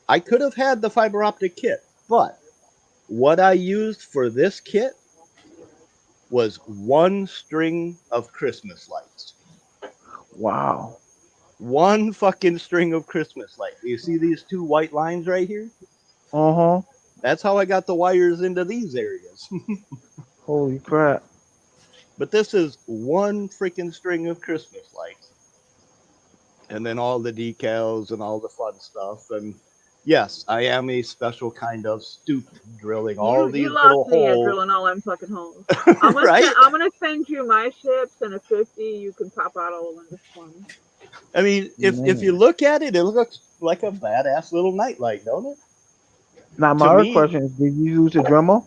I could have had the fiber optic kit, but what I used for this kit was one string of Christmas lights. Wow. One fucking string of Christmas lights. You see these two white lines right here? Uh-huh. That's how I got the wires into these areas. Holy crap. But this is one freaking string of Christmas lights. And then all the decals and all the fun stuff. And yes, I am a special kind of stupid, drilling all these You little lost me at holes. drilling all them fucking holes. Right? I'm gonna send you my chips and a 50. You can pop out all the windows for me. I mean, if you Man. look at it, it looks like a badass little nightlight, don't it? Now my To other me, question is, did you use a Dremel?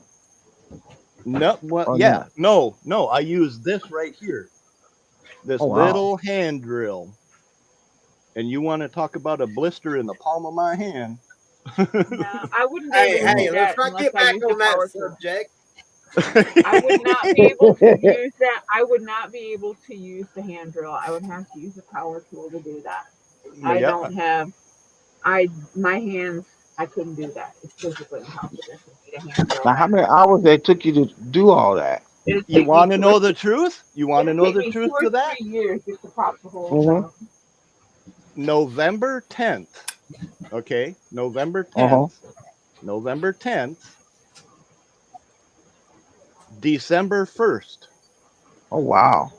no. Well, Or yeah, not? no. I use this right here, this Oh wow. little hand drill. And you want to talk about a blister in the palm of my hand? No, I wouldn't be Hey, able to hey, do let's that not unless get I back used a on that power tool. subject. I would not be able to use that. I would not be able to use the hand drill. I would have to use a power tool to do that. I Yeah. don't have. My hands. I couldn't do that. It's physically impossible for me to hand drill. Now how many hours it took you to do all that? It'd You take me want to 2 know or the truth? You want to it'd know take the me 2 truth or to that? 3 years just to pop the holes Mhm. out. November 10th. Okay, November Uh-huh. 10th. November 10th. December 1st. Oh wow.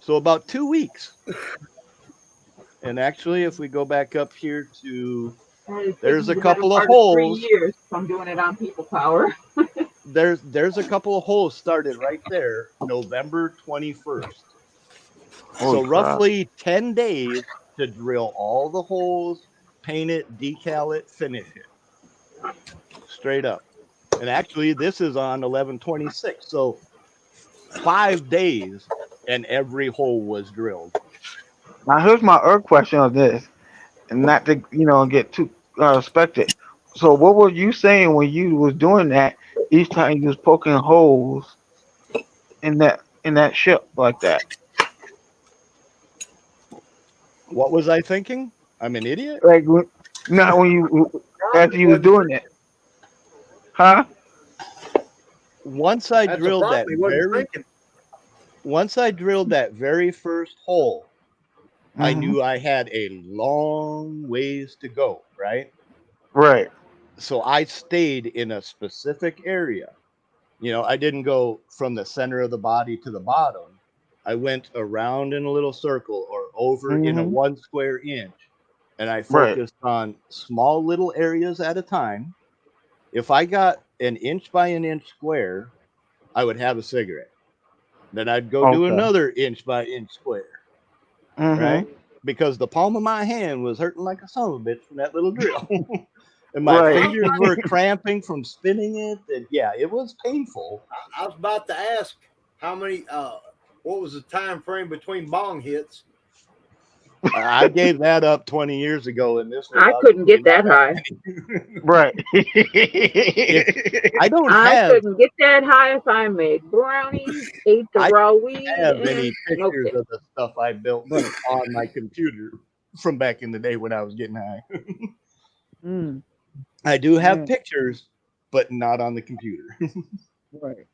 So about 2 weeks. And actually, if we go back up here to There's a the better couple of part of 3 holes. years from doing it on people power. There's a couple of holes started right there, November 21st. Holy So crap. roughly 10 days to drill all the holes, paint it, decal it, finish it. Straight up. And actually, this is on 11/26. So 5 days and every hole was drilled. Now here's my question on this, and not to get too expected. So what were you saying when you was doing that? Each time you was poking holes in that ship like that. What was I thinking? I'm an idiot? Like not when you after you was doing it, huh? Once I That's a drilled that problem. He wasn't very thinking. once I drilled that very first hole, I Mhm. knew I had a long ways to go, right? Right. So I stayed in a specific area. I didn't go from the center of the body to the bottom. I went around in a little circle or over in a Mhm. 1 square inch. And I Right. focused on small little areas at a time. If I got an inch by an inch square, I would have a cigarette. Then I'd go do Okay. another inch by inch square, right? Mhm. Because the palm of my hand was hurting like a son of a bitch from that little drill. And my Right. fingers were cramping from spinning it. And yeah, it was painful. I was about to ask how many. What was the time frame between bong hits? I gave that up 20 years ago, and this was I couldn't get that high. Right. I don't I have couldn't get that high if I made brownies, ate the I raw weed, have and any smoked pictures it. of the stuff I built on my computer from back in the day when I was getting high. Mm. I do have Yeah. pictures, but not on the computer. Right.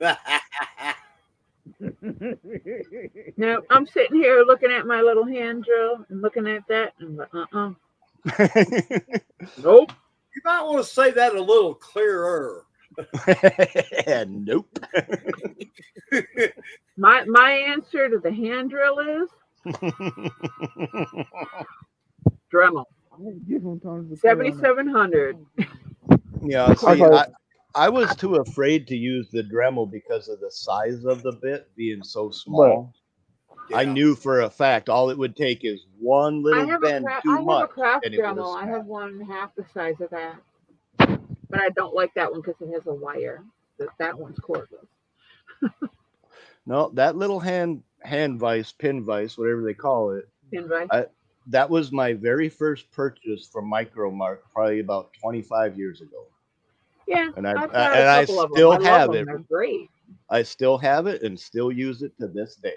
Now I'm sitting here looking at my little hand drill and looking at that and like, nope. You might want to say that a little clearer. Nope. My answer to the hand drill is Dremel 7700. Yeah, see, Okay. I was too afraid to use the Dremel because of the size of the bit being so small. I knew for a fact all it would take is one I little have bend I too have a much, craft and it would have Dremel. I have snapped. one half the size of that, but I don't like that one because it has a wire. That one's cordless. No, that little hand vise, pin vise, whatever they call it. Pin vise? That was my very first purchase from Micromark, probably about 25 years ago. Yeah, And I've got I a couple of them. still I love have them. it. They're great. I still have it and still use it to this day.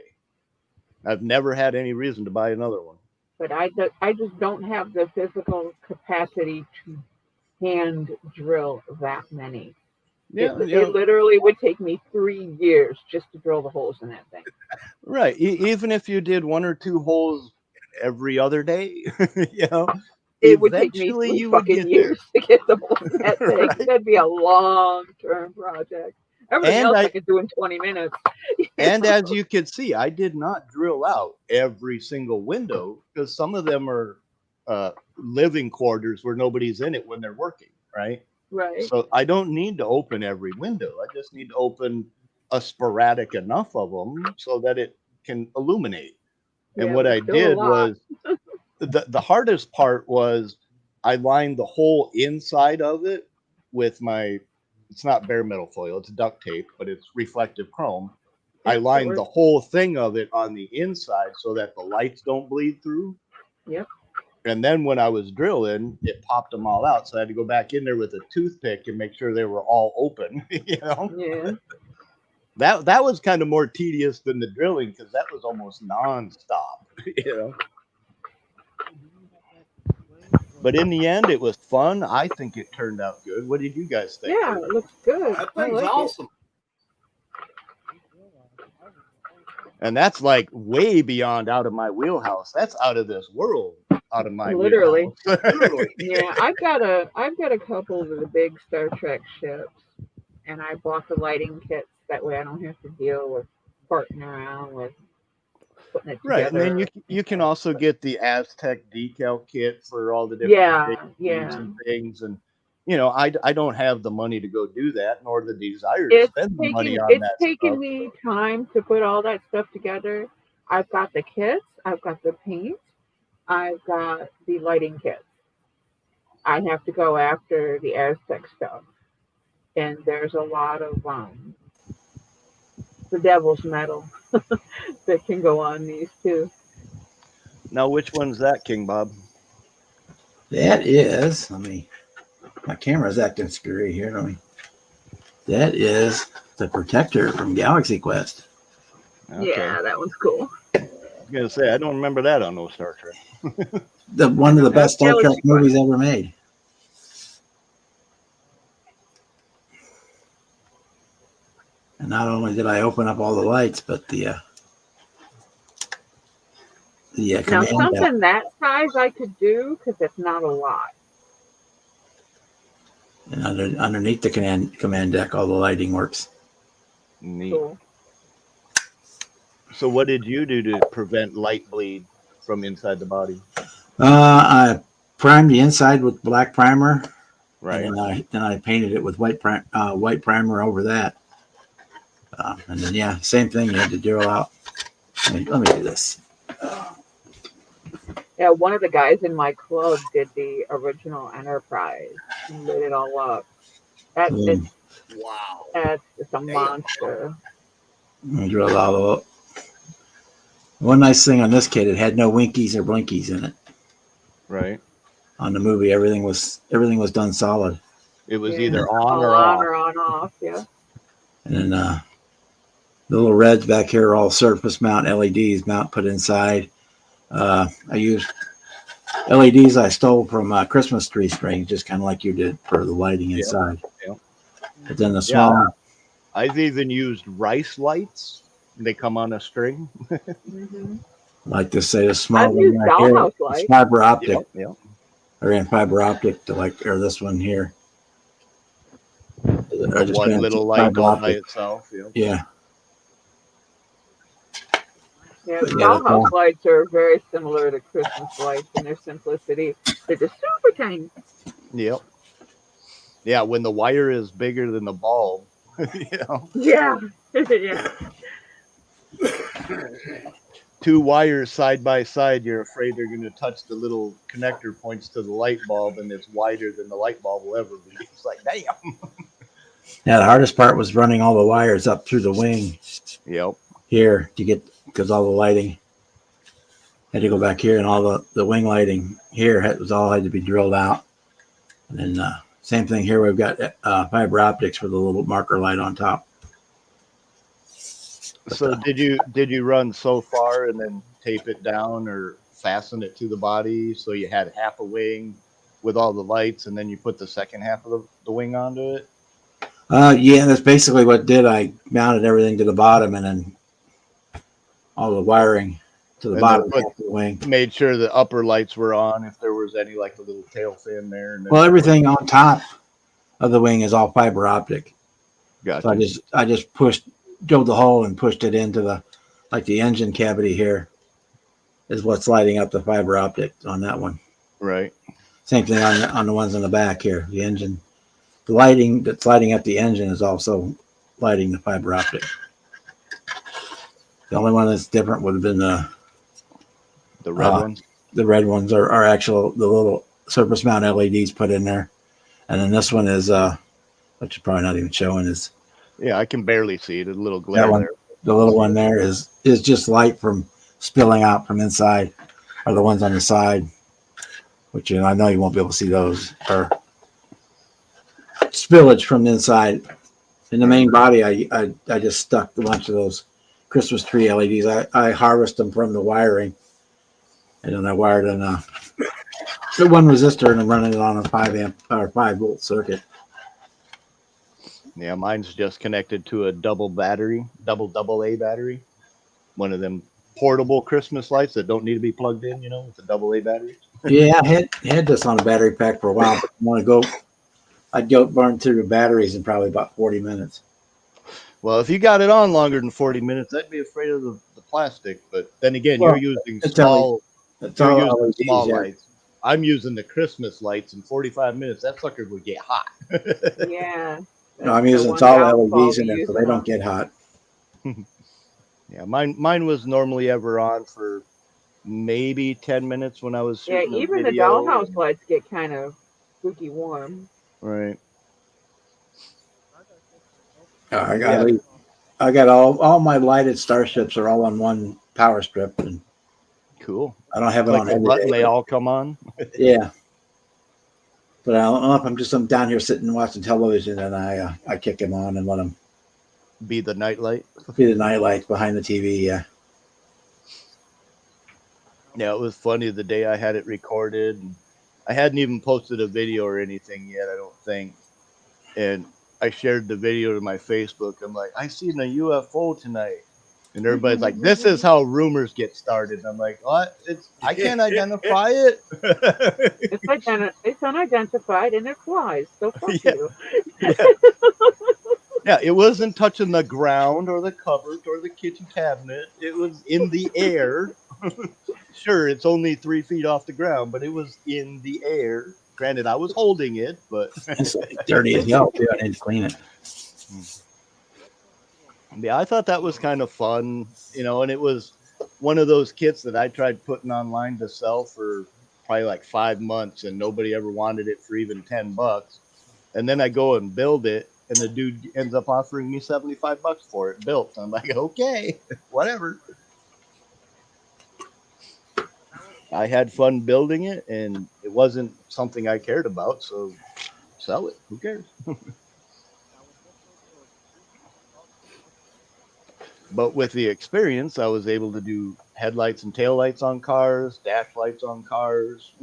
I've never had any reason to buy another one. But I just don't have the physical capacity to hand drill that many. Yeah, It literally would take me 3 years just to drill the holes in that thing. Right. Even if you did 1 or 2 holes every other day, It would take me eventually 3 you would fucking get years to get the holes in that thing. Right. That'd be a long-term project. Everything And else I- I could do in 20 minutes. And as you can see, I did not drill out every single window because some of them are living quarters where nobody's in it when they're working, right? Right. So I don't need to open every window. I just need to open a sporadic enough of them so that it can illuminate. And Yeah, what but I still a did lot. was the hardest part was I lined the whole inside of it with it's not bare metal foil, it's duct tape, but it's reflective chrome. I lined the whole thing of it on the inside so that the lights don't bleed through. Yep. And then when I was drilling, it popped them all out. So I had to go back in there with a toothpick and make sure they were all open. Yeah. That was kind of more tedious than the drilling because that was almost nonstop. But in the end, it was fun. I think it turned out good. What did you guys think? Yeah, it looks good. That I thing's like awesome. And that's like way beyond out of my wheelhouse. That's out of this world, out of my Literally. wheelhouse. Yeah, I've got a couple of the big Star Trek ships, and I bought the lighting kits. That way, I don't have to deal with farting around with putting it Right, together. and then you can also get the Aztec decal kit for all the different Yeah, shapes yeah. and things, and I don't have the money to go do that, nor the desire to It's spend the money on it's that taken stuff. me time to put all that stuff together. I've got the kits, I've got the paint, I've got the lighting kits. I have to go after the Aztec stuff, and there's a lot of the devil's metal that can go on these too. Now, which one's that, King Bob? That is, my camera's acting screwy here. That is the Protector from Galaxy Quest. Okay. Yeah, that one's cool. I was gonna say I don't remember that on no Star Trek. One of the best Star Trek Galaxy movies ever made. And not only did I open up all the lights, but the Now command deck. something that size I could do because it's not a lot. And underneath the command deck, all the lighting works. Neat. Cool. So, what did you do to prevent light bleed from inside the body? I primed the inside with black primer, Right. and then I painted it with white primer over that. And then same thing. You had to drill out. Let me do this. Yeah, one of the guys in my club did the original Enterprise and lit it all up. That's Wow. that's just a monster. Let me drill it all up. One nice thing on this kit, it had no winkies or blinkies in it. Right. On the movie, everything was done solid. It was Yeah. either on or on off. or on off. Yeah. And then the little reds back here are all surface mount LEDs put inside. I used LEDs I stole from Christmas tree string, just kind of like you did for the lighting inside. Yeah. But then the small, I've even used rice lights. They come on a string. Mm-hmm. like to say, the small I've one used right here, dollhouse it's lights. fiber optic. Yep. I ran fiber optic to or this one here. I just One ran little light fiber all by optic. itself. Yep. Yeah. Yeah, But yeah, that's dollhouse all. lights are very similar to Christmas lights in their simplicity. They're just super tiny. Yep. Yeah, when the wire is bigger than the bulb, Yeah. Yeah. two wires side by side, you're afraid they're going to touch the little connector points to the light bulb, and it's wider than the light bulb will ever be. It's like, damn. Yeah, the hardest part was running all the wires up through the wing Yep. here to get, because all the lighting had to go back here, and all the wing lighting here had to be drilled out. And then same thing here, we've got fiber optics for the little marker light on top. So did you run so far and then tape it down or fasten it to the body so you had half a wing with all the lights, and then you put the second half of the wing onto it? Yeah, that's basically what did. I mounted everything to the bottom, and then all the wiring to the And bottom then of the wing. Made sure the upper lights were on if there was any, like a little tail fin there. And then Well, everything on top of the wing is all fiber optic. Gotcha. So I just drilled the hole and pushed it into the engine cavity here is what's lighting up the fiber optic on that one. Right. Same thing on the ones in the back here. The engine, the lighting that's lighting up the engine is also lighting the fiber optic. The only one that's different would have been the red ones. The red ones are actual, the little surface mount LEDs put in there. And then this one is which you're probably not even showing, is Yeah, I can barely see it. A little glare that one. there. The little one there is just light from spilling out from inside, or the ones on the side, which I know you won't be able to see those, or spillage from the inside. In the main body, I just stuck a bunch of those Christmas tree LEDs. I harvest them from the wiring, and then I wired in the one resistor, and I'm running it on a 5 amp or 5 volt circuit. Yeah, mine's just connected to a double A battery. One of them portable Christmas lights that don't need to be plugged in, with a double A battery. Yeah, I had this on a battery pack for a while, but I'd go burn through the batteries in probably about 40 minutes. Well, if you got it on longer than 40 minutes, I'd be afraid of the plastic. But then again, Well, you're using it's small. It's You're all using LEDs, small yeah. lights. I'm using the Christmas lights. In 45 minutes, that sucker would get hot. Yeah. No, I'm That's the using one it's all downfall LEDs to in there, so using they don't them. get hot. Yeah, mine was normally ever on for maybe 10 minutes when I was Yeah, shooting a even the video. dollhouse lights get kind of spooky warm. Right. I I got all my lighted starships are all on one power strip, and Cool. I don't have it Click on a every button, day. they all come on. Yeah, but I don't know if I'm down here sitting watching television, and I kick them on and let them Be the nightlight. be the night lights behind the TV. Yeah, Yeah, it was funny the day I had it recorded. And I hadn't even posted a video or anything yet, I don't think. And I shared the video to my Facebook. I'm like, I seen a UFO tonight. And everybody's like, this is how rumors get started. And I'm like, what? I can't identify it. It's unidentified and it flies. So fuck Yeah. you. Yeah, it wasn't touching the ground or the cupboard or the kitchen cabinet. It was in the air. Sure, it's only 3 feet off the ground, but it was in the air. Granted, I was holding it, but it's dirty as hell too. I need to clean it. yeah, I thought that was kind of fun, and it was one of those kits that I tried putting online to sell for probably like 5 months, and nobody ever wanted it for even $10. And then I go and build it, and the dude ends up offering me $75 for it built. I'm like, okay, whatever. I had fun building it, and it wasn't something I cared about, so sell it. Who cares? But with the experience, I was able to do headlights and taillights on cars, dash lights on cars,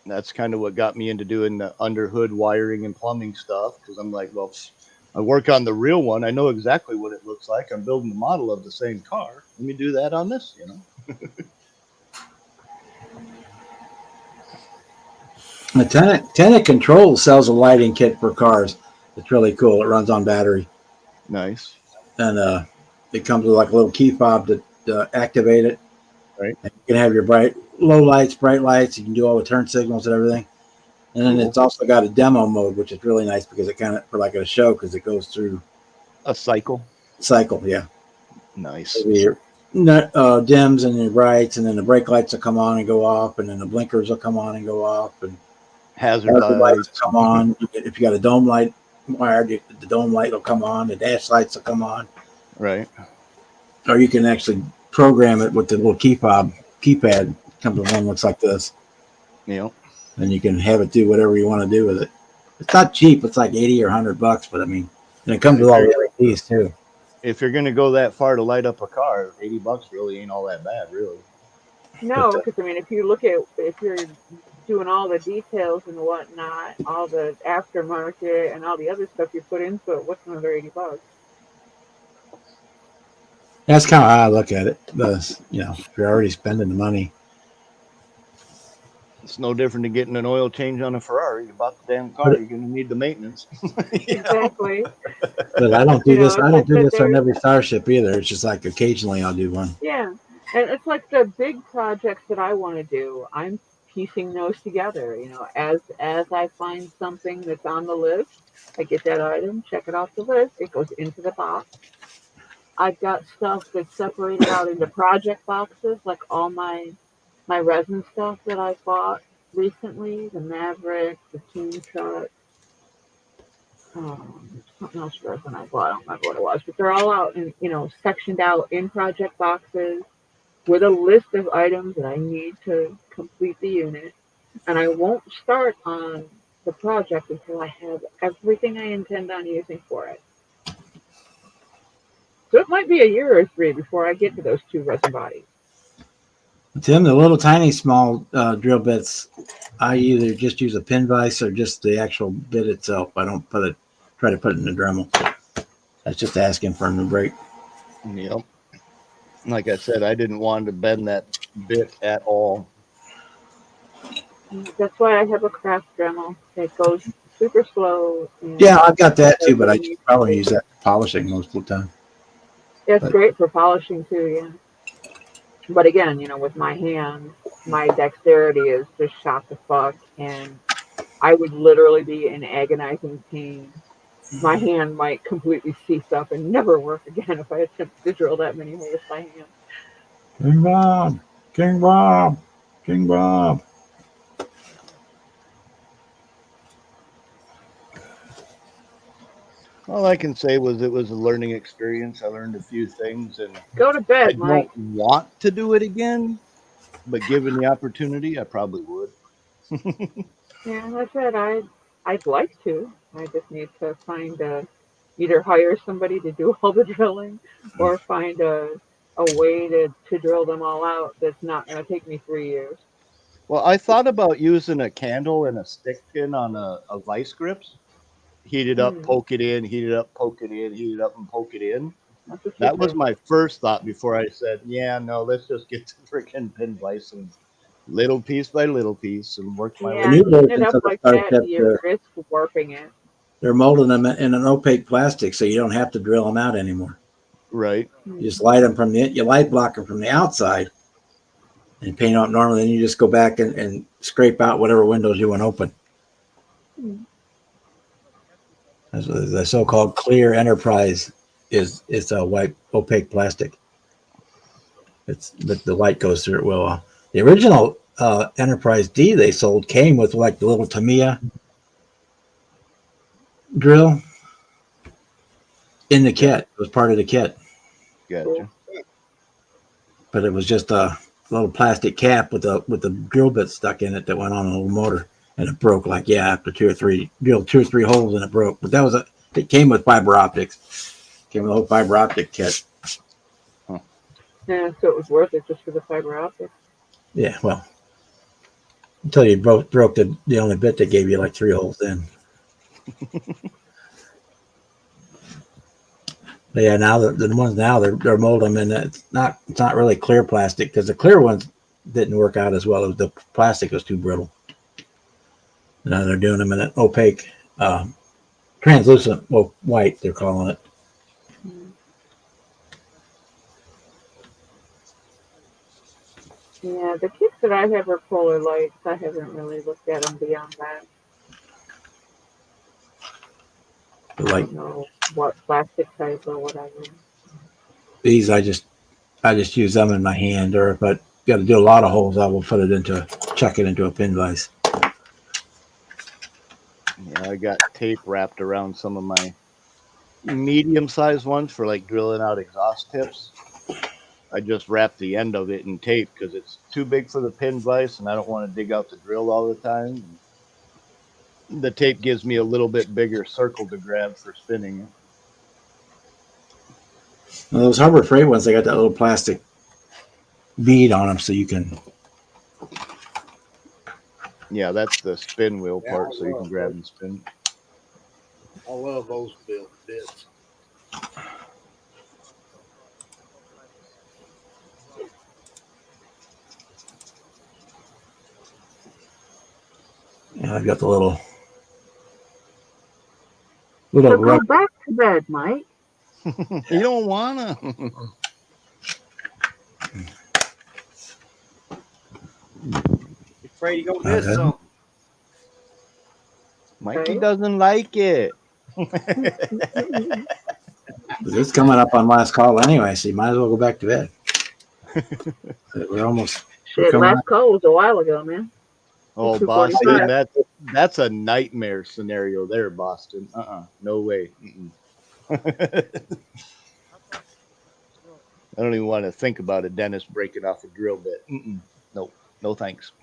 That's kind of what got me into doing the under hood wiring and plumbing stuff, because I'm like, well, I work on the real one. I know exactly what it looks like. I'm building the model of the same car. Let me do that on this, The Tenet Control sells a lighting kit for cars. It's really cool. It runs on battery. Nice. And it comes with like a little key fob to activate it. Right. And you can have your low lights, bright lights. You can do all the turn signals and everything. And then it's also got a demo mode, which is really nice because it kind of for like a show because it goes through a cycle. Yeah. Nice. Your dims and your brights, and then the brake lights will come on and go off, and then the blinkers will come on and go off, and hazard lights come on. If you got a dome light wired, the dome light will come on. The dash lights will come on. Right. Or you can actually program it with the little keypad. It comes with one looks like this. Yeah. And you can have it do whatever you want to do with it. It's not cheap. It's like $80 or $100, but I mean, and it comes with all the LEDs too. If you're going to go that far to light up a car, $80 really ain't all that bad, really. No, because I mean, if you're doing all the details and whatnot, all the aftermarket and all the other stuff you put into it, what's another $80? That's kind of how I look at it. If you're already spending the money. It's no different than getting an oil change on a Ferrari. You bought the damn car, you're going to need the maintenance. Exactly. But I don't do this. I don't do this on every Starship either. It's just like occasionally I'll do one. Yeah, and it's like the big projects that I want to do. I'm piecing those together. As I find something that's on the list, I get that item, check it off the list. It goes into the box. I've got stuff that's separated out into project boxes, like all my resin stuff that I bought recently, the Maverick, the Toon Truck, something else resin I bought. I don't remember what it was, but they're all out and sectioned out in project boxes with a list of items that I need to complete the unit. And I won't start on the project until I have everything I intend on using for it. So it might be a year or 3 before I get to those 2 resin bodies. Tim, the little tiny small drill bits, I either just use a pin vise or just the actual bit itself. I don't try to put it in the Dremel. That's just asking for them to break. Yep. Like I said, I didn't want to bend that bit at all. That's why I have a craft Dremel. It goes super slow. Yeah, I've got that too, but I just probably use that for polishing most of the time. It's But- great for polishing too, yeah. But again, with my hand, my dexterity is just shot the fuck, and I would literally be in agonizing pain. My hand might completely cease up and never work again if I attempted to drill that many holes by hand. King Bob, King Bob, King Bob. All I can say was it was a learning experience. I learned a few things, and Go to I bed, Mike. don't want to do it again, but given the opportunity, I probably would. Yeah, I said I'd like to. I just need to find either hire somebody to do all the drilling or find a way to drill them all out that's not going to take me 3 years. Well, I thought about using a candle and a stick pin on a vice grips. Heat it up, poke it in, heat it up, poke it in, heat it up, and poke it in. That's a That was secret. my first thought before I said, yeah, no, let's just get the freaking pin vise and little piece by little piece and work my Yeah, The way. new heating it versions up of the like Star that, Step, you risk warping it. they're molding them in an opaque plastic, so you don't have to drill them out anymore. Right. You just light them you light block them from the outside and paint them up normally. Then you just go back and scrape out whatever windows you want open. That's what the so-called clear Enterprise is. It's a white opaque plastic. But the light goes through it well. The original Enterprise D they sold came with like the little Tamiya drill in the kit. It was part of the kit, Gotcha. but it was just a little plastic cap with the drill bit stuck in it that went on a little motor, and it broke after drilled 2 or 3 holes and it broke. But it came with fiber optics. Came with a whole fiber optic kit. Yeah, so it was worth it just for the fiber optics. Yeah, well, until you broke the only bit that gave you like 3 holes in. But yeah, now the ones now they're molding them, and it's not really clear plastic because the clear ones didn't work out as well as the plastic was too brittle. Now they're doing them in an opaque, translucent white. They're calling it. Yeah, the kits that I have are polar lights. I haven't really looked at them beyond that. I Like don't know what plastic type or whatever. these, I just use them in my hand, or if I got to do a lot of holes, I will chuck it into a pin vise. Yeah, I got tape wrapped around some of my medium-sized ones for like drilling out exhaust tips. I just wrap the end of it in tape because it's too big for the pin vise, and I don't want to dig out the drill all the time. The tape gives me a little bit bigger circle to grab for spinning it. Now, those Harbor Freight ones, they got that little plastic bead on them, so you can. Yeah, that's the spin wheel part, so you can grab and spin. I love those bits. Yeah, I've got the little So go rubber. back to bed, Mike. You don't wanna. Afraid you're gonna miss Okay. something. Mikey doesn't like it. It's coming up on last call anyway, so you might as well go back to bed. We're almost. Shit, coming last up. call was a while ago, man. Oh, 2:45. Boston, that's a nightmare scenario there, Boston. No way. I don't even want to think about a dentist breaking off a drill bit. Nope, no thanks.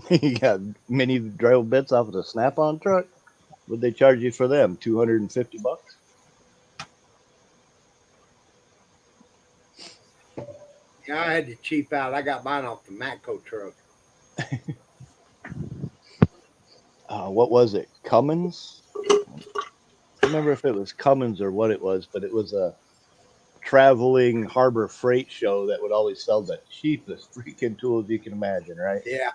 You got mini drill bits off of the Snap-on truck. What'd they charge you for them? $250? Yeah, I had to cheap out. I got mine off the Matco truck. What was it? Cummins? I don't remember if it was Cummins or what it was, but it was a traveling Harbor Freight show that would always sell the cheapest freaking tools you can imagine, right? Yeah.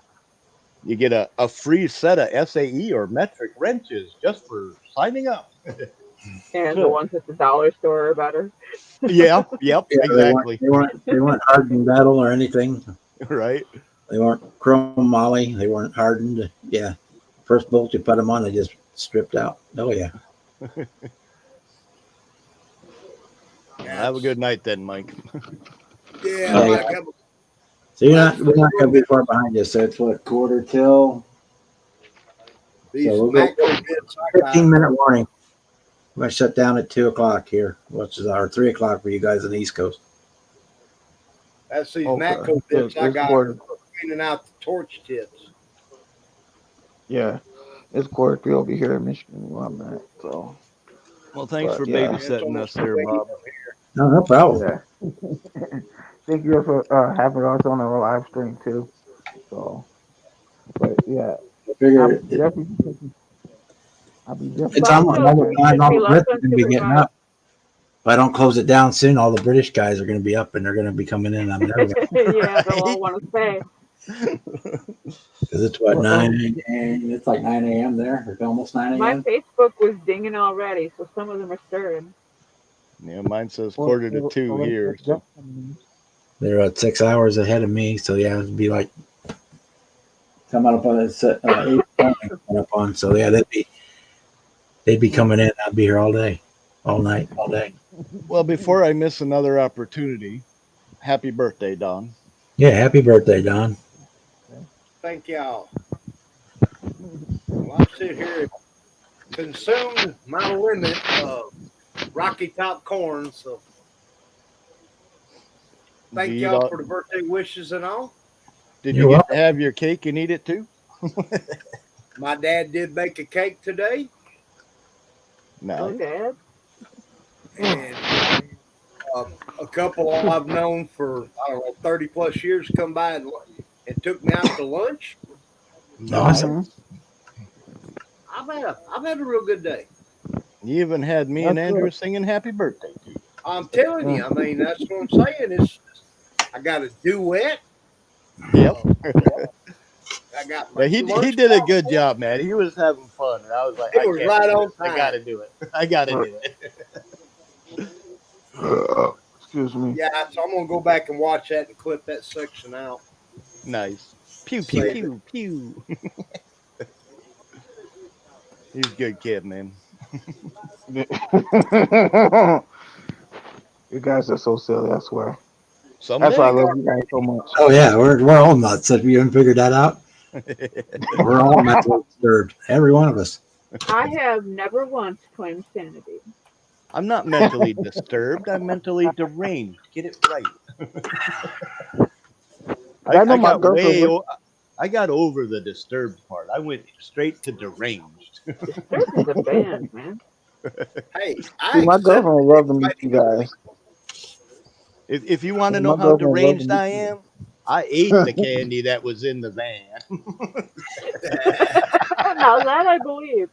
You get a free set of SAE or metric wrenches just for signing up. And the ones at the dollar store are better. Yep, Yeah, exactly. They weren't hardened metal or anything. Right. They weren't chrome moly. They weren't hardened. Yeah. First bolt you put them on, they just stripped out. Oh yeah. Have a good night then, Mike. Yeah, Yeah. like I'm- So we're not going to be far behind you. So it's what, quarter till. these So we'll go Matco bits I got. 15-minute warning. We're going to shut down at 2:00 here, which is our 3:00 for you guys on the East Coast. That's these Okay. Matco bits I It's got quarter. for cleaning out the torch tips. Yeah, it's quarter 3 over here in Michigan where I'm at. So Well, thanks But, for yeah. babysitting us there, Bob. No problem. yeah. Thank you for having us on our live stream too. So, but yeah, I figure I'll be definitely. it's almost another time all the Brits are going to be getting up. If I don't close it down soon, all the British guys are going to be up and they're going to be coming in. I'm nervous Yeah, they'll all want to stay. because it's what 9 a.m. It's like 9 a.m. there. It's almost 9 My a.m. Facebook was dinging already, so some of them are stirring. Yeah, mine says quarter to 2 here. So. They're 6 hours ahead of me, so yeah, it'd be like coming up on 8 coming up on. So yeah, they'd be coming in. I'd be here all day, all night, all day. Well, before I miss another opportunity, happy birthday, Don. Yeah, happy birthday, Don. Thank y'all. Well, I'm sitting here consumed my limit of Rocky Top corn, so thank Do you y'all not- for the birthday wishes and all. Did You're you get welcome. to have your cake and eat it too? My dad did bake a cake today, No. Okay. and a couple I've known for, I don't know, 30 plus years come by and took me out to lunch. Awesome. I've had a real good day. You even had me and Andrew singing happy birthday to you. I'm telling you, I mean, that's what I'm saying. I got a duet. Yep. I got Yeah, he did a good job, man. He was having fun. And I was like, It I was can't right do on it. I time. got to do it. I got to do it. Excuse me. Yeah, so I'm gonna go back and watch that and clip that section out. Nice. Pew, pew, pew, pew. He's a good kid, man. You guys are so silly, I swear. Someday. That's why I love you guys so much. Oh yeah, we're all nuts. If you haven't figured that out, we're all mentally disturbed. Every one of us. I have never once claimed sanity. I'm not mentally disturbed. I'm mentally deranged. Get it right. I know my girlfriend I got over the disturbed part. I went straight to deranged. Disturbed is a band, man. Hey, See, my girlfriend would love to meet you guys. If you want to My know how girlfriend would love deranged to I meet you. am, I ate the candy that was in the van. Now that I believe.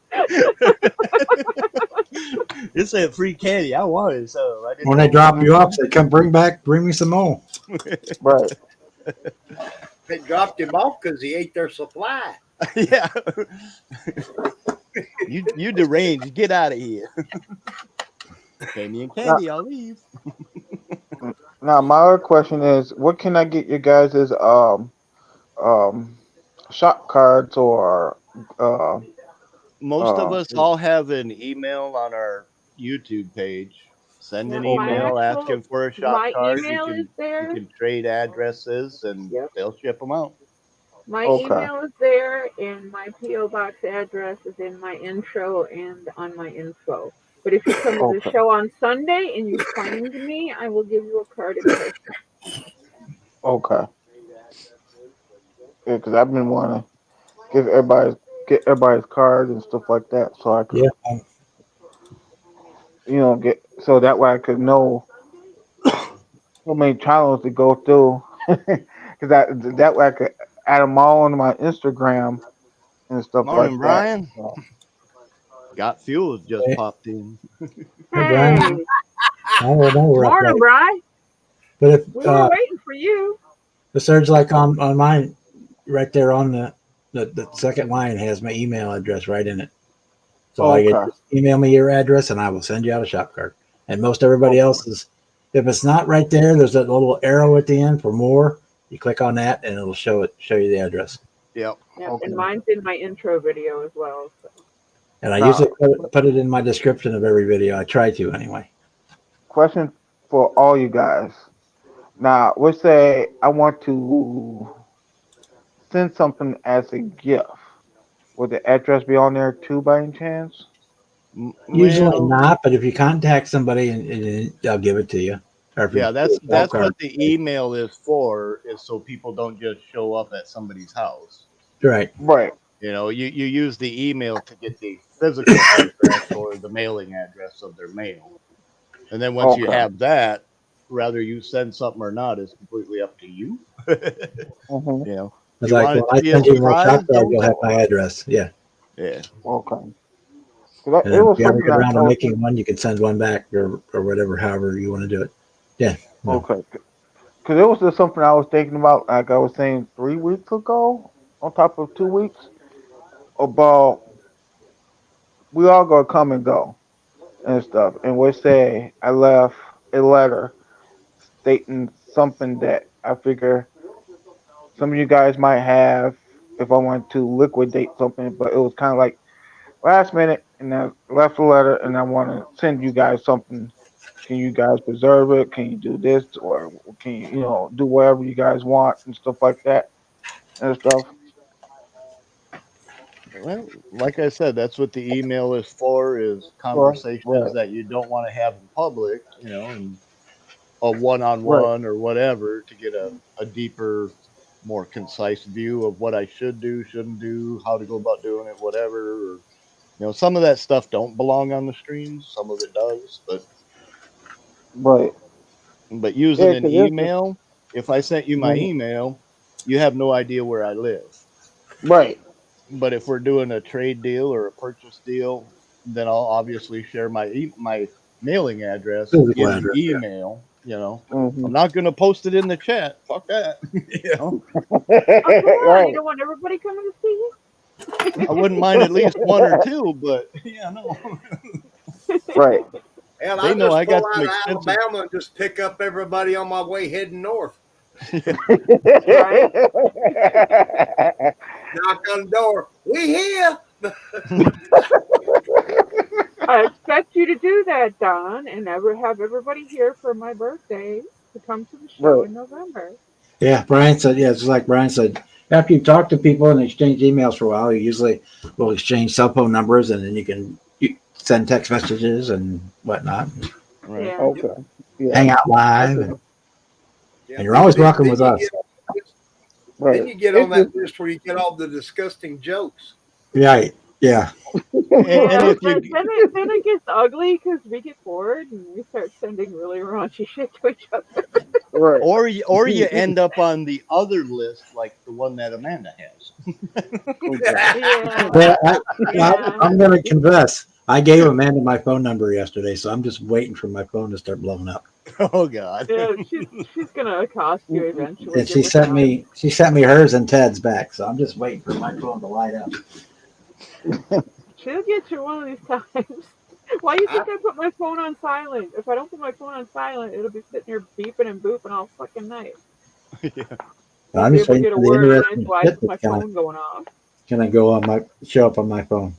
It said free candy. I wanted so. I didn't When they know. drop you off, they come bring me some more. Right. They dropped him off because he ate their supply. Yeah. You deranged. Get out of here. Pay me in candy. I'll leave. Now my other question is, what can I get you guys' shop cards or Most of us all have an email on our YouTube page. Send an Yeah, my email actual- asking for a shop my card. email is there. You can trade addresses and they'll ship them out. My Okay. email is there, and my P.O. Box address is in my intro and on my info. But if you come to the Okay. show on Sunday and you find me, I will give you a card in person. Okay. Yeah, because I've been wanting to get everybody's cards and stuff like that, so I could, get so that way I could know how many channels to go through, because that way I could add them all on my Instagram and stuff Morning, like Brian. that. So, Got fuel just popped in. Brian. Hey, I don't know we're up morning, late. Bri. But if We were waiting for you. the surge like on mine, right there on the the second line has my email address right in it. So all you Okay. just email me your address and I will send you out a shop card. And most everybody else is, if it's not right there, there's that little arrow at the end for more. You click on that and it'll show you the address. Yep. Yep, Okay. and mine's in my intro video as well. So. And I Now, usually put it in my description of every video. I try to anyway. question for all you guys. Now, let's say I want to send something as a gift. Would the address be on there too, by any chance? Usually Well, not, but if you contact somebody and they'll give it to you. Or if you yeah, do a call that's card. what the email is for, is so people don't just show up at somebody's house. Right. Right. You know, you use the email to get the physical address or the mailing address of their mail. And then once you Okay. have that, whether you send something or not is completely up to you. Mm-hmm. You know, It's you like want it when I to be a send you my shop surprise, card, you'll have don't my address. Yeah. Yeah. Okay. And It then was if you ever something get I around to was making one, you can send one back or whatever, however you want to do it. Yeah. No. okay. Because it was just something I was thinking about, like I was saying 3 weeks ago, on top of 2 weeks, about we all gonna come and go and stuff. And we say I left a letter stating something that I figure some of you guys might have if I want to liquidate something, but it was kind of like last minute, and I left a letter, and I want to send you guys something. Can you guys preserve it? Can you do this, or can you do whatever you guys want and stuff like that and stuff? Well, like I said, that's what the email is for, is Right, conversations that you don't want to have in public, and a right, one-on-one or whatever, to get a deeper, more concise view of what I should do, shouldn't do, how to go about doing it, whatever. Or, some of that stuff don't belong on the streams. Some of it does, right. but using Yeah, an because it's just email, if I sent you my email, you have no idea where I live. right. But if we're doing a trade deal or a purchase deal, then I'll obviously share my mailing address Physical in address. the Yeah. email. Mm-hmm. I'm not going to post it in the chat. Fuck that. Oh, come on! Right. You don't want everybody coming to see you? I wouldn't mind at least one or two, but yeah, no. Right. And They I know just I pull got some out of expensive. Alabama and just pick up everybody on my way heading north. Right? Knock on the door. We here. I expect you to do that, Don, and never have everybody here for my birthday to come to the show Right. in November. Yeah. Brian said, yeah, it's like Brian said, after you talk to people and exchange emails for a while, you usually will exchange cell phone numbers and then you send text messages and whatnot. Right. Yeah. Okay. Yeah. Hang out live. Okay. And you're always welcome with you us. Right. Then you get It's on that just list where you get all the disgusting jokes. Right. Yeah. And Yeah, if but you then it gets ugly because we get bored and we start sending really raunchy shit to each other. right. or you end up on the other list, like the one that Amanda has. Okay. Yeah. Well, Yeah. I'm going to confess. I gave Amanda my phone number yesterday, so I'm just waiting for my phone to start blowing up. Oh God. Yeah, she's gonna accost you eventually. And she sent me hers and Ted's back, so I'm just waiting for my phone to light up. She'll get you one of these times. Why do you think I put my phone on silent? If I don't put my phone on silent, it'll be sitting here beeping and booping all fucking night. Yeah. I'm Be just able to waiting get a for the word in interesting edgewise shit with my that's gonna phone going off. show up on my phone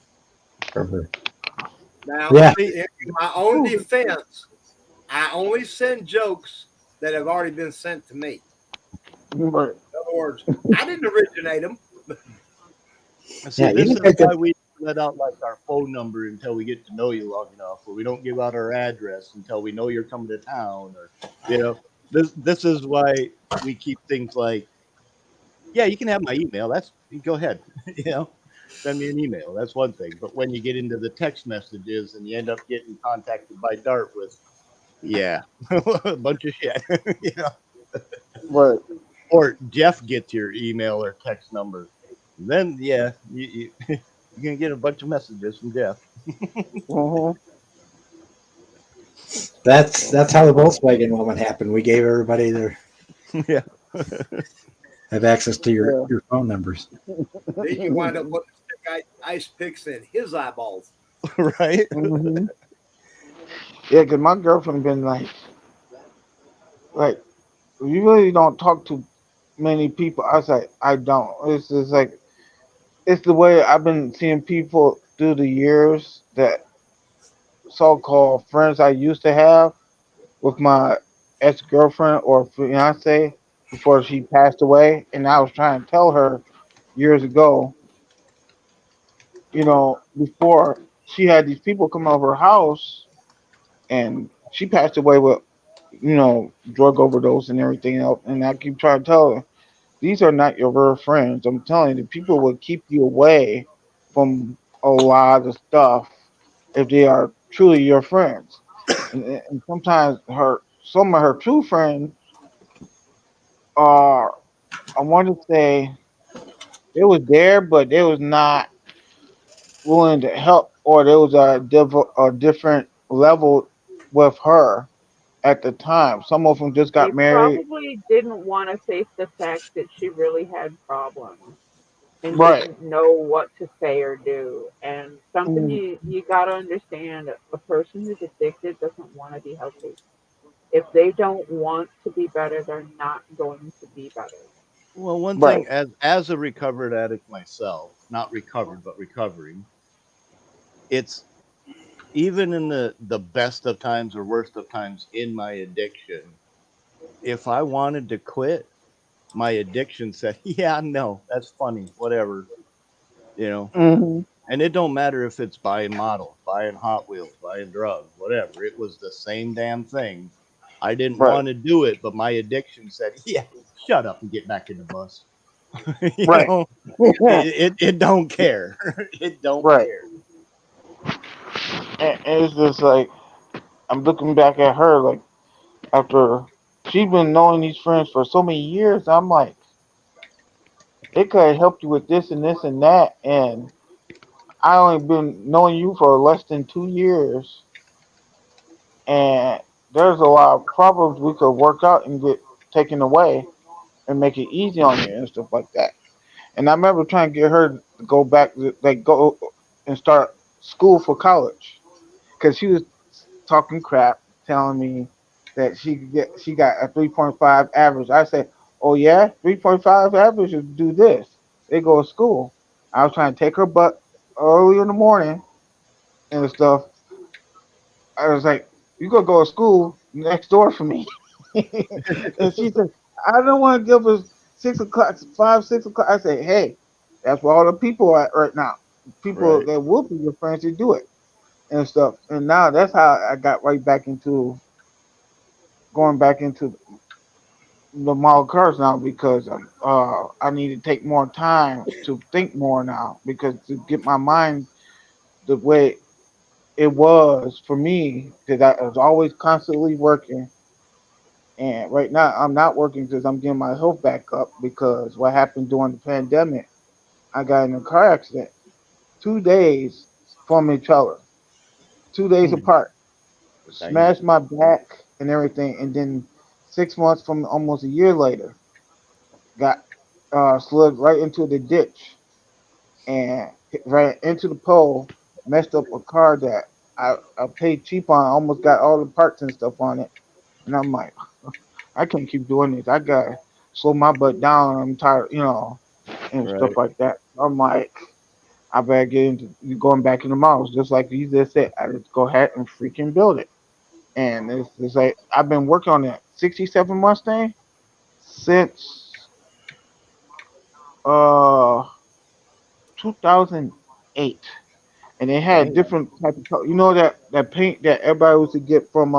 from her. Now, Yeah. see, in my own defense, I only send jokes that have already been sent to me. Right. In other words, I didn't originate them. See, Yeah, this you is can why we let out like our phone number until we get to know you long enough, or we don't give out our address until we know you're coming to town, or this is why we keep things like, yeah, you can have my email. Go ahead, send me an email. That's one thing. But when you get into the text messages and you end up getting contacted by Dart with, a bunch of shit, Right. or Jeff gets your email or text number, then you're gonna get a bunch of messages from Jeff. Mm-hmm. That's how the Volkswagen moment happened. We gave everybody their Yeah. have access to Yeah. your phone numbers. Then you wind up putting ice picks in his eyeballs. Right? Hmm. Yeah, because my girlfriend been like, you really don't talk to many people. I was like, I don't. It's just like, it's the way I've been seeing people through the years that so-called friends I used to have with my ex-girlfriend or fiance before she passed away. And I was trying to tell her years ago, before she had these people come over her house and she passed away with, drug overdose and everything else. And I keep trying to tell her, these are not your real friends. I'm telling you, people will keep you away from a lot of stuff if they are truly your friends. And sometimes some of her true friends are, I want to say, they was there, but they was not willing to help, or there was a different level with her at the time. Some of them just They got married. probably didn't want to face the fact that she really had problems and Right. didn't know what to say or do. And something Mm. you got to understand, a person who's addicted doesn't want to be healthy. If they don't want to be better, they're not going to be better. Well, one Right. thing, as a recovered addict myself, not recovered but recovering, it's even in the best of times or worst of times in my addiction. If I wanted to quit, my addiction said, "Yeah, no, that's funny, whatever," you know. Hmm. And it don't matter if it's buying models, buying Hot Wheels, buying drugs, whatever. It was the same damn thing. I didn't Right. want to do it, but my addiction said, "Yeah, shut up and get back in the bus." you Right. know, it don't care. It don't Right. care. And it's just like, I'm looking back at her, like, after she's been knowing these friends for so many years. I'm like, they could have helped you with this and this and that, and I only been knowing you for less than 2 years, and there's a lot of problems we could work out and get taken away and make it easy on you and stuff like that. And I remember trying to get her to go back, like, go and start school for college, because she was talking crap, telling me that she got a 3.5 average. I said, "Oh yeah, 3.5 average is do this. They go to school." I was trying to take her butt early in the morning and stuff. I was like, "You gonna go to school next door for me?" And she said, "I don't want to give us 6 o'clock, 5, 6 o'clock." I said, "Hey, that's where all the people are at right now. People Right. that will be your friends to do it and stuff." And now that's how I got right back into going back into the model cars now, because I need to take more time to think more now, because to get my mind the way it was for me, because I was always constantly working. And right now I'm not working because I'm getting my health back up, because what happened during the pandemic, I got in a car accident 2 days from each other, 2 days Hmm. apart, Damn. smashed my back and everything. And then 6 months from almost a year later, got slid right into the ditch and hit right into the pole, messed up a car that I paid cheap on, almost got all the parts and stuff on it. And I'm like, I can't keep doing this. I gotta slow my butt down. I'm tired, and stuff Right. like that. I'm like, I better get into going back in the models, just like you just said. I just go ahead and freaking build it. And it's like I've been working on that 67 Mustang since uh 2008, and it had Damn. different type of color. You know that paint that everybody used to get from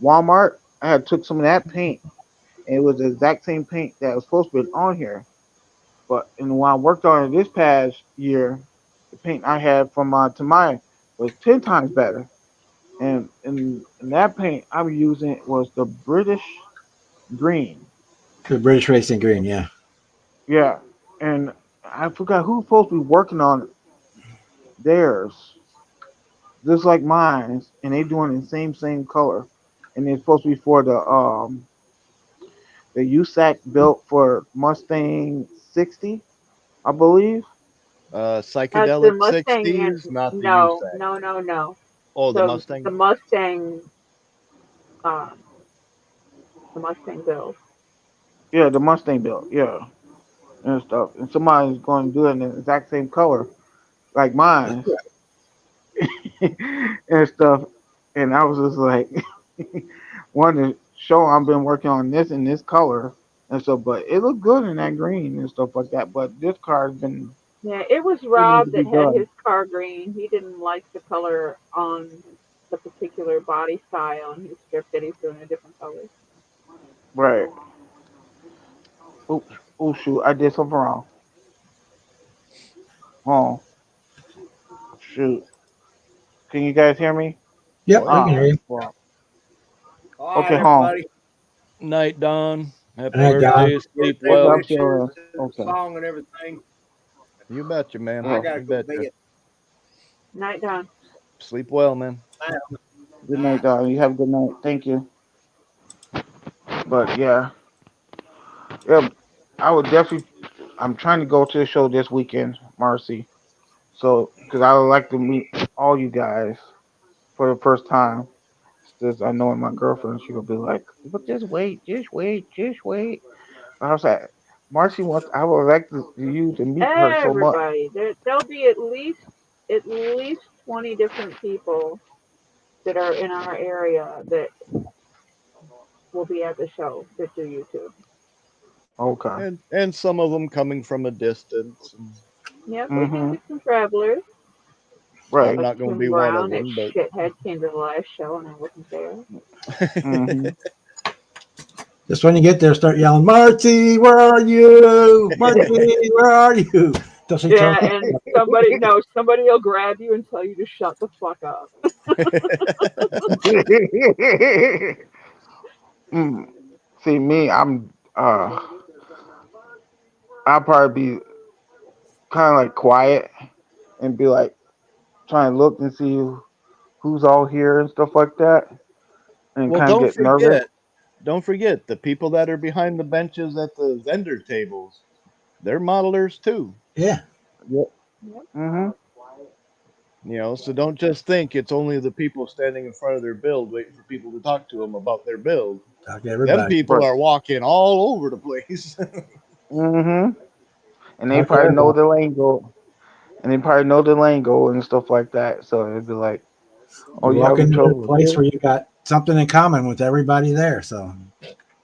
Walmart. I had took some of that paint, and it was the exact same paint that was supposed to be on here. But when I worked on it this past year, the paint I had from Tamaya was 10 times better. And that paint I was using was the British green. The British Racing Green, yeah. Yeah, and I forgot who's supposed to be working on theirs, just like mine, and they doing the same color, and it's supposed to be for the USAC built for Mustang 60, I believe. That's the Psychedelic Mustang. 60s, not the No, USAC. no, no, no. Oh, the The Mustang. the Mustang, um, the Mustang build. Yeah, the Mustang built. Yeah, and stuff. And somebody's going to do it in the exact same color like mine and stuff. And I was just like, wanted to show I've been working on this in this color and stuff. But it looked good in that green and stuff like that. But this car has been Yeah, it was still needs Rob to be that had done. his car green. He didn't like the color on the particular body style, and he stripped it. He's doing a different color. Right. Oh, oh shoot! I did something wrong. Oh shoot! Can you guys hear me? Yep, Oh we yeah. can hear you. Well, All right, okay, home. everybody. Night, Don. Happy Good night, Don. birthday. Sleep Birthday What's well. up, wishes feeling? and Okay. song and everything. You betcha, man. I Yeah. gotta You go to betcha. bed. Night Dawn. Sleep well, man. Good night, darling. You have a good night. Thank you. But yeah, yeah, I would definitely. I'm trying to go to the show this weekend, Marcy. So, because I would like to meet all you guys for the first time. Since I know my girlfriend, she will be like, "But just wait, just wait, just wait." I was like, Marcy wants. I would like you to meet her so much. Everybody. There'll be at least 20 different people that are in our area that will be at the show that do YouTube. Okay. And some of them coming from a distance. Yep, we do Mhm. get some travelers. Right. I'm not going to Tim be one of Brown at them, but Shithead came to the last show and I wasn't there. Mhm. Just when you get there, start yelling, Marty, where are you? Marty, where are you? Till she Yeah, turns. and somebody will grab you and tell you to shut the fuck up. Mm. See me, I'll probably be kind of like quiet and be like trying to look and see who's all here and stuff like that, and well, kind of get nervous. don't forget the people that are behind the benches at the vendor tables. They're modelers too. Yeah. Yep. Yep. Mhm. You know, so don't just think it's only the people standing in front of their build waiting for people to talk to them about their build. Talk to Them everybody. people Right. are walking all over the place. Mhm. And they Talk to probably know everybody. the lingo, and stuff like that. So it'd be like, oh, You you walk having into a trouble with place this? where you got something in common with everybody there. So,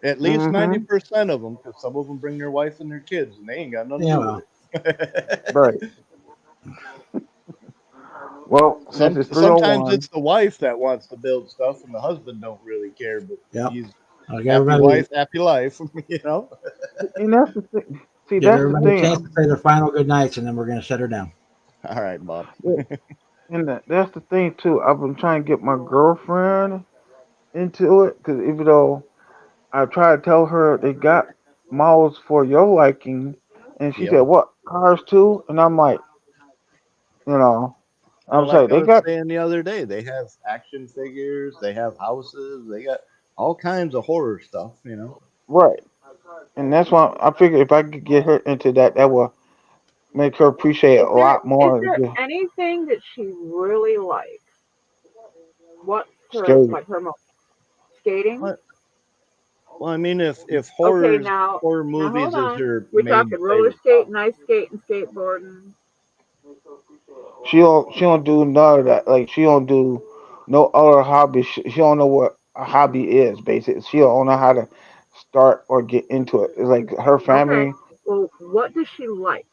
At least Mhm. 90% of them, because some of them bring their wife and their kids, and they ain't got nothing yeah, to do well, with it. Right. Well, since it's Sometimes 301, it's the wife that wants to build stuff, and the husband don't really care. But yep. he's Like happy everybody, wife, happy life. You know. and that's the thing. See, give that's the everybody a thing. chance to say their final good nights, and then we're going to shut her down. All right, Bob. Yeah, and that's the thing too. I've been trying to get my girlfriend into it because even though I tried to tell her they got models for your liking, and she Yep. said, "What, cars too?" And I'm like, you know, Well, I'm like saying I they was got saying the other day, they have action figures, they have houses, they got all kinds of horror stuff. You know. right, and that's why I figured if I could get her into that, that will make her appreciate it Is a there lot is more. there anything that she really likes? What's her Scary. like her most skating? Well, I mean, if Okay, horror now movies hold is on. her We're main talking roller favorite skating, ice skating, skateboarding. She don't do none of that. Like she don't do no other hobby. She don't know what a hobby is. Basically, she don't know how to start or get into it. It's like her Okay. family. Well, what does she like?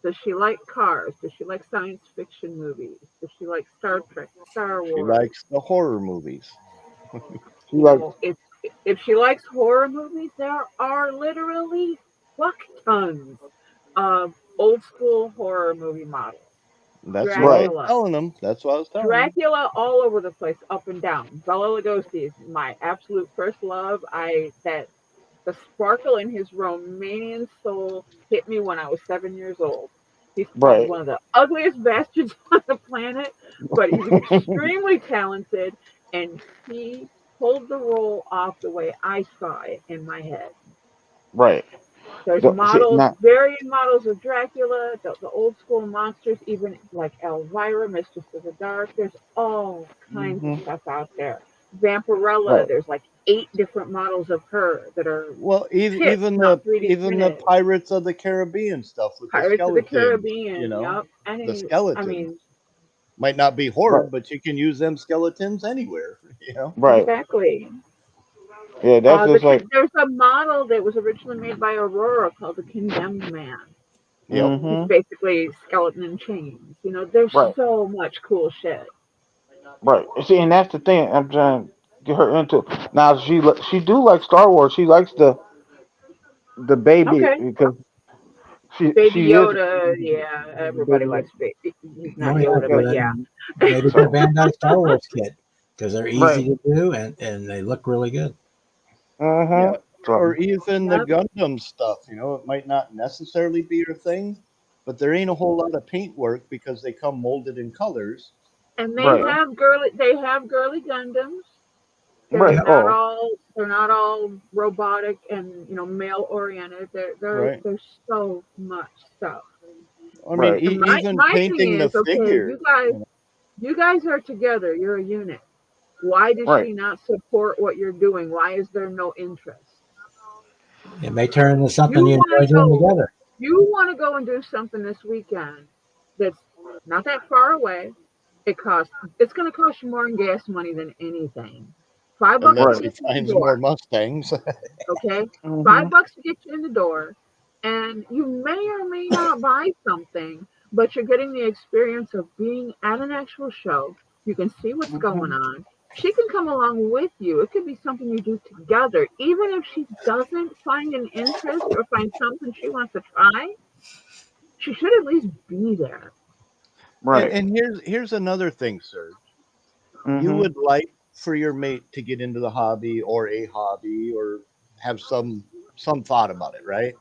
Does she like cars? Does she like science fiction movies? Does she like Star Trek, Star She Wars? likes the horror movies. She like Well, if she likes horror movies, there are literally fuck tons of old school horror movie models. That's what I was right, Dracula, telling them. That's what I was telling them. Dracula all over the place, up and down. Bela Lugosi is my absolute first love. That the sparkle in his Romanian soul hit me when I was 7 years old. He's playing right, one of the ugliest bastards on the planet, but he's extremely talented, and he pulled the role off the way I saw it in my head. Right. There's See, models, now, varying models of Dracula, the old school monsters, even like Elvira, Mistress of the Dark. There's all kinds of hmm stuff out there. Vampirella, right. there's like 8 different models of her that are Well, kits, even not 3D even the printed. Pirates of the Caribbean stuff with the Pirates of the skeletons, you Caribbean, know, yup. the Any, I skeletons mean, might not be horror, Right. but you can use them skeletons anywhere, you know. Right. exactly. Yeah, that's just like. There's a model that was originally made by Aurora called the Condemned Man. Yep. He's hmm basically skeleton in chains. You know, there's Right. so much cool shit. Right. See, and that's the thing. I'm trying to get her into. Now she do like Star Wars. She likes the baby Okay. because Baby she is. Yoda, yeah, everybody likes baby. He's not Oh yeah, Yoda, well but yeah. then maybe get a So Bandai Star Wars kit because they're easy right. to do and they look really good. Yeah. So Or even the Yep. Gundam stuff, you know, it might not necessarily be your thing, but there ain't a whole lot of paint work because they come molded in colors. And right. they have girly Gundams. Right. Oh. They're not all robotic and male oriented. Right. There's so much stuff. I mean, Right. And even my thing painting the is, okay, figure, you know. you guys are together. You're a unit. Why does Right. she not support what you're doing? Why is there no interest? It may turn into something You you want enjoy to doing go. together. You want to go and do something this weekend that's not that far away. It's going to cost you more in gas money than anything. $5 to Unless Right. he get you in the finds more door. Mustangs. Okay, hmm $5 to get you in the door, and you may or may not buy something, but you're getting the experience of being at an actual show. You can see what's going hmm on. She can come along with you. It could be something you do together. Even if she doesn't find an interest or find something she wants to try, she should at least be there. Right. And here's another thing, Serge. You hmm would like for your mate to get into the hobby or a hobby or have some thought about it, right?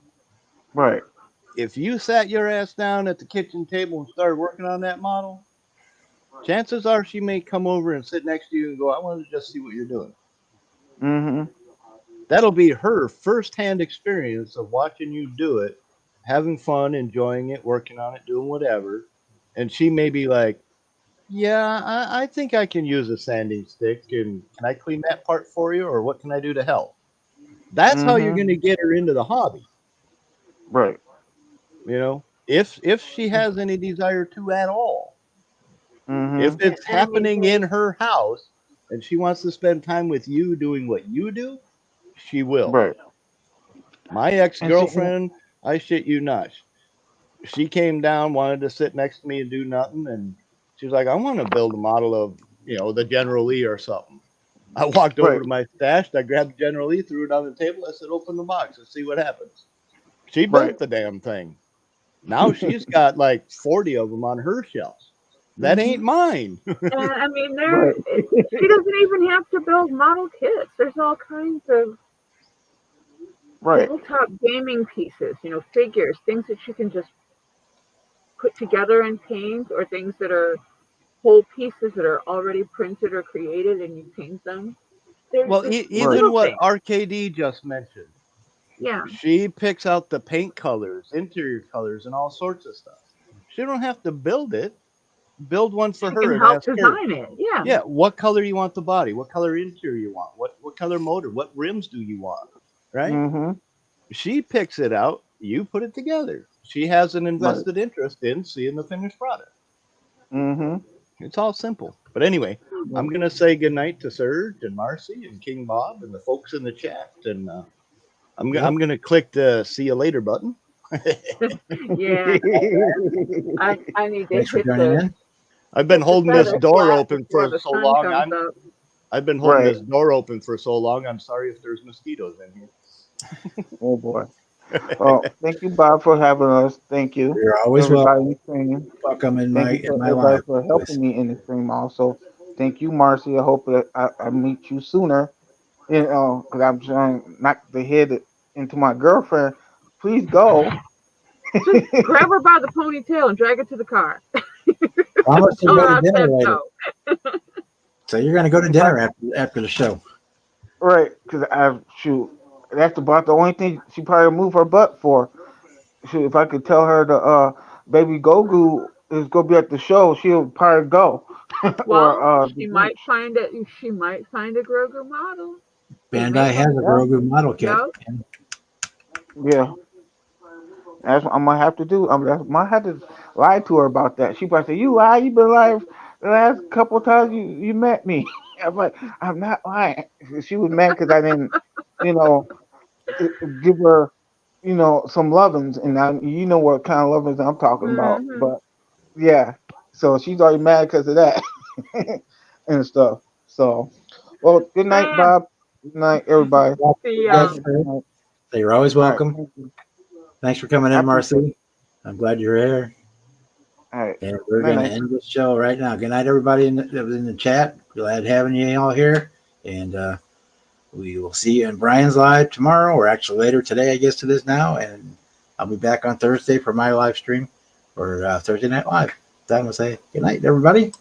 Right. If you sat your ass down at the kitchen table and started working on that model, chances are she may come over and sit next to you and go, I want to just see what you're doing. hmm That'll be her firsthand experience of watching you do it, having fun, enjoying it, working on it, doing whatever. And she may be like, yeah, I think I can use a sanding stick. And can I clean that part for you? Or what can I do to help? That's how you're hmm going to get her into the hobby. Right. You know, if she has any desire to at all. If hmm it's And happening in her house and she wants to spend time with you doing what you do, she will. Right. My And see. ex-girlfriend, I shit you not. She came down, wanted to sit next to me and do nothing, and she's like, I want to build a model of, the General Lee or something. I walked over Right. to my stash, I grabbed the General Lee, threw it on the table, I said, open the box and see what happens. She built Right. the damn thing. Now she's got like 40 of them on her shelf. That hmm ain't mine. And I mean, Right. she doesn't even have to build model kits. There's all kinds of Right. tabletop gaming pieces, figures, things that you can just put together and paint, or things that are whole pieces that are already printed or created and you paint them. There's Well, just Right. even little what things. RKD just mentioned, Yeah. she picks out the paint colors, interior colors, and all sorts of stuff. She don't have to build it. Build one for She her can and help ask her. design it. Yeah. Yeah, what color you want the body? What color interior you want? What color motor? What rims do you want? Right? hmm She picks it out. You put it together. She has an Right. invested interest in seeing the finished product. hmm It's all simple. But anyway, I'm gonna say goodnight to Serge and Marcy and King Bob and the folks in the chat, and I'm gonna click the see you later button. Yeah. I need to Thanks for hit joining the in. I've been hit the holding this feather door flap open before for the so sun long. comes up. I've been holding Right. this door open for so long. I'm sorry if there's mosquitoes in here. Oh boy. Well, thank you, Bob, for having us. Thank you, You're always everybody in the stream. welcome in Thank my you for live. everybody for helping me in the stream. Also, thank you, Marcy. I hope that I meet you sooner. Because I'm trying not to hit it into my girlfriend. Please go. Just grab her by the ponytail and drag her to the car. Promise to Tell go her to I dinner said later. so. So you're going to go to dinner after the show. Right, because I shoot. that's about the only thing she probably move her butt for. If I could tell her the baby Gogu is gonna be at the show, she'll probably go. Well, or she might find it. She might find a Grogu model. Bandai has a Grogu model kit. No. yeah. That's what I might have to do. I might have to lie to her about that. She probably say, "You lie. You've been lying the last couple of times you met me." I'm like, "I'm not lying." She was mad because I didn't, you know, give her, some lovin's, and you know what kind of lovin's I'm talking about. Mhm. But yeah, so she's already mad because of that and stuff. So, well, good night, Bob. Good night, everybody. See Yes, ya. sir. So you're always All right, welcome. thank you. Thanks for coming I in, appreciate Marcy. I'm glad you're here. All right. And we're Night, going to night. end this show right now. Good night, everybody that was in the chat. Glad having you all here. And we will see you in Brian's live tomorrow, or actually later today, I guess it is now. And I'll be back on Thursday for my live stream for Thursday Night Live. Time to say good night, everybody.